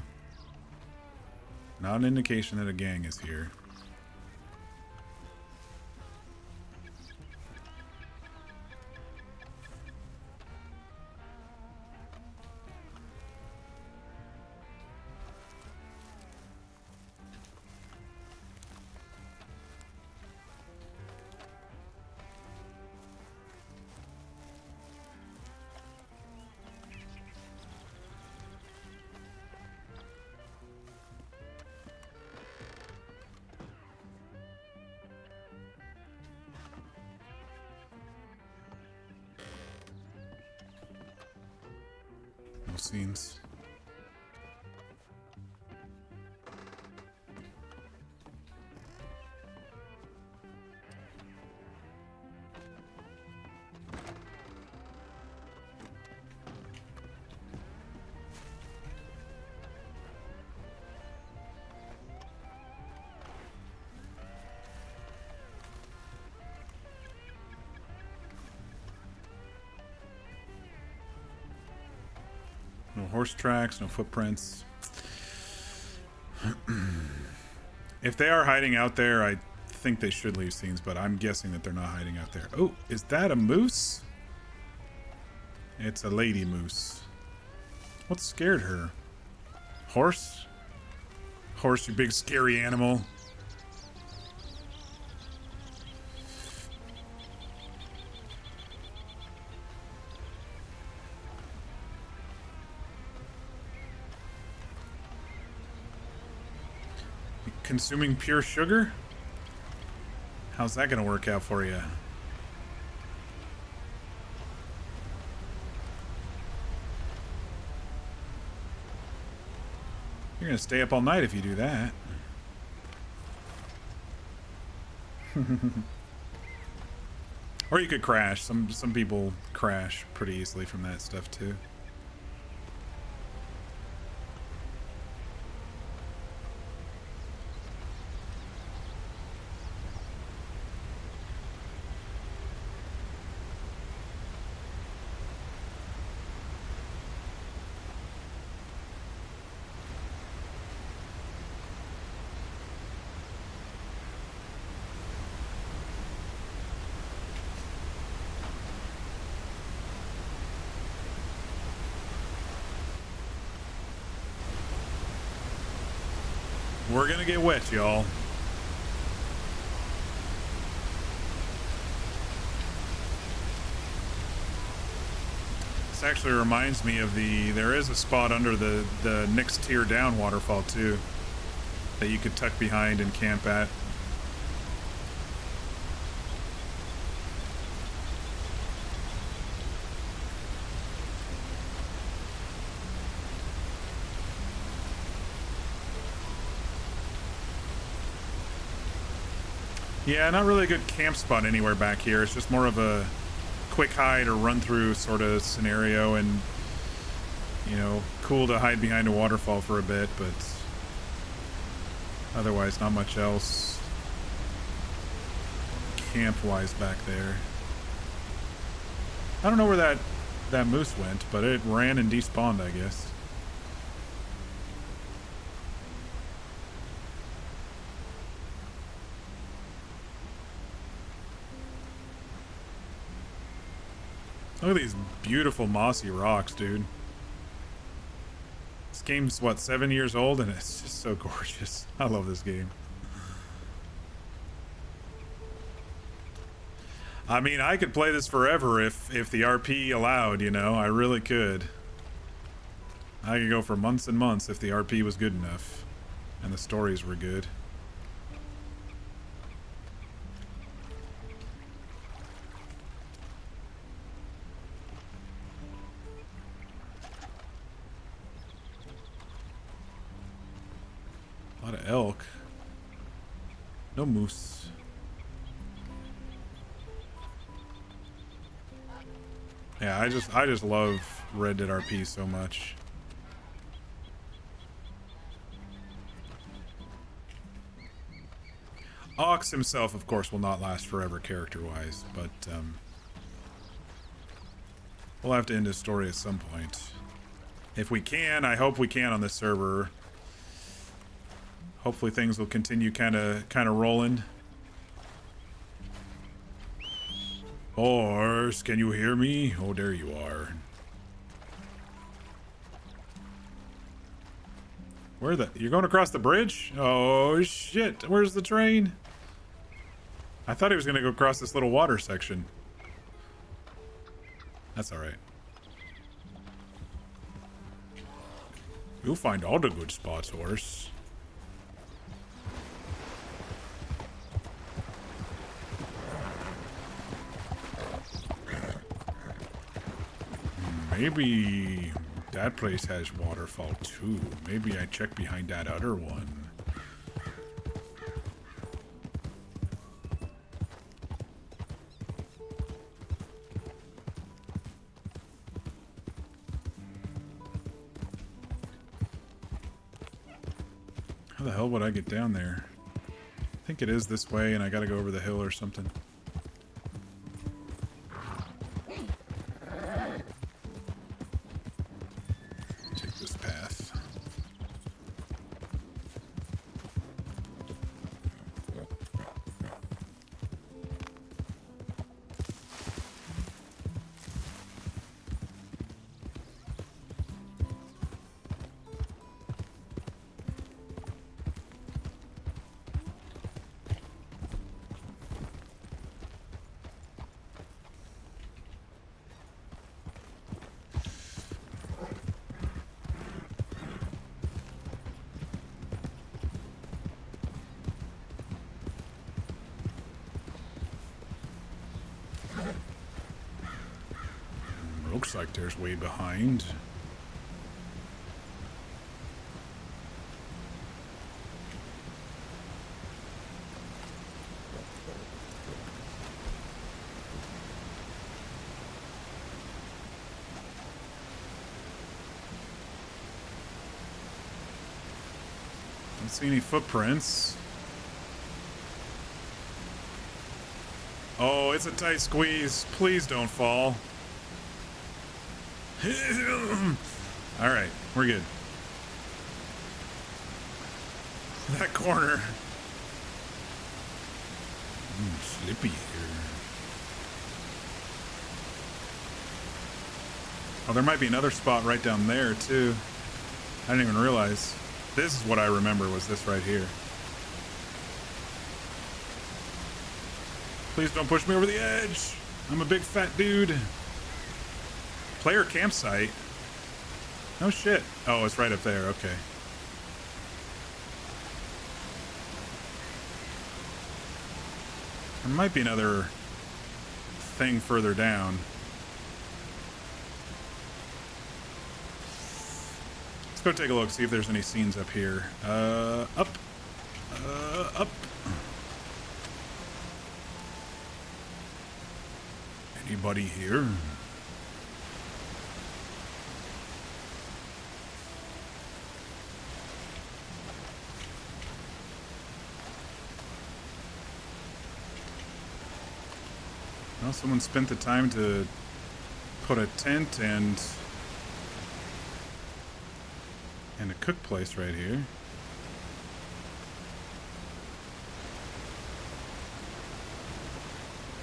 Speaker 1: Not an indication that a gang is here. Scenes. No horse tracks, no footprints. If they are hiding out there, I think they should leave scenes, but I'm guessing that they're not hiding out there. Oh, is that a moose? It's a lady moose. What scared her? Horse? Horse, you big scary animal. Consuming pure sugar? How's that gonna work out for you? You're gonna stay up all night if you do that. Or you could crash. Some people crash pretty easily from that stuff too. We're gonna get wet, y'all. This actually reminds me of there is a spot under the next tier down waterfall too that you could tuck behind and camp at. Yeah, not really a good camp spot anywhere back here. It's just more of a quick hide or run through sort of scenario, and you know, cool to hide behind a waterfall for a bit, but otherwise not much else camp wise back there. I don't know where that moose went, but it ran and despawned, I guess. Look at these beautiful mossy rocks, dude. This game's, what, 7 years old, and it's just so gorgeous. I love this game. I mean, I could play this forever if the RP allowed, you know. I really could. I could go for months and months if the RP was good enough and the stories were good. A lot of elk. No moose. Yeah, I just love Red Dead RP so much. Ox himself, of course, will not last forever character-wise, but we'll have to end his story at some point. If we can, I hope we can on this server. Hopefully things will continue kind of rolling. Horse, can you hear me? Oh, there you are. You're going across the bridge? Oh shit, where's the train? I thought he was gonna go across this little water section. That's alright. You'll find all the good spots, horse. Maybe that place has waterfall too. Maybe I check behind that other one. How the hell would I get down there? I think it is this way and I gotta go over the hill or something. Looks like there's way behind. see any footprints. Oh, it's a tight squeeze. Please don't fall. All right, we're good. That corner. Slippy here. Oh, there might be another spot right down there, too. I didn't even realize. This is what I remember, was this right here. Please don't push me over the edge. I'm a big fat dude. Player campsite? No shit. Oh, it's right up there. Okay. There might be another thing further down. Let's go take a look, see if there's any scenes up here. Up. Up. Anybody here? Well, someone spent the time to put a tent and a cook place right here.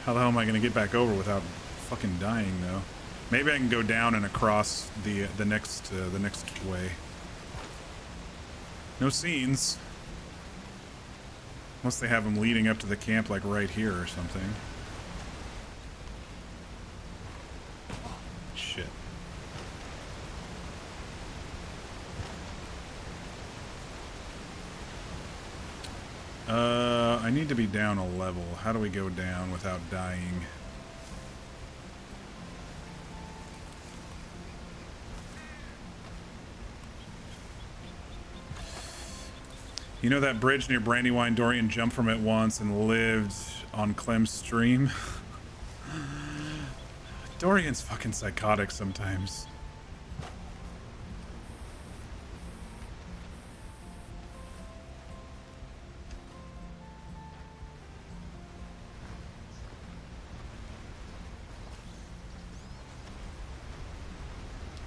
Speaker 1: How the hell am I going to get back over without fucking dying, though? Maybe I can go down and across the next way. No scenes. Unless they have them leading up to the camp, like right here or something. Shit. I need to be down a level. How do we go down without dying? You know that bridge near Brandywine? Dorian jumped from it once and lived on Clem's stream. Dorian's fucking psychotic sometimes.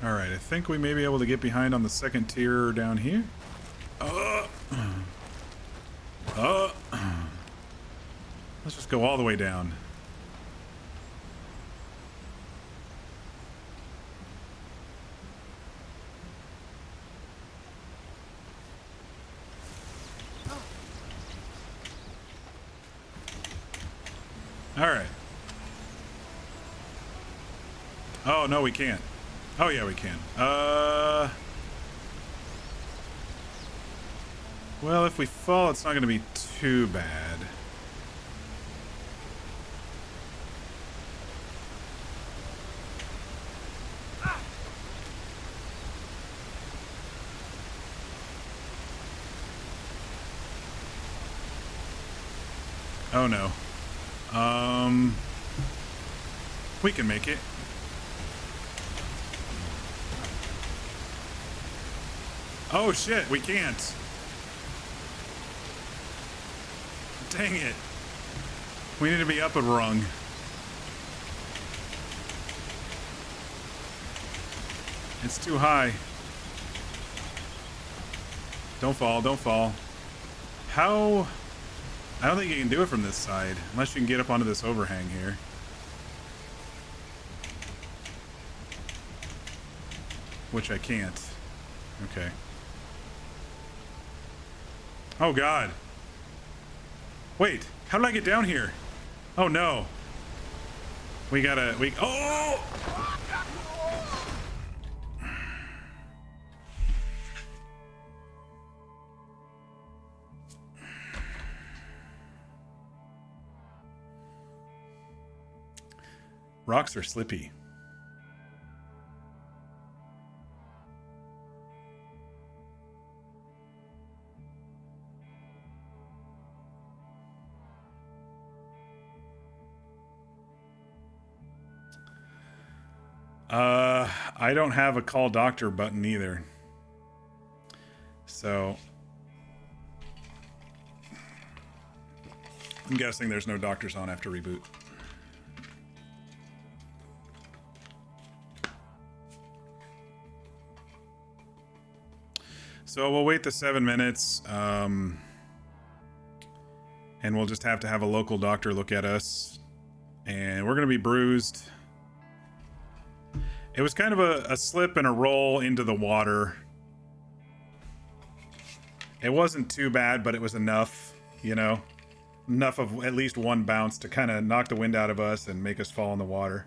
Speaker 1: Alright, I think we may be able to get behind on the second tier down here. Let's just go all the way down. Alright. Oh, no, we can't. Oh, yeah, we can. Well, if we fall, it's not going to be too bad. Oh, no. We can make it. Oh shit, we can't. Dang it. We need to be up a rung. It's too high. Don't fall, don't fall. How? I don't think you can do it from this side, unless you can get up onto this overhang here. Which I can't. Okay. Oh god. Wait, how did I get down here? Oh no. Oh! Rocks are slippy. I don't have a call doctor button either. So I'm guessing there's no doctors on after reboot. So we'll wait the 7 minutes, and we'll just have to have a local doctor look at us. And we're going to be bruised. It was kind of a slip and a roll into the water. It wasn't too bad, but it was enough, you know? Enough of at least one bounce to kind of knock the wind out of us and make us fall in the water.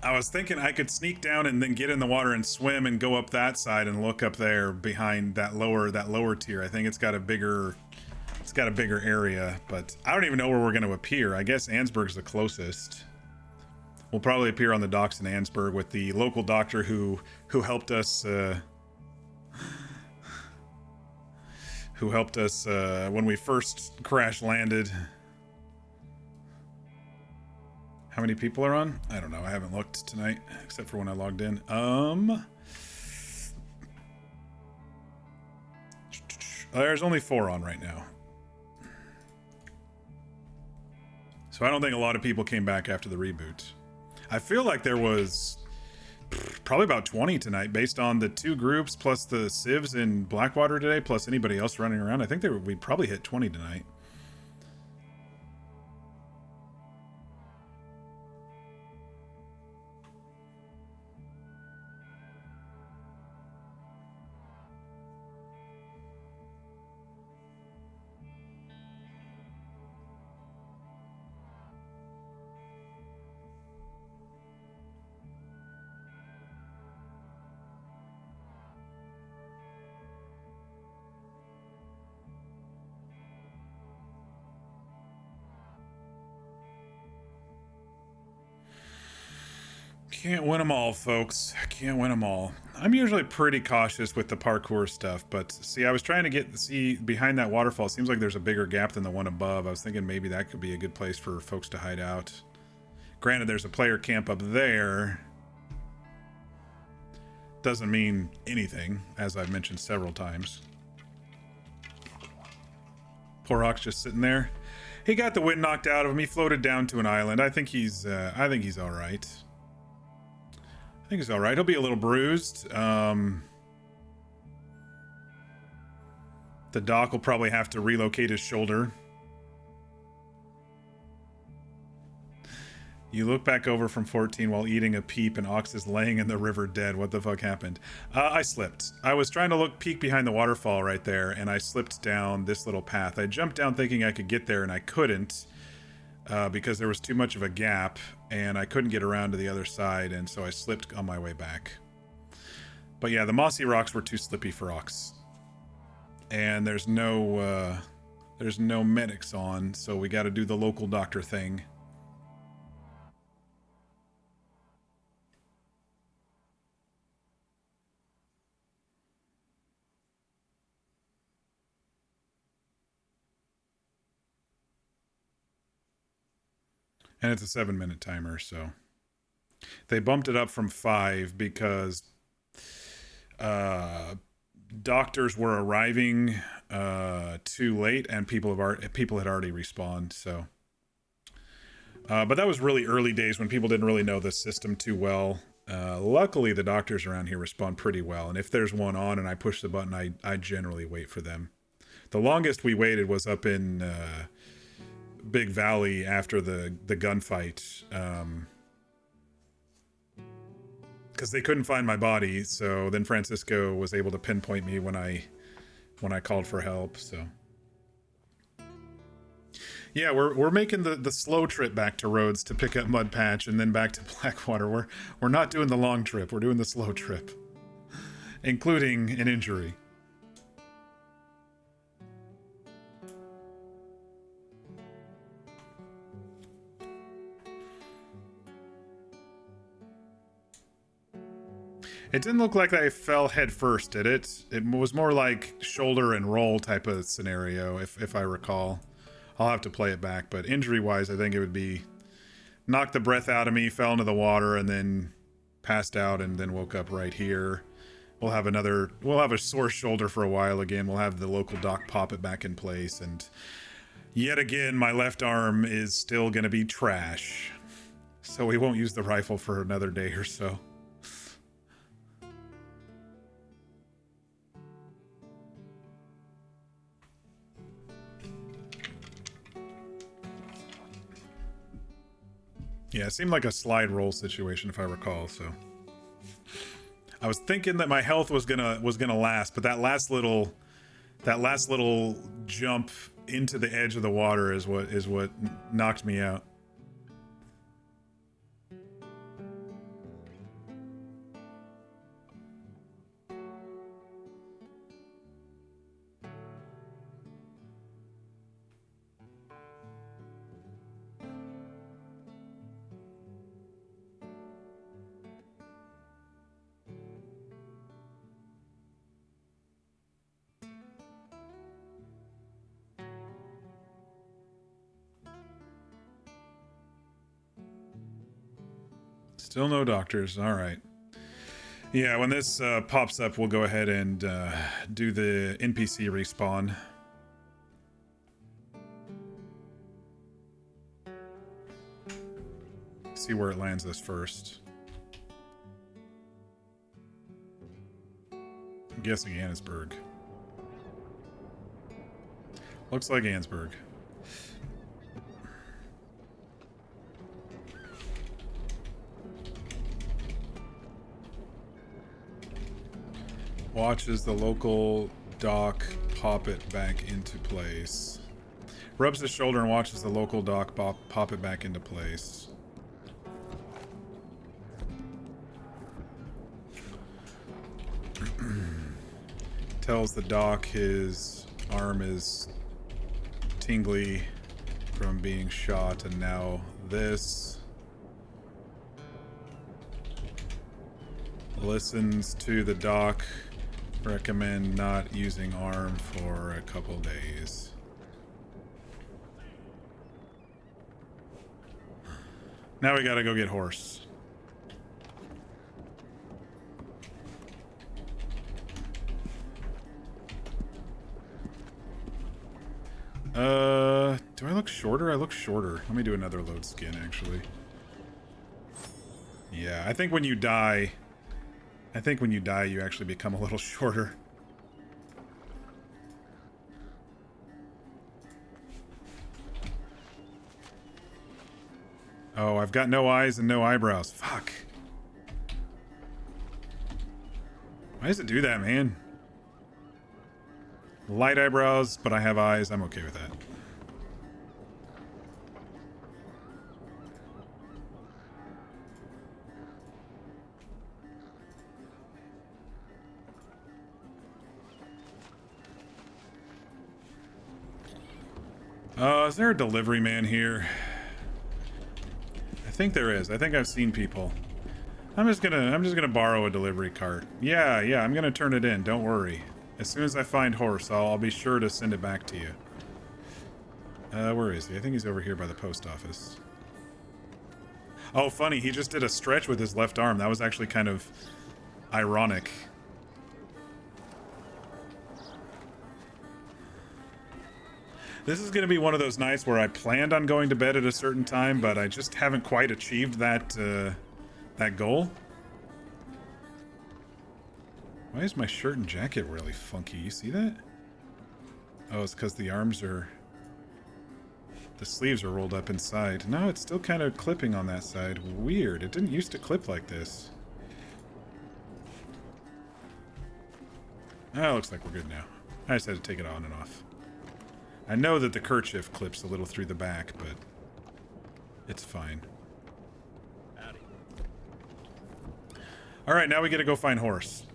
Speaker 1: I was thinking I could sneak down and then get in the water and swim and go up that side and look up there behind that lower tier. I think it's got a bigger area, but I don't even know where we're going to appear. I guess Ansburg's the closest. We'll probably appear on the docks in Ansburg with the local doctor who helped us when we first crash landed. How many people are on? I don't know. I haven't looked tonight, except for when I logged in. There's only 4 on right now. So I don't think a lot of people came back after the reboot. I feel like there was probably about 20 tonight, based on the 2 groups, plus the civs in Blackwater today, plus anybody else running around. I think we probably hit 20 tonight. Can't win them all, folks. Can't win them all. I'm usually pretty cautious with the parkour stuff, but see, I was trying to see behind that waterfall. It seems like there's a bigger gap than the one above. I was thinking maybe that could be a good place for folks to hide out. Granted, there's a player camp up there. Doesn't mean anything, as I've mentioned several times. Poor Hawk's just sitting there. He got the wind knocked out of him. He floated down to an island. I think he's all right. I think he's all right. He'll be a little bruised. The doc will probably have to relocate his shoulder. You look back over from 14 while eating a peep and Ox is laying in the river dead. What the fuck happened? I slipped. I was trying to peek behind the waterfall right there, and I slipped down this little path. I jumped down thinking I could get there, and I couldn't. Because there was too much of a gap and I couldn't get around to the other side, and so I slipped on my way back. But yeah, the mossy rocks were too slippy for Ox. And there's no medics on, so we got to do the local doctor thing. And it's a 7-minute timer, so they bumped it up from 5 because doctors were arriving too late, and people had already respawned. So, but that was really early days when people didn't really know the system too well. Luckily, the doctors around here respond pretty well, and if there's one on and I push the button, I generally wait for them. The longest we waited was up in Big Valley after the gunfight, because they couldn't find my body. So then Francisco was able to pinpoint me when I called for help. So yeah, we're making the slow trip back to Rhodes to pick up Mud Patch and then back to Blackwater. We're not doing the long trip. We're doing the slow trip, including an injury. It didn't look like I fell head first, did it? It was more like shoulder and roll type of scenario, if I recall. I'll have to play it back, but injury-wise, I think it would be knocked the breath out of me, fell into the water, and then passed out, and then woke up right here. we'll have a sore shoulder for a while again. We'll have the local doc pop it back in place, and yet again, my left arm is still gonna be trash. So we won't use the rifle for another day or so. Yeah, it seemed like a slide roll situation if I recall, so. I was thinking that my health was gonna last, but that last little jump into the edge of the water is what knocked me out. Still no doctors. All right. Yeah, when this pops up, we'll go ahead and do the NPC respawn. See where it lands us first. I'm guessing Annesburg. Looks like Annesburg. Watches the local dock pop it back into place. Rubs his shoulder and watches the local dock pop it back into place. Tells the doc his arm is tingly from being shot, and now this. Listens to the doc. Recommend not using arm for a couple days. Now we gotta go get horse. Do I look shorter? I look shorter. Let me do another load skin, actually. Yeah, I think when you die, you actually become a little shorter. Oh, I've got no eyes and no eyebrows. Fuck. Why does it do that, man? Light eyebrows, but I have eyes. I'm okay with that. Is there a delivery man here? I think there is. I think I've seen people. I'm just gonna borrow a delivery cart. Yeah, I'm gonna turn it in. Don't worry. As soon as I find horse, I'll be sure to send it back to you. Where is he? I think he's over here by the post office. Oh, funny. He just did a stretch with his left arm. That was actually kind of ironic. This is going to be one of those nights where I planned on going to bed at a certain time, but I just haven't quite achieved that goal. Why is my shirt and jacket really funky? You see that? Oh, it's because the sleeves are rolled up inside. No, it's still kind of clipping on that side. Weird. It didn't used to clip like this. Oh, looks like we're good now. I just had to take it on and off. I know that the kerchief clips a little through the back, but it's fine. Alright, now we get to go find horse.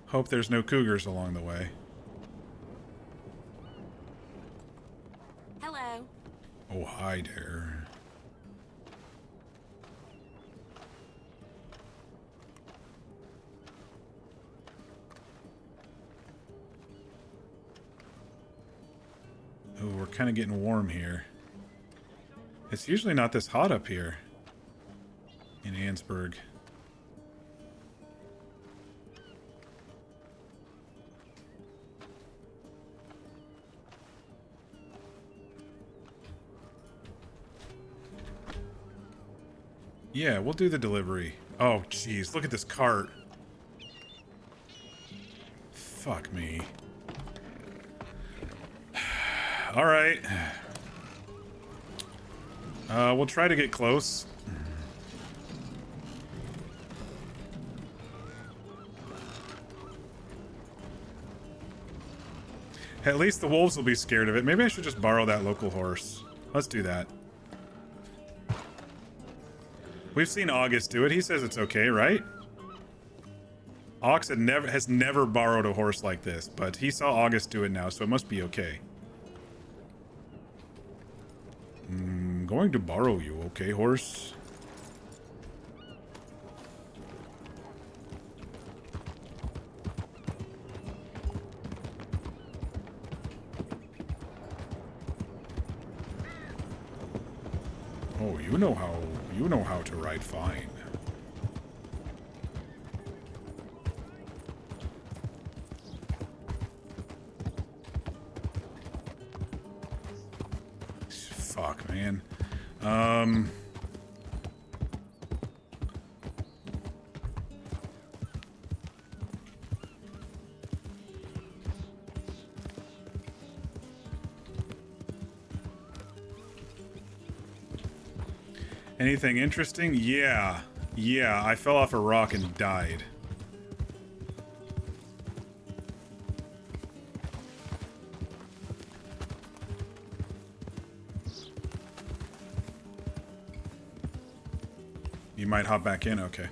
Speaker 1: Hope there's no cougars along the way.
Speaker 14: Hello.
Speaker 1: Oh, hi there. Oh, we're kind of getting warm here. It's usually not this hot up here in Annesburg. Yeah, we'll do the delivery. Oh, jeez, look at this cart. Fuck me. All right. We'll try to get close. At least the wolves will be scared of it. Maybe I should just borrow that local horse. Let's do that. We've seen August do it. He says it's okay, right? Ox has never borrowed a horse like this, but he saw August do it now, so it must be okay. Going to borrow you, okay, horse? Oh, you know how to ride fine. Fuck, man. Anything interesting? Yeah. Yeah, I fell off a rock and died. You might hop back in? Okay.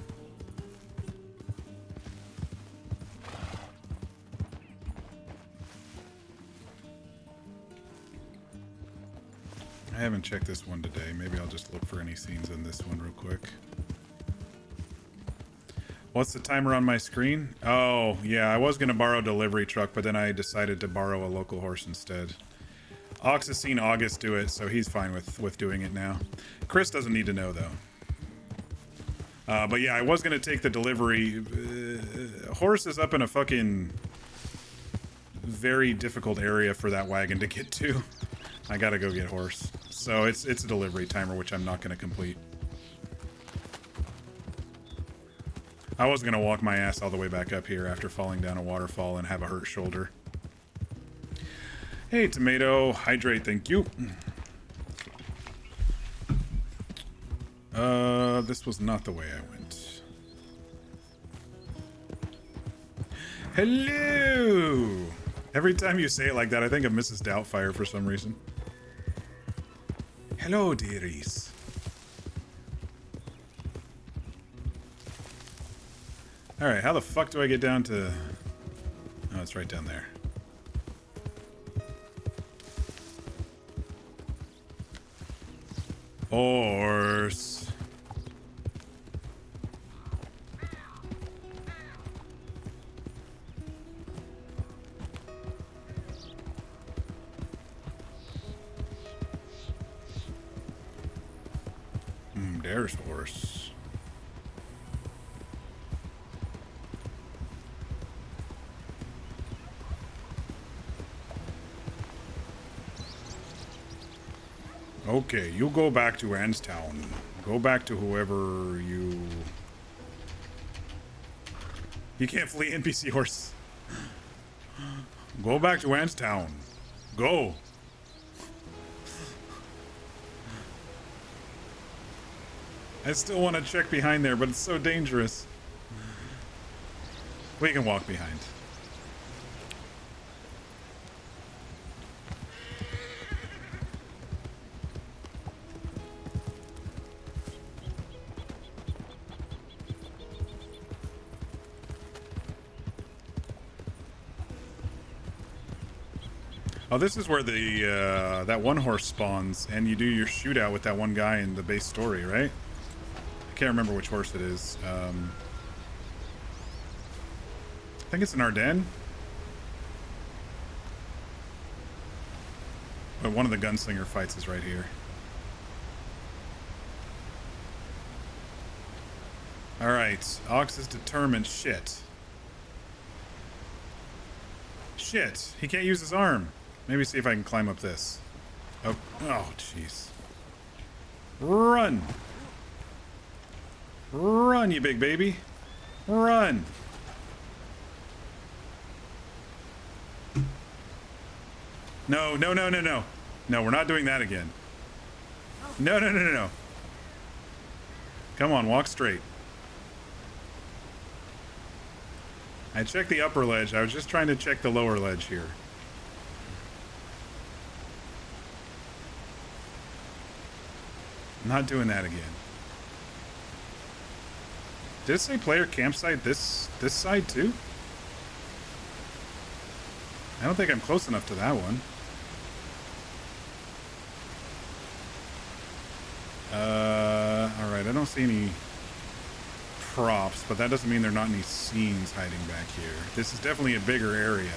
Speaker 1: I haven't checked this one today. Maybe I'll just look for any scenes in this one real quick. What's the timer on my screen? Oh, yeah, I was going to borrow a delivery truck, but then I decided to borrow a local horse instead. Ox has seen August do it, so he's fine with doing it now. Chris doesn't need to know, though. But yeah, I was going to take the delivery. Horse is up in a fucking very difficult area for that wagon to get to. I gotta go get horse. So it's a delivery timer, which I'm not going to complete. I was going to walk my ass all the way back up here after falling down a waterfall and have a hurt shoulder. Hey, tomato. Hydrate, thank you. This was not the way I went. Hello! Every time you say it like that, I think of Mrs. Doubtfire for some reason. Hello, dearies. Alright, how the fuck do I get down to... Oh, it's right down there. Horse. There's horse. Okay, you go back to Anstown. Go back to whoever you... You can't flee NPC horse. Go back to Anstown. Go. I still want to check behind there, but it's so dangerous. We can walk behind. Oh, this is where the that one horse spawns, and you do your shootout with that one guy in the base story, right? I can't remember which horse it is. I think it's an Ardennes. But one of the gunslinger fights is right here. Alright, Ox is determined. Shit. Shit, he can't use his arm. Maybe see if I can climb up this. Oh, jeez. Run! Run, you big baby. Run. No, no, no, no, no. No, we're not doing that again. No, no, no, no, no. Come on, walk straight. I checked the upper ledge. I was just trying to check the lower ledge here. I'm not doing that again. Did it say player campsite this side too? I don't think I'm close enough to that one. Alright, I don't see any props, but that doesn't mean there are not any scenes hiding back here. This is definitely a bigger area.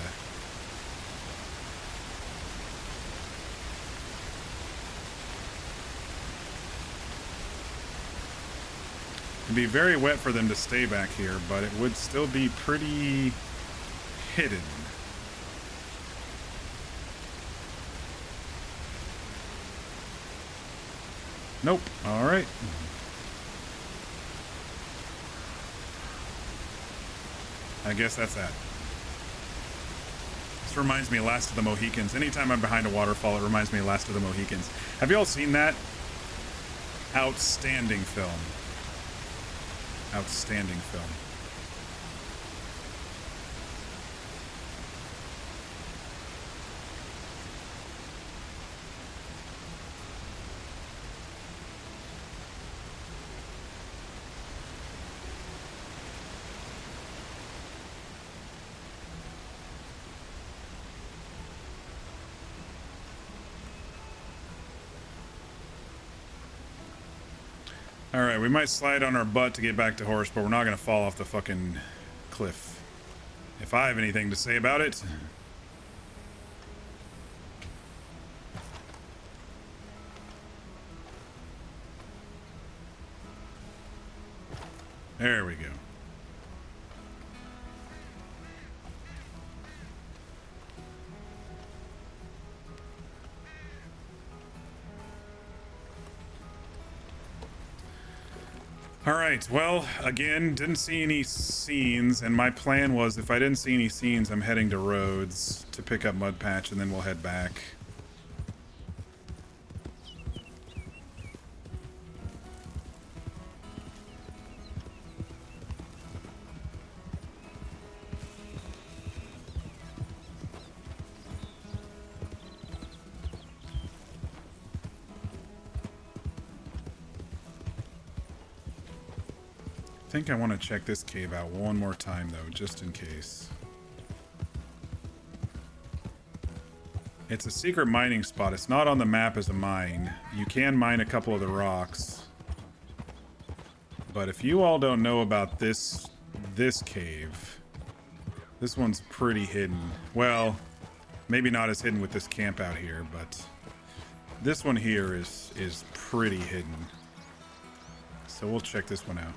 Speaker 1: It'd be very wet for them to stay back here, but it would still be pretty hidden. Nope. All right. I guess that's that. This reminds me of Last of the Mohicans. Anytime I'm behind a waterfall, it reminds me of Last of the Mohicans. Have you all seen that? Outstanding film. Outstanding film. Alright, we might slide on our butt to get back to horse, but we're not going to fall off the fucking cliff. If I have anything to say about it. There we go. Alright, well, again, didn't see any scenes, and my plan was if I didn't see any scenes, I'm heading to Rhodes to pick up Mud Patch, and then we'll head back. I think I want to check this cave out one more time, though, just in case. It's a secret mining spot. It's not on the map as a mine. You can mine a couple of the rocks. But if you all don't know about this cave, this one's pretty hidden. Well, maybe not as hidden with this camp out here, but this one here is pretty hidden. So we'll check this one out.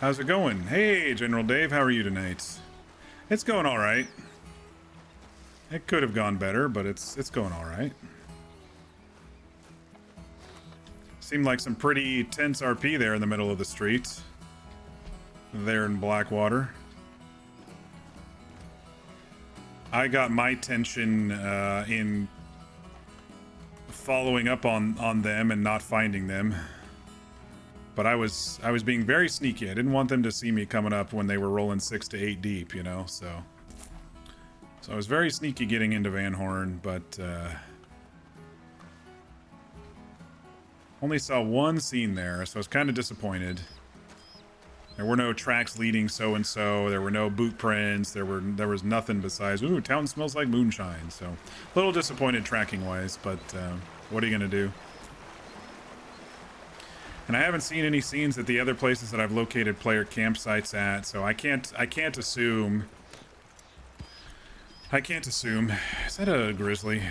Speaker 1: How's it going? Hey, General Dave, how are you tonight? It's going all right. It could have gone better, but it's going all right. Seemed like some pretty tense RP there in the middle of the street. There in Blackwater. I got my tension in following up on them and not finding them. But I was being very sneaky. I didn't want them to see me coming up when they were rolling 6 to 8 deep, you know, so I was very sneaky getting into Van Horn, but only saw one scene there, so I was kind of disappointed. There were no tracks leading so-and-so, there were no boot prints, there was nothing besides, ooh, town smells like moonshine, so a little disappointed tracking-wise, but what are you gonna do? And I haven't seen any scenes at the other places that I've located player campsites at, so I can't assume. I can't assume. Is that a grizzly?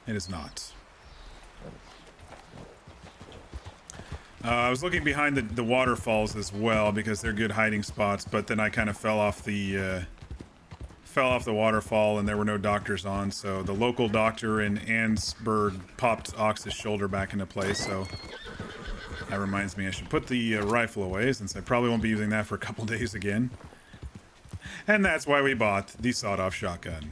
Speaker 1: It is not. I was looking behind the waterfalls as well because they're good hiding spots, but then I kind of fell off the fell off the waterfall and there were no doctors on, so the local doctor in Ansburg popped Ox's shoulder back into place, so that reminds me I should put the rifle away since I probably won't be using that for a couple days again. And that's why we bought the sawed-off shotgun.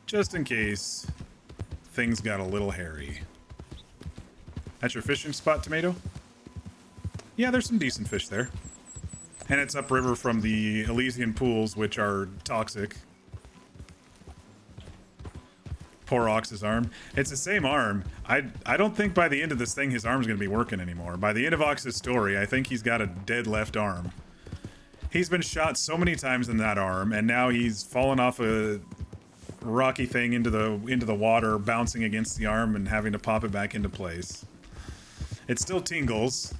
Speaker 1: Just in case things got a little hairy. That's your fishing spot, Tomato? Yeah, there's some decent fish there. And it's upriver from the Elysian pools, which are toxic. Poor Ox's arm. It's the same arm. I don't think by the end of this thing his arm's going to be working anymore. By the end of Ox's story, I think he's got a dead left arm. He's been shot so many times in that arm, and now he's fallen off a rocky thing into the water, bouncing against the arm and having to pop it back into place. It still tingles.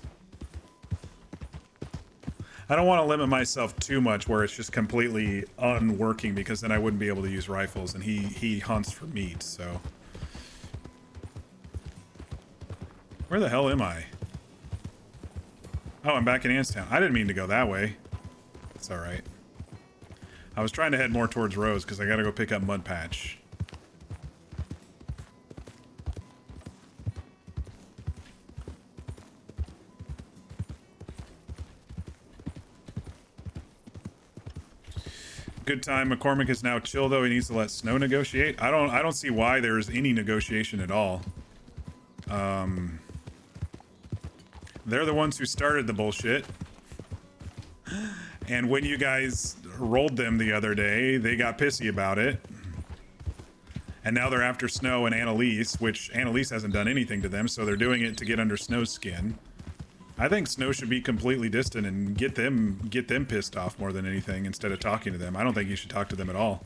Speaker 1: I don't want to limit myself too much where it's just completely unworking, because then I wouldn't be able to use rifles, and he hunts for meat, so. Where the hell am I? Oh, I'm back in Anstown. I didn't mean to go that way. It's alright. I was trying to head more towards Rose because I gotta go pick up Mud Patch. Good time. McCormick is now chill though. He needs to let Snow negotiate. I don't see why there's any negotiation at all. They're the ones who started the bullshit. And when you guys rolled them the other day, they got pissy about it. And now they're after Snow and Annalise, which Annalise hasn't done anything to them, so they're doing it to get under Snow's skin. I think Snow should be completely distant and get them pissed off more than anything instead of talking to them. I don't think you should talk to them at all.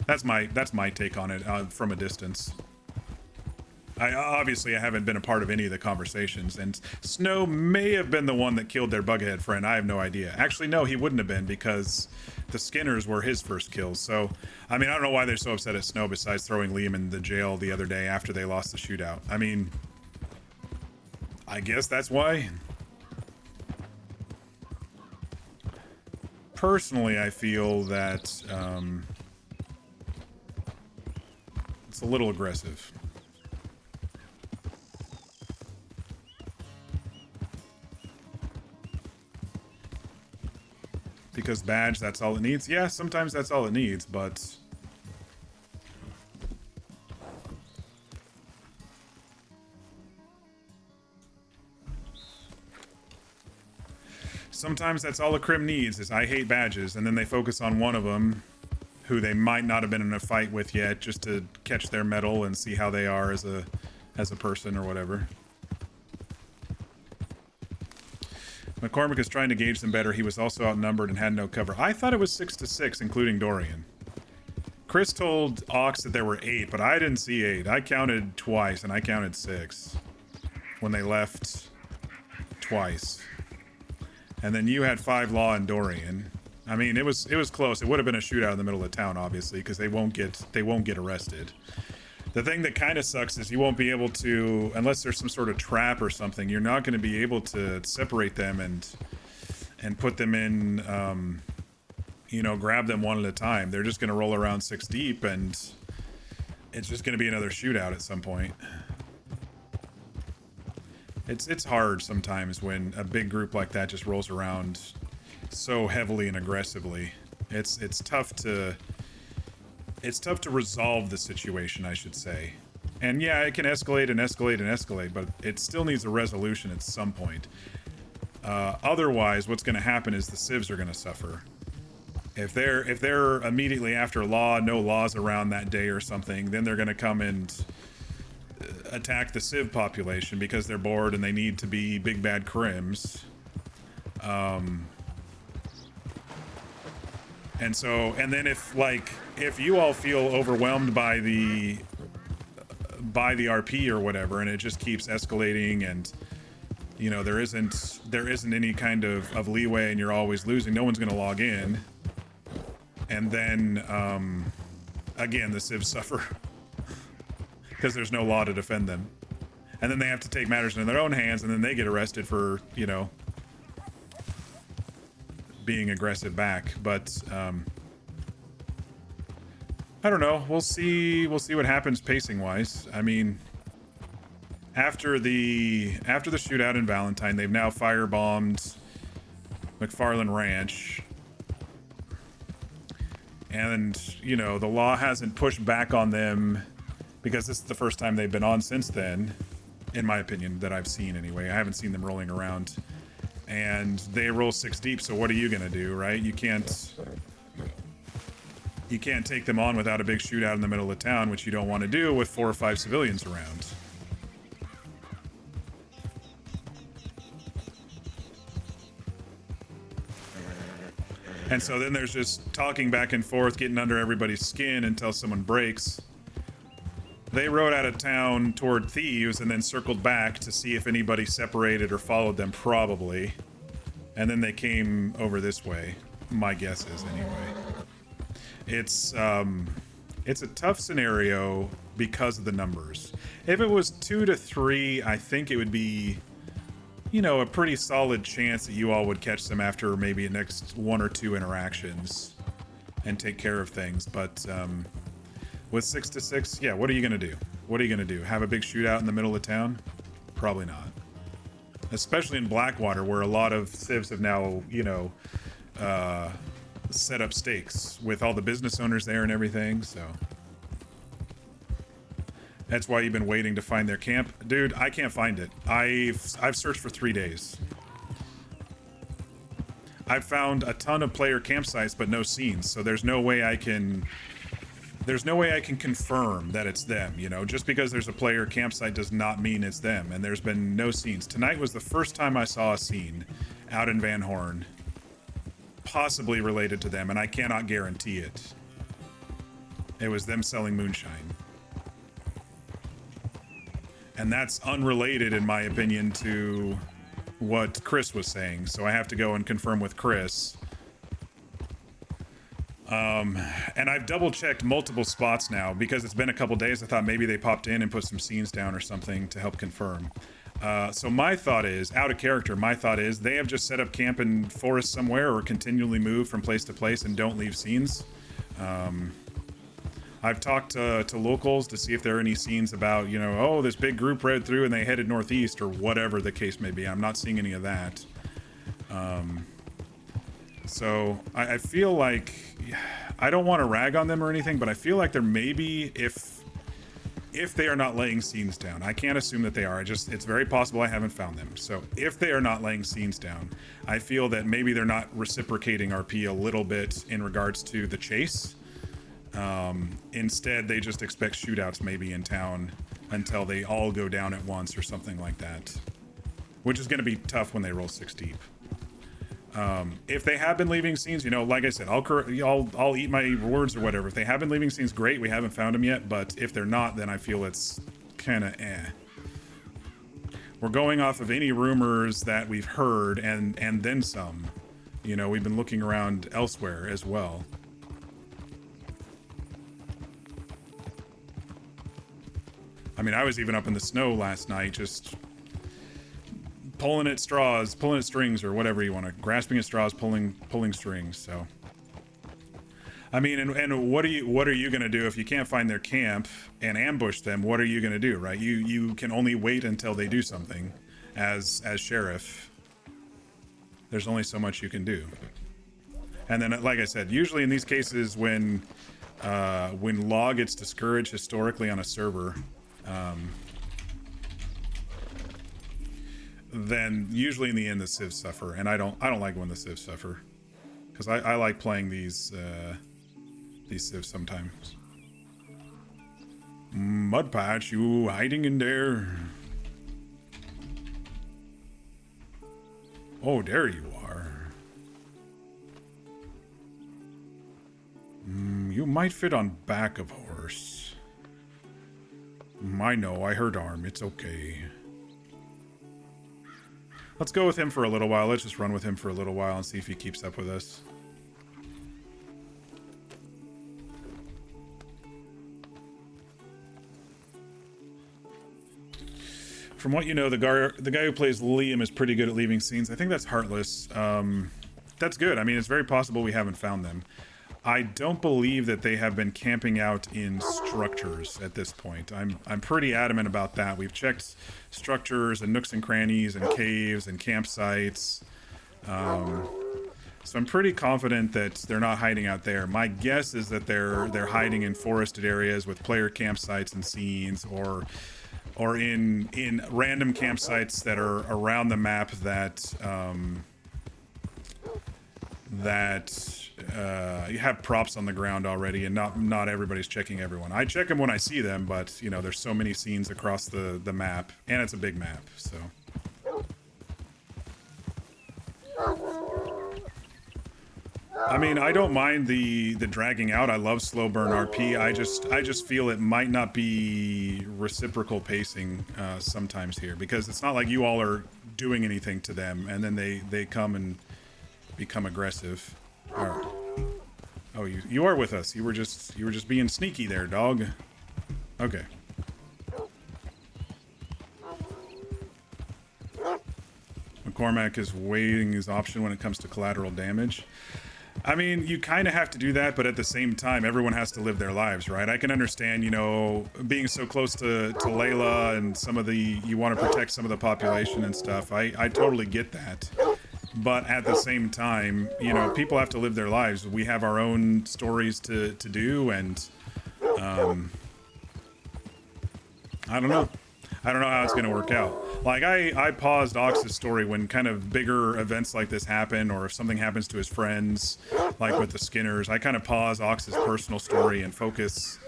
Speaker 1: That's my take on it from a distance. Obviously I haven't been a part of any of the conversations, and Snow may have been the one that killed their bughead friend. I have no idea. Actually, no, he wouldn't have been, because the Skinners were his first kills. So, I mean, I don't know why they're so upset at Snow besides throwing Liam in the jail the other day after they lost the shootout. I mean, I guess that's why. Personally, I feel that it's a little aggressive. Because badge, that's all it needs? Yeah, sometimes that's all it needs, but... sometimes that's all a crim needs, is I hate badges, and then they focus on one of them, who they might not have been in a fight with yet, just to catch their mettle and see how they are as a person or whatever. McCormick is trying to gauge them better. He was also outnumbered and had no cover. I thought it was 6-6, including Dorian. Chris told Ox that there were 8, but I didn't see 8. I counted twice, and I counted 6 when they left twice. And then you had 5 Law and Dorian. I mean, it was close. It would have been a shootout in the middle of town, obviously, because they won't get arrested. The thing that kind of sucks is you won't be able to, unless there's some sort of trap or something, you're not going to be able to separate them and put them in, you know, grab them one at a time. They're just going to roll around 6 deep, and it's just going to be another shootout at some point. It's hard sometimes when a big group like that just rolls around so heavily and aggressively. It's tough to resolve the situation, I should say. And yeah, it can escalate and escalate and escalate, but it still needs a resolution at some point. Otherwise, what's going to happen is the civs are going to suffer. If they're immediately after law, no laws around that day or something, then they're going to come and attack the civ population because they're bored and they need to be big bad crims. And then if you all feel overwhelmed by the RP or whatever, and it just keeps escalating, and you know there isn't any kind of leeway, and you're always losing, no one's going to log in, and then again the civs suffer because there's no law to defend them, and then they have to take matters into their own hands, and then they get arrested for, you know, being aggressive back, but I don't know. We'll see what happens pacing wise. I mean, after the shootout in Valentine, they've now firebombed McFarland Ranch. And, you know, the law hasn't pushed back on them because this is the first time they've been on since then, in my opinion, that I've seen anyway. I haven't seen them rolling around. And they roll 6 deep, so what are you gonna do, right? You can't take them on without a big shootout in the middle of town, which you don't want to do with 4 or 5 civilians around. And so then there's just talking back and forth, getting under everybody's skin until someone breaks. They rode out of town toward Thieves and then circled back to see if anybody separated or followed them, probably. And then they came over this way. My guess is, anyway. It's a tough scenario because of the numbers. If it was 2 to 3, I think it would be, you know, a pretty solid chance that you all would catch them after maybe the next 1 or 2 interactions and take care of things. But with 6 to 6, yeah, what are you gonna do? What are you gonna do? Have a big shootout in the middle of town? Probably not. Especially in Blackwater, where a lot of civs have now, you know, set up stakes with all the business owners there and everything, so that's why you've been waiting to find their camp. Dude, I can't find it. I've searched for 3 days. I've found a ton of player campsites but no scenes, so there's no way I can confirm that it's them, you know. Just because there's a player campsite does not mean it's them, and there's been no scenes. Tonight was the first time I saw a scene out in Van Horn possibly related to them, and I cannot guarantee it. It was them selling moonshine. And that's unrelated, in my opinion, to what Chris was saying, so I have to go and confirm with Chris. And I've double-checked multiple spots now, because it's been a couple days. I thought maybe they popped in and put some scenes down or something to help confirm. So my thought is, out of character, my thought is they have just set up camp in forest somewhere or continually move from place to place and don't leave scenes. I've talked to locals to see if there are any scenes about, you know, oh, this big group rode through and they headed northeast or whatever the case may be. I'm not seeing any of that. So I feel like, I don't want to rag on them or anything, but I feel like there may be, if they are not laying scenes down. I can't assume that they are. It's very possible I haven't found them. So if they are not laying scenes down, I feel that maybe they're not reciprocating RP a little bit in regards to the chase. Instead, they just expect shootouts maybe in town until they all go down at once or something like that, which is going to be tough when they roll 6 deep. If they have been leaving scenes, you know, like I said, I'll eat my words or whatever. If they have been leaving scenes, great. We haven't found them yet, but if they're not, then I feel it's kind of We're going off of any rumors that we've heard and then some. You know, we've been looking around elsewhere as well. I mean, I was even up in the snow last night, just pulling at straws, pulling at strings, or whatever you want to, grasping at straws, pulling strings. So, I mean, and what are you gonna do if you can't find their camp and ambush them? What are you gonna do, right? You can only wait until they do something, as sheriff. There's only so much you can do. And then, like I said, usually in these cases, when law gets discouraged historically on a server, then usually in the end the civs suffer, and I don't like when the civs suffer, because I like playing these civs sometimes. Mudpatch, you hiding in there? Oh, there you are. You might fit on back of horse. I know, I heard arm. It's okay. Let's go with him for a little while. Let's just run with him for a little while and see if he keeps up with us. From what you know, the guy who plays Liam is pretty good at leaving scenes. I think that's Heartless. that's good. I mean, it's very possible we haven't found them. I don't believe that they have been camping out in structures at this point. I'm pretty adamant about that. We've checked structures and nooks and crannies and caves and campsites. So I'm pretty confident that they're not hiding out there. My guess is that they're hiding in forested areas with player campsites and scenes, or in random campsites that are around the map that you have props on the ground already, and not everybody's checking everyone. I check them when I see them, but you know, there's so many scenes across the map, and it's a big map, so. I mean, I don't mind the dragging out. I love slow burn RP. I just feel it might not be reciprocal pacing sometimes here, because it's not like you all are doing anything to them and then they come and become aggressive. Or, oh, you are with us. You were just being sneaky there, dog. Okay. McCormack is weighing his option when it comes to collateral damage. I mean, you kind of have to do that, but at the same time, everyone has to live their lives, right? I can understand, you know, being so close to Layla and some of the, you want to protect some of the population and stuff. I totally get that. But at the same time, you know, people have to live their lives. We have our own stories to do, and I don't know. I don't know how it's going to work out. Like, I paused Ox's story when kind of bigger events like this happen, or if something happens to his friends, like with the Skinners. I kind of pause Ox's personal story and focus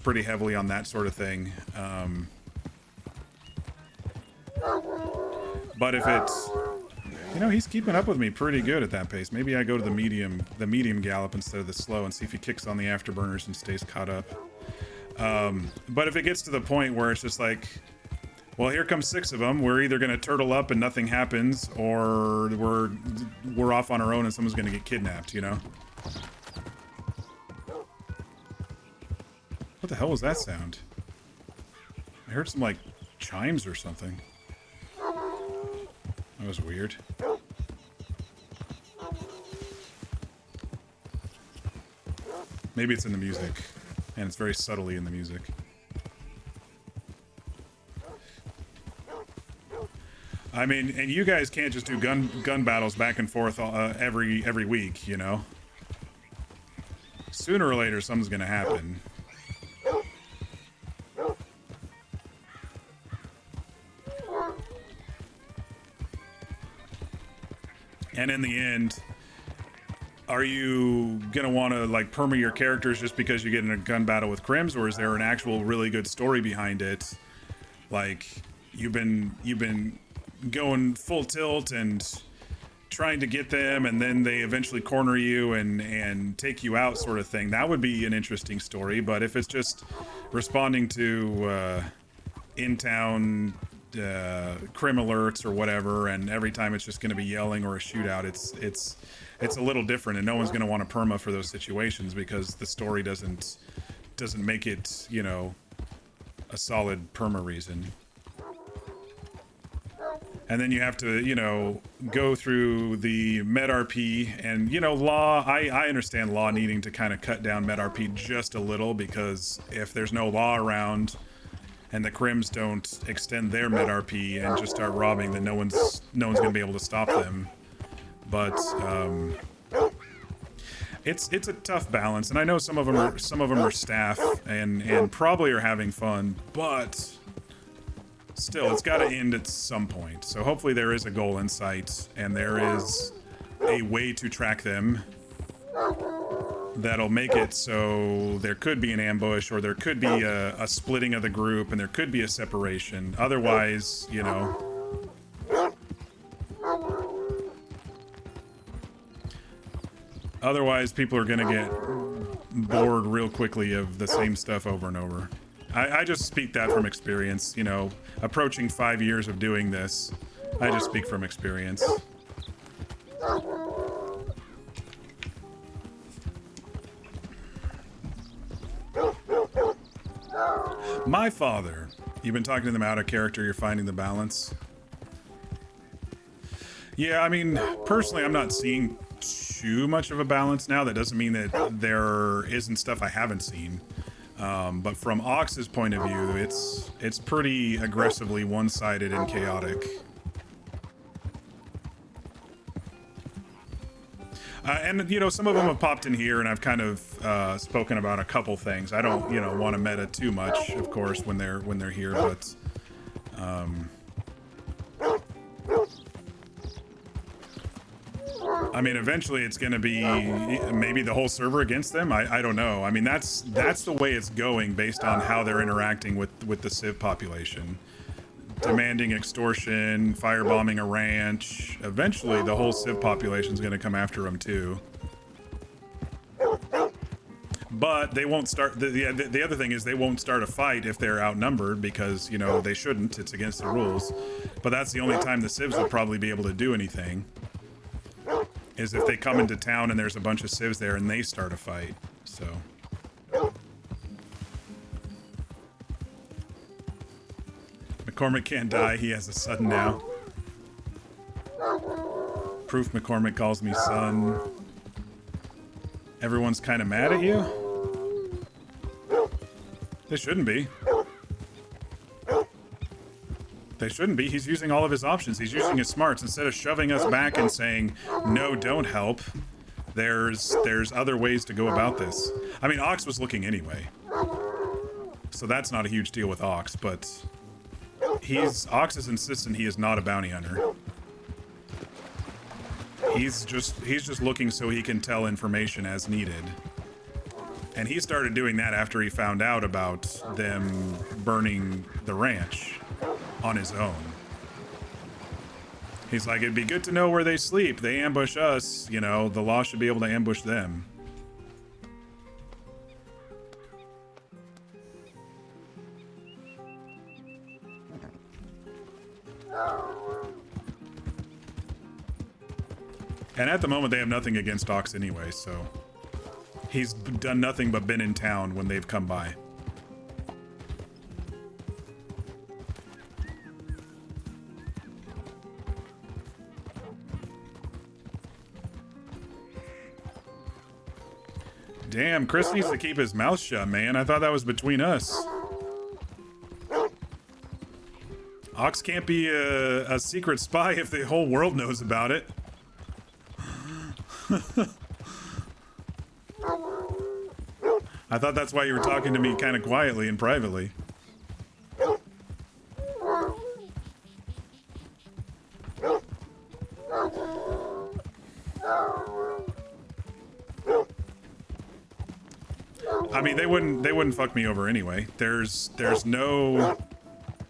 Speaker 1: pretty heavily on that sort of thing. But if it's, you know, he's keeping up with me pretty good at that pace. Maybe I go to the medium gallop instead of the slow and see if he kicks on the afterburners and stays caught up. But if it gets to the point where it's just like, well, here comes 6 of them, we're either going to turtle up and nothing happens, or we're off on our own and someone's going to get kidnapped, you know? What the hell was that sound? I heard some, like, chimes or something. That was weird. Maybe it's in the music. And it's very subtly in the music. I mean, and you guys can't just do gun battles back and forth every week, you know? Sooner or later, something's gonna happen. And in the end, are you gonna want to like perma your characters just because you get in a gun battle with Crims, or is there an actual really good story behind it? Like you've been going full tilt and trying to get them, and then they eventually corner you and take you out, sort of thing. That would be an interesting story. But if it's just responding to in-town Crim alerts or whatever, and every time it's just going to be yelling or a shootout, it's a little different, and no one's going to want to perma for those situations because the story doesn't make it, you know, a solid perma reason. And then you have to, you know, go through the med RP, and, you know, Law, I understand Law needing to kind of cut down med RP just a little, because if there's no Law around and the Crims don't extend their med RP and just start robbing, then no one's gonna be able to stop them. But it's a tough balance, and I know some of them are staff and probably are having fun, but still, it's got to end at some point. So hopefully there is a goal in sight, and there is a way to track them that'll make it so there could be an ambush, or there could be a splitting of the group, and there could be a separation. Otherwise, you know, otherwise people are gonna get bored real quickly of the same stuff over and over. I just speak that from experience, you know, approaching 5 years of doing this. I just speak from experience. My father. You've been talking to them out of character, you're finding the balance. Yeah, I mean, personally, I'm not seeing too much of a balance now. That doesn't mean that there isn't stuff I haven't seen. But from Ox's point of view, it's pretty aggressively one-sided and chaotic. And, you know, some of them have popped in here, and I've kind of spoken about a couple things. I don't, you know, want to meta too much, of course, when they're here, but... I mean, eventually it's going to be maybe the whole server against them. I don't know. I mean, that's the way it's going based on how they're interacting with the civ population. Demanding extortion, firebombing a ranch. Eventually, the whole civ population is going to come after them too. But they won't start. The other thing is they won't start a fight if they're outnumbered because, you know, they shouldn't. It's against the rules. But that's the only time the civs will probably be able to do anything. Is if they come into town and there's a bunch of civs there and they start a fight. So. McCormick can't die. He has a son now. Proof McCormick calls me son. Everyone's kind of mad at you? They shouldn't be. They shouldn't be. He's using all of his options. He's using his smarts. Instead of shoving us back and saying, no, don't help, there's other ways to go about this. I mean, Ox was looking anyway. So that's not a huge deal with Ox, but Ox is insistent he is not a bounty hunter. He's just looking so he can tell information as needed. And he started doing that after he found out about them burning the ranch on his own. He's like, it'd be good to know where they sleep. They ambush us, you know, the law should be able to ambush them. And at the moment, they have nothing against Ox anyway, so... He's done nothing but been in town when they've come by. Damn, Chris needs to keep his mouth shut, man. I thought that was between us. Ox can't be a secret spy if the whole world knows about it. I thought that's why you were talking to me kind of quietly and privately. I mean, they wouldn't fuck me over anyway. There's no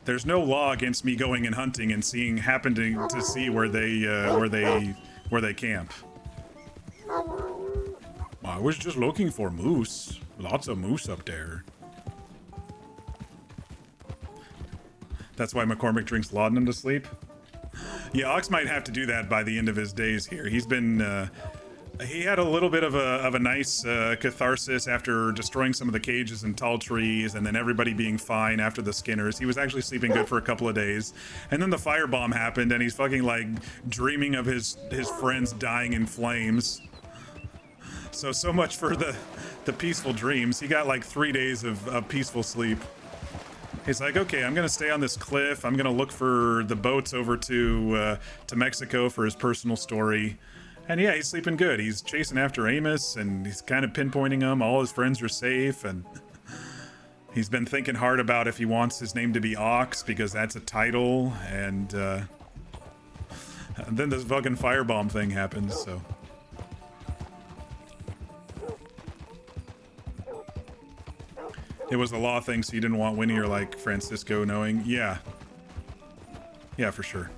Speaker 1: law against me going and hunting and happening to see where they camp. I was just looking for moose. Lots of moose up there. That's why McCormick drinks laudanum to sleep. Yeah, Ox might have to do that by the end of his days here. He's been, he had a little bit of a nice catharsis after destroying some of the cages and tall trees, and then everybody being fine after the Skinners. He was actually sleeping good for a couple of days, and then the firebomb happened, and he's fucking like dreaming of his friends dying in flames. So much for the peaceful dreams. He got like 3 days of peaceful sleep. He's like, okay, I'm gonna stay on this cliff. I'm gonna look for the boats over to Mexico for his personal story. And yeah, he's sleeping good. He's chasing after Amos, and he's kind of pinpointing them. All his friends are safe, and he's been thinking hard about if he wants his name to be Ox, because that's a title, and then this fucking firebomb thing happens, so... It was a law thing, so you didn't want Winnie or, like, Francisco knowing? Yeah. Yeah, for sure.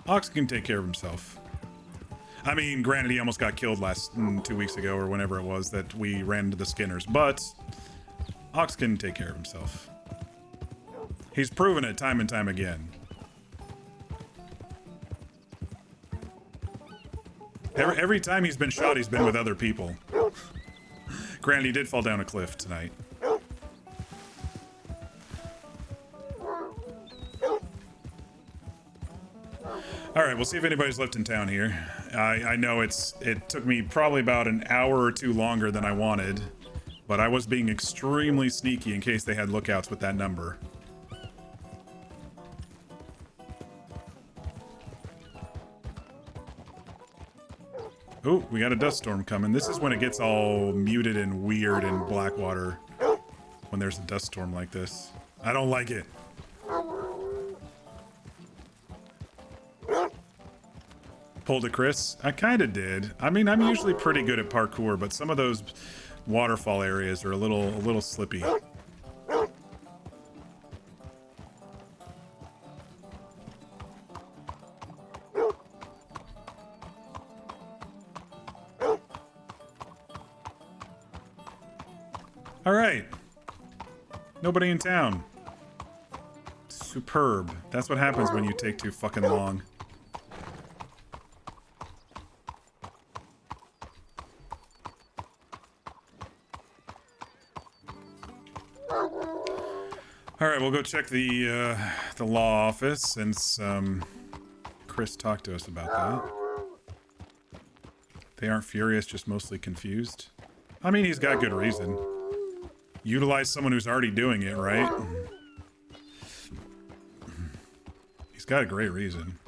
Speaker 1: Ox can take care of himself. I mean, granted, he almost got killed 2 weeks ago, or whenever it was that we ran into the Skinners, but Ox can take care of himself. He's proven it time and time again. Every time he's been shot, he's been with other people. Granted, he did fall down a cliff tonight. All right, we'll see if anybody's left in town here. I know it took me probably about an hour or two longer than I wanted, but I was being extremely sneaky in case they had lookouts with that number. Oh, we got a dust storm coming. This is when it gets all muted and weird in Blackwater, when there's a dust storm like this. I don't like it. Pulled a Chris? I kind of did. I mean, I'm usually pretty good at parkour, but some of those waterfall areas are a little slippy. All right. Nobody in town. Superb. That's what happens when you take too fucking long. All right, we'll go check the law office since Chris talked to us about that. They aren't furious, just mostly confused. I mean, he's got good reason. Utilize someone who's already doing it, right? He's got a great reason.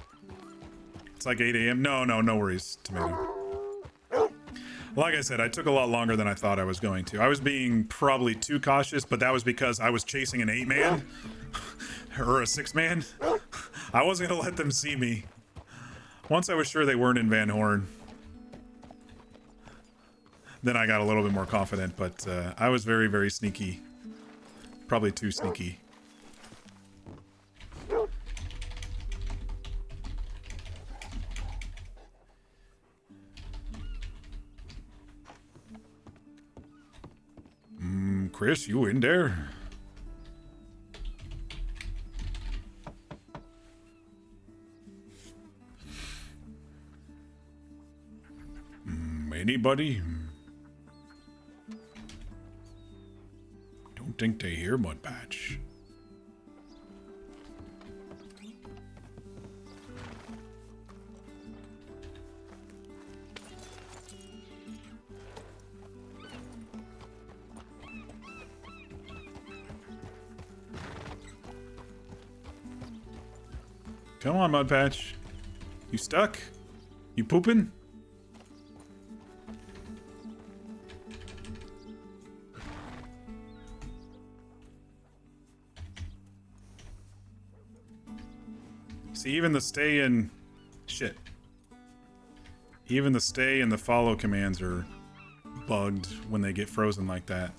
Speaker 1: It's like 8 a.m. No worries, Tomato. Like I said, I took a lot longer than I thought I was going to. I was being probably too cautious, but that was because I was chasing an 8-man or a 6-man. I wasn't gonna let them see me. Once I was sure they weren't in Van Horn, then I got a little bit more confident, but I was very, very sneaky. Probably too sneaky. Chris, you in there? Anybody? Don't think they hear Mudpatch. Come on, Mudpatch. You stuck? You pooping? See, even the stay and... Shit. Even the stay and the follow commands are bugged when they get frozen like that.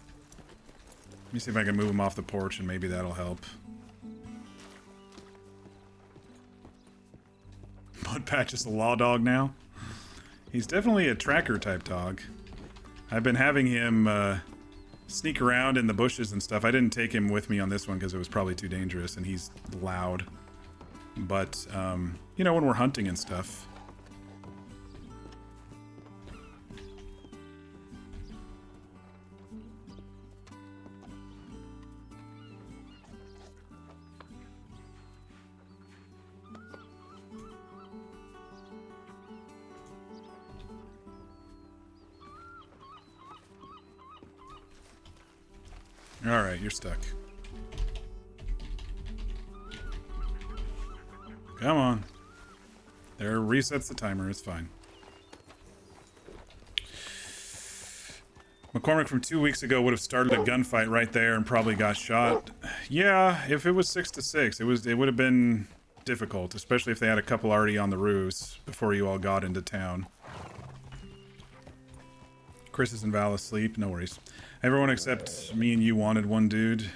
Speaker 1: Let me see if I can move them off the porch and maybe that'll help. Mudpatch is a law dog now. He's definitely a tracker type dog. I've been having him sneak around in the bushes and stuff. I didn't take him with me on this one because it was probably too dangerous and he's loud. But, you know, when we're hunting and stuff. Alright, you're stuck. Come on. There, resets the timer, it's fine. McCormick from 2 weeks ago would have started a gunfight right there and probably got shot. Yeah, if it was 6-6, it would have been difficult, especially if they had a couple already on the roofs before you all got into town. Chris is and Val asleep, no worries. Everyone except me and you wanted one dude.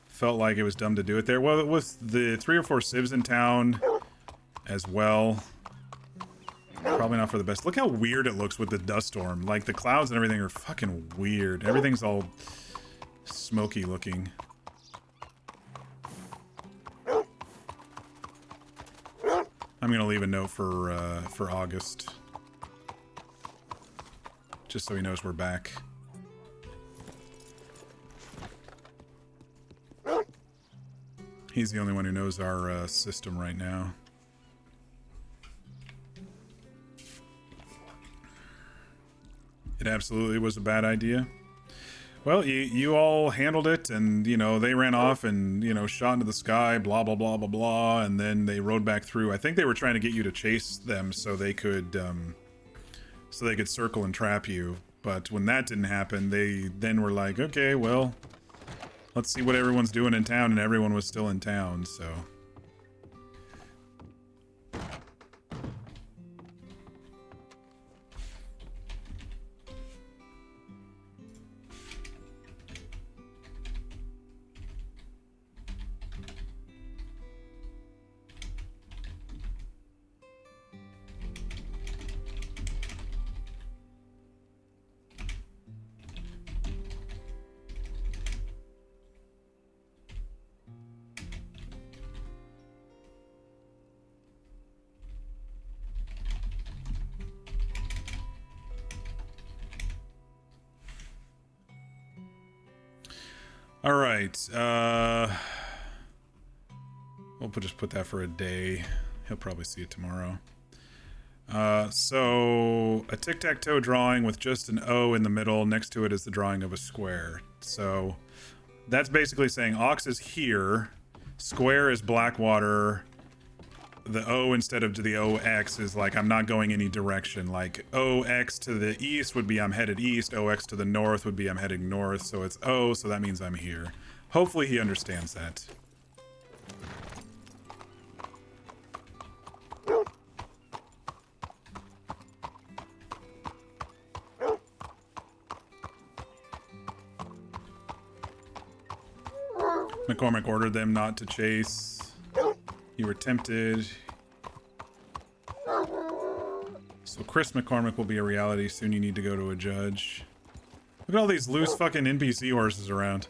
Speaker 1: Felt like it was dumb to do it there. Well, with the 3 or 4 civs in town as well, probably not for the best. Look how weird it looks with the dust storm. Like, the clouds and everything are fucking weird. Everything's all smoky looking. I'm gonna leave a note for August. Just so he knows we're back. He's the only one who knows our system right now. It absolutely was a bad idea. Well, you all handled it, and, you know, they ran off and, you know, shot into the sky, blah, blah, blah, blah, blah, and then they rode back through. I think they were trying to get you to chase them so they could circle and trap you. But when that didn't happen, they then were like, okay, well, let's see what everyone's doing in town, and everyone was still in town, so... All right. We'll just put that for a day. He'll probably see it tomorrow. So a tic-tac-toe drawing with just an O in the middle. Next to it is the drawing of a square. So that's basically saying Ox is here. Square is Blackwater. The O instead of the OX is like I'm not going any direction. Like OX to the east would be I'm headed east. OX to the north would be I'm heading north. So it's O, so that means I'm here. Hopefully he understands that. McCormick ordered them not to chase. You were tempted. So Chris McCormick will be a reality. Soon you need to go to a judge. Look at all these loose fucking NPC horses around.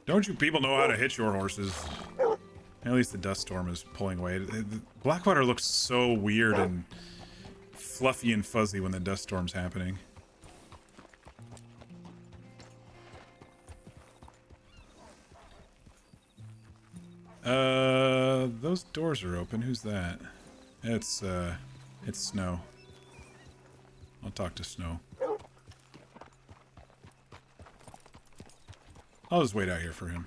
Speaker 1: Don't you people know how to hit your horses? At least the dust storm is pulling away. Blackwater looks so weird and fluffy and fuzzy when the dust storm's happening. Those doors are open. Who's that? It's Snow. I'll talk to Snow. I'll just wait out here for him.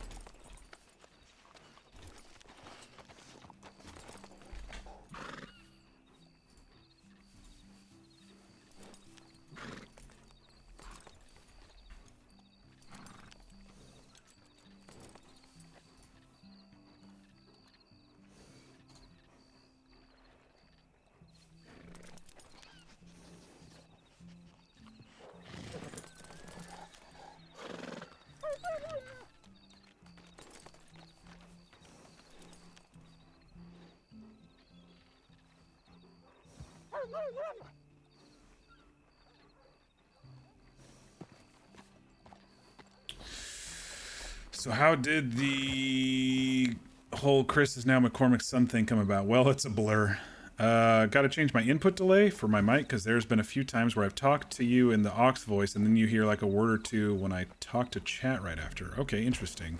Speaker 1: So how did the whole Chris is now McCormick's son thing come about? Well, it's a blur. Gotta change my input delay for my mic because there's been a few times where I've talked to you in the aux voice and then you hear like a word or two when I talk to chat right after. Okay, interesting.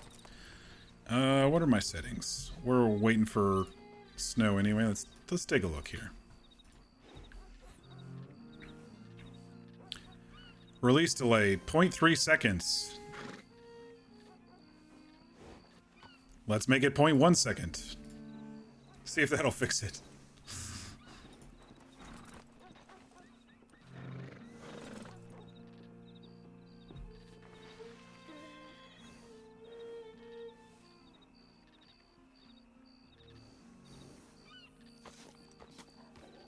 Speaker 1: What are my settings? We're waiting for Snow anyway. Let's take a look here. Release delay, 0.3 seconds. Let's make it 0.1 second. See if that'll fix it.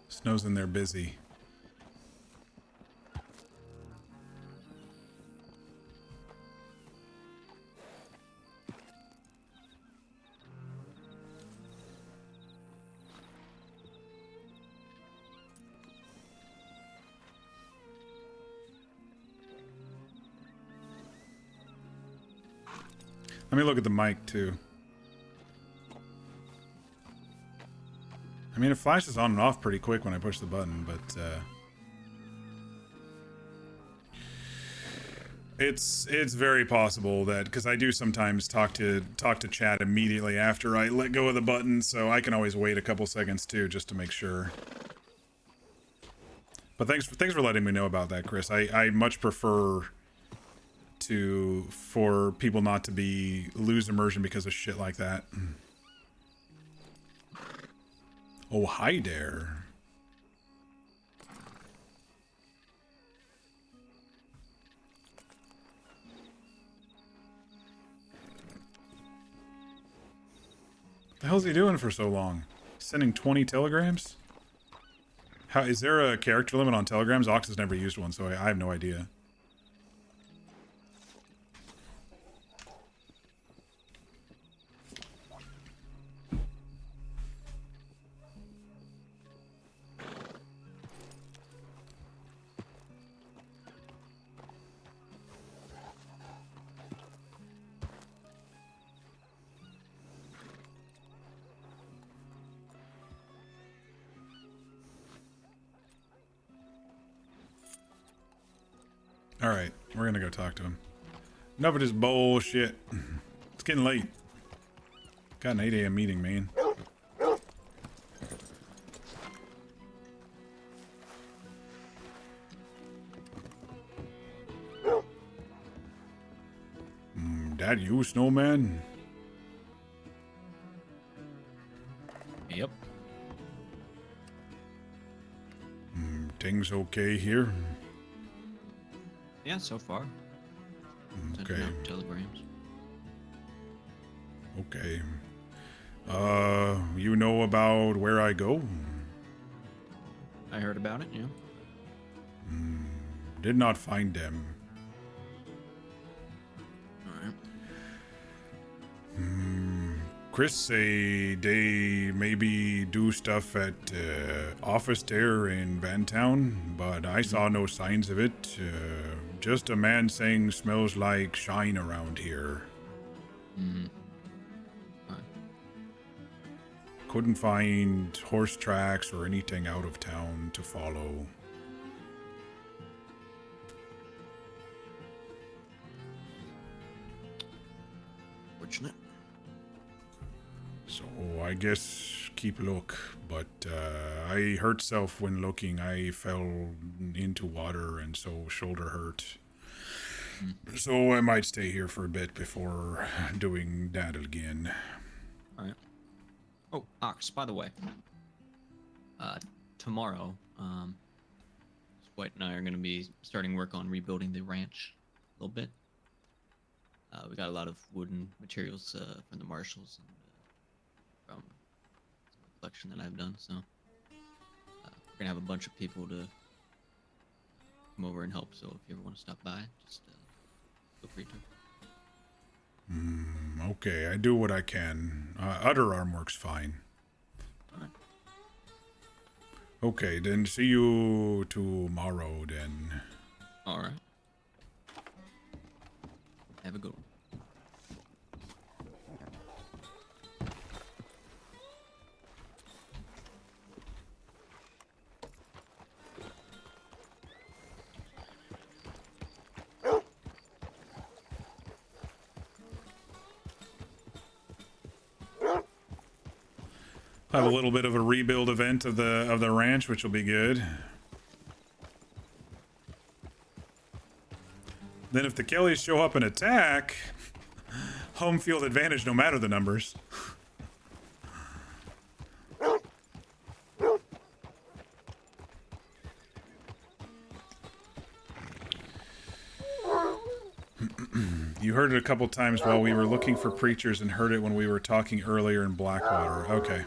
Speaker 1: Snow's in there busy. Let me look at the mic, too. I mean, it flashes on and off pretty quick when I push the button, but, It's very possible that, because I do sometimes talk to chat immediately after I let go of the button, so I can always wait a couple seconds too, just to make sure. But thanks for letting me know about that, Chris. I much prefer for people not to lose immersion because of shit like that. Oh, hi there. The hell's he doing for so long? Sending 20 telegrams? How is there a character limit on telegrams? Ox has never used one, so I have no idea. Alright, we're gonna go talk to him. Enough of this bullshit. It's getting late. Got an 8 a.m. meeting, man. That you, Snowman?
Speaker 15: Yep.
Speaker 1: Things okay here?
Speaker 15: Yeah, so far.
Speaker 1: Okay.
Speaker 15: Sending out telegrams.
Speaker 1: Okay. You know about where I go?
Speaker 15: I heard about it, yeah.
Speaker 1: Did not find them.
Speaker 15: Alright.
Speaker 1: Chris say they maybe do stuff at office there in Vantown, but I saw no signs of it. Just a man saying smells like shine around here. Couldn't find horse tracks or anything out of town to follow.
Speaker 15: Fortunate.
Speaker 1: So I guess keep look, but I hurt self when looking. I fell into water and so shoulder hurt. So I might stay here for a bit before doing that again.
Speaker 15: Alright. Oh, Ox, by the way. Tomorrow, White and I are going to be starting work on rebuilding the ranch a little bit. We got a lot of wooden materials from the marshals and from the collection that I've done, so we're gonna have a bunch of people to come over and help. So if you ever want to stop by, just feel free to.
Speaker 1: Okay, I do what I can. Other arm works fine.
Speaker 15: Alright.
Speaker 1: Okay, then see you tomorrow then.
Speaker 15: Alright. Have a good one.
Speaker 1: Have a little bit of a rebuild event of the ranch, which will be good. Then if the Kellys show up and attack, home field advantage no matter the numbers. You heard it a couple times while we were looking for preachers and heard it when we were talking earlier in Blackwater. Okay.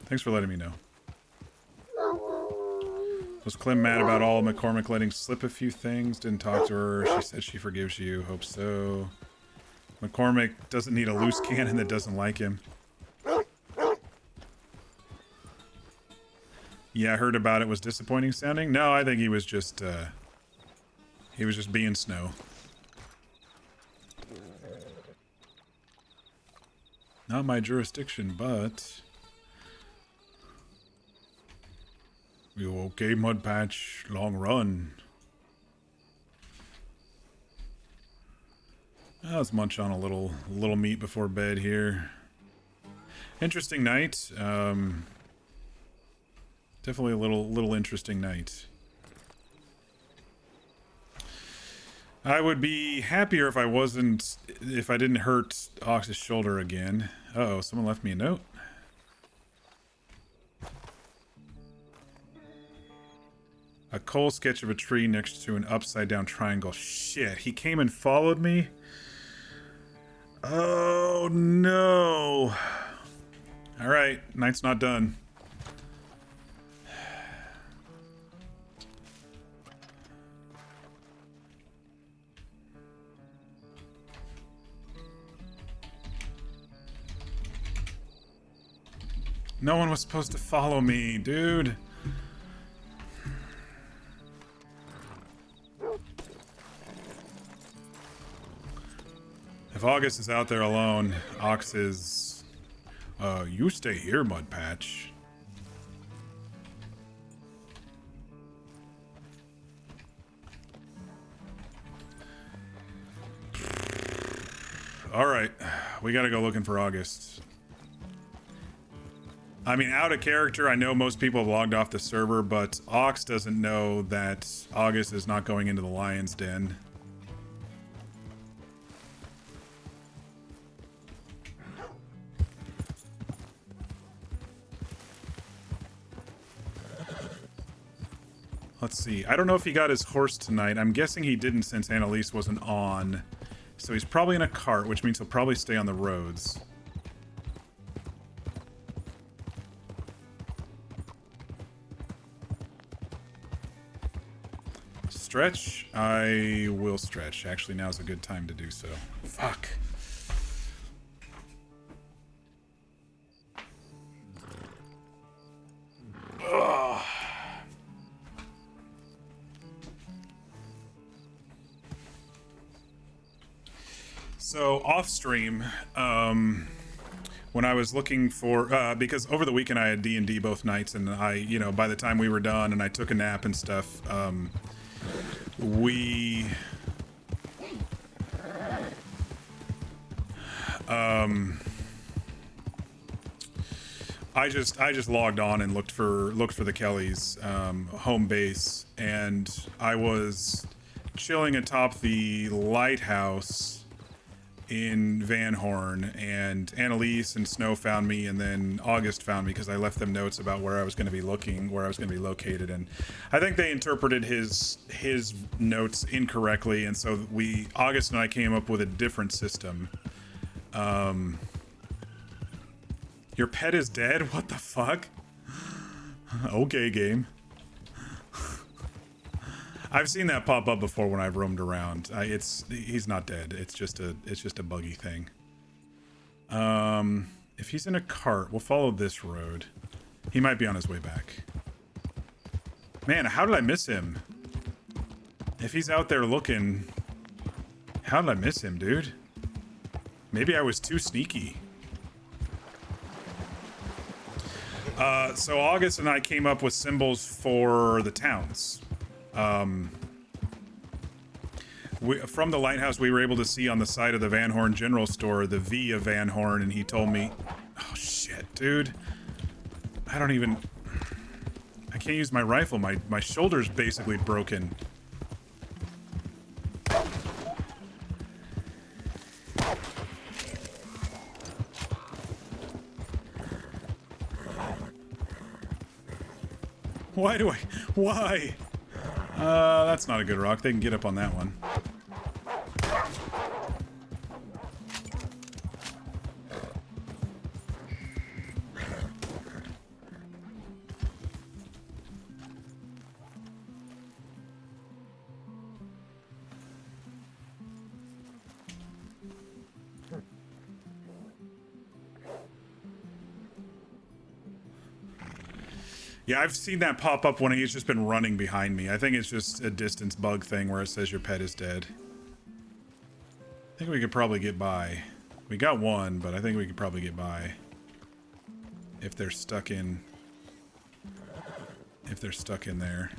Speaker 1: Thanks for letting me know. Was Clem mad about all McCormick letting slip a few things? Didn't talk to her. She said she forgives you. Hope so. McCormick doesn't need a loose cannon that doesn't like him. Yeah, I heard about it. Was disappointing sounding? No, I think he was just being Snow. Not my jurisdiction, but... You okay, Mudpatch? Long run. Let's munch on a little meat before bed here. Interesting night. Definitely a little interesting night. I would be happier if I didn't hurt Ox's shoulder again. Uh-oh, someone left me a note. A coal sketch of a tree next to an upside down triangle. Shit, he came and followed me? Oh no. Alright, night's not done. No one was supposed to follow me, dude. If August is out there alone, Ox is... you stay here, Mud Patch. Alright, we gotta go looking for August. I mean, out of character, I know most people have logged off the server, but Ox doesn't know that August is not going into the Lion's Den. Let's see. I don't know if he got his horse tonight. I'm guessing he didn't since Annalise wasn't on. So he's probably in a cart, which means he'll probably stay on the roads. Stretch? I will stretch. Actually, now's a good time to do so. Fuck. Ugh. So off stream, when I was looking for, because over the weekend I had D&D both nights, and I, you know, by the time we were done and I took a nap and stuff, I just logged on and looked for the Kellys home base, and I was chilling atop the lighthouse in Van Horn, and Annalise and Snow found me, and then August found me because I left them notes about where I was going to be looking, where I was going to be located, and I think they interpreted his notes incorrectly, and so August and I came up with a different system. Your pet is dead? What the fuck? Okay, game. I've seen that pop up before when I've roamed around. He's not dead. It's just a buggy thing. If he's in a cart, we'll follow this road. He might be on his way back. Man, how did I miss him? If he's out there looking, how did I miss him, dude? Maybe I was too sneaky. So August and I came up with symbols for the towns. From the lighthouse, we were able to see on the side of the Van Horn General Store the V of Van Horn, and he told me, oh shit, dude, I can't use my rifle. My shoulder's basically broken. Why? That's not a good rock. They can get up on that one. Yeah, I've seen that pop up when he's just been running behind me. I think it's just a distance bug thing where it says your pet is dead. I think we could probably get by. We got one, but I think we could probably get by. If they're stuck in... there.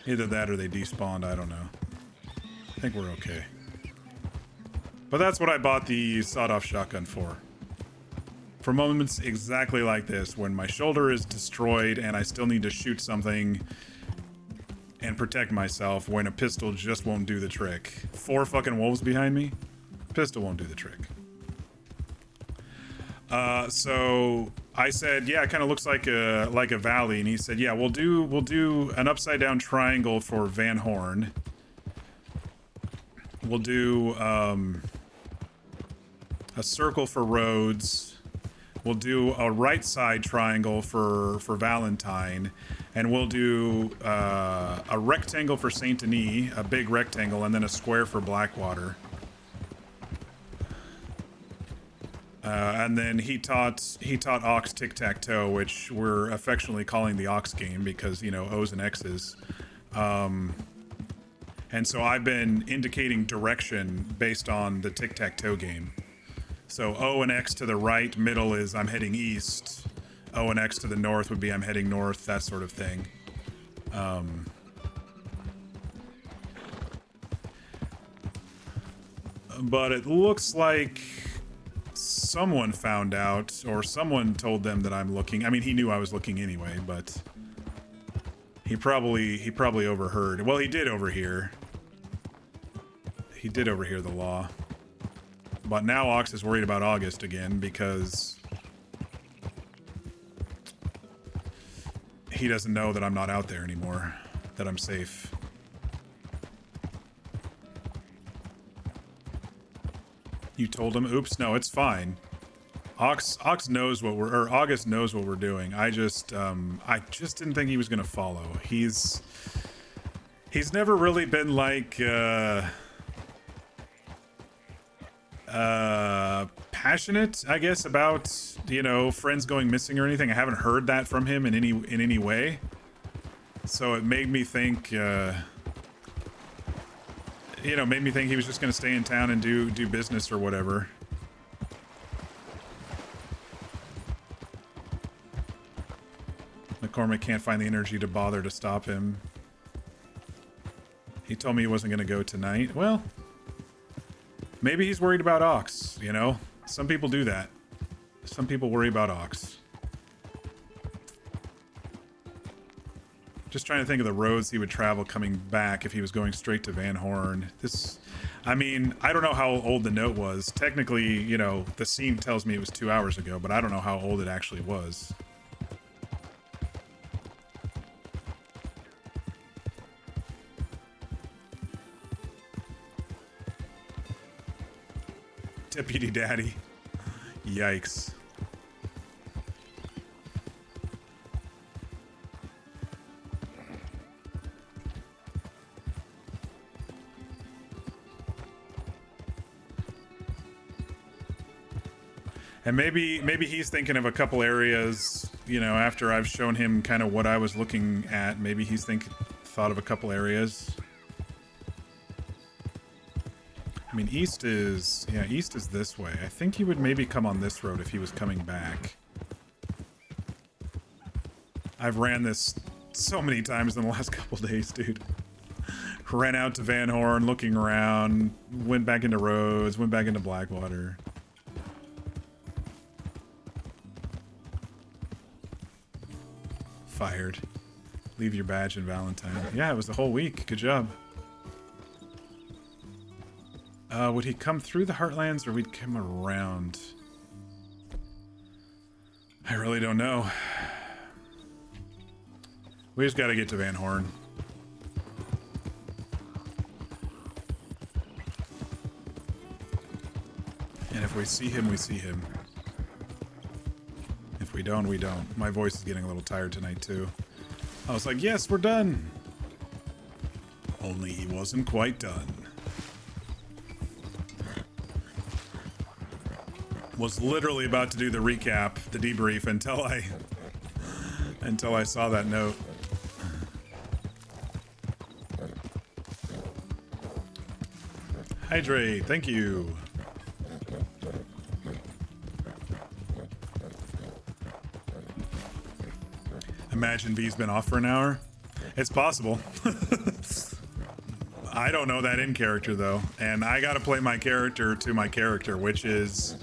Speaker 1: Either that or they despawned, I don't know. I think we're okay. But that's what I bought the sawed-off shotgun for. For moments exactly like this, when my shoulder is destroyed and I still need to shoot something and protect myself, when a pistol just won't do the trick. 4 fucking wolves behind me? Pistol won't do the trick. So I said, yeah, it kind of looks like a valley, and he said, yeah, we'll do an upside down triangle for Van Horn. We'll do a circle for Rhodes. We'll do a right side triangle for Valentine, and we'll do a rectangle for Saint Denis, a big rectangle, and then a square for Blackwater. And then he taught Ox tic-tac-toe, which we're affectionately calling the Ox game because, you know, O's and X's. And so I've been indicating direction based on the tic-tac-toe game. So O and X to the right, middle is I'm heading east. O and X to the north would be I'm heading north, that sort of thing. But it looks like someone found out, or someone told them that I'm looking. I mean, he knew I was looking anyway, but he probably overheard. Well, he did overhear. He did overhear the law. But now Ox is worried about August again because he doesn't know that I'm not out there anymore, that I'm safe. You told him? Oops, no, it's fine. Ox knows what August knows what we're doing. I just didn't think he was gonna follow. He's never really been like passionate, I guess, about, you know, friends going missing or anything. I haven't heard that from him in any way. So it made me think made me think he was just going to stay in town and do business or whatever. McCormick can't find the energy to bother to stop him. He told me he wasn't going to go tonight. Well, maybe he's worried about Ox, you know? Some people do that. Some people worry about Ox. Just trying to think of the roads he would travel coming back if he was going straight to Van Horn. I mean, I don't know how old the note was. Technically, you know, the scene tells me it was 2 hours ago, but I don't know how old it actually was. Deputy Daddy. Yikes. And maybe he's thinking of a couple areas, you know, after I've shown him kind of what I was looking at. Maybe he's thought of a couple areas. I mean, east is this way. I think he would maybe come on this road if he was coming back. I've ran this so many times in the last couple days, dude. Ran out to Van Horn, looking around, went back into Rhodes, went back into Blackwater. Fired. Leave your badge in Valentine. Yeah, it was the whole week. Good job. Would he come through the Heartlands or we'd come around? I really don't know. We just gotta get to Van Horn. And if we see him, we see him. If we don't, we don't. My voice is getting a little tired tonight, too. I was like, yes, we're done. Only he wasn't quite done. Was literally about to do the recap, the debrief, until I saw that note. Hydrate, thank you. Imagine V's been off for an hour. It's possible. I don't know that in character though, and I gotta play my character to my character, which is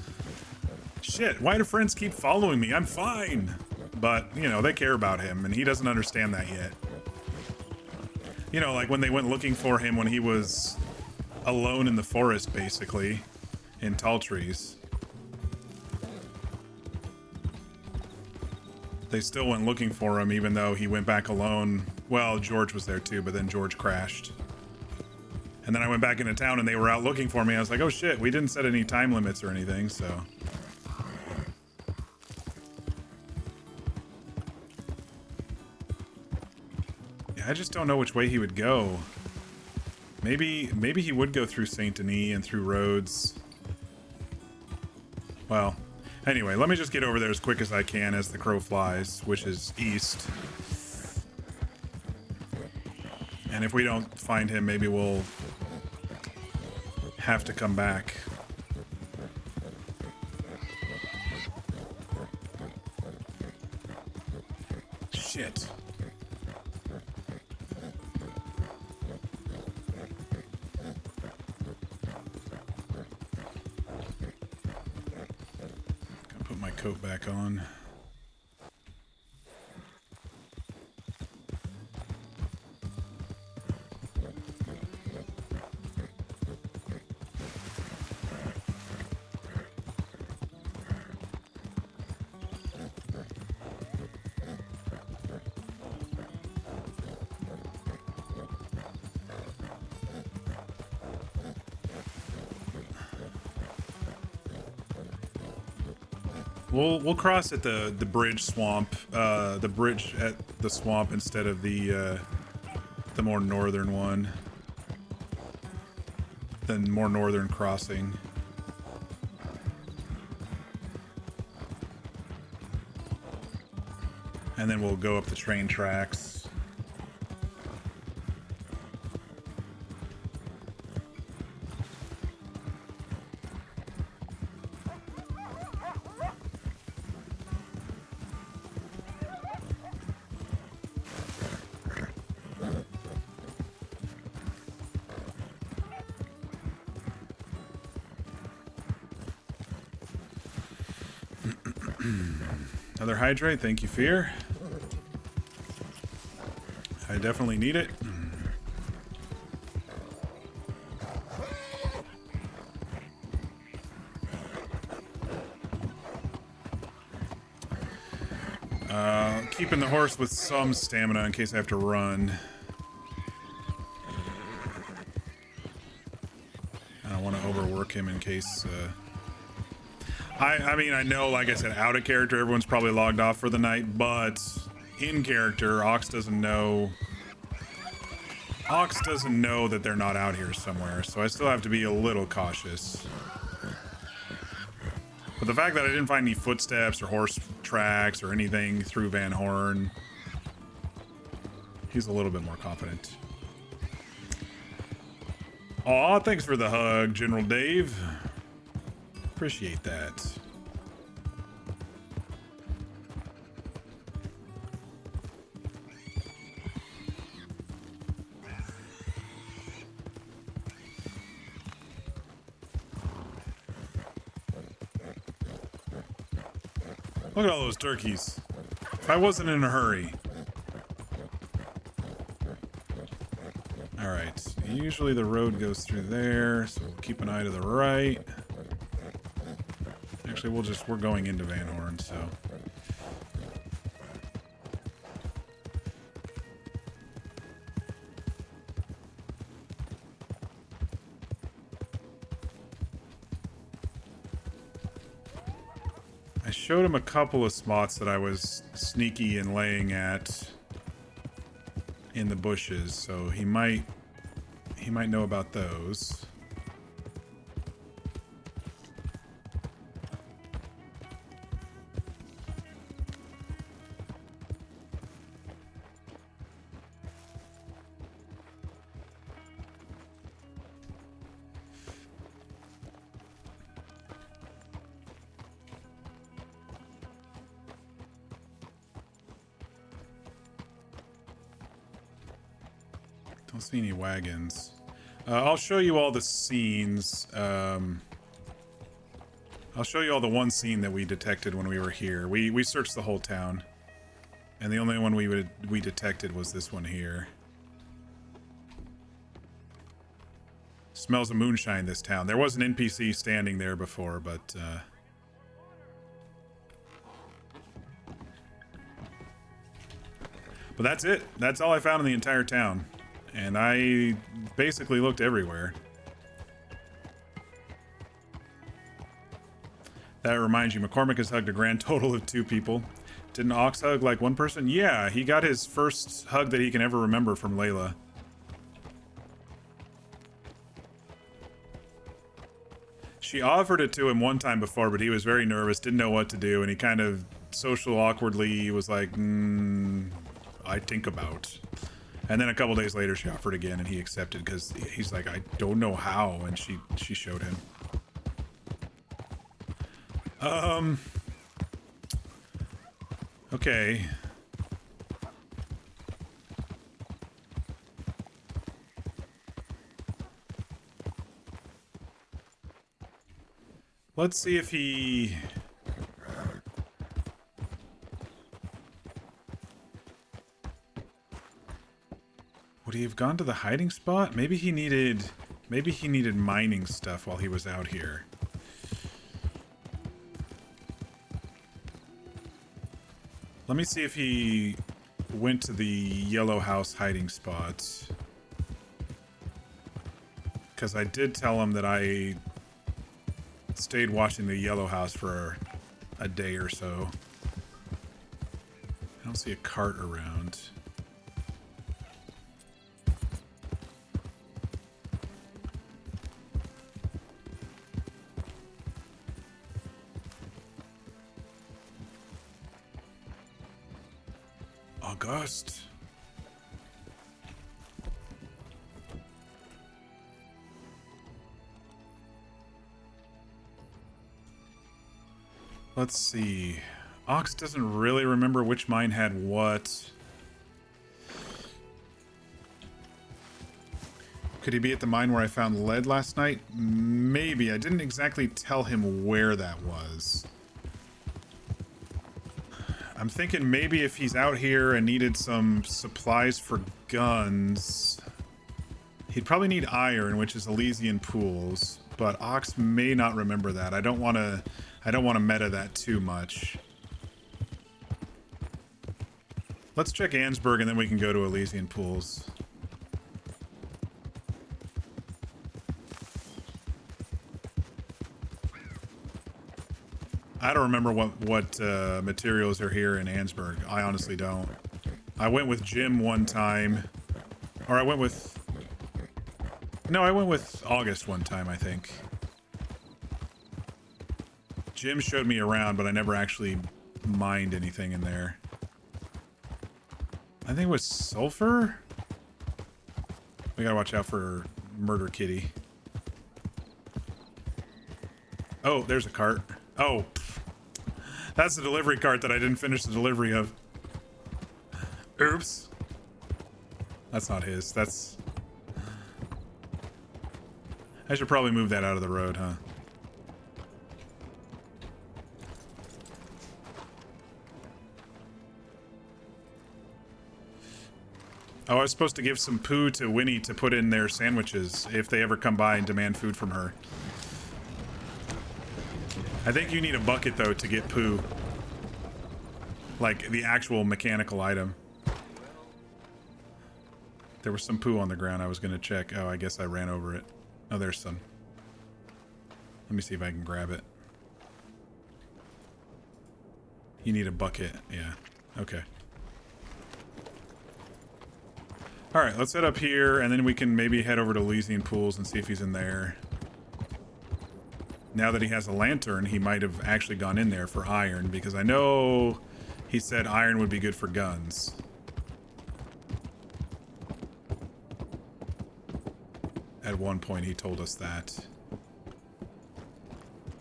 Speaker 1: shit. Why do friends keep following me? I'm fine, but you know they care about him, and he doesn't understand that yet. You know, like when they went looking for him when he was alone in the forest, basically, in tall trees. They still went looking for him, even though he went back alone. Well, George was there too, but then George crashed. And then I went back into town and they were out looking for me. I was like, oh shit, we didn't set any time limits or anything, so. Yeah, I just don't know which way he would go. Maybe he would go through Saint Denis and through Rhodes. Well, anyway, let me just get over there as quick as I can as the crow flies, which is east. And if we don't find him, maybe we'll have to come back. Shit. Gotta put my coat back on. We'll cross at the bridge swamp, the bridge at the swamp instead of the more northern one, the more northern crossing. And then we'll go up the train tracks. Another hydrate, thank you, Fear. I definitely need it. Keeping the horse with some stamina in case I have to run. I don't want to overwork him in case... I mean, I know, like I said, out of character, everyone's probably logged off for the night, but in character, Ox doesn't know that they're not out here somewhere, so I still have to be a little cautious. But the fact that I didn't find any footsteps or horse tracks or anything through Van Horn, he's a little bit more confident. Aw, thanks for the hug, General Dave. Appreciate that. Look at all those turkeys. If I wasn't in a hurry. Alright, usually the road goes through there, so we'll keep an eye to the right. Actually, we're going into Van Horn, so. I showed him a couple of spots that I was sneaky and laying at in the bushes, so he might know about those. Don't see any wagons. I'll show you all the scenes. I'll show you all the one scene that we detected when we were here. We searched the whole town, and the only one we detected was this one here. Smells of moonshine, this town. There was an NPC standing there before, but that's it. That's all I found in the entire town. And I basically looked everywhere. That reminds you, McCormick has hugged a grand total of 2 people. Didn't Ox hug like 1 person? Yeah, he got his first hug that he can ever remember from Layla. She offered it to him one time before, but he was very nervous, didn't know what to do, and he kind of social awkwardly was like, I think about. And then a couple days later, she offered again, and he accepted because he's like, I don't know how, and she showed him. Okay. Let's see if he... Would he have gone to the hiding spot? Maybe he needed mining stuff while he was out here. Let me see if he went to the yellow house hiding spot. Because I did tell him that I stayed watching the yellow house for a day or so. I don't see a cart around. August. Let's see. Ox doesn't really remember which mine had what. Could he be at the mine where I found lead last night? Maybe. I didn't exactly tell him where that was. I'm thinking maybe if he's out here and needed some supplies for guns, he'd probably need iron, which is Elysian pools, but Ox may not remember that. I don't want to meta that too much. Let's check Ansburg and then we can go to Elysian pools. I don't remember what materials are here in Ansburg. I honestly don't. I went with Jim one time. Or I went with... No, I went with August one time, I think. Jim showed me around, but I never actually mined anything in there. I think it was sulfur? We gotta watch out for Murder Kitty. Oh, there's a cart. Oh, that's the delivery cart that I didn't finish the delivery of. Oops. That's not his. That's... I should probably move that out of the road, huh? Oh, I was supposed to give some poo to Winnie to put in their sandwiches if they ever come by and demand food from her. I think you need a bucket, though, to get poo. Like, the actual mechanical item. There was some poo on the ground I was going to check. Oh, I guess I ran over it. Oh, there's some. Let me see if I can grab it. You need a bucket. Yeah. Okay. Alright, let's head up here, and then we can maybe head over to Elysian Pools and see if he's in there. Now that he has a lantern, he might have actually gone in there for iron, because I know he said iron would be good for guns. At one point he told us that.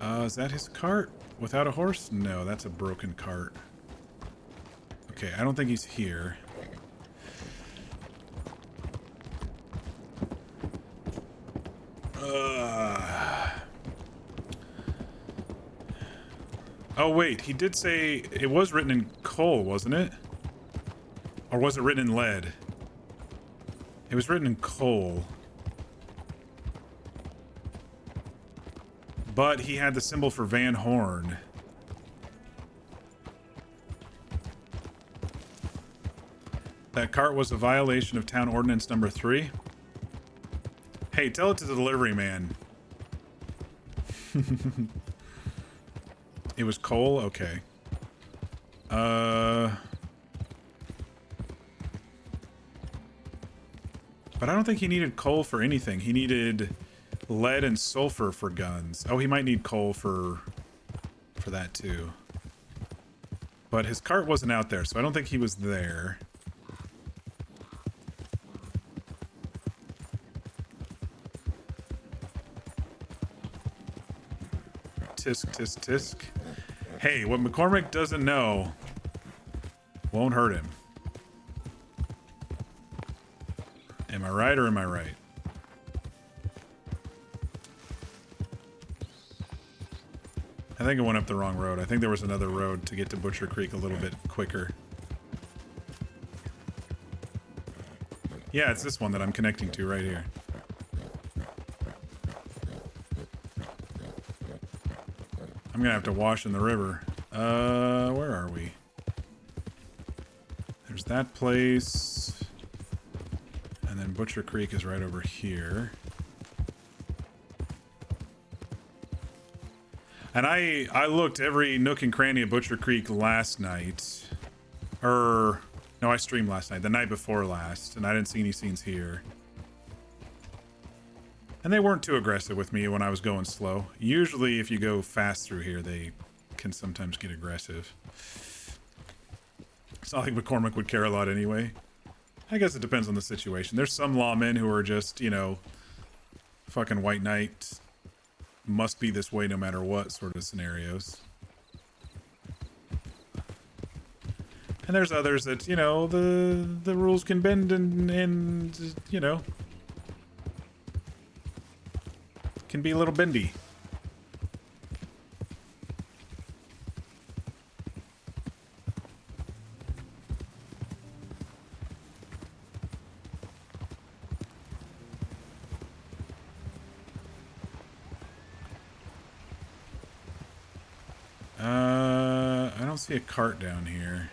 Speaker 1: Is that his cart? Without a horse? No, that's a broken cart. Okay, I don't think he's here. Oh, wait. He did say it was written in coal, wasn't it? Or was it written in lead? It was written in coal. But he had the symbol for Van Horn. That cart was a violation of town ordinance number 3. Hey, tell it to the delivery man. It was coal? Okay. But I don't think he needed coal for anything. He needed lead and sulfur for guns. Oh, he might need coal for that too. But his cart wasn't out there, so I don't think he was there. Tisk, tisk, tisk. Hey, what McCormick doesn't know won't hurt him. Am I right or am I right? I think I went up the wrong road. I think there was another road to get to Butcher Creek a little bit quicker. Yeah, it's this one that I'm connecting to right here. I'm gonna have to wash in the river. Where are we? There's that place. And then Butcher Creek is right over here. And I looked every nook and cranny of Butcher Creek last night. No, I streamed last night, the night before last, and I didn't see any scenes here. And they weren't too aggressive with me when I was going slow. Usually if you go fast through here, they can sometimes get aggressive. It's not like McCormick would care a lot anyway. I guess it depends on the situation. There's some lawmen who are just, you know, fucking white knight, must be this way no matter what sort of scenarios. And there's others that, you know, the rules can bend and you know, can be a little bendy. I don't see a cart down here.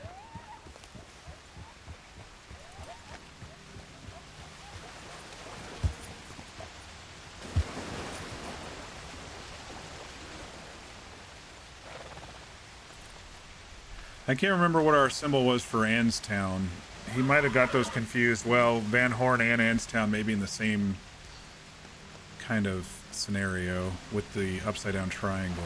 Speaker 1: I can't remember what our symbol was for Anstown. He might have got those confused. Well, Van Horn and Anstown may be in the same kind of scenario with the upside down triangle.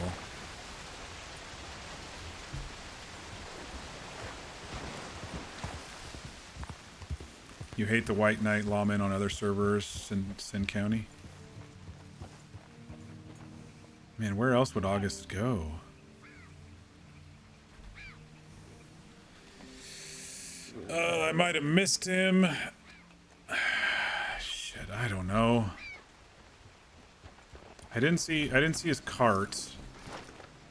Speaker 1: You hate the white knight lawmen on other servers in Sin County? Man, where else would August go? I might have missed him. Shit, I don't know. I didn't see his cart.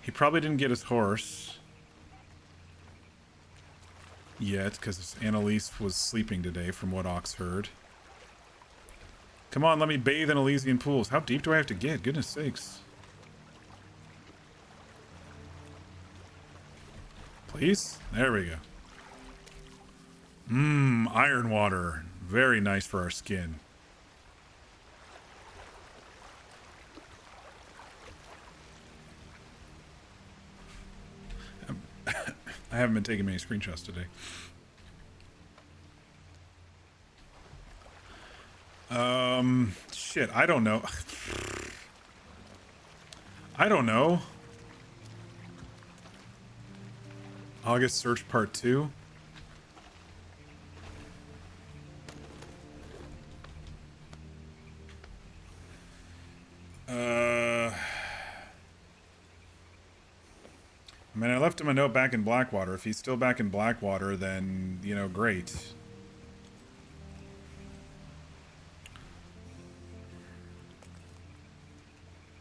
Speaker 1: He probably didn't get his horse yet, because Annalise was sleeping today, from what Ox heard. Come on, let me bathe in Elysian pools. How deep do I have to get? Goodness sakes. Please? There we go. Iron water. Very nice for our skin. I haven't been taking many screenshots today. Shit, I don't know. I don't know. August Search Part 2. I mean, I left him a note back in Blackwater. If he's still back in Blackwater, then, you know, great.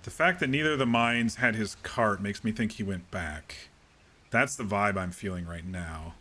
Speaker 1: The fact that neither of the mines had his cart makes me think he went back. That's the vibe I'm feeling right now.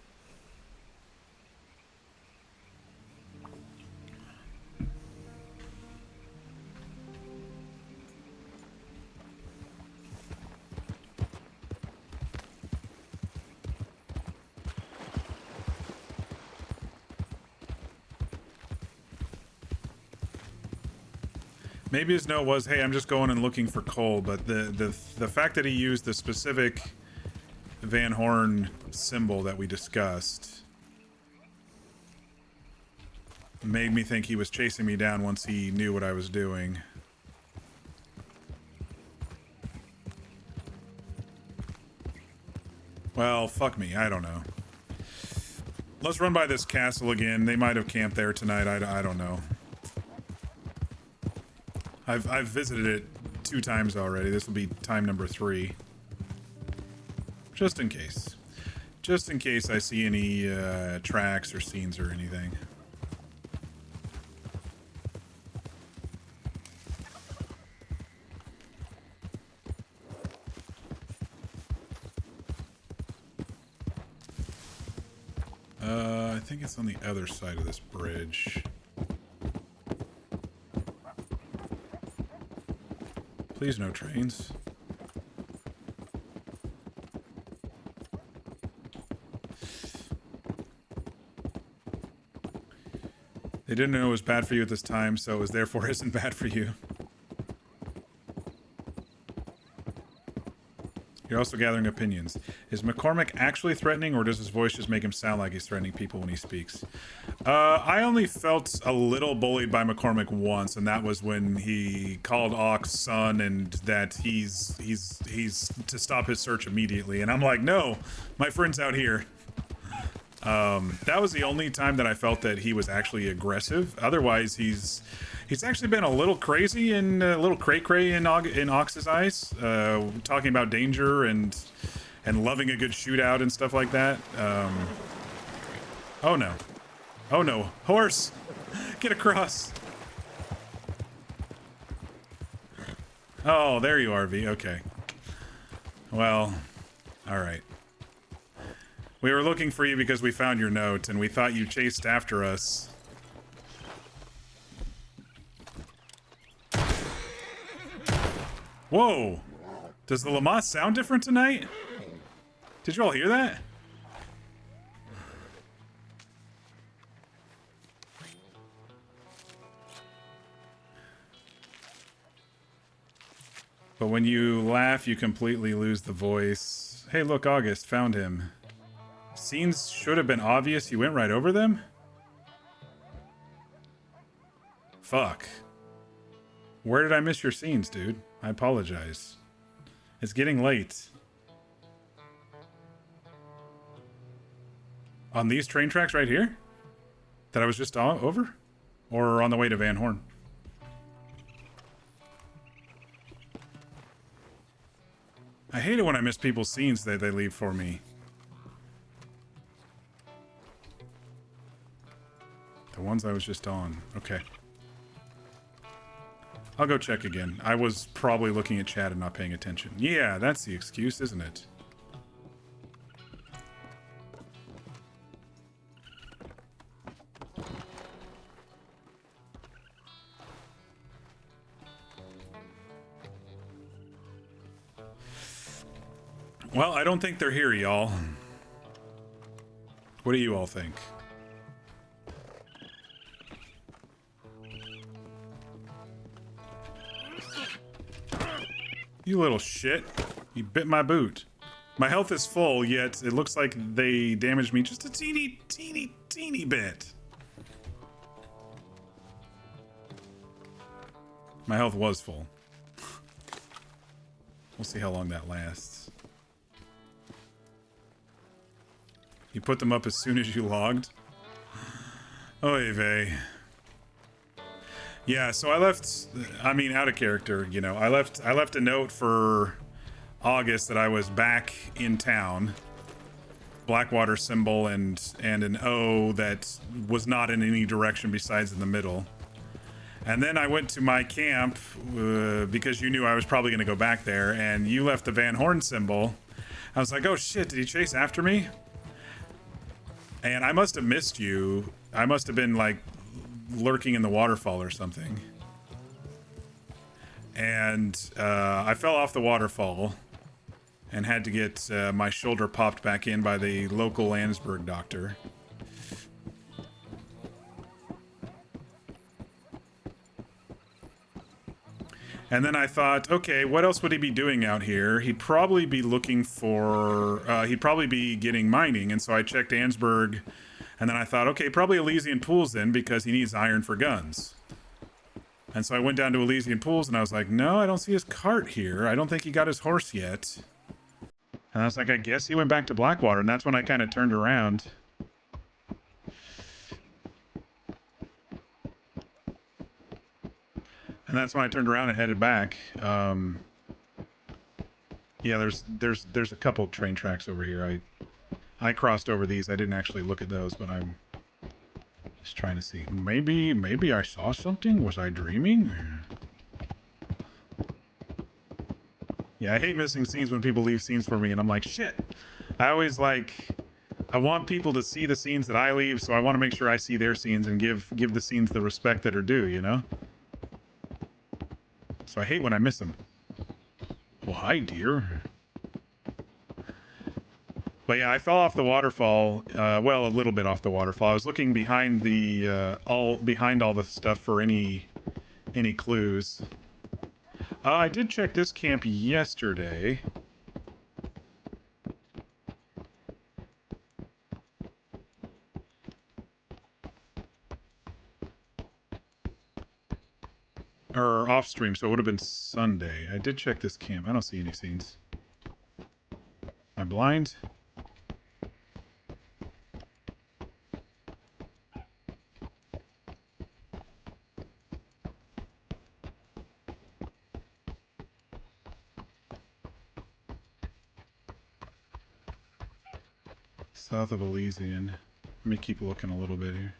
Speaker 1: Maybe his note was, hey, I'm just going and looking for coal, but the fact that he used the specific Van Horn symbol that we discussed made me think he was chasing me down once he knew what I was doing. Well, fuck me, I don't know. Let's run by this castle again. They might have camped there tonight, I don't know. I've visited it 2 times already. This will be time number 3. Just in case. Just in case I see any tracks or scenes or anything. I think it's on the other side of this bridge. Please no trains. They didn't know it was bad for you at this time, so it was therefore isn't bad for you. You're also gathering opinions. Is McCormick actually threatening, or does his voice just make him sound like he's threatening people when he speaks? I only felt a little bullied by McCormick once, and that was when he called Ox son and that he's to stop his search immediately. And I'm like, no, my friend's out here. That was the only time that I felt that he was actually aggressive. Otherwise, he's actually been a little crazy and a little cray-cray in Ox's eyes, talking about danger and loving a good shootout and stuff like that. Oh no. Oh no. Horse! Get across! Oh, there you are, V. Okay. Well, alright. We were looking for you because we found your note, and we thought you chased after us. Whoa! Does the Lamas sound different tonight? Did you all hear that? But when you laugh, you completely lose the voice. Hey, look, August, found him. Scenes should have been obvious. You went right over them? Fuck. Where did I miss your scenes, dude? I apologize. It's getting late. On these train tracks right here? That I was just over? Or on the way to Van Horn? I hate it when I miss people's scenes that they leave for me. The ones I was just on. Okay. I'll go check again. I was probably looking at chat and not paying attention. Yeah, that's the excuse, isn't it? Well, I don't think they're here, y'all. What do you all think? You little shit. You bit my boot. My health is full, yet it looks like they damaged me just a teeny bit. My health was full. We'll see how long that lasts. You put them up as soon as you logged? Oy vey. Yeah, so I left, I mean, out of character, you know. I left a note for August that I was back in town. Blackwater symbol and an O that was not in any direction besides in the middle. And then I went to my camp because you knew I was probably going to go back there, and you left the Van Horn symbol. I was like, oh shit, did he chase after me? And I must have missed you. I must have been like lurking in the waterfall or something. And I fell off the waterfall and had to get my shoulder popped back in by the local Landsberg doctor. And then I thought, okay, what else would he be doing out here? He'd probably be looking for, he'd probably be getting mining. And so I checked Ansberg, and then I thought, okay, probably Elysian Pools then, because he needs iron for guns. And so I went down to Elysian Pools, and I was like, no, I don't see his cart here. I don't think he got his horse yet. And I was like, I guess he went back to Blackwater, and that's when I kind of turned around. And that's when I turned around and headed back. Yeah, there's a couple train tracks over here. I crossed over these. I didn't actually look at those, but I'm just trying to see. Maybe I saw something. Was I dreaming? Yeah, I hate missing scenes when people leave scenes for me, and I'm like, shit. I always like, I want people to see the scenes that I leave, so I want to make sure I see their scenes and give the scenes the respect that are due, you know? So I hate when I miss them. Well, hi, dear. But yeah, I fell off the waterfall. Well, a little bit off the waterfall. I was looking behind the all the stuff for any clues. I did check this camp yesterday. Or off stream, so it would have been Sunday. I did check this camp. I don't see any scenes. Am I blind? South of Elysian. Let me keep looking a little bit here.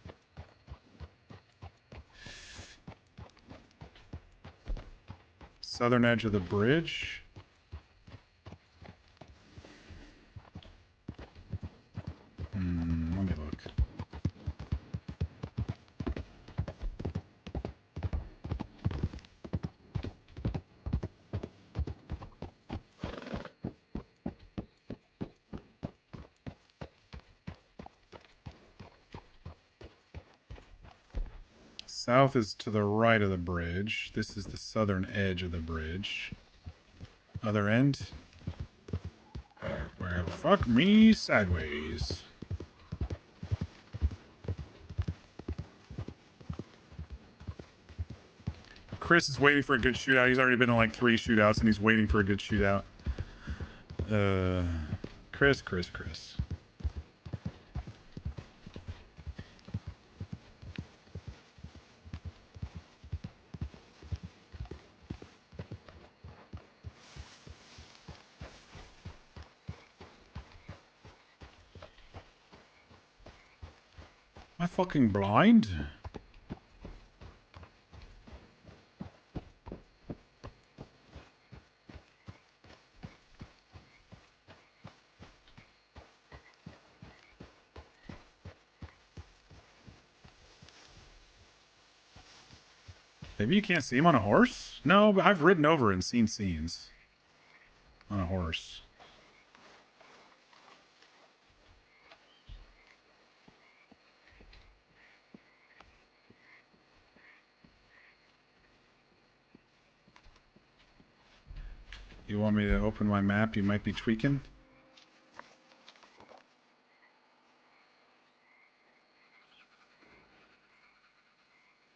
Speaker 1: Southern edge of the bridge. Let me look. South is to the right of the bridge. This is the southern edge of the bridge. Other end. Well, fuck me sideways. Chris is waiting for a good shootout. He's already been in like 3 shootouts and he's waiting for a good shootout. Chris. Am I fucking blind? Maybe you can't see him on a horse? No, but I've ridden over and seen scenes on a horse. You want me to open my map? You might be tweaking.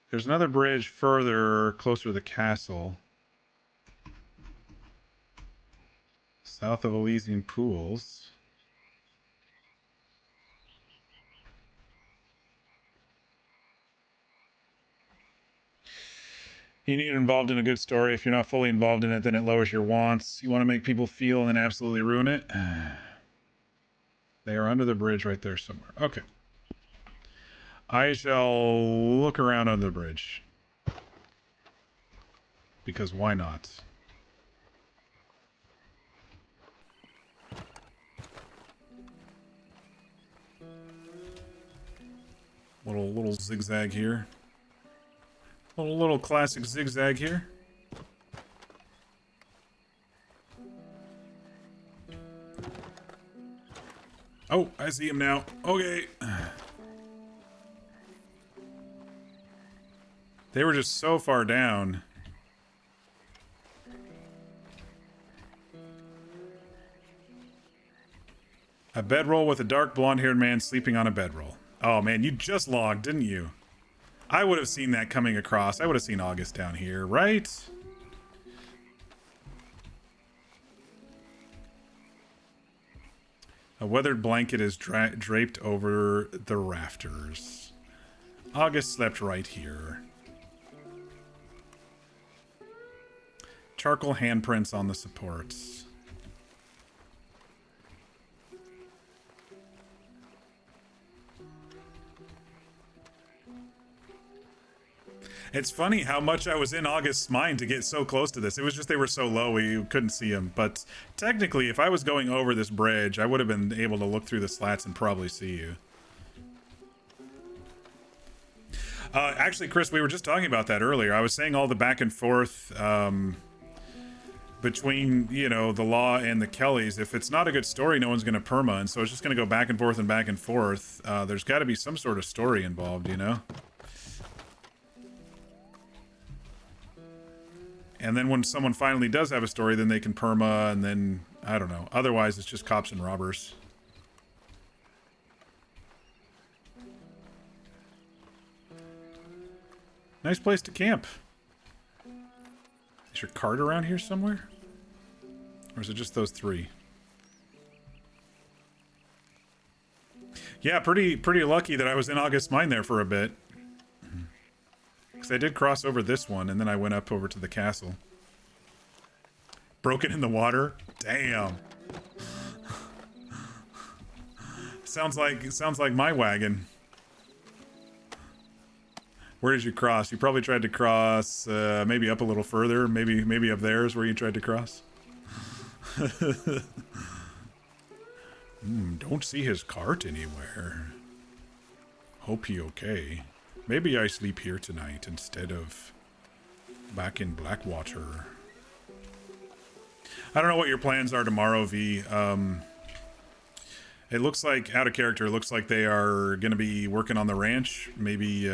Speaker 1: There's another bridge further, closer to the castle. South of Elysian Pools. You need involved in a good story. If you're not fully involved in it, then it lowers your wants. You want to make people feel and then absolutely ruin it. They are under the bridge right there somewhere. Okay. I shall look around under the bridge. Because why not? Little zigzag here. Little classic zigzag here. Oh, I see him now. Okay. They were just so far down. A bedroll with a dark blonde-haired man sleeping on a bedroll. Oh man, you just logged, didn't you? I would have seen that coming across. I would have seen August down here, right? A weathered blanket is draped over the rafters. August slept right here. Charcoal handprints on the supports. It's funny how much I was in August's mind to get so close to this. It was just they were so low we couldn't see them. But technically, if I was going over this bridge, I would have been able to look through the slats and probably see you. Actually, Chris, we were just talking about that earlier. I was saying all the back and forth between, you know, the law and the Kellys. If it's not a good story, no one's going to perma. And so it's just going to go back and forth and back and forth. There's got to be some sort of story involved, you know? And then when someone finally does have a story, then they can perma, and then, I don't know. Otherwise, it's just cops and robbers. Nice place to camp. Is your cart around here somewhere? Or is it just those three? Yeah, pretty lucky that I was in August Mine there for a bit. Because I did cross over this one, and then I went up over to the castle. Broken in the water? Damn. Sounds like my wagon. Where did you cross? You probably tried to cross, maybe up a little further. Maybe up there is where you tried to cross. Don't see his cart anywhere. Hope he okay. Maybe I sleep here tonight instead of back in Blackwater. I don't know what your plans are tomorrow, V. It looks like, out of character, it looks like they are going to be working on the ranch. Maybe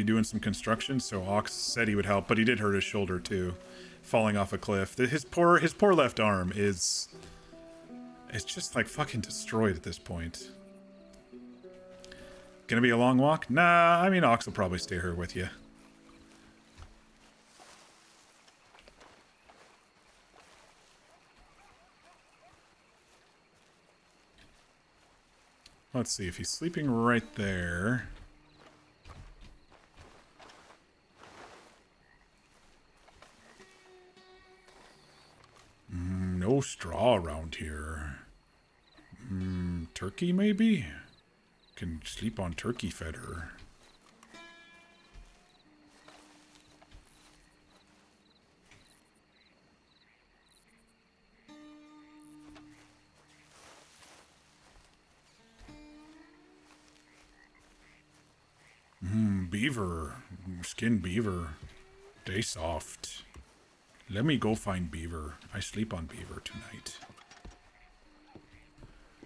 Speaker 1: doing some construction. So Ox said he would help, but he did hurt his shoulder too, falling off a cliff. His poor left arm is... It's just like fucking destroyed at this point. Gonna be a long walk? Nah, I mean, Ox will probably stay here with you. Let's see if he's sleeping right there. No straw around here. Turkey maybe? Can sleep on turkey fodder. Beaver. Skin beaver. Stay soft. Let me go find beaver. I sleep on beaver tonight.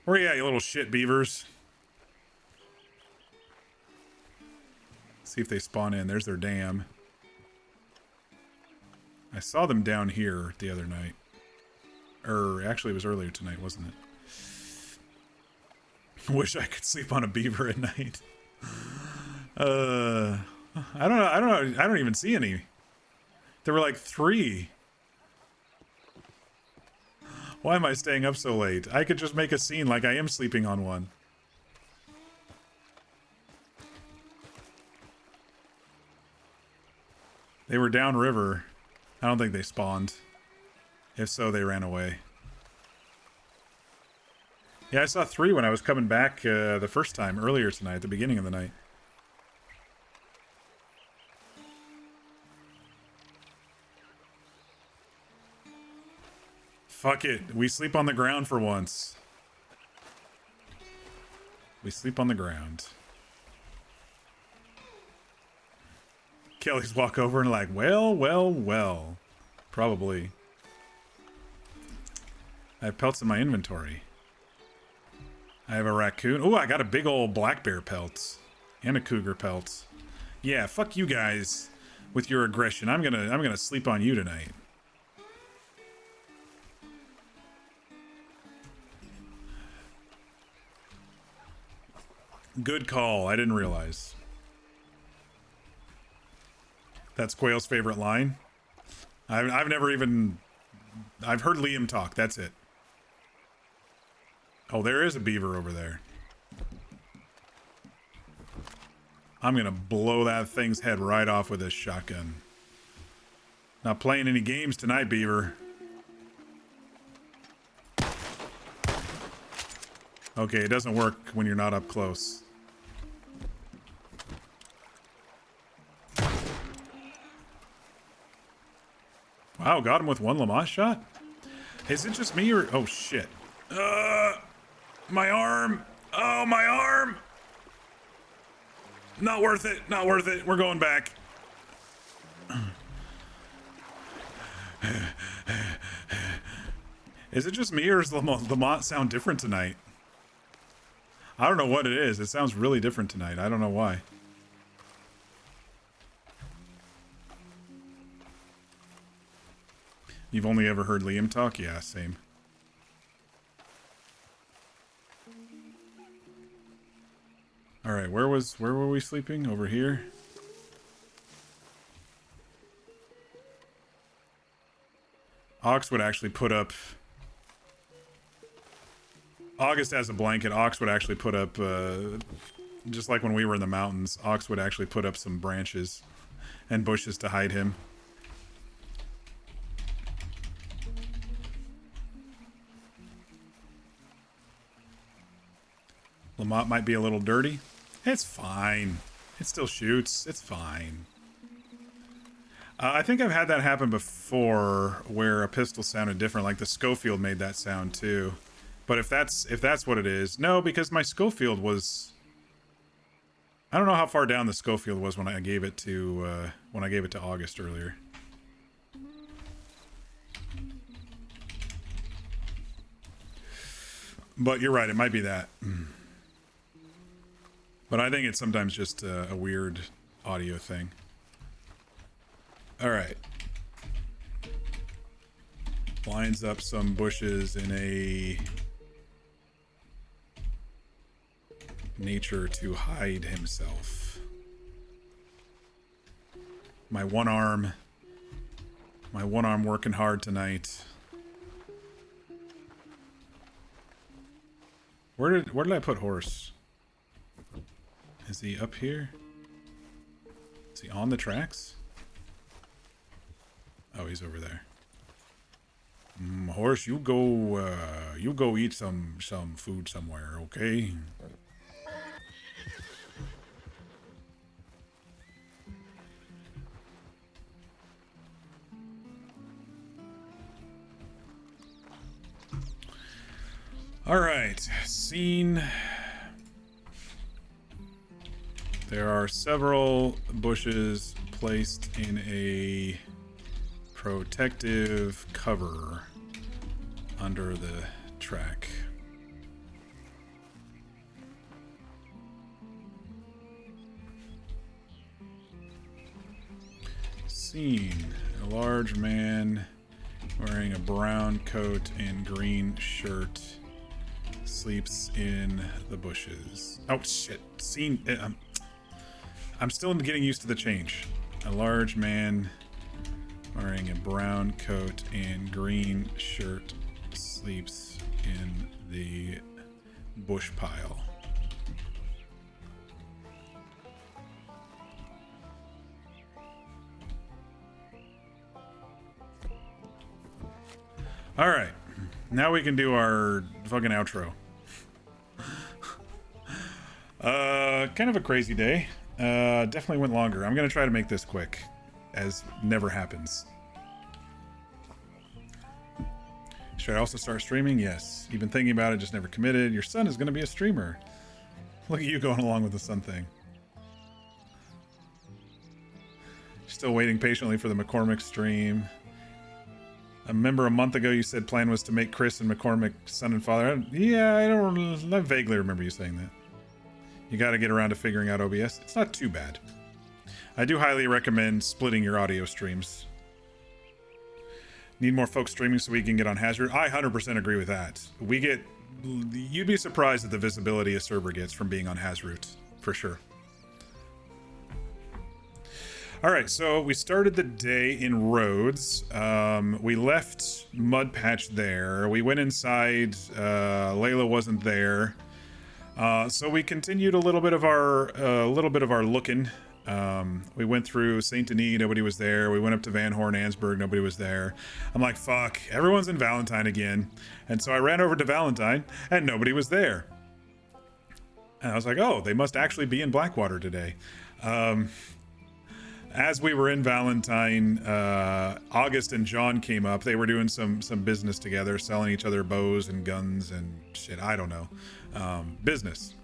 Speaker 1: Where you at, you little shit beavers? See if they spawn in. There's their dam. I saw them down here the other night. Actually, it was earlier tonight, wasn't it? Wish I could sleep on a beaver at night. I don't know. I don't even see any. There were like 3. Why am I staying up so late? I could just make a scene like I am sleeping on one. They were downriver. I don't think they spawned. If so, they ran away. Yeah, I saw 3 when I was coming back the first time, earlier tonight, at the beginning of the night. Fuck it. We sleep on the ground for once. We sleep on the ground. Kelly's walk over and like, well, well, well. Probably. I have pelts in my inventory. I have a raccoon. Oh, I got a big old black bear pelt. And a cougar pelt. Yeah, fuck you guys with your aggression. I'm gonna sleep on you tonight. Good call. I didn't realize. That's Quayle's favorite line. I've never even... I've heard Liam talk. That's it. Oh, there is a beaver over there. I'm gonna blow that thing's head right off with this shotgun. Not playing any games tonight, beaver. Okay, it doesn't work when you're not up close. Wow, got him with one Lamont shot? Is it just me or... Oh, shit. My arm. Oh, my arm. Not worth it. Not worth it. We're going back. Is it just me or does Lamont sound different tonight? I don't know what it is. It sounds really different tonight. I don't know why. You've only ever heard Liam talk? Yeah, same. All right, where were we sleeping? Over here? Ox would actually put up... August has a blanket. Ox would actually put up, just like when we were in the mountains, Ox would actually put up some branches and bushes to hide him. Lamont might be a little dirty. It's fine. It still shoots. It's fine. I think I've had that happen before where a pistol sounded different. Like the Schofield made that sound too. But if that's what it is, no, because my Schofield was... I don't know how far down the Schofield was when I gave it to August earlier. But you're right, it might be that. But I think it's sometimes just a weird audio thing. All right. Lines up some bushes in a nature to hide himself. My one arm working hard tonight. Where did I put horse? Is he up here? Is he on the tracks? Oh, he's over there. Horse, you go eat some food somewhere, okay? All right, scene. There are several bushes placed in a protective cover under the track. Scene. A large man wearing a brown coat and green shirt sleeps in the bushes. Oh shit. Scene. I'm still getting used to the change. A large man wearing a brown coat and green shirt sleeps in the bush pile. All right, now we can do our fucking outro. Kind of a crazy day. Definitely went longer. I'm gonna try to make this quick, as never happens. Should I also start streaming? Yes. You've been thinking about it, just never committed. Your son is going to be a streamer. Look at you going along with the son thing. Still waiting patiently for the McCormick stream. I remember a month ago you said plan was to make Chris and McCormick son and father. Yeah, I vaguely remember you saying that. You got to get around to figuring out OBS. It's not too bad. I do highly recommend splitting your audio streams. Need more folks streaming so we can get on Hazard. I 100% agree with that. You'd be surprised at the visibility a server gets from being on Hazard, for sure. All right, so we started the day in Rhodes. We left Mud Patch there. We went inside. Layla wasn't there, so we continued a little bit of our looking. We went through Saint Denis. Nobody was there. We went up to Van Horn, Ansburg. Nobody was there. I'm like, fuck, everyone's in Valentine again. And so I ran over to Valentine, and nobody was there. And I was like, oh, they must actually be in Blackwater today. As we were in Valentine, August and John came up. They were doing some business together, selling each other bows and guns and shit. I don't know. Business.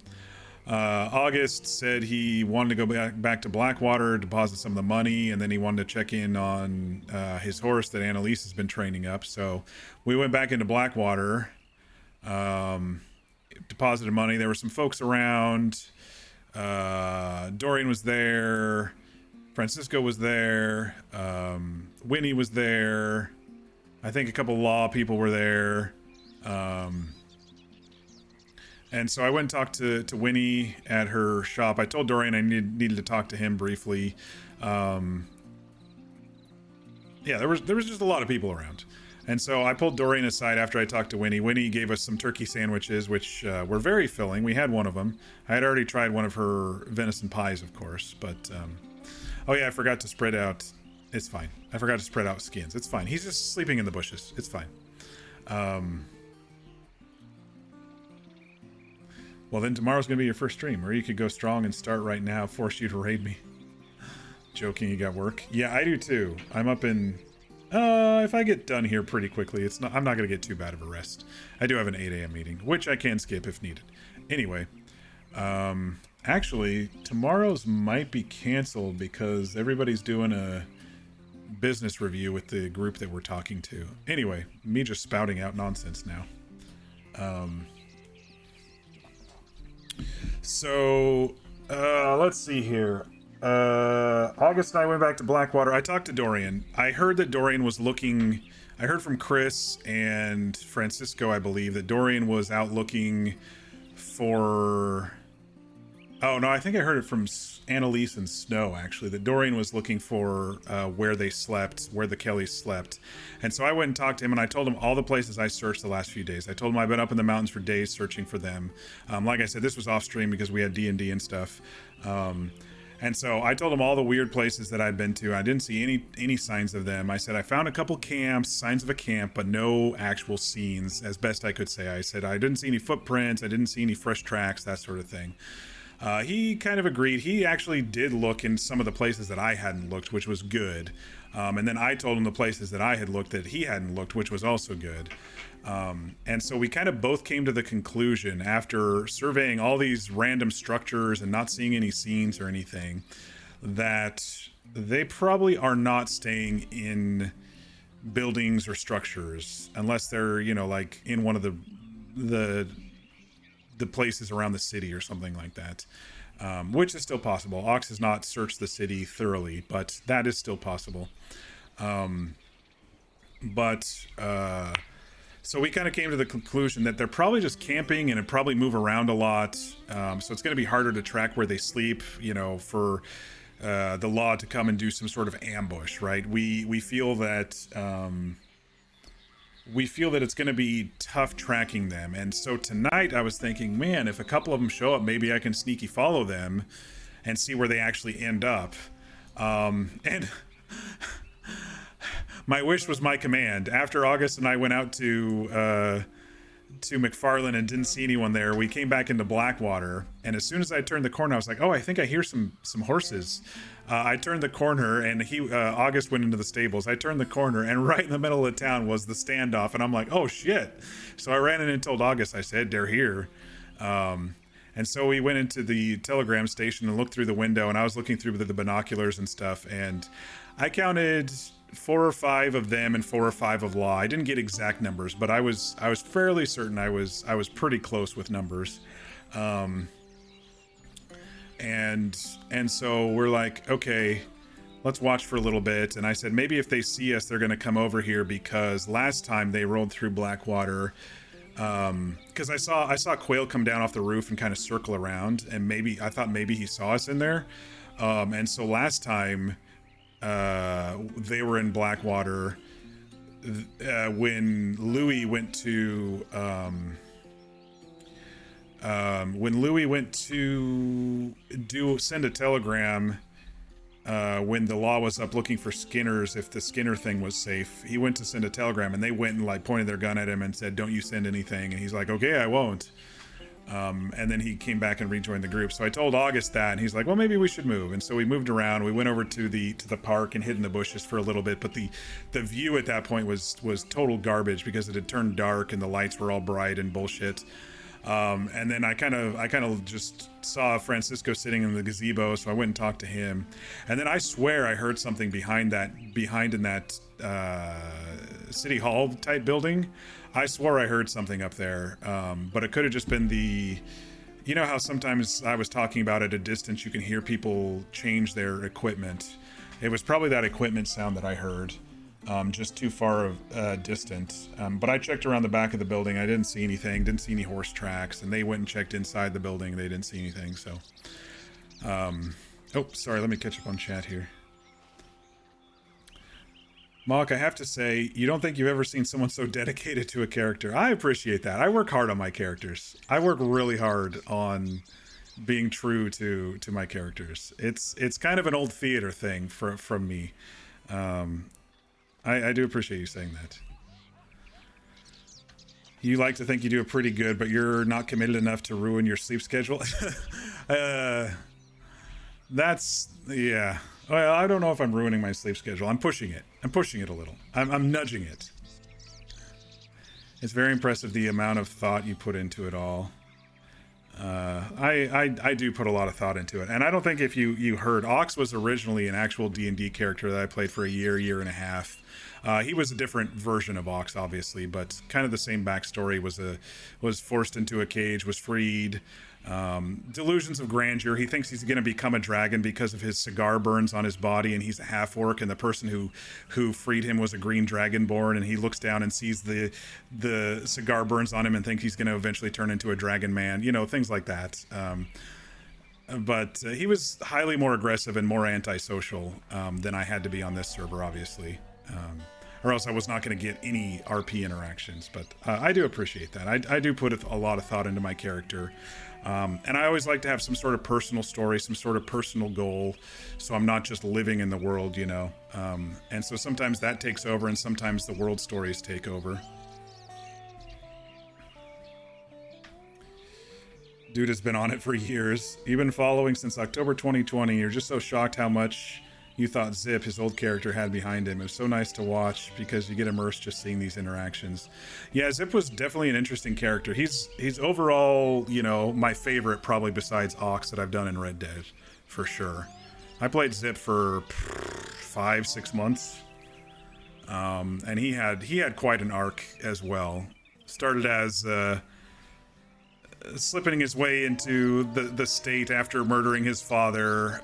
Speaker 1: August said he wanted to go back to Blackwater, deposit some of the money, and then he wanted to check in on his horse that Annalise has been training up. So we went back into Blackwater, deposited money. There were some folks around. Dorian was there. Francisco was there. Winnie was there. I think a couple law people were there. And so I went and talked to Winnie at her shop. I told Dorian I needed to talk to him briefly. Yeah, there was just a lot of people around. And so I pulled Dorian aside after I talked to Winnie. Winnie gave us some turkey sandwiches, which were very filling. We had one of them. I had already tried one of her venison pies, of course, but... oh yeah, I forgot to spread out. It's fine. I forgot to spread out skins. It's fine. He's just sleeping in the bushes. It's fine. Well, then tomorrow's going to be your first stream, or you could go strong and start right now, force you to raid me. Joking, you got work? Yeah, I do too. I'm up in... if I get done here pretty quickly, I'm not going to get too bad of a rest. I do have an 8 a.m. meeting, which I can skip if needed. Anyway, actually, tomorrow's might be canceled because everybody's doing a business review with the group that we're talking to. Anyway, me just spouting out nonsense now. So, let's see here. August and I went back to Blackwater. I talked to Dorian. I heard that Dorian was looking... I heard from Chris and Francisco, I believe, that Dorian was out looking for... Oh, no, I think I heard it from Annalise and Snow, actually, that Dorian was looking for where they slept, where the Kellys slept. And so I went and talked to him, and I told him all the places I searched the last few days. I told him I've been up in the mountains for days searching for them. Like I said, this was off stream because we had D&D and stuff. And so I told him all the weird places that I'd been to. I didn't see any signs of them. I said I found a couple camps, signs of a camp, but no actual scenes, as best I could say. I said I didn't see any footprints, I didn't see any fresh tracks, that sort of thing. He kind of agreed. He actually did look in some of the places that I hadn't looked, which was good. And then I told him the places that I had looked that he hadn't looked, which was also good. And so we kind of both came to the conclusion after surveying all these random structures and not seeing any scenes or anything that they probably are not staying in buildings or structures unless they're, you know, like in one of the places around the city or something like that, which is still possible. Ox has not searched the city thoroughly, but that is still possible. So we kind of came to the conclusion that they're probably just camping and it probably move around a lot. So it's going to be harder to track where they sleep, you know, for the law to come and do some sort of ambush, right? We feel that it's going to be tough tracking them. And so tonight I was thinking, man, if a couple of them show up, maybe I can sneaky follow them and see where they actually end up. And my wish was my command. After August and I went out to to McFarland and didn't see anyone there. We came back into Blackwater, and as soon as I turned the corner, I was like, "Oh, I think I hear some horses." I turned the corner, and August went into the stables. I turned the corner, and right in the middle of the town was the standoff, and I'm like, "Oh shit!" So I ran in and told August. I said, "They're here." And so we went into the telegram station and looked through the window, and I was looking through the binoculars and stuff, and I counted 4 or 5 of them and 4 or 5 of Law. I didn't get exact numbers, but I was fairly certain I was pretty close with numbers. And so we're like, okay, let's watch for a little bit. And I said, maybe if they see us, they're going to come over here, because last time they rolled through Blackwater, because I saw Quail come down off the roof and kind of circle around, and I thought maybe he saw us in there. And so last time they were in Blackwater, when Louis went to send a telegram, when the Law was up looking for Skinners, if the Skinner thing was safe, he went to send a telegram, and they went and like pointed their gun at him and said, "Don't you send anything." And he's like, "Okay, I won't." And then he came back and rejoined the group. So I told August that, and he's like, "Well, maybe we should move." And so we moved around. We went over to the park and hid in the bushes for a little bit. But the view at that point was total garbage, because it had turned dark and the lights were all bright and bullshit. And then I kind of just saw Francisco sitting in the gazebo, so I went and talked to him. And then I swear I heard something behind in that City Hall type building. I swore I heard something up there, but it could have just been you know how sometimes I was talking about at a distance you can hear people change their equipment. It was probably that equipment sound that I heard, just too far distant. But I checked around the back of the building. I didn't see anything, didn't see any horse tracks, and they went and checked inside the building. They didn't see anything, so. Oh, sorry, let me catch up on chat here. Mock, I have to say, you don't think you've ever seen someone so dedicated to a character. I appreciate that. I work hard on my characters. I work really hard on being true to my characters. It's kind of an old theater thing from me. I do appreciate you saying that. You like to think you do it pretty good, but you're not committed enough to ruin your sleep schedule. Yeah. Well, I don't know if I'm ruining my sleep schedule. I'm pushing it. I'm pushing it a little. I'm nudging it. It's very impressive the amount of thought you put into it all. I do put a lot of thought into it. And I don't think if you heard, Ox was originally an actual D&D character that I played for a year and a half. He was a different version of Ox, obviously, but kind of the same backstory. Was forced into a cage, was freed. Delusions of grandeur. He thinks he's going to become a dragon because of his cigar burns on his body, and he's a half-orc, and the person who freed him was a green dragonborn, and he looks down and sees the cigar burns on him and thinks he's going to eventually turn into a dragon man, things like that. But he was highly more aggressive and more antisocial than I had to be on this server, obviously. Or else I was not going to get any RP interactions. But I do appreciate that. I do put a lot of thought into my character. And I always like to have some sort of personal story, some sort of personal goal, so I'm not just living in the world, and so sometimes that takes over, and sometimes the world stories take over. Dude has been on it for years. You've been following since October 2020. You're just so shocked how much you thought Zip, his old character, had behind him. It was so nice to watch because you get immersed just seeing these interactions. Yeah, Zip was definitely an interesting character. He's overall, my favorite, probably besides Ox, that I've done in Red Dead, for sure. I played Zip for 5-6 months, and he had quite an arc as well. Started as slipping his way into the state after murdering his father.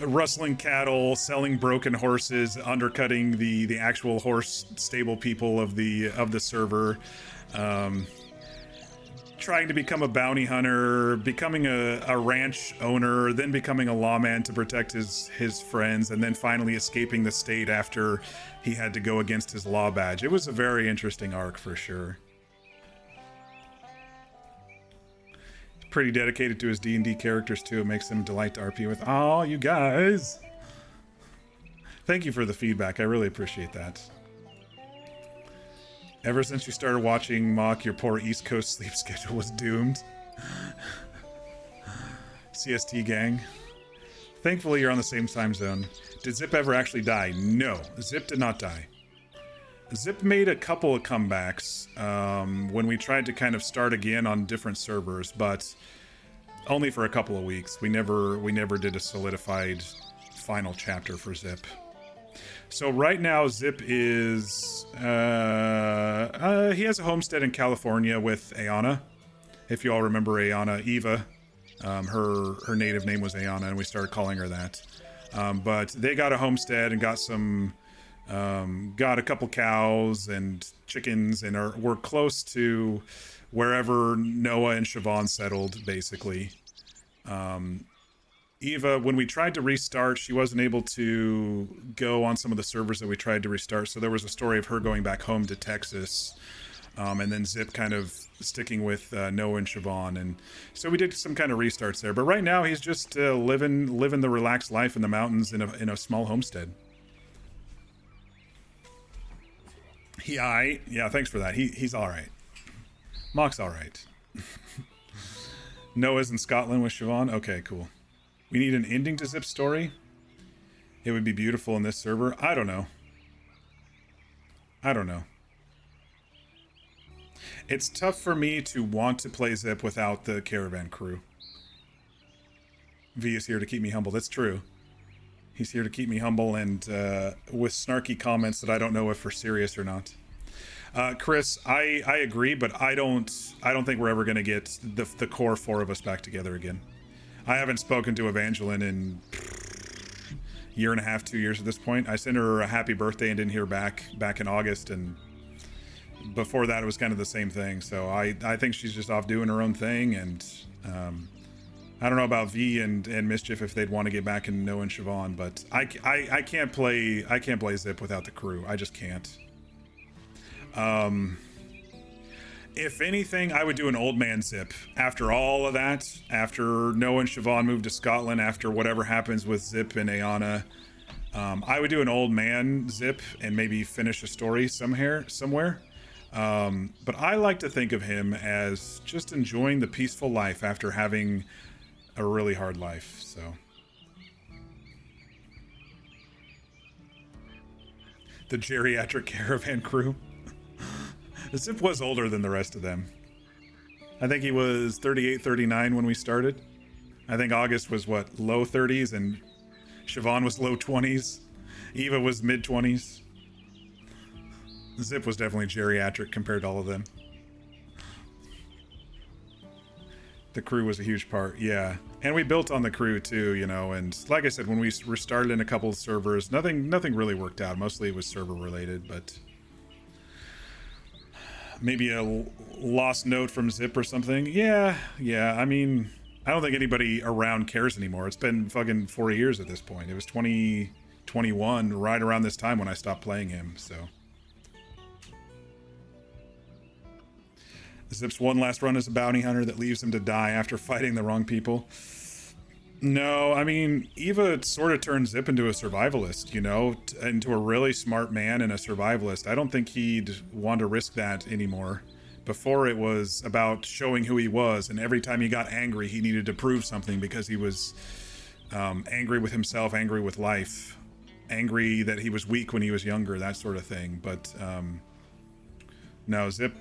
Speaker 1: Rustling cattle, selling broken horses, undercutting the actual horse stable people of the server, trying to become a bounty hunter, becoming a ranch owner, then becoming a lawman to protect his friends, and then finally escaping the state after he had to go against his law badge. It was a very interesting arc for sure. Pretty dedicated to his D&D characters too. It makes him delight to RP with. Oh, you guys! Thank you for the feedback. I really appreciate that. Ever since you started watching Mock, your poor East Coast sleep schedule was doomed. CST gang. Thankfully, you're on the same time zone. Did Zip ever actually die? No, Zip did not die. Zip made a couple of comebacks when we tried to kind of start again on different servers, but only for a couple of weeks. We never did a solidified final chapter for Zip. So right now, Zip is he has a homestead in California with Ayana. If you all remember Ayana, Eva, her native name was Ayana, and we started calling her that. But they got a homestead and got got a couple cows and chickens, and we're close to wherever Noah and Siobhan settled, basically. Eva, when we tried to restart, she wasn't able to go on some of the servers that we tried to restart, so there was a story of her going back home to Texas, and then Zip kind of sticking with Noah and Siobhan, and so we did some kind of restarts there. But right now, he's just living the relaxed life in the mountains in a small homestead. Yeah, thanks for that. He's all right. Mock's all right. Noah's in Scotland with Siobhan. Okay, cool. We need an ending to Zip's story. It would be beautiful in this server. I don't know. It's tough for me to want to play Zip without the caravan crew. V is here to keep me humble. That's true. He's here to keep me humble and with snarky comments that I don't know if are serious or not. Chris, I agree, but I don't think we're ever going to get the core four of us back together again. I haven't spoken to Evangeline in a year and a half, 2 years at this point. I sent her a happy birthday and didn't hear back in August, and before that it was kind of the same thing. So I think she's just off doing her own thing, and I don't know about V and Mischief if they'd want to get back in Noah and Siobhan, but I can't play Zip without the crew. I just can't. If anything, I would do an old man Zip. After all of that, after Noah and Siobhan move to Scotland, after whatever happens with Zip and Ayana, I would do an old man Zip and maybe finish a story somewhere. But I like to think of him as just enjoying the peaceful life after having a really hard life, so. The geriatric caravan crew. Zip was older than the rest of them. I think he was 38, 39 when we started. I think August was what, low 30s, and Siobhan was low 20s. Eva was mid 20s. Zip was definitely geriatric compared to all of them. The crew was a huge part, yeah. And we built on the crew too, you know, and like I said, when we restarted in a couple of servers, nothing really worked out. Mostly it was server related, but maybe a lost note from Zip or something. Yeah. I mean, I don't think anybody around cares anymore. It's been fucking 4 years at this point. It was 2021, right around this time when I stopped playing him, so. Zip's one last run as a bounty hunter that leaves him to die after fighting the wrong people. No, I mean, Eva sort of turned Zip into a survivalist, you know, into a really smart man and a survivalist. I don't think he'd want to risk that anymore. Before, it was about showing who he was, and every time he got angry, he needed to prove something because he was angry with himself, angry with life, angry that he was weak when he was younger, that sort of thing. But no, Zip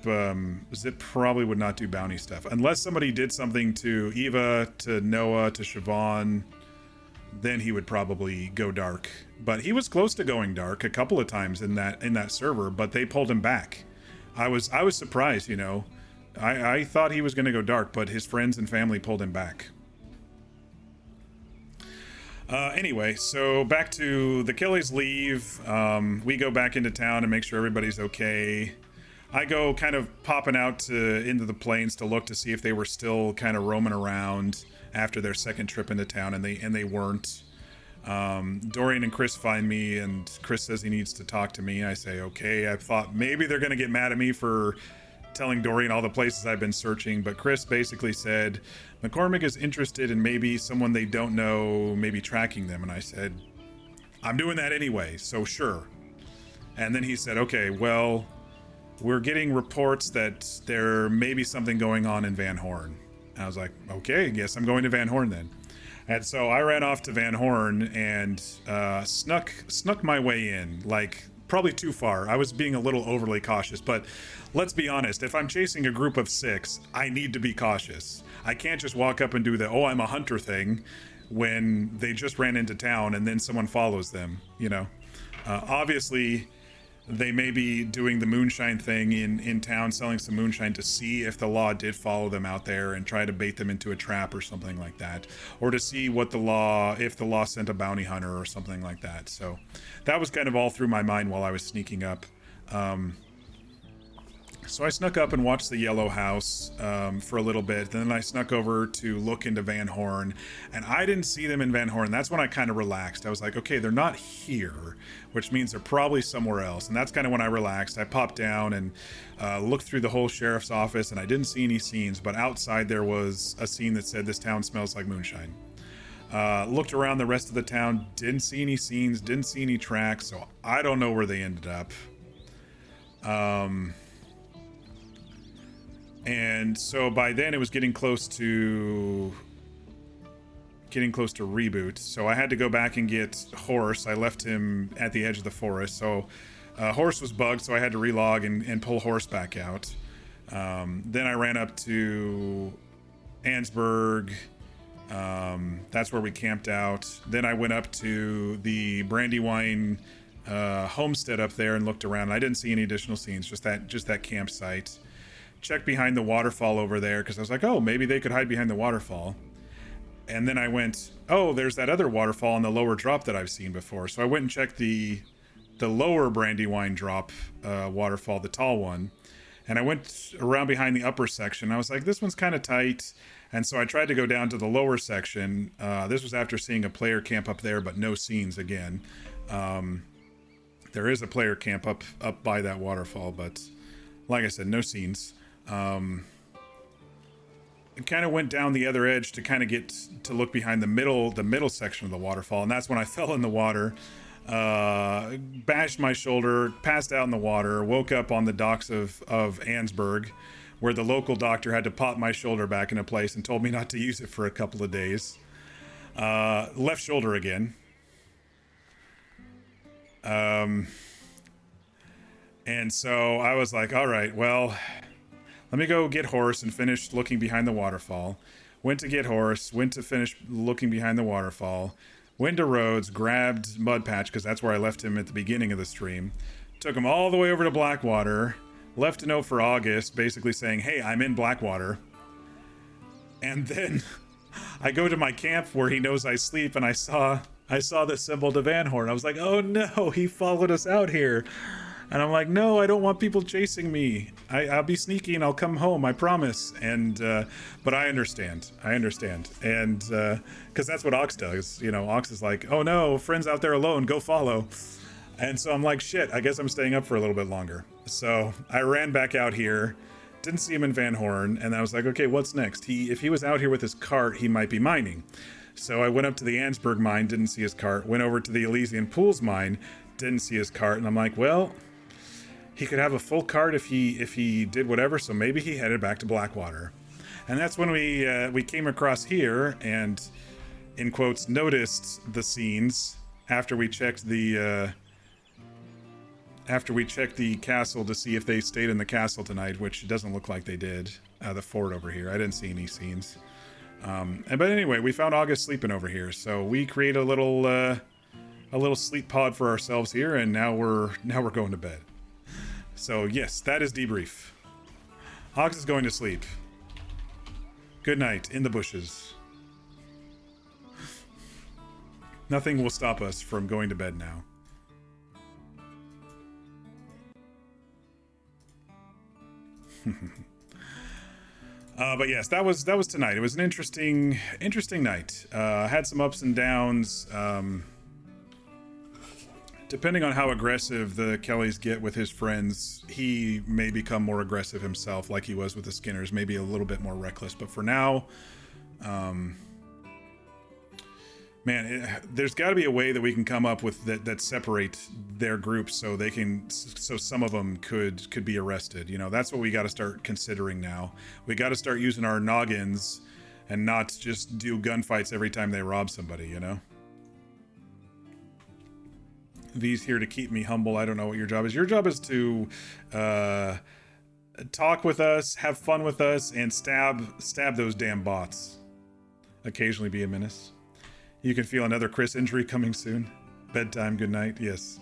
Speaker 1: probably would not do bounty stuff. Unless somebody did something to Eva, to Noah, to Siobhan, then he would probably go dark. But he was close to going dark a couple of times in that server, but they pulled him back. I was surprised, you know. I thought he was going to go dark, but his friends and family pulled him back. Anyway, so back to the Kellys leave. We go back into town and make sure everybody's okay. I go kind of popping out into the plains to look to see if they were still kind of roaming around after their second trip into town, and they weren't. Dorian and Chris find me, and Chris says he needs to talk to me. I say, okay. I thought maybe they're going to get mad at me for telling Dorian all the places I've been searching, but Chris basically said McCormick is interested in maybe someone they don't know, maybe tracking them. And I said, I'm doing that anyway, so sure. And then he said, okay, well, we're getting reports that there may be something going on in Van Horn. I was like, okay, yes, I'm going to Van Horn then. And so I ran off to Van Horn and snuck my way in, like probably too far. I was being a little overly cautious, but let's be honest, if I'm chasing a group of 6, I need to be cautious. I can't just walk up and do the, oh, I'm a hunter thing when they just ran into town and then someone follows them, you know. Obviously, they may be doing the moonshine thing in town, selling some moonshine to see if the law did follow them out there and try to bait them into a trap or something like that, or to see what if the law sent a bounty hunter or something like that. So that was kind of all through my mind while I was sneaking up. So I snuck up and watched the Yellow House for a little bit. Then I snuck over to look into Van Horn, and I didn't see them in Van Horn. That's when I kind of relaxed. I was like, okay, they're not here, which means they're probably somewhere else. And that's kind of when I relaxed. I popped down and looked through the whole sheriff's office, and I didn't see any scenes, but outside there was a scene that said, "This town smells like moonshine." Looked around the rest of the town, didn't see any scenes, didn't see any tracks, so I don't know where they ended up. And so by then it was getting close to reboot. So I had to go back and get Horse. I left him at the edge of the forest. So Horse was bugged, so I had to relog and pull Horse back out. Then I ran up to Ansburg. That's where we camped out. Then I went up to the Brandywine homestead up there and looked around. I didn't see any additional scenes, just that campsite. Checked behind the waterfall over there because I was like, oh, maybe they could hide behind the waterfall. And then I went, oh, there's that other waterfall in the lower drop that I've seen before. So I went and checked the lower Brandywine drop waterfall, the tall one. And I went around behind the upper section. I was like, this one's kind of tight. And so I tried to go down to the lower section. This was after seeing a player camp up there, but no scenes again. There is a player camp up by that waterfall, but like I said, no scenes. It kind of went down the other edge to kind of get to look behind the middle section of the waterfall, and that's when I fell in the water, bashed my shoulder, passed out in the water, woke up on the docks of Ansburg, where the local doctor had to pop my shoulder back into place and told me not to use it for a couple of days. Left shoulder again. And so I was like, all right, well, let me go get Horse and finish looking behind the waterfall. Went to get Horse, went to finish looking behind the waterfall, went to Rhodes, grabbed Mudpatch, because that's where I left him at the beginning of the stream. Took him all the way over to Blackwater, left a note for August, basically saying, hey, I'm in Blackwater. And then I go to my camp where he knows I sleep, and I saw the symbol to Van Horn. I was like, oh no, he followed us out here. And I'm like, no, I don't want people chasing me. I'll be sneaky and I'll come home, I promise. And but I understand. And because that's what Ox does. You know, Ox is like, oh no, friends out there alone, go follow. And so I'm like, shit, I guess I'm staying up for a little bit longer. So I ran back out here, didn't see him in Van Horn, and I was like, okay, what's next? If he was out here with his cart, he might be mining. So I went up to the Ansburg mine, didn't see his cart. Went over to the Elysian Pools mine, didn't see his cart. And I'm like, well, he could have a full cart if he did whatever, so maybe he headed back to Blackwater. And that's when we came across here and, in quotes, noticed the scenes after we checked the castle to see if they stayed in the castle tonight, which it doesn't look like they did. The fort over here, I didn't see any scenes. But anyway, we found August sleeping over here, so we create a little sleep pod for ourselves here, and now we're going to bed. So yes, that is debrief. Ox is going to sleep. Good night in the bushes. Nothing will stop us from going to bed now. But yes, that was tonight. It was an interesting night. Had some ups and downs. Depending on how aggressive the Kellys get with his friends, he may become more aggressive himself, like he was with the Skinners, maybe a little bit more reckless. But for now, Man, there's got to be a way that we can come up with that separate their groups so they can, so some of them could be arrested. You know, that's what we got to start considering now. We got to start using our noggins and not just do gunfights every time they rob somebody, you know? V's here to keep me humble. I don't know what your job is. Your job is to talk with us, have fun with us, and stab those damn bots. Occasionally be a menace. You can feel another Chris injury coming soon. Bedtime, good night. Yes.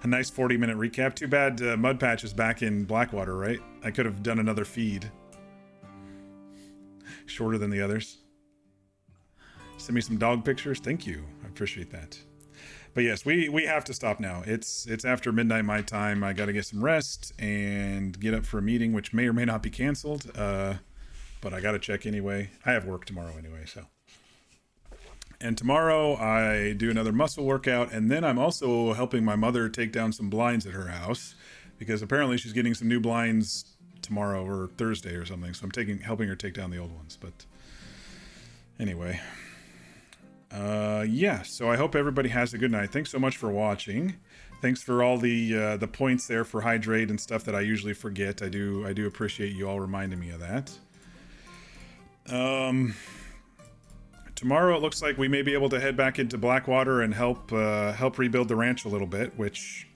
Speaker 1: A nice 40-minute recap. Too bad Mudpatch is back in Blackwater, right? I could have done another feed. Shorter than the others. Send me some dog pictures. Thank you. I appreciate that. But yes, we have to stop now. It's after midnight my time. I got to get some rest and get up for a meeting, which may or may not be canceled. But I got to check anyway. I have work tomorrow anyway, so. And tomorrow I do another muscle workout, and then I'm also helping my mother take down some blinds at her house because apparently she's getting some new blinds tomorrow or Thursday or something. So I'm helping her take down the old ones. But anyway, yeah. So I hope everybody has a good night. Thanks so much for watching. Thanks for all the points there for hydrate and stuff that I usually forget. I do appreciate you all reminding me of that. Tomorrow it looks like we may be able to head back into Blackwater and help rebuild the ranch a little bit, which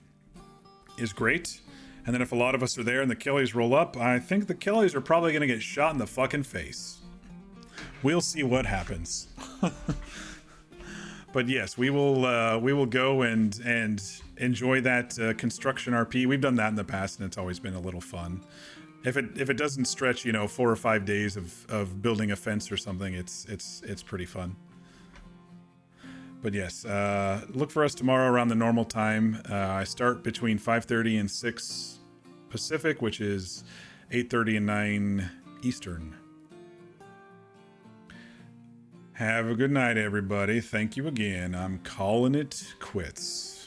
Speaker 1: is great. And then if a lot of us are there and the Kellys roll up, I think the Kellys are probably going to get shot in the fucking face. We'll see what happens. But yes, we will go and enjoy that construction RP. We've done that in the past, and it's always been a little fun. If it doesn't stretch, 4 or 5 days of building a fence or something, it's pretty fun. But yes, look for us tomorrow around the normal time. I start between 5:30 and 6 Pacific, which is 8:30 and 9 Eastern. Have a good night, everybody. Thank you again. I'm calling it quits.